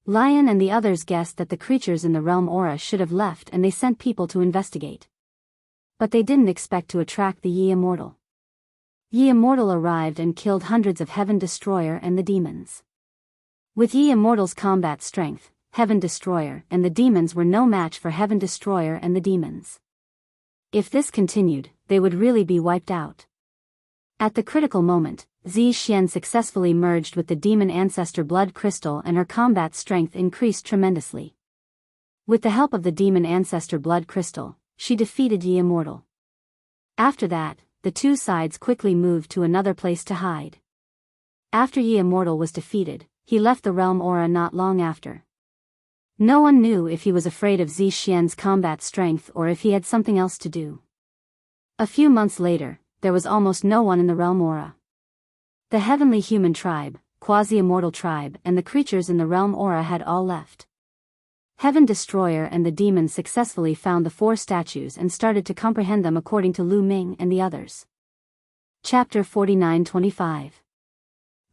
Lion and the others guessed that the creatures in the realm aura should have left and they sent people to investigate. But they didn't expect to attract the Yi Immortal. Ye Immortal arrived and killed hundreds of Heaven Destroyer and the demons. With Ye Immortal's combat strength, Heaven Destroyer and the demons were no match for Heaven Destroyer and the demons. If this continued, they would really be wiped out. At the critical moment, Zi Xian successfully merged with the demon ancestor blood crystal and her combat strength increased tremendously. With the help of the demon ancestor blood crystal, she defeated Ye Immortal. After that, the two sides quickly moved to another place to hide. After Ye Immortal was defeated, he left the realm aura not long after. No one knew if he was afraid of Zi Xian's combat strength or if he had something else to do. A few months later, there was almost no one in the realm aura. The heavenly human tribe, quasi-immortal tribe and the creatures in the realm aura had all left. Heaven Destroyer and the demons successfully found the 4 statues and started to comprehend them according to Lu Ming and the others. Chapter 49-25.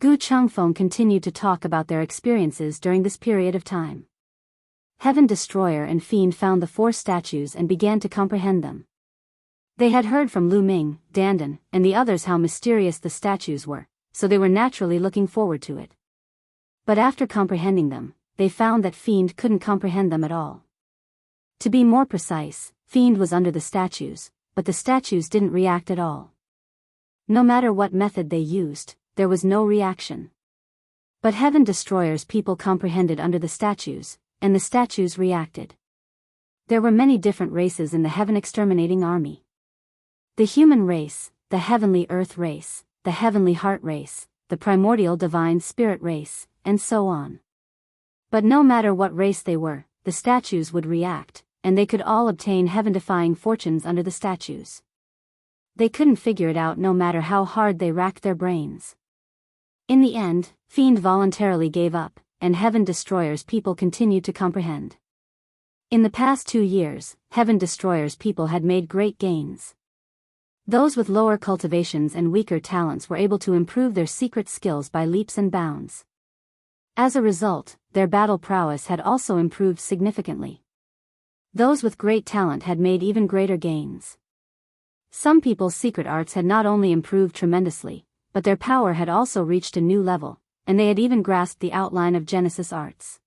Gu Changfeng continued to talk about their experiences during this period of time. Heaven Destroyer and Fiend found the 4 statues and began to comprehend them. They had heard from Lu Ming, Dandan, and the others how mysterious the statues were, so they were naturally looking forward to it. But after comprehending them, they found that Fiend couldn't comprehend them at all. To be more precise, Fiend was under the statues, but the statues didn't react at all. No matter what method they used, there was no reaction. But Heaven Destroyer's people comprehended under the statues, and the statues reacted. There were many different races in the Heaven Exterminating Army. The human race, the Heavenly Earth race, the Heavenly Heart race, the Primordial Divine Spirit race, and so on. But no matter what race they were, the statues would react, and they could all obtain heaven-defying fortunes under the statues. They couldn't figure it out no matter how hard they racked their brains. In the end, Fiend voluntarily gave up, and Heaven Destroyer's people continued to comprehend. In the past 2 years, Heaven Destroyer's people had made great gains. Those with lower cultivations and weaker talents were able to improve their secret skills by leaps and bounds. As a result, their battle prowess had also improved significantly. Those with great talent had made even greater gains. Some people's secret arts had not only improved tremendously, but their power had also reached a new level, and they had even grasped the outline of Genesis arts.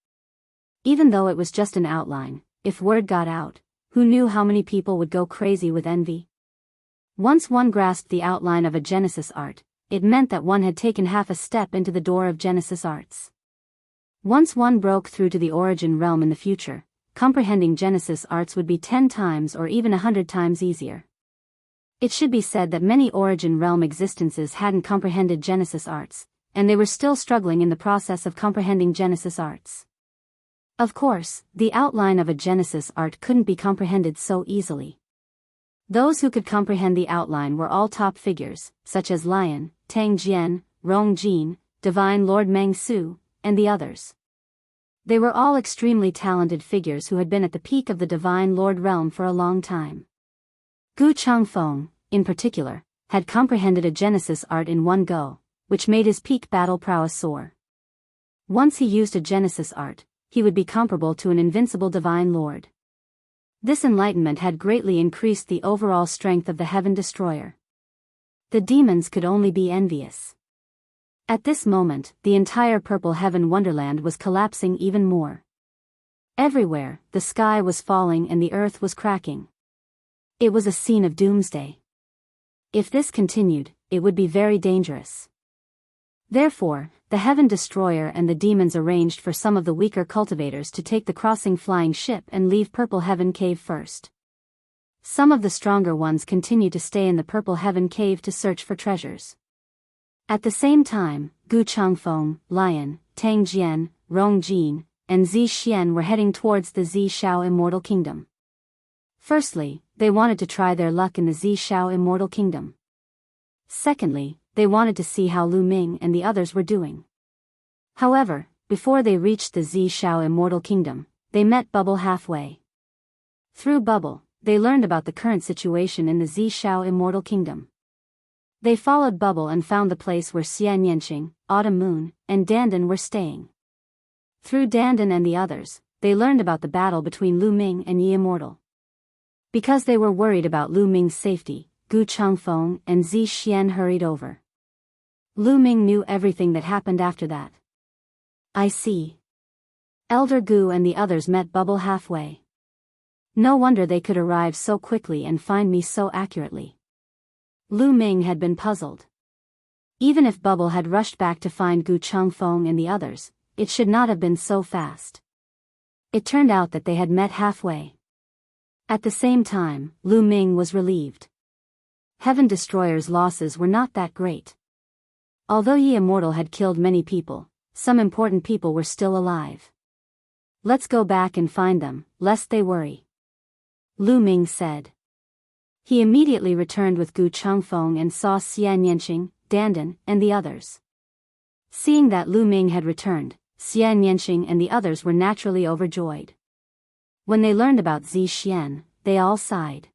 Even though it was just an outline, if word got out, who knew how many people would go crazy with envy? Once one grasped the outline of a Genesis art, it meant that one had taken half a step into the door of Genesis arts. Once one broke through to the origin realm in the future, comprehending Genesis arts would be 10 times or even 100 times easier. It should be said that many origin realm existences hadn't comprehended Genesis arts, and they were still struggling in the process of comprehending Genesis arts. Of course, the outline of a Genesis art couldn't be comprehended so easily. Those who could comprehend the outline were all top figures, such as Lion, Tang Jian, Rong Jin, Divine Lord Meng Su, and the others. They were all extremely talented figures who had been at the peak of the Divine Lord realm for a long time. Gu Changfeng, in particular, had comprehended a Genesis art in one go, which made his peak battle prowess soar. Once he used a Genesis art, he would be comparable to an invincible Divine Lord. This enlightenment had greatly increased the overall strength of the Heaven Destroyer. The demons could only be envious. At this moment, the entire Purple Heaven Wonderland was collapsing even more. Everywhere, the sky was falling and the earth was cracking. It was a scene of doomsday. If this continued, it would be very dangerous. Therefore, the Heaven Destroyer and the demons arranged for some of the weaker cultivators to take the crossing flying ship and leave Purple Heaven Cave first. Some of the stronger ones continued to stay in the Purple Heaven Cave to search for treasures. At the same time, Gu Changfeng, Lion, Tang Jian, Rong Jin, and Zi Xian were heading towards the Zi Shao Immortal Kingdom. Firstly, they wanted to try their luck in the Zi Shao Immortal Kingdom. Secondly, they wanted to see how Lu Ming and the others were doing. However, before they reached the Zi Shao Immortal Kingdom, they met Bubble halfway. Through Bubble, they learned about the current situation in the Zi Shao Immortal Kingdom. They followed Bubble and found the place where Xian Yanqing, Autumn Moon, and Dandan were staying. Through Dandan and the others, they learned about the battle between Lu Ming and Ye Immortal. Because they were worried about Lu Ming's safety, Gu Changfeng and Zi Xian hurried over. Lu Ming knew everything that happened after that. I see. Elder Gu and the others met Bubble halfway. No wonder they could arrive so quickly and find me so accurately. Lu Ming had been puzzled. Even if Bubble had rushed back to find Gu Changfeng and the others, it should not have been so fast. It turned out that they had met halfway. At the same time, Lu Ming was relieved. Heaven Destroyer's losses were not that great. Although Yi Immortal had killed many people, some important people were still alive. Let's go back and find them, lest they worry. Lu Ming said. He immediately returned with Gu Changfeng and saw Xian Yanqing, Dandan, and the others. Seeing that Lu Ming had returned, Xian Yanqing and the others were naturally overjoyed. When they learned about Zi Xian, they all sighed.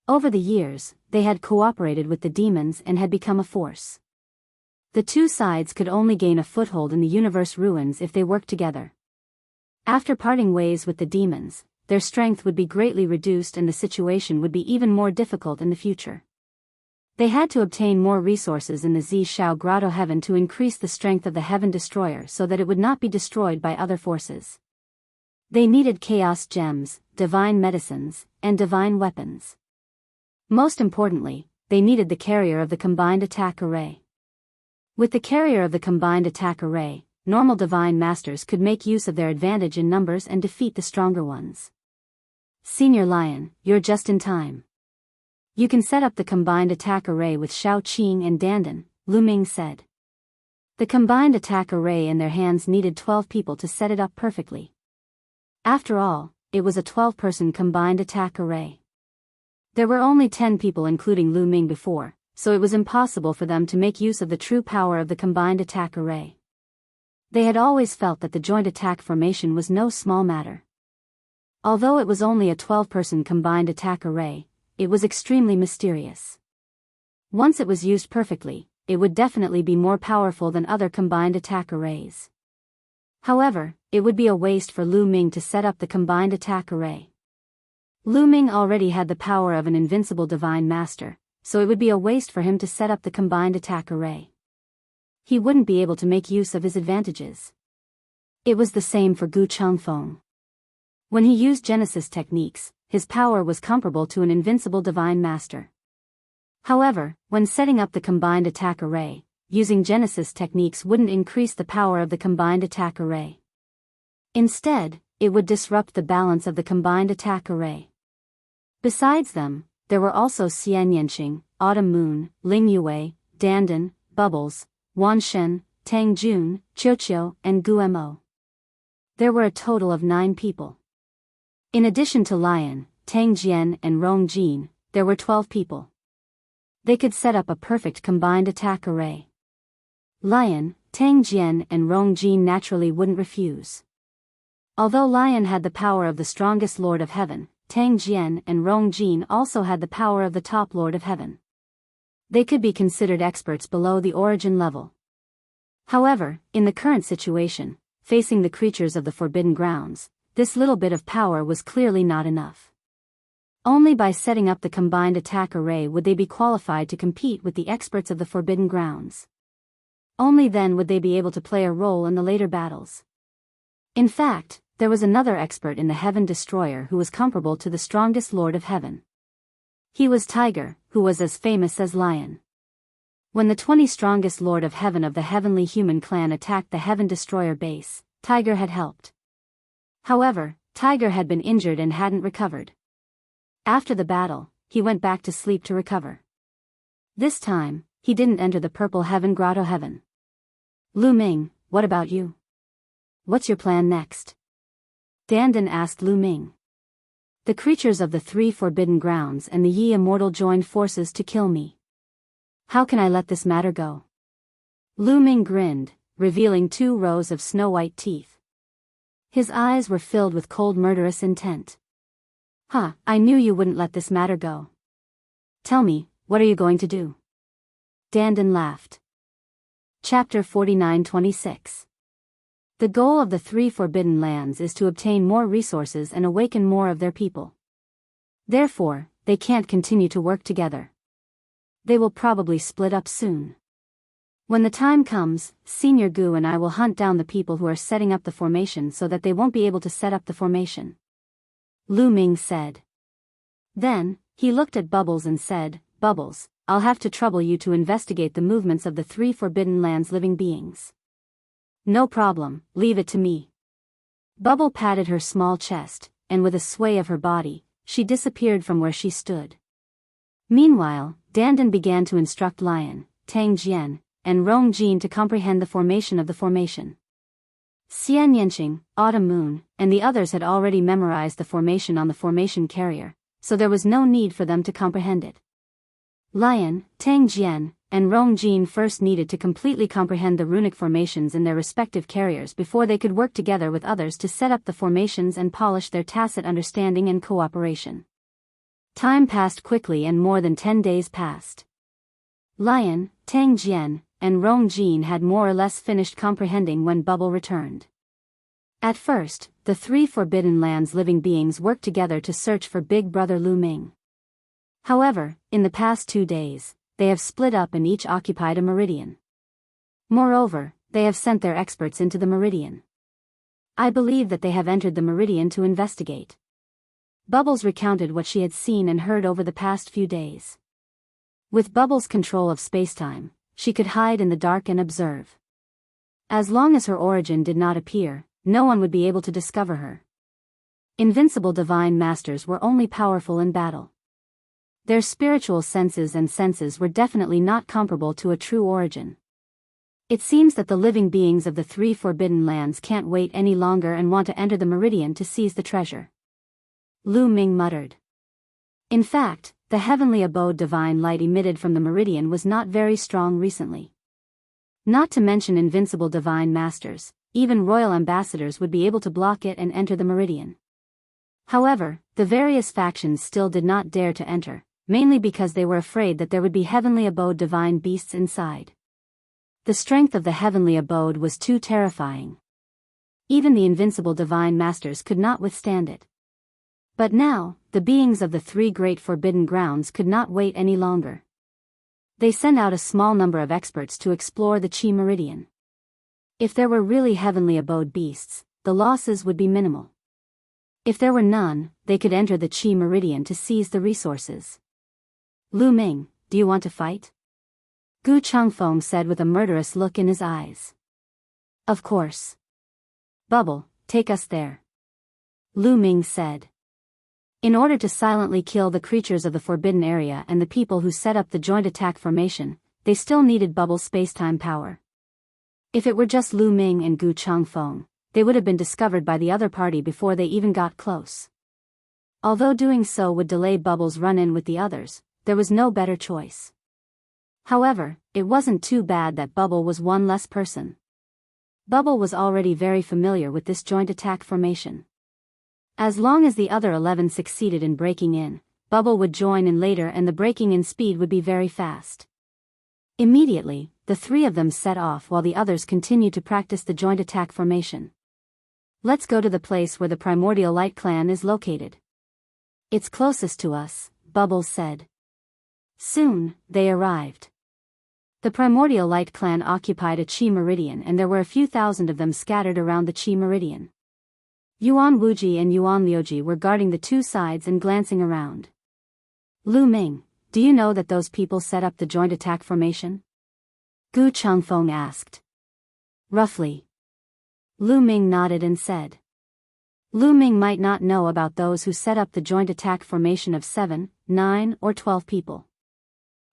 Over the years, they had cooperated with the demons and had become a force. The two sides could only gain a foothold in the universe ruins if they worked together. After parting ways with the demons, their strength would be greatly reduced and the situation would be even more difficult in the future. They had to obtain more resources in the Zi Shao Grotto Heaven to increase the strength of the Heaven Destroyer so that it would not be destroyed by other forces. They needed chaos gems, divine medicines, and divine weapons. Most importantly, they needed the carrier of the combined attack array. With the carrier of the combined attack array, normal divine masters could make use of their advantage in numbers and defeat the stronger ones. Senior Lion, you're just in time. You can set up the combined attack array with Shao Qing and Dandan, Lu Ming said. The combined attack array in their hands needed 12 people to set it up perfectly. After all, it was a 12-person combined attack array. There were only 10 people including Lu Ming before, so it was impossible for them to make use of the true power of the combined attack array. They had always felt that the joint attack formation was no small matter. Although it was only a 12-person combined attack array, it was extremely mysterious. Once it was used perfectly, it would definitely be more powerful than other combined attack arrays. However, it would be a waste for Lu Ming to set up the combined attack array. Lu Ming already had the power of an invincible divine master, so it would be a waste for him to set up the combined attack array. He wouldn't be able to make use of his advantages. It was the same for Gu Changfeng. When he used Genesis techniques, his power was comparable to an invincible divine master. However, when setting up the combined attack array, using Genesis techniques wouldn't increase the power of the combined attack array. Instead, it would disrupt the balance of the combined attack array. Besides them, there were also Xian Yanqing, Autumn Moon, Ling Yue, Dandan, Bubbles, Wan Shen, Tang Jun, Qiuqiu, and Gu Mo. There were a total of 9 people. In addition to Lion, Tang Jian and Rong Jin, there were 12 people. They could set up a perfect combined attack array. Lion, Tang Jian and Rong Jin naturally wouldn't refuse. Although Lion had the power of the strongest Lord of Heaven, Tang Jian and Rong Jin also had the power of the top Lord of Heaven. They could be considered experts below the origin level. However, in the current situation, facing the creatures of the Forbidden Grounds, this little bit of power was clearly not enough. Only by setting up the combined attack array would they be qualified to compete with the experts of the Forbidden Grounds. Only then would they be able to play a role in the later battles. In fact, there was another expert in the Heaven Destroyer who was comparable to the strongest Lord of Heaven. He was Tiger, who was as famous as Lion. When the 20 strongest Lord of Heaven of the Heavenly Human clan attacked the Heaven Destroyer base, Tiger had helped. However, Tiger had been injured and hadn't recovered. After the battle, he went back to sleep to recover. This time, he didn't enter the Purple Heaven Grotto Heaven. Lu Ming, what about you? What's your plan next? Dandan asked Lu Ming. The creatures of the 3 Forbidden Grounds and the Yi Immortal joined forces to kill me. How can I let this matter go? Lu Ming grinned, revealing 2 rows of snow-white teeth. His eyes were filled with cold murderous intent. I knew you wouldn't let this matter go. Tell me, what are you going to do? Dandan laughed. Chapter 49-26. The goal of the 3 Forbidden Lands is to obtain more resources and awaken more of their people. Therefore, they can't continue to work together. They will probably split up soon. When the time comes, Senior Gu and I will hunt down the people who are setting up the formation so that they won't be able to set up the formation. Lu Ming said. Then, he looked at Bubbles and said, Bubbles, I'll have to trouble you to investigate the movements of the 3 Forbidden Lands living beings. No problem, leave it to me. Bubble patted her small chest, and with a sway of her body, she disappeared from where she stood. Meanwhile, Dandan began to instruct Lion, Tang Jian, and Rong Jin to comprehend the formation of the formation. Xian Yanqing, Autumn Moon, and the others had already memorized the formation on the formation carrier, so there was no need for them to comprehend it. Lion, Tang Jian, and Rong Jin first needed to completely comprehend the runic formations in their respective carriers before they could work together with others to set up the formations and polish their tacit understanding and cooperation. Time passed quickly and more than 10 days passed. Lion, Tang Jian, and Rong Jin had more or less finished comprehending when Bubble returned. At first, the 3 Forbidden Lands living beings worked together to search for Big Brother Lu Ming. However, in the past 2 days, they have split up and each occupied a meridian. Moreover, they have sent their experts into the meridian. I believe that they have entered the meridian to investigate. Bubbles recounted what she had seen and heard over the past few days. With Bubbles' control of spacetime, she could hide in the dark and observe. As long as her origin did not appear, no one would be able to discover her. Invincible divine masters were only powerful in battle. Their spiritual senses were definitely not comparable to a true origin. It seems that the living beings of the 3 Forbidden Lands can't wait any longer and want to enter the meridian to seize the treasure. Lu Ming muttered. In fact, the heavenly abode divine light emitted from the meridian was not very strong recently. Not to mention invincible divine masters, even royal ambassadors would be able to block it and enter the meridian. However, the various factions still did not dare to enter, mainly because they were afraid that there would be heavenly abode divine beasts inside. The strength of the heavenly abode was too terrifying. Even the invincible divine masters could not withstand it. But now, the beings of the 3 great forbidden grounds could not wait any longer. They sent out a small number of experts to explore the Qi Meridian. If there were really heavenly abode beasts, the losses would be minimal. If there were none, they could enter the Qi Meridian to seize the resources. Lu Ming, do you want to fight? Gu Changfeng said with a murderous look in his eyes. Of course. Bubble, take us there. Lu Ming said. In order to silently kill the creatures of the forbidden area and the people who set up the joint attack formation, they still needed Bubble's spacetime power. If it were just Lu Ming and Gu Changfeng, they would have been discovered by the other party before they even got close. Although doing so would delay Bubble's run-in with the others, there was no better choice. However, it wasn't too bad that Bubble was one less person. Bubble was already very familiar with this joint attack formation. As long as the other 11 succeeded in breaking in, Bubble would join in later and the breaking in speed would be very fast. Immediately, the 3 of them set off while the others continued to practice the joint attack formation. Let's go to the place where the Primordial Light Clan is located. It's closest to us, Bubble said. Soon, they arrived. The Primordial Light Clan occupied a Qi Meridian and there were a few thousand of them scattered around the Qi Meridian. Yuan Wuji and Yuan Liuji were guarding the 2 sides and glancing around. Lu Ming, do you know that those people set up the joint attack formation? Gu Changfeng asked. Roughly. Lu Ming nodded and said. Lu Ming might not know about those who set up the joint attack formation of 7, 9, or 12 people.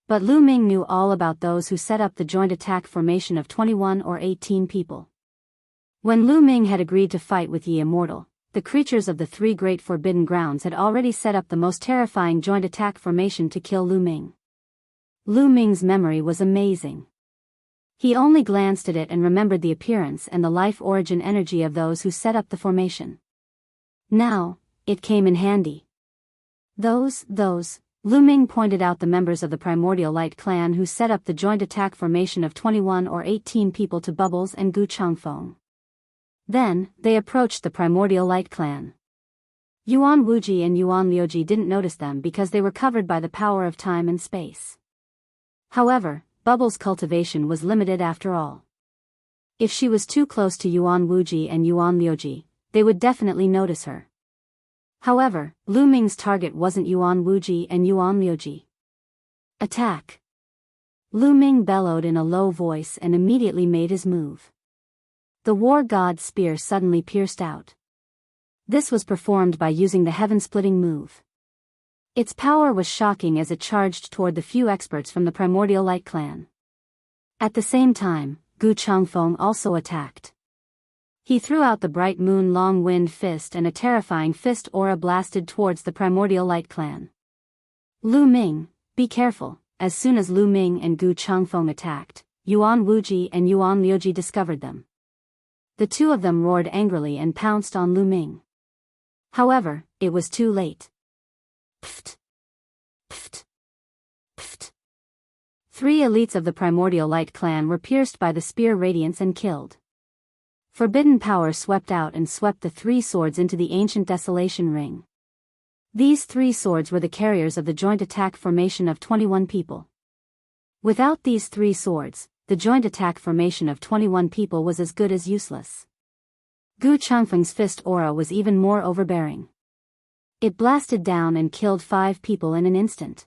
But Lu Ming knew all about those who set up the joint attack formation of 21 or 18 people. When Lu Ming had agreed to fight with Ye Immortal, the creatures of the 3 great forbidden grounds had already set up the most terrifying joint attack formation to kill Lu Ming. Lu Ming's memory was amazing. He only glanced at it and remembered the appearance and the life origin energy of those who set up the formation. Now, it came in handy. Those, Lu Ming pointed out the members of the Primordial Light Clan who set up the joint attack formation of 21 or 18 people to Bubbles and Gu Changfeng. Then, they approached the Primordial Light Clan. Yuan Wuji and Yuan Liuji didn't notice them because they were covered by the power of time and space. However, Bubble's cultivation was limited after all. If she was too close to Yuan Wuji and Yuan Liuji, they would definitely notice her. However, Lu Ming's target wasn't Yuan Wuji and Yuan Liuji. Attack! Lu Ming bellowed in a low voice and immediately made his move. The war god's spear suddenly pierced out. This was performed by using the heaven-splitting move. Its power was shocking as it charged toward the few experts from the Primordial Light clan. At the same time, Gu Changfeng also attacked. He threw out the bright moon long wind fist and a terrifying fist aura blasted towards the Primordial Light clan. Lu Ming, be careful. As soon as Lu Ming and Gu Changfeng attacked, Yuan Wuji and Yuan Liuji discovered them. The two of them roared angrily and pounced on Lu Ming. However, it was too late. Pft! Pft! Pft! 3 elites of the Primordial Light clan were pierced by the spear radiance and killed. Forbidden power swept out and swept the 3 swords into the ancient desolation ring. These 3 swords were the carriers of the joint attack formation of 21 people. Without these 3 swords, the joint attack formation of 21 people was as good as useless. Gu Changfeng's fist aura was even more overbearing. It blasted down and killed 5 people in an instant.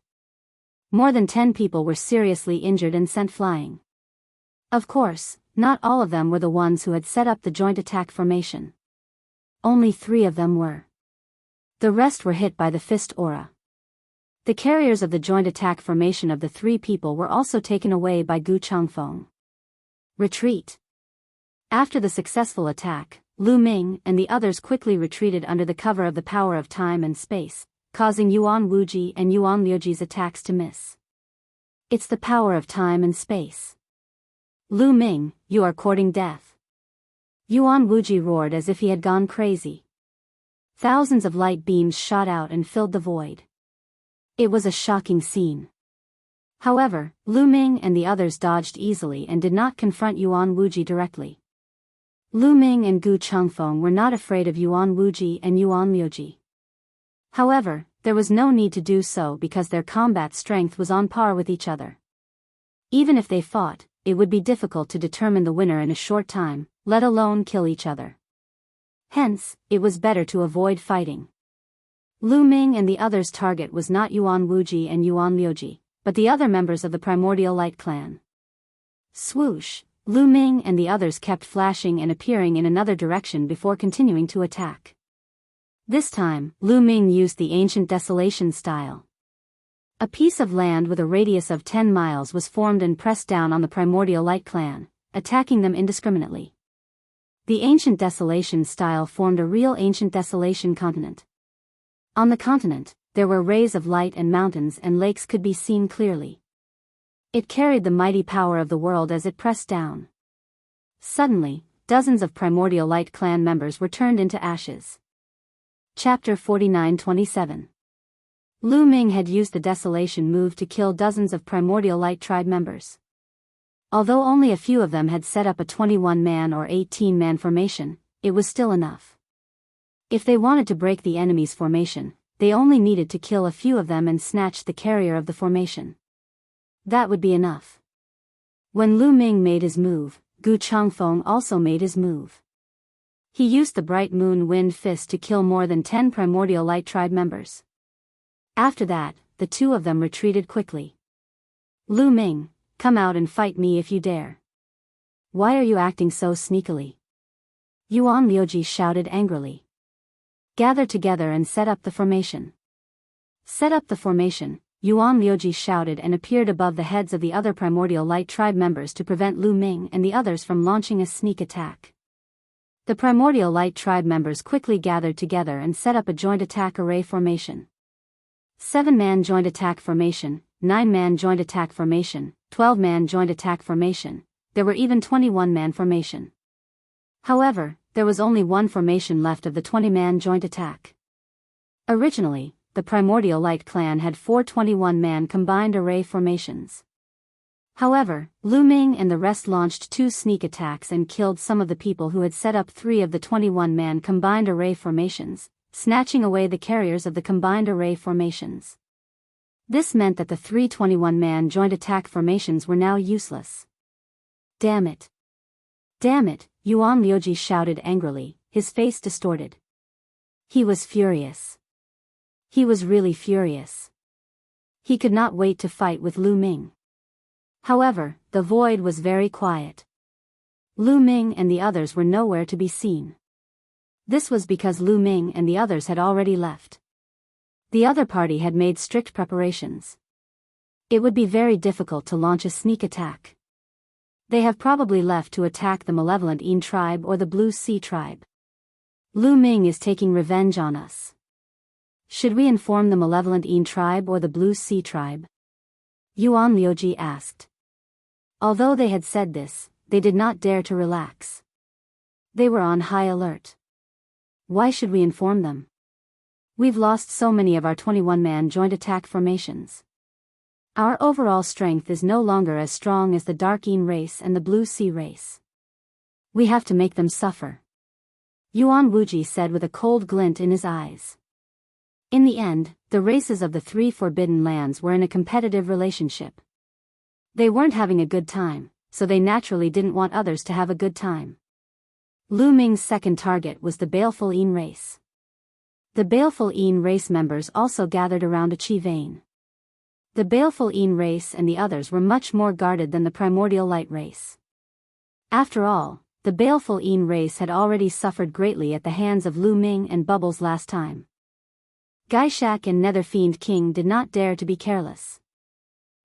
More than 10 people were seriously injured and sent flying. Of course, not all of them were the ones who had set up the joint attack formation. Only 3 of them were. The rest were hit by the fist aura. The carriers of the joint attack formation of the 3 people were also taken away by Gu Changfeng. Retreat. After the successful attack, Lu Ming and the others quickly retreated under the cover of the power of time and space, causing Yuan Wuji and Yuan Liuji's attacks to miss. It's the power of time and space. Lu Ming, you are courting death. Yuan Wuji roared as if he had gone crazy. Thousands of light beams shot out and filled the void. It was a shocking scene. However, Lu Ming and the others dodged easily and did not confront Yuan Wuji directly. Lu Ming and Gu Changfeng were not afraid of Yuan Wuji and Yuan Liuji. However, there was no need to do so because their combat strength was on par with each other. Even if they fought, it would be difficult to determine the winner in a short time, let alone kill each other. Hence, it was better to avoid fighting. Lu Ming and the others' target was not Yuan Wuji and Yuan Liuji, but the other members of the Primordial Light clan. Swoosh, Lu Ming and the others kept flashing and appearing in another direction before continuing to attack. This time, Lu Ming used the ancient desolation style. A piece of land with a radius of 10 miles was formed and pressed down on the Primordial Light clan, attacking them indiscriminately. The ancient desolation style formed a real ancient desolation continent. On the continent, there were rays of light and mountains and lakes could be seen clearly. It carried the mighty power of the world as it pressed down. Suddenly, dozens of Primordial Light clan members were turned into ashes. Chapter 49-27. Lu Ming had used the desolation move to kill dozens of Primordial Light tribe members. Although only a few of them had set up a 21-man or 18-man formation, it was still enough. If they wanted to break the enemy's formation, they only needed to kill a few of them and snatch the carrier of the formation. That would be enough. When Lu Ming made his move, Gu Changfeng also made his move. He used the bright moon wind fist to kill more than 10 Primordial Light tribe members. After that, the 2 of them retreated quickly. Lu Ming, come out and fight me if you dare. Why are you acting so sneakily? Yuan Liuji shouted angrily. Gather together and set up the formation. Set up the formation, Yuan Liuji shouted and appeared above the heads of the other Primordial Light tribe members to prevent Lu Ming and the others from launching a sneak attack. The Primordial Light tribe members quickly gathered together and set up a joint attack array formation. 7-man joint attack formation, 9-man joint attack formation, 12-man joint attack formation, there were even 21-man formation. However, there was only one formation left of the 20-man joint attack. Originally, the Primordial Light clan had 4 21-man combined array formations. However, Lu Ming and the rest launched 2 sneak attacks and killed some of the people who had set up 3 of the 21-man combined array formations, snatching away the carriers of the combined array formations. This meant that the 321-man joint attack formations were now useless. Damn it! Damn it! Yuan Liuji shouted angrily, his face distorted. He was furious. He was really furious. He could not wait to fight with Lu Ming. However, the void was very quiet. Lu Ming and the others were nowhere to be seen. This was because Lu Ming and the others had already left. The other party had made strict preparations. It would be very difficult to launch a sneak attack. They have probably left to attack the malevolent Yin tribe or the Blue Sea tribe. Lu Ming is taking revenge on us. Should we inform the malevolent Yin tribe or the Blue Sea tribe? Yuan Liuji asked. Although they had said this, they did not dare to relax. They were on high alert. Why should we inform them? We've lost so many of our 21-man joint attack formations. Our overall strength is no longer as strong as the Dark Yin race and the Blue Sea race. We have to make them suffer. Yuan Wuji said with a cold glint in his eyes. In the end, the races of the three forbidden lands were in a competitive relationship. They weren't having a good time, so they naturally didn't want others to have a good time. Lu Ming's second target was the Baleful Yin race. The Baleful Yin race members also gathered around a chi vein. The Baleful Yin race and the others were much more guarded than the Primordial Light race. After all, the Baleful Yin race had already suffered greatly at the hands of Lu Ming and Bubbles last time. Gaishak and Netherfiend King did not dare to be careless.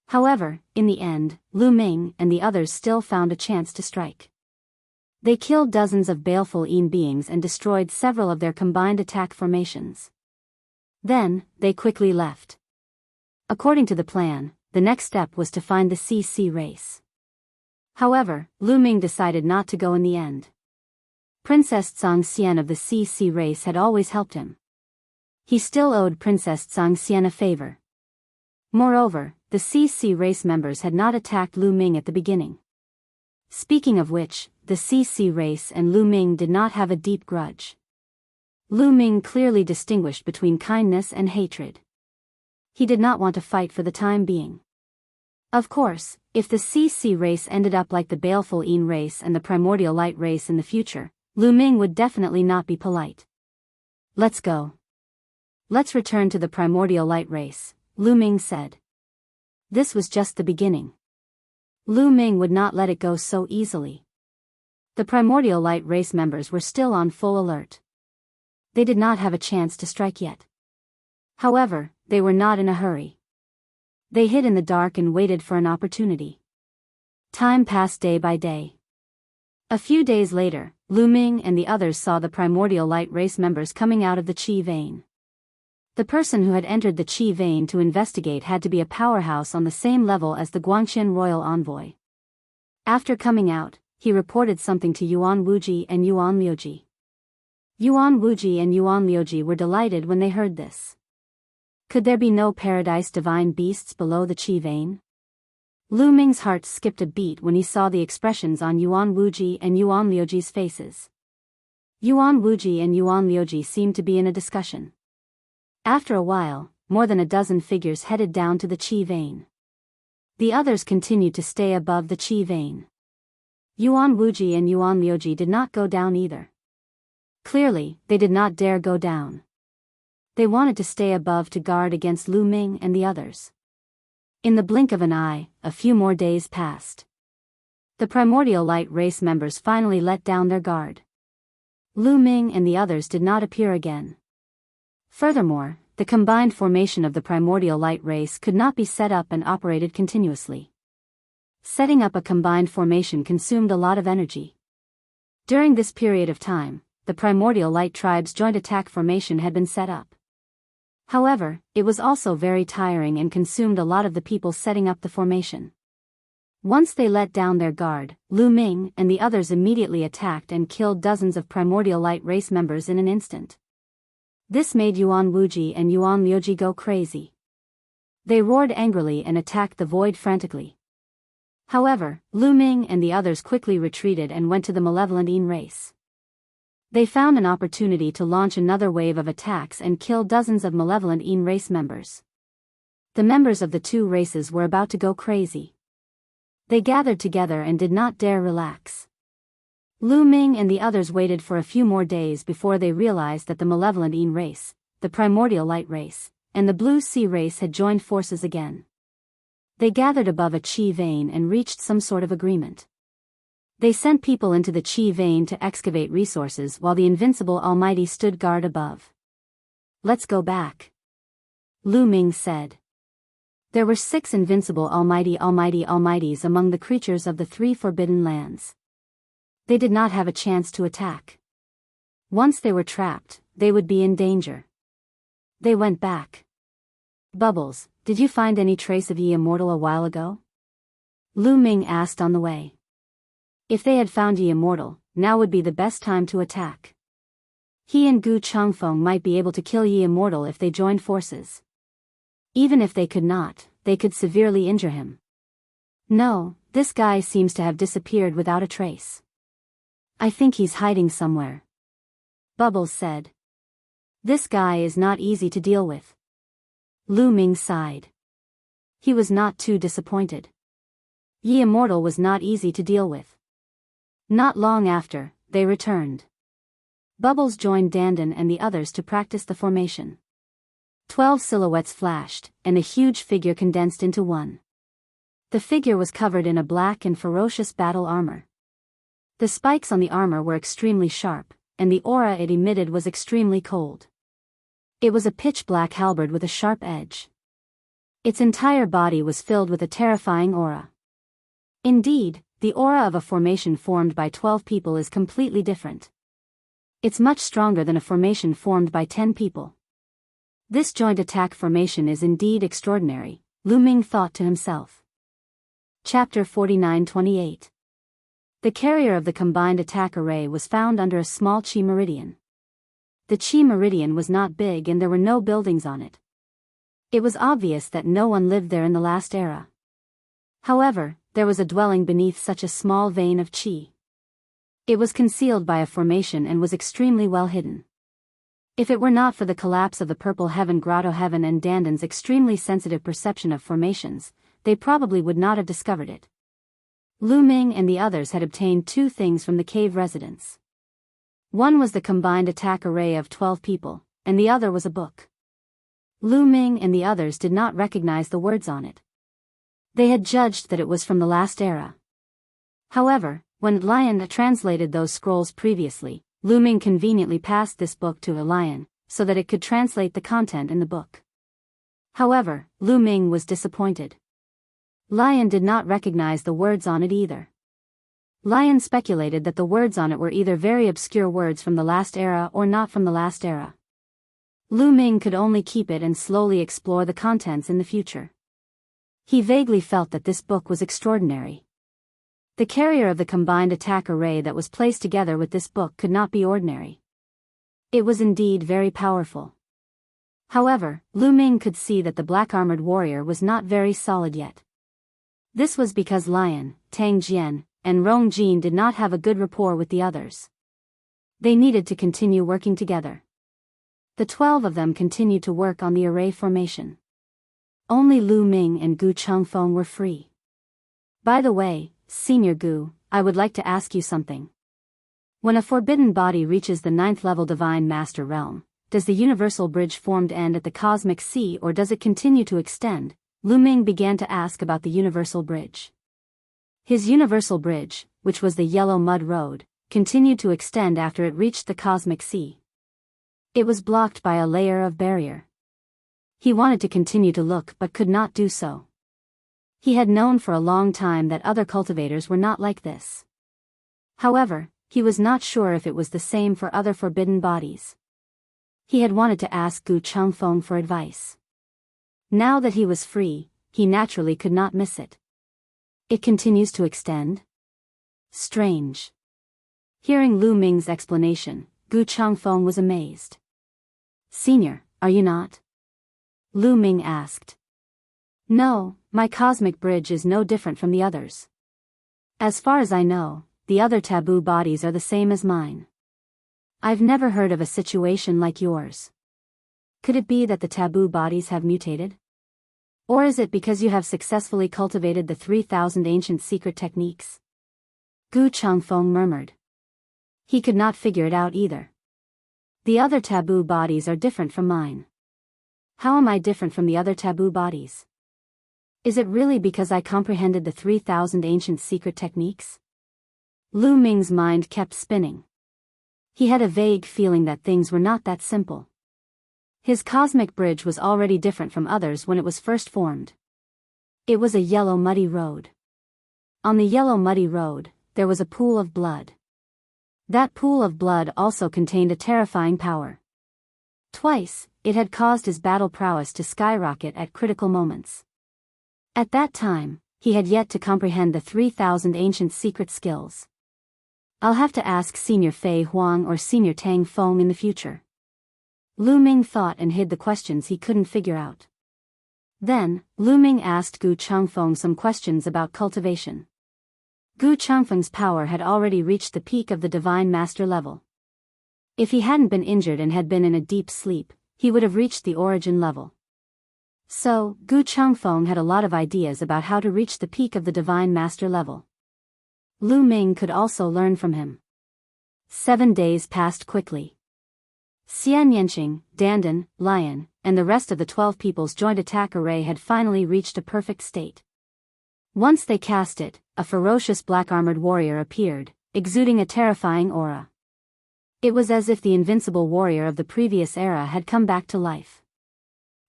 However, in the end, Lu Ming and the others still found a chance to strike. They killed dozens of Baleful Yin beings and destroyed several of their combined attack formations. Then, they quickly left. According to the plan, the next step was to find the CC race. However, Lu Ming decided not to go in the end. Princess Zhang Xian of the CC race had always helped him. He still owed Princess Zhang Xian a favor. Moreover, the CC race members had not attacked Lu Ming at the beginning. Speaking of which, the CC race and Lu Ming did not have a deep grudge. Lu Ming clearly distinguished between kindness and hatred. He did not want to fight for the time being. Of course, if the CC race ended up like the Baleful Yin race and the Primordial Light race in the future, Lu Ming would definitely not be polite. Let's go. Let's return to the Primordial Light race, Lu Ming said. This was just the beginning. Lu Ming would not let it go so easily. The Primordial Light race members were still on full alert. They did not have a chance to strike yet. However, they were not in a hurry. They hid in the dark and waited for an opportunity. Time passed day by day. A few days later, Lu Ming and the others saw the Primordial Light race members coming out of the Qi vein. The person who had entered the Qi vein to investigate had to be a powerhouse on the same level as the Guangqian royal envoy. After coming out, he reported something to Yuan Wuji and Yuan Liuji. Yuan Wuji and Yuan Liuji were delighted when they heard this. Could there be no paradise divine beasts below the Qi vein? Lu Ming's heart skipped a beat when he saw the expressions on Yuan Wuji and Yuan Liuji's faces. Yuan Wuji and Yuan Liuji seemed to be in a discussion. After a while, more than a dozen figures headed down to the Qi vein. The others continued to stay above the Qi vein. Yuan Wuji and Yuan Liuji did not go down either. Clearly, they did not dare go down. They wanted to stay above to guard against Lu Ming and the others. In the blink of an eye, a few more days passed. The Primordial Light race members finally let down their guard. Lu Ming and the others did not appear again. Furthermore, the combined formation of the Primordial Light race could not be set up and operated continuously. Setting up a combined formation consumed a lot of energy. During this period of time, the Primordial Light tribe's joint attack formation had been set up. However, it was also very tiring and consumed a lot of the people setting up the formation. Once they let down their guard, Lu Ming and the others immediately attacked and killed dozens of Primordial Light race members in an instant. This made Yuan Wuji and Yuan Liuji go crazy. They roared angrily and attacked the void frantically. However, Lu Ming and the others quickly retreated and went to the malevolent Yin race. They found an opportunity to launch another wave of attacks and kill dozens of malevolent Yin race members. The members of the two races were about to go crazy. They gathered together and did not dare relax. Lu Ming and the others waited for a few more days before they realized that the malevolent Yin race, the primordial light race, and the blue sea race had joined forces again. They gathered above a qi vein and reached some sort of agreement. They sent people into the qi vein to excavate resources while the invincible Almighty stood guard above. "Let's go back," Lu Ming said. There were 6 invincible almighties among the creatures of the 3 forbidden lands. They did not have a chance to attack. Once they were trapped, they would be in danger. They went back. "Bubbles, did you find any trace of Yi Immortal a while ago?" Lu Ming asked on the way. If they had found Yi Immortal, now would be the best time to attack. He and Gu Changfeng might be able to kill Yi Immortal if they joined forces. Even if they could not, they could severely injure him. "No, this guy seems to have disappeared without a trace. I think he's hiding somewhere," Bubbles said. "This guy is not easy to deal with." Lu Ming sighed. He was not too disappointed. Yi Immortal was not easy to deal with. Not long after, they returned. Bubbles joined Dandan and the others to practice the formation. 12 silhouettes flashed, and a huge figure condensed into one. The figure was covered in a black and ferocious battle armor. The spikes on the armor were extremely sharp, and the aura it emitted was extremely cold. It was a pitch-black halberd with a sharp edge. Its entire body was filled with a terrifying aura. Indeed, the aura of a formation formed by 12 people is completely different. It's much stronger than a formation formed by 10 people. This joint attack formation is indeed extraordinary, Lu Ming thought to himself. Chapter 49-28. The carrier of the combined attack array was found under a small Qi meridian. The Qi meridian was not big and there were no buildings on it. It was obvious that no one lived there in the last era. However, there was a dwelling beneath such a small vein of Qi. It was concealed by a formation and was extremely well hidden. If it were not for the collapse of the Purple Heaven Grotto Heaven and Dandan's extremely sensitive perception of formations, they probably would not have discovered it. Lu Ming and the others had obtained 2 things from the cave residents. One was the combined attack array of 12 people, and the other was a book. Lu Ming and the others did not recognize the words on it. They had judged that it was from the last era. However, when Lion translated those scrolls previously, Lu Ming conveniently passed this book to Lion, so that it could translate the content in the book. However, Lu Ming was disappointed. Lion did not recognize the words on it either. Lion speculated that the words on it were either very obscure words from the last era or not from the last era. Lu Ming could only keep it and slowly explore the contents in the future. He vaguely felt that this book was extraordinary. The carrier of the combined attack array that was placed together with this book could not be ordinary. It was indeed very powerful. However, Lu Ming could see that the black-armored warrior was not very solid yet. This was because Lion, Tang Jian, and Rong Jin did not have a good rapport with the others. They needed to continue working together. The 12 of them continued to work on the array formation. Only Lu Ming and Gu Changfeng were free. "By the way, Senior Gu, I would like to ask you something. When a forbidden body reaches the 9th level Divine Master Realm, does the universal bridge formed end at the cosmic sea or does it continue to extend?" Lu Ming began to ask about the universal bridge. His universal bridge, which was the yellow mud road, continued to extend after it reached the cosmic sea. It was blocked by a layer of barrier. He wanted to continue to look but could not do so. He had known for a long time that other cultivators were not like this. However, he was not sure if it was the same for other forbidden bodies. He had wanted to ask Gu Changfeng for advice. Now that he was free, he naturally could not miss it. "It continues to extend?" Strange. Hearing Lu Ming's explanation, Gu Changfeng was amazed. "Senior, are you not?" Lu Ming asked. "No, my cosmic bridge is no different from the others. As far as I know, the other taboo bodies are the same as mine. I've never heard of a situation like yours. Could it be that the taboo bodies have mutated?" Or is it because you have successfully cultivated the 3,000 ancient secret techniques? Gu Changfeng murmured. He could not figure it out either. The other taboo bodies are different from mine. How am I different from the other taboo bodies? Is it really because I comprehended the 3,000 ancient secret techniques? Lu Ming's mind kept spinning. He had a vague feeling that things were not that simple. His cosmic bridge was already different from others when it was first formed. It was a yellow muddy road. On the yellow muddy road, there was a pool of blood. That pool of blood also contained a terrifying power. Twice, it had caused his battle prowess to skyrocket at critical moments. At that time, he had yet to comprehend the 3,000 ancient secret skills. I'll have to ask Senior Fei Huang or Senior Tang Feng in the future. Lu Ming thought and hid the questions he couldn't figure out. Then, Lu Ming asked Gu Changfeng some questions about cultivation. Gu Changfeng's power had already reached the peak of the Divine Master level. If he hadn't been injured and had been in a deep sleep, he would have reached the origin level. So, Gu Changfeng had a lot of ideas about how to reach the peak of the Divine Master level. Lu Ming could also learn from him. 7 days passed quickly. Xianyanqing, Dandan, Lion, and the rest of the 12 people's joint attack array had finally reached a perfect state. Once they cast it, a ferocious black-armored warrior appeared, exuding a terrifying aura. It was as if the invincible warrior of the previous era had come back to life.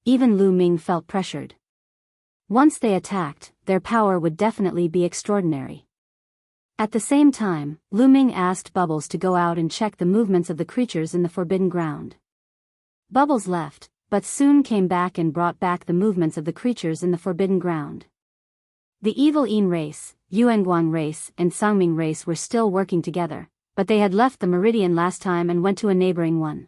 Even Lu Ming felt pressured. Once they attacked, their power would definitely be extraordinary. At the same time, Lu Ming asked Bubbles to go out and check the movements of the creatures in the Forbidden Ground. Bubbles left, but soon came back and brought back the movements of the creatures in the Forbidden Ground. The evil Yin race, Yuanguang race, and Sangming race were still working together, but they had left the Meridian last time and went to a neighboring one.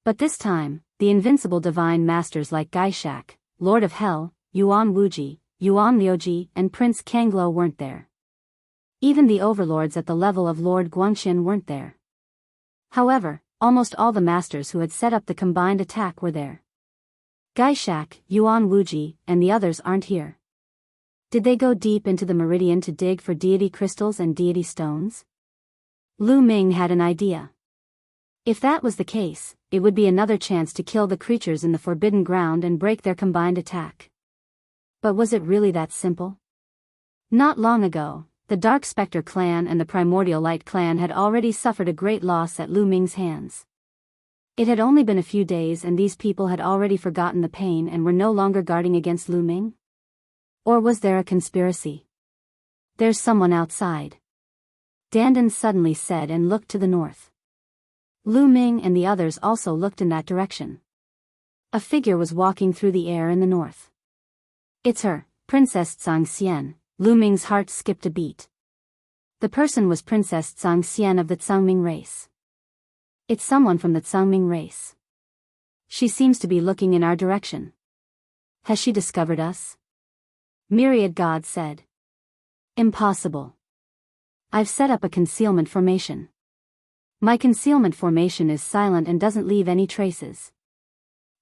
But this time, the invincible divine masters like Gaishak, Lord of Hell, Yuan Wuji, Yuan Liuji, and Prince Kanglo weren't there. Even the overlords at the level of Lord Guangqian weren't there. However, almost all the masters who had set up the combined attack were there. Gaishak, Yuan Wuji, and the others aren't here. Did they go deep into the meridian to dig for deity crystals and deity stones? Lu Ming had an idea. If that was the case, it would be another chance to kill the creatures in the Forbidden Ground and break their combined attack. But was it really that simple? Not long ago, the Dark Spectre clan and the Primordial Light clan had already suffered a great loss at Lu Ming's hands. It had only been a few days and these people had already forgotten the pain and were no longer guarding against Lu Ming? Or was there a conspiracy? There's someone outside. Dandan suddenly said and looked to the north. Lu Ming and the others also looked in that direction. A figure was walking through the air in the north. It's her, Princess Tsangxian. Lu Ming's heart skipped a beat. The person was Princess Tsangxian of the Tsangming race. It's someone from the Tsangming race. She seems to be looking in our direction. Has she discovered us? Myriad God said. Impossible. I've set up a concealment formation. My concealment formation is silent and doesn't leave any traces.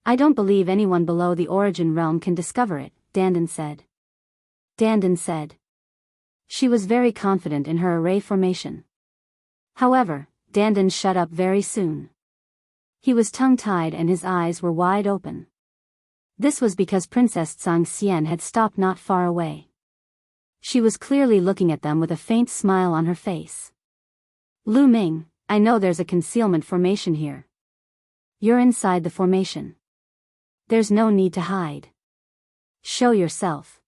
I don't believe anyone below the origin realm can discover it, Dandan said. Dandan said. She was very confident in her array formation. However, Dandan shut up very soon. He was tongue-tied and his eyes were wide open. This was because Princess Tsangxian had stopped not far away. She was clearly looking at them with a faint smile on her face. Lu Ming, I know there's a concealment formation here. You're inside the formation. There's no need to hide. Show yourself.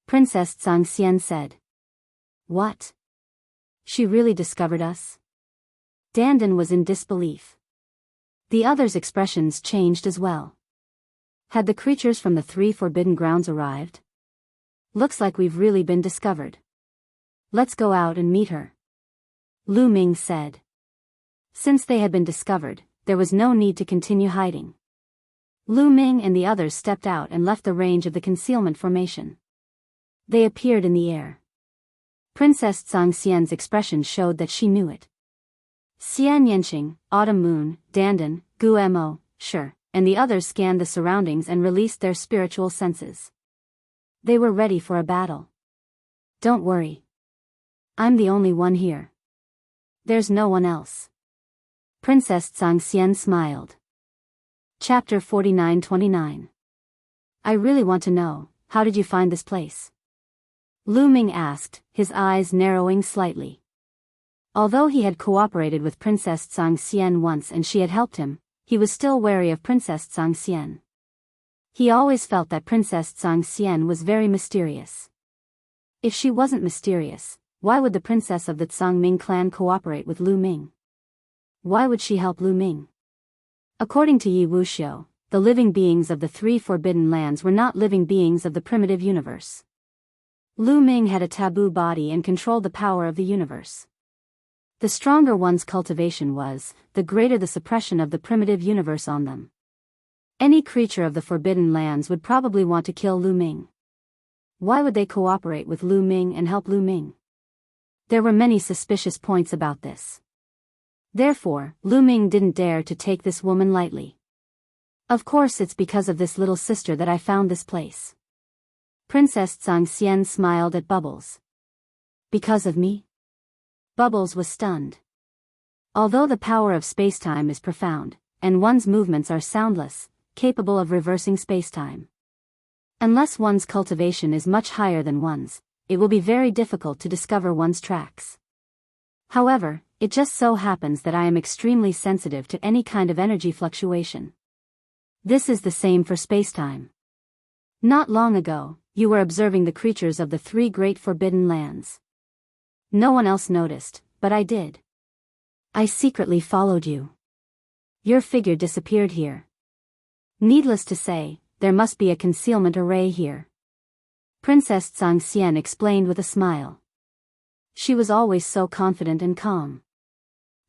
Princess Tsangxian said. What? She really discovered us? Dandan was in disbelief. The others' expressions changed as well. Had the creatures from the 3 Forbidden Grounds arrived? Looks like we've really been discovered. Let's go out and meet her. Lu Ming said. Since they had been discovered, there was no need to continue hiding. Lu Ming and the others stepped out and left the range of the concealment formation. They appeared in the air. Princess Tsangxian's expression showed that she knew it. Xianyanqing, Autumn Moon, Dandan, Gu Mo, sure, and the others scanned the surroundings and released their spiritual senses. They were ready for a battle. Don't worry. I'm the only one here. There's no one else. Princess Tsangxian smiled. Chapter 49-29. I really want to know, how did you find this place? Lu Ming asked, his eyes narrowing slightly. Although he had cooperated with Princess Tsangxian once and she had helped him, he was still wary of Princess Tsangxian. He always felt that Princess Tsangxian was very mysterious. If she wasn't mysterious, why would the princess of the Tsangming clan cooperate with Lu Ming? Why would she help Lu Ming? According to Yi Wuxiu, the living beings of the three forbidden lands were not living beings of the primitive universe. Lu Ming had a taboo body and controlled the power of the universe. The stronger one's cultivation was, the greater the suppression of the primitive universe on them. Any creature of the forbidden lands would probably want to kill Lu Ming. Why would they cooperate with Lu Ming and help Lu Ming? There were many suspicious points about this. Therefore, Lu Ming didn't dare to take this woman lightly. Of course it's because of this little sister that I found this place. Princess Tsangxian smiled at Bubbles. Because of me? Bubbles was stunned. Although the power of spacetime is profound, and one's movements are soundless, capable of reversing spacetime. Unless one's cultivation is much higher than one's, it will be very difficult to discover one's tracks. However, it just so happens that I am extremely sensitive to any kind of energy fluctuation. This is the same for spacetime. Not long ago, you were observing the creatures of the three great forbidden lands. No one else noticed, but I did. I secretly followed you. Your figure disappeared here. Needless to say, there must be a concealment array here. Princess Tsangxian explained with a smile. She was always so confident and calm.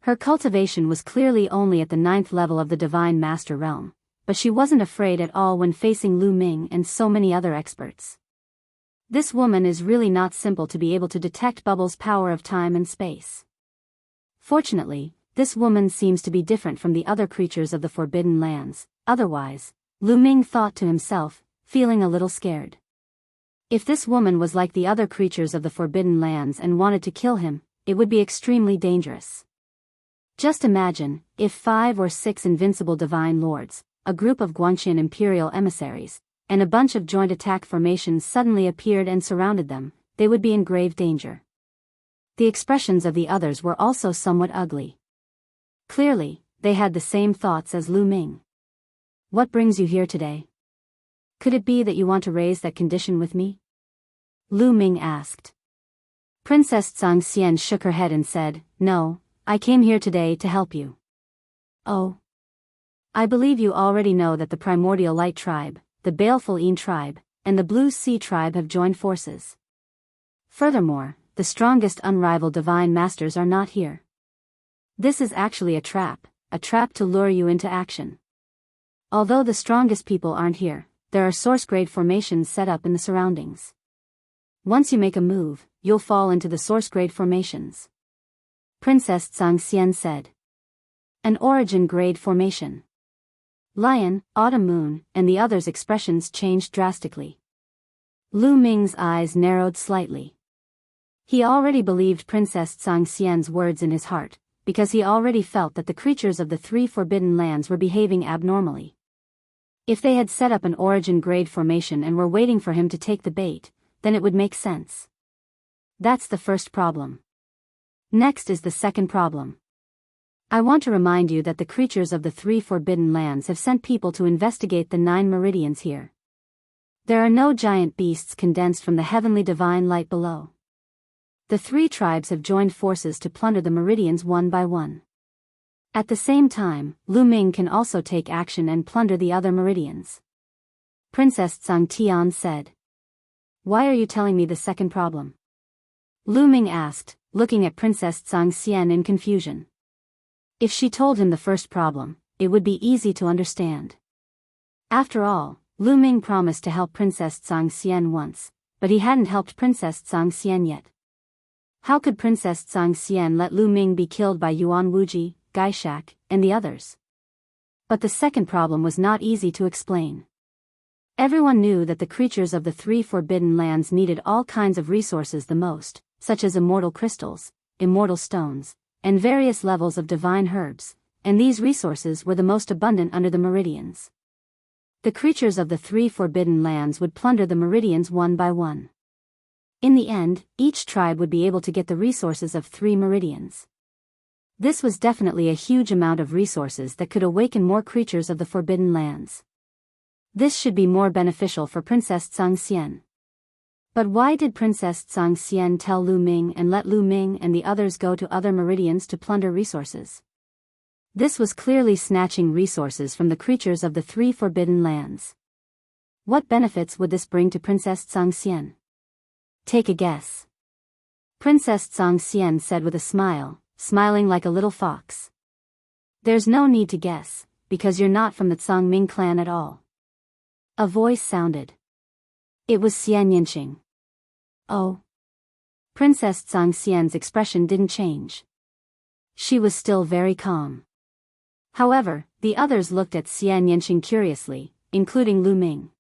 Her cultivation was clearly only at the 9th level of the Divine Master Realm, but she wasn't afraid at all when facing Lu Ming and so many other experts. This woman is really not simple to be able to detect Bubbles' power of time and space. Fortunately, this woman seems to be different from the other creatures of the Forbidden Lands, otherwise, Lu Ming thought to himself, feeling a little scared. If this woman was like the other creatures of the Forbidden Lands and wanted to kill him, it would be extremely dangerous. Just imagine, if 5 or 6 invincible divine lords, a group of Guangxian imperial emissaries, and a bunch of joint attack formations suddenly appeared and surrounded them, they would be in grave danger. The expressions of the others were also somewhat ugly. Clearly, they had the same thoughts as Lu Ming. What brings you here today? Could it be that you want to raise that condition with me? Lu Ming asked. Princess Tsangxian shook her head and said, No, I came here today to help you. Oh. I believe you already know that the Primordial Light Tribe, the Baleful Een Tribe, and the Blue Sea Tribe have joined forces. Furthermore, the strongest unrivaled Divine Masters are not here. This is actually a trap to lure you into action. Although the strongest people aren't here, there are source-grade formations set up in the surroundings. Once you make a move, you'll fall into the source-grade formations. Princess Tsangxian said. An origin-grade formation. Lion, Autumn Moon, and the others' expressions changed drastically. Lu Ming's eyes narrowed slightly. He already believed Princess Tsangxian's words in his heart, because he already felt that the creatures of the three forbidden lands were behaving abnormally. If they had set up an origin-grade formation and were waiting for him to take the bait, then it would make sense. That's the first problem. Next is the second problem. I want to remind you that the creatures of the three forbidden lands have sent people to investigate the 9 meridians here. There are no giant beasts condensed from the heavenly divine light below. The 3 tribes have joined forces to plunder the meridians one by one. At the same time, Lu Ming can also take action and plunder the other meridians. Princess Tsangtian said. Why are you telling me the second problem? Lu Ming asked, looking at Princess Tsangxian in confusion. If she told him the first problem, it would be easy to understand. After all, Lu Ming promised to help Princess Tsangxian once, but he hadn't helped Princess Tsangxian yet. How could Princess Tsangxian let Lu Ming be killed by Yuan Wuji, Gaishak, and the others? But the second problem was not easy to explain. Everyone knew that the creatures of the three forbidden lands needed all kinds of resources the most, such as immortal crystals, immortal stones, and various levels of divine herbs, and these resources were the most abundant under the meridians. The creatures of the three forbidden lands would plunder the meridians one by one. In the end, each tribe would be able to get the resources of 3 meridians. This was definitely a huge amount of resources that could awaken more creatures of the forbidden lands. This should be more beneficial for Princess Tsangxian. But why did Princess Tsangxian tell Lu Ming and let Lu Ming and the others go to other meridians to plunder resources? This was clearly snatching resources from the creatures of the 3 forbidden lands. What benefits would this bring to Princess Tsangxian? Take a guess. Princess Tsangxian said with a smile, smiling like a little fox. There's no need to guess, because you're not from the Tsangming clan at all. A voice sounded. It was Xian Yinqing. Oh. Princess Tsangxian's expression didn't change. She was still very calm. However, the others looked at Xian Yinqing curiously, including Lu Ming.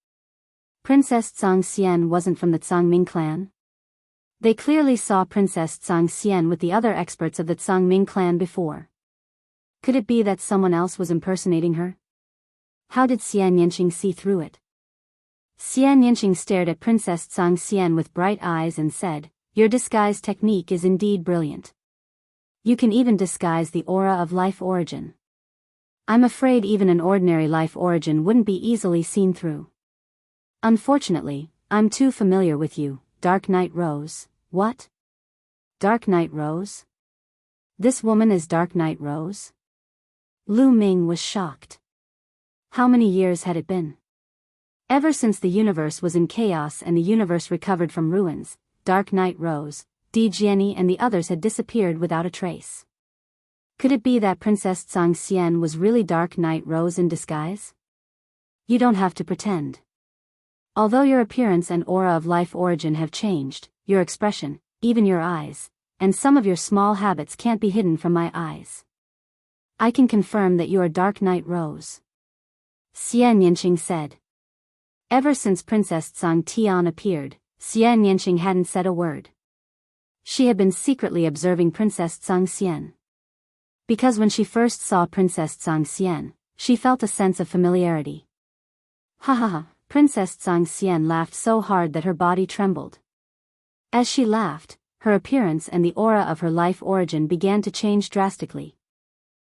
Princess Tsangxian wasn't from the Tsangming clan? They clearly saw Princess Tsangxian with the other experts of the Tsangming clan before. Could it be that someone else was impersonating her? How did Xian Yinqing see through it? Xian Yinqing stared at Princess Tsangxian with bright eyes and said, "Your disguise technique is indeed brilliant. You can even disguise the aura of life origin. I'm afraid even an ordinary life origin wouldn't be easily seen through. Unfortunately, I'm too familiar with you, Dark Knight Rose." What? Dark Knight Rose? This woman is Dark Knight Rose? Lu Ming was shocked. How many years had it been? Ever since the universe was in chaos and the universe recovered from ruins, Dark Knight Rose, Di Jiani and the others had disappeared without a trace. Could it be that Princess Tsangxian was really Dark Knight Rose in disguise? You don't have to pretend. Although your appearance and aura of life origin have changed, your expression, even your eyes, and some of your small habits can't be hidden from my eyes. I can confirm that you are Dark Knight Rose. Xian Yinqing said. Ever since Princess Tsangtian appeared, Xian Yinqing hadn't said a word. She had been secretly observing Princess Tsangxian. Because when she first saw Princess Tsangxian, she felt a sense of familiarity. Ha ha ha, Princess Tsangxian laughed so hard that her body trembled. As she laughed, her appearance and the aura of her life origin began to change drastically.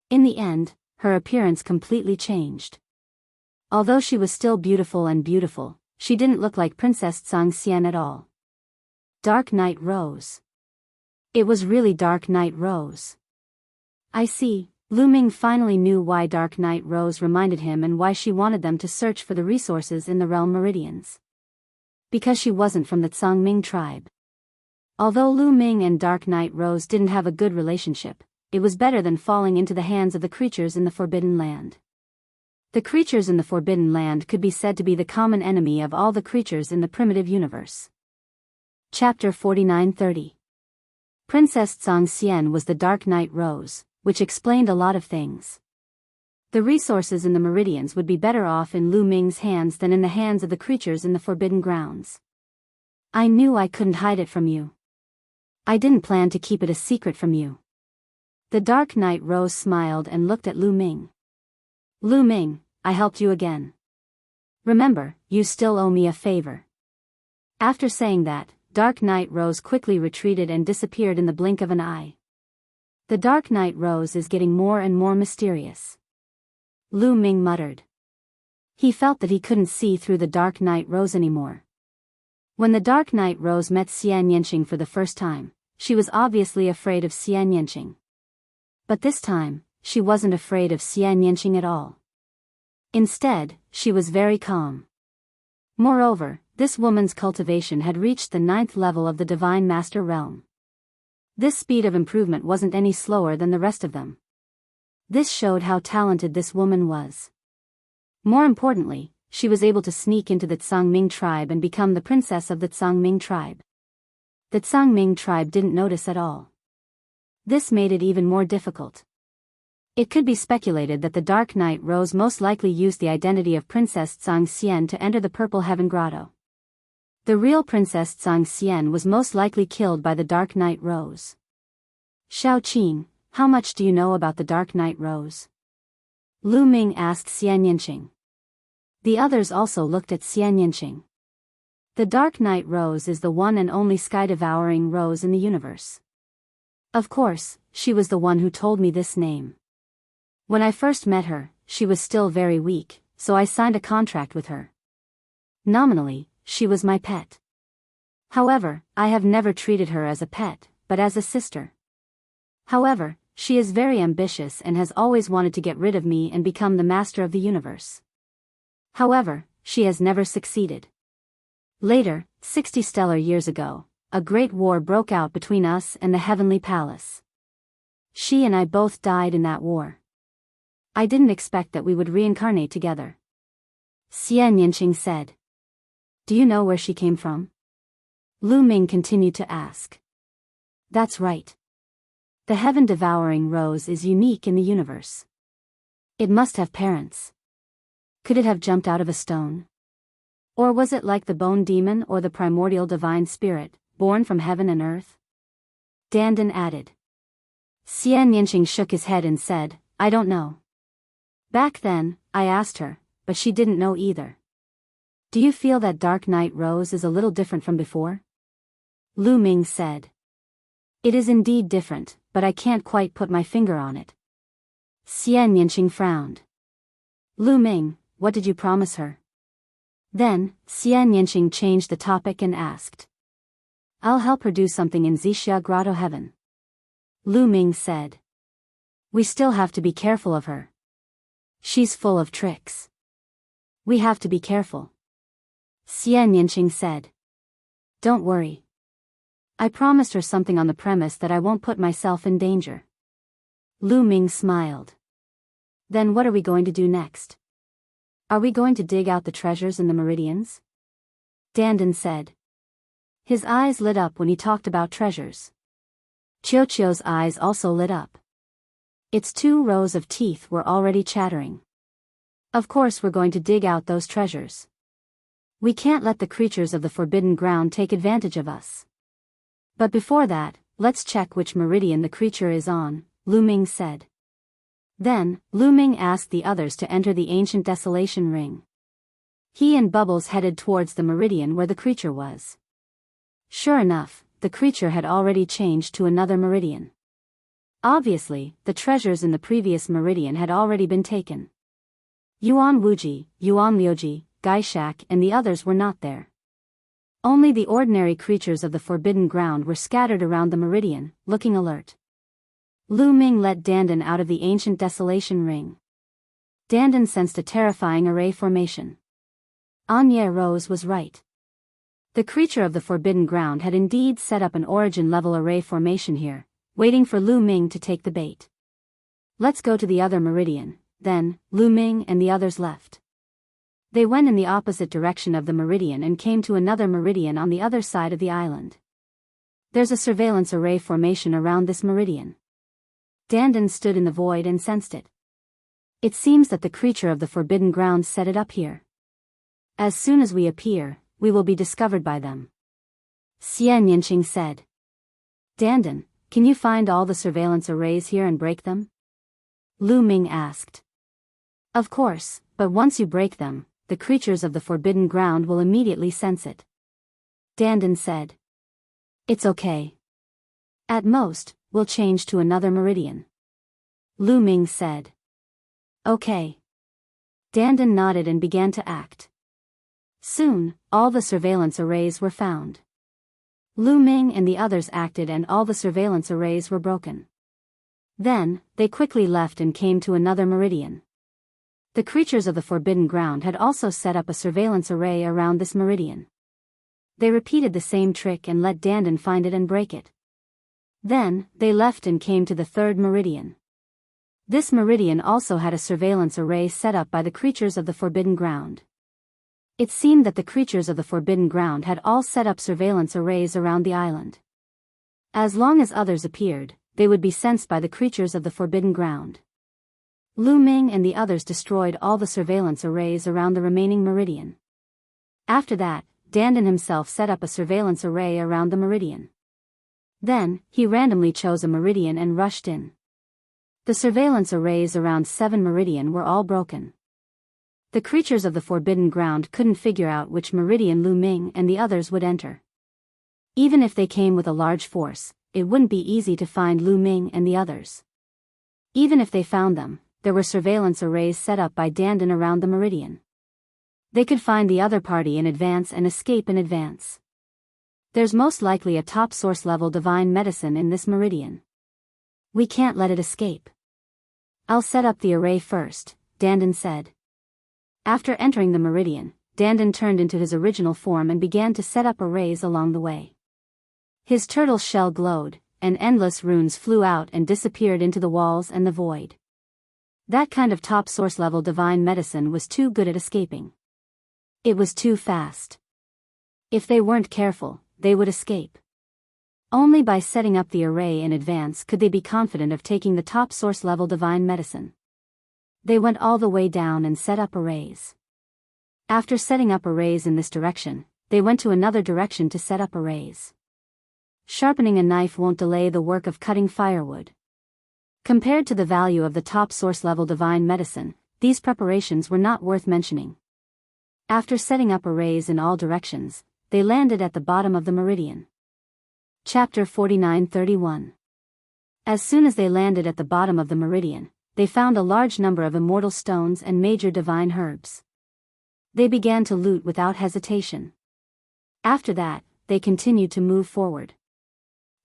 In the end, her appearance completely changed. Although she was still beautiful, she didn't look like Princess Tsangxian at all. Dark Knight Rose. It was really Dark Knight Rose. I see, Lu Ming finally knew why Dark Knight Rose reminded him and why she wanted them to search for the resources in the realm meridians. Because she wasn't from the Tsangming tribe. Although Lu Ming and Dark Knight Rose didn't have a good relationship, it was better than falling into the hands of the creatures in the Forbidden Land. The creatures in the Forbidden Land could be said to be the common enemy of all the creatures in the primitive universe. Chapter 49-30. Princess Tsangxian was the Dark Knight Rose, which explained a lot of things. The resources in the meridians would be better off in Lu Ming's hands than in the hands of the creatures in the Forbidden Grounds. I knew I couldn't hide it from you. I didn't plan to keep it a secret from you. The Dark Knight Rose smiled and looked at Lu Ming. Lu Ming, I helped you again. Remember, you still owe me a favor. After saying that, Dark Knight Rose quickly retreated and disappeared in the blink of an eye. The Dark Knight Rose is getting more and more mysterious. Lu Ming muttered. He felt that he couldn't see through the Dark Knight Rose anymore. When the Dark Knight Rose met Xian Yinqing for the first time, she was obviously afraid of Xian Yinqing. But this time, she wasn't afraid of Xian Yinqing at all. Instead, she was very calm. Moreover, this woman's cultivation had reached the 9th level of the Divine Master Realm. This speed of improvement wasn't any slower than the rest of them. This showed how talented this woman was. More importantly, she was able to sneak into the Tsangming tribe and become the princess of the Tsangming tribe. The Tsangming tribe didn't notice at all. This made it even more difficult. It could be speculated that the Dark Knight Rose most likely used the identity of Princess Zhang Xian to enter the Purple Heaven Grotto. The real Princess Zhang Xian was most likely killed by the Dark Knight Rose. Xiao Qing, how much do you know about the Dark Knight Rose? Lu Ming asked Xian Yinqing. The others also looked at Xian Yinqing. The Dark Knight Rose is the one and only sky-devouring rose in the universe. Of course, she was the one who told me this name. When I first met her, she was still very weak, so I signed a contract with her. Nominally, she was my pet. However, I have never treated her as a pet, but as a sister. However, she is very ambitious and has always wanted to get rid of me and become the master of the universe. However, she has never succeeded. Later, 60 stellar years ago, a great war broke out between us and the Heavenly Palace. She and I both died in that war. I didn't expect that we would reincarnate together. Xian Yinqing said. Do you know where she came from? Lu Ming continued to ask. That's right. The heaven-devouring rose is unique in the universe. It must have parents. Could it have jumped out of a stone? Or was it like the bone demon or the primordial divine spirit, born from heaven and earth? Dandan added. Xian Yinqing shook his head and said, I don't know. Back then, I asked her, but she didn't know either. Do you feel that Dark Knight Rose is a little different from before? Lu Ming said. It is indeed different, but I can't quite put my finger on it. Xian Yinqing frowned. Lu Ming, what did you promise her? Then, Xian Yinqing changed the topic and asked. I'll help her do something in Xixia Grotto Heaven. Lu Ming said. We still have to be careful of her. She's full of tricks. We have to be careful. Xian Yinqing said. Don't worry. I promised her something on the premise that I won't put myself in danger. Lu Ming smiled. Then what are we going to do next? Are we going to dig out the treasures in the meridians? Dandan said. His eyes lit up when he talked about treasures. Qiuqiu's eyes also lit up. Its 2 rows of teeth were already chattering. Of course we're going to dig out those treasures. We can't let the creatures of the Forbidden Ground take advantage of us. But before that, let's check which meridian the creature is on, Lu Ming said. Then, Lu Ming asked the others to enter the ancient desolation ring. He and Bubbles headed towards the meridian where the creature was. Sure enough, the creature had already changed to another meridian. Obviously, the treasures in the previous meridian had already been taken. Yuan Wuji, Yuan Liuji, Gaishak and the others were not there. Only the ordinary creatures of the Forbidden Ground were scattered around the meridian, looking alert. Lu Ming let Dandan out of the ancient desolation ring. Dandan sensed a terrifying array formation. Anya Rose was right. The creature of the Forbidden Ground had indeed set up an origin-level array formation here, waiting for Lu Ming to take the bait. Let's go to the other meridian. Then, Lu Ming and the others left. They went in the opposite direction of the meridian and came to another meridian on the other side of the island. There's a surveillance array formation around this meridian. Dandan stood in the void and sensed it. It seems that the creature of the Forbidden Ground set it up here. As soon as we appear, we will be discovered by them. Xian Yinqing said. Dandan, can you find all the surveillance arrays here and break them? Lu Ming asked. Of course, but once you break them, the creatures of the Forbidden Ground will immediately sense it. Dandan said. It's okay. At most, we'll change to another meridian. Lu Ming said. Okay. Dandan nodded and began to act. Soon, all the surveillance arrays were found. Lu Ming and the others acted and all the surveillance arrays were broken. Then, they quickly left and came to another meridian. The creatures of the Forbidden Ground had also set up a surveillance array around this meridian. They repeated the same trick and let Dandan find it and break it. Then, they left and came to the third meridian. This meridian also had a surveillance array set up by the creatures of the Forbidden Ground. It seemed that the creatures of the Forbidden Ground had all set up surveillance arrays around the island. As long as others appeared, they would be sensed by the creatures of the Forbidden Ground. Lu Ming and the others destroyed all the surveillance arrays around the remaining meridian. After that, Dandan himself set up a surveillance array around the meridian. Then, he randomly chose a meridian and rushed in. The surveillance arrays around 7 meridian were all broken. The creatures of the Forbidden Ground couldn't figure out which meridian Lu Ming and the others would enter. Even if they came with a large force, it wouldn't be easy to find Lu Ming and the others. Even if they found them, there were surveillance arrays set up by Dandan around the meridian. They could find the other party in advance and escape in advance. There's most likely a top source level divine medicine in this meridian. We can't let it escape. I'll set up the array first, Dandan said. After entering the meridian, Dandan turned into his original form and began to set up arrays along the way. His turtle shell glowed, and endless runes flew out and disappeared into the walls and the void. That kind of top source level divine medicine was too good at escaping. It was too fast. If they weren't careful, they would escape. Only by setting up the array in advance could they be confident of taking the top source level divine medicine. They went all the way down and set up arrays. After setting up arrays in this direction, they went to another direction to set up arrays. Sharpening a knife won't delay the work of cutting firewood. Compared to the value of the top source level divine medicine, these preparations were not worth mentioning. After setting up arrays in all directions, they landed at the bottom of the meridian. Chapter 49:31. As soon as they landed at the bottom of the meridian, they found a large number of immortal stones and major divine herbs. They began to loot without hesitation. After that, they continued to move forward.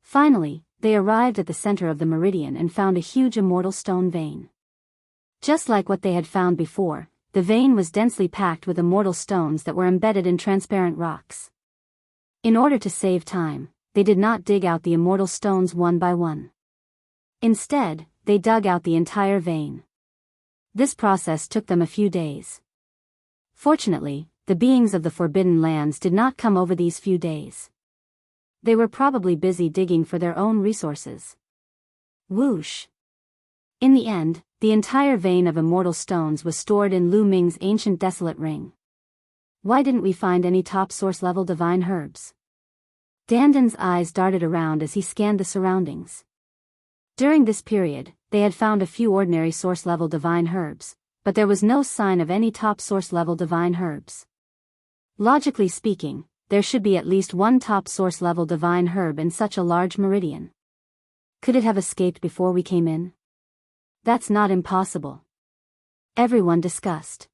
Finally, they arrived at the center of the meridian and found a huge immortal stone vein. Just like what they had found before, the vein was densely packed with immortal stones that were embedded in transparent rocks. In order to save time, they did not dig out the immortal stones one by one. Instead, they dug out the entire vein. This process took them a few days. Fortunately, the beings of the Forbidden Lands did not come over these few days. They were probably busy digging for their own resources. Whoosh! In the end, the entire vein of immortal stones was stored in Lu Ming's ancient desolate ring. Why didn't we find any top source level divine herbs? Dandan's eyes darted around as he scanned the surroundings. During this period, they had found a few ordinary source level divine herbs, but there was no sign of any top source level divine herbs. Logically speaking, there should be at least one top source level divine herb in such a large meridian. Could it have escaped before we came in? That's not impossible. Everyone discussed.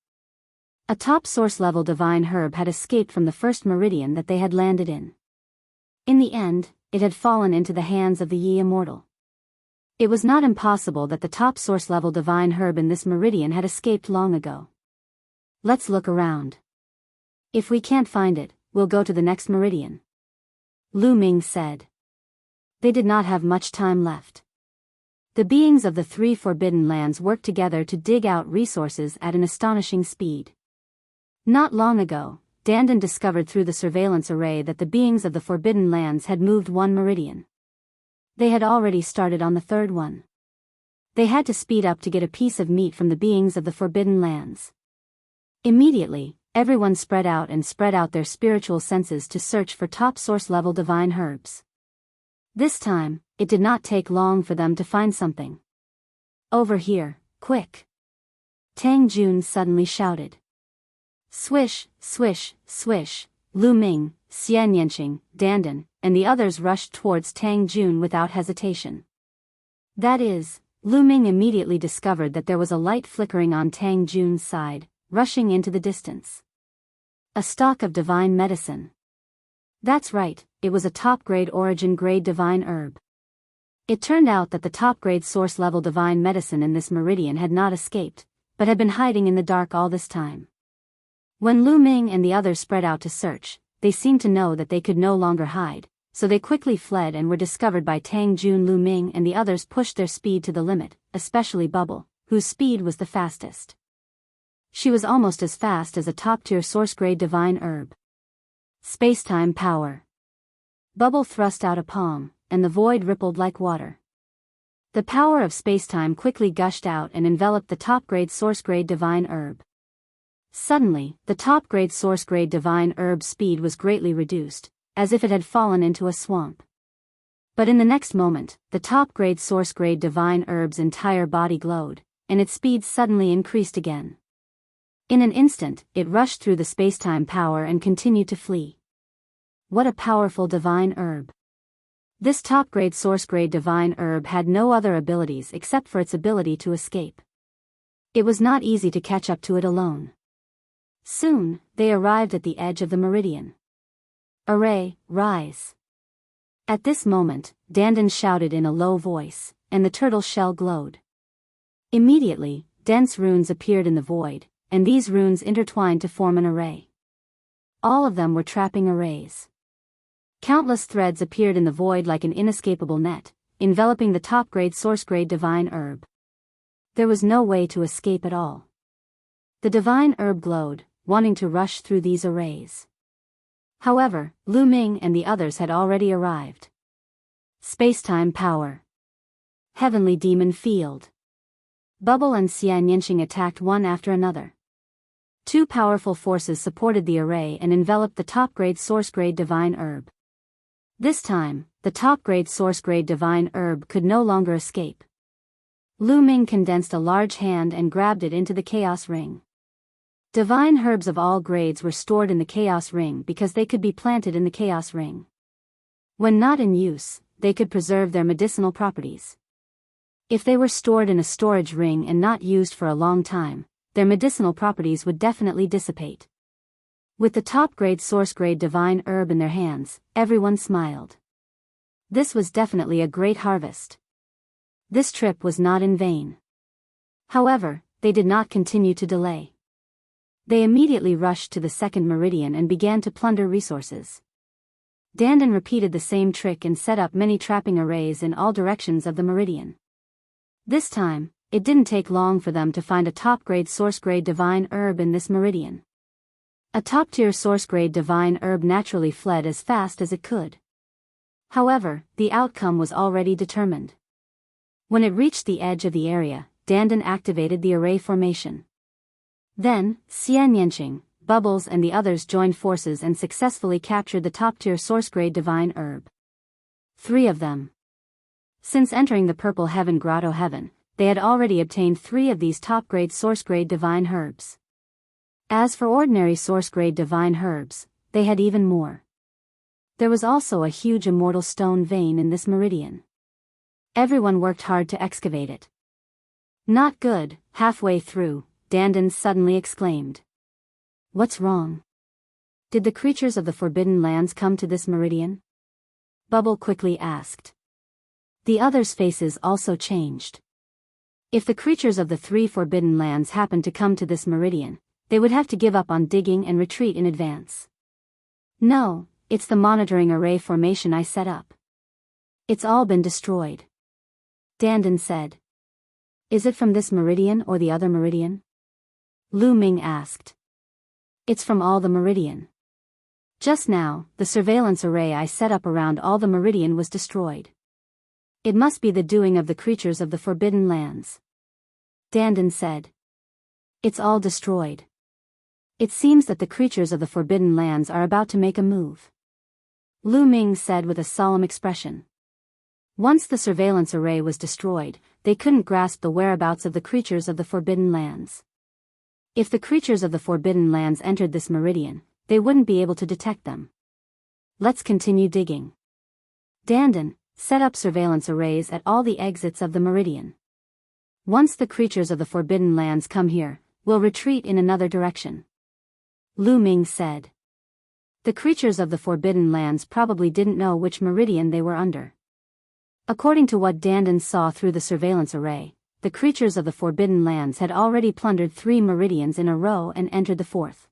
A top source level divine herb had escaped from the first meridian that they had landed in. In the end, it had fallen into the hands of the Yi Immortal. It was not impossible that the top source level divine herb in this meridian had escaped long ago. Let's look around. If we can't find it, we'll go to the next meridian, Lu Ming said. They did not have much time left. The beings of the 3 Forbidden Lands worked together to dig out resources at an astonishing speed. Not long ago, Dandan discovered through the surveillance array that the beings of the Forbidden Lands had moved 1 meridian. They had already started on the 3rd one. They had to speed up to get a piece of meat from the beings of the Forbidden Lands. Immediately, everyone spread out their spiritual senses to search for top source level divine herbs. This time, it did not take long for them to find something. Over here, quick! Tang Jun suddenly shouted. Swish, swish, swish, Lu Ming, Xianyanqing, Dandan, and the others rushed towards Tang Jun without hesitation. That is, Lu Ming immediately discovered that there was a light flickering on Tang Jun's side, rushing into the distance. A stalk of divine medicine. That's right, it was a top-grade origin-grade divine herb. It turned out that the top-grade source-level divine medicine in this meridian had not escaped, but had been hiding in the dark all this time. When Lu Ming and the others spread out to search, they seemed to know that they could no longer hide, so they quickly fled and were discovered by Tang Jun. Lu Ming and the others pushed their speed to the limit, especially Bubble, whose speed was the fastest. She was almost as fast as a top-tier source-grade divine herb. Space-time power. Bubble thrust out a palm, and the void rippled like water. The power of spacetime quickly gushed out and enveloped the top-grade source-grade divine herb. Suddenly, the top-grade source-grade divine herb's speed was greatly reduced, as if it had fallen into a swamp. But in the next moment, the top-grade source-grade divine herb's entire body glowed, and its speed suddenly increased again. In an instant, it rushed through the spacetime power and continued to flee. What a powerful divine herb! This top-grade source-grade divine herb had no other abilities except for its ability to escape. It was not easy to catch up to it alone. Soon, they arrived at the edge of the meridian. "Array, rise!" At this moment, Dandan shouted in a low voice, and the turtle shell glowed. Immediately, dense runes appeared in the void, and these runes intertwined to form an array. All of them were trapping arrays. Countless threads appeared in the void like an inescapable net, enveloping the top-grade source-grade divine herb. There was no way to escape at all. The divine herb glowed, wanting to rush through these arrays. However, Lu Ming and the others had already arrived. Spacetime power. Heavenly demon field. Bubble and Enchanting attacked one after another. Two powerful forces supported the array and enveloped the top-grade source-grade divine herb. This time, the top-grade source-grade divine herb could no longer escape. Lu Ming condensed a large hand and grabbed it into the chaos ring. Divine herbs of all grades were stored in the chaos ring because they could be planted in the chaos ring. When not in use, they could preserve their medicinal properties. If they were stored in a storage ring and not used for a long time, their medicinal properties would definitely dissipate. With the top-grade source-grade divine herb in their hands, everyone smiled. This was definitely a great harvest. This trip was not in vain. However, they did not continue to delay. They immediately rushed to the second meridian and began to plunder resources. Dandan repeated the same trick and set up many trapping arrays in all directions of the meridian. This time, it didn't take long for them to find a top-grade source-grade divine herb in this meridian. A top-tier source-grade divine herb naturally fled as fast as it could. However, the outcome was already determined. When it reached the edge of the area, Dandan activated the array formation. Then, Enchanting, Bubbles and the others joined forces and successfully captured the top-tier source-grade divine herb. 3 of them. Since entering the Purple Heaven Grotto Heaven, they had already obtained 3 of these top-grade source-grade divine herbs. As for ordinary source-grade divine herbs, they had even more. There was also a huge immortal stone vein in this meridian. Everyone worked hard to excavate it. Not good. Halfway through, Dandan suddenly exclaimed. "What's wrong? Did the creatures of the Forbidden Lands come to this meridian?" Bubble quickly asked. The others' faces also changed. If the creatures of the 3 Forbidden Lands happened to come to this meridian, they would have to give up on digging and retreat in advance. "No, it's the monitoring array formation I set up. It's all been destroyed," Dandan said. "Is it from this meridian or the other meridian?" Lu Ming asked. "It's from all the meridian. Just now, the surveillance array I set up around all the meridian was destroyed. It must be the doing of the creatures of the Forbidden Lands," Dandan said. "It's all destroyed. It seems that the creatures of the Forbidden Lands are about to make a move," Lu Ming said with a solemn expression. Once the surveillance array was destroyed, they couldn't grasp the whereabouts of the creatures of the Forbidden Lands. If the creatures of the Forbidden Lands entered this meridian, they wouldn't be able to detect them. "Let's continue digging." Dandan set up surveillance arrays at all the exits of the meridian. "Once the creatures of the Forbidden Lands come here, we'll retreat in another direction," Lu Ming said. The creatures of the Forbidden Lands probably didn't know which meridian they were under. According to what Dandan saw through the surveillance array, the creatures of the Forbidden Lands had already plundered 3 meridians in a row and entered the 4th.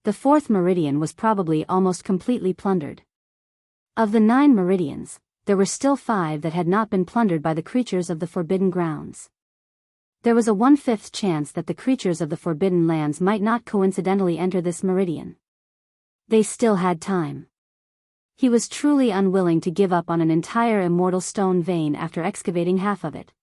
The 4th meridian was probably almost completely plundered. Of the 9 meridians, there were still 5 that had not been plundered by the creatures of the Forbidden Grounds. There was a 1/5 chance that the creatures of the Forbidden Lands might not coincidentally enter this meridian. They still had time. He was truly unwilling to give up on an entire immortal stone vein after excavating half of it.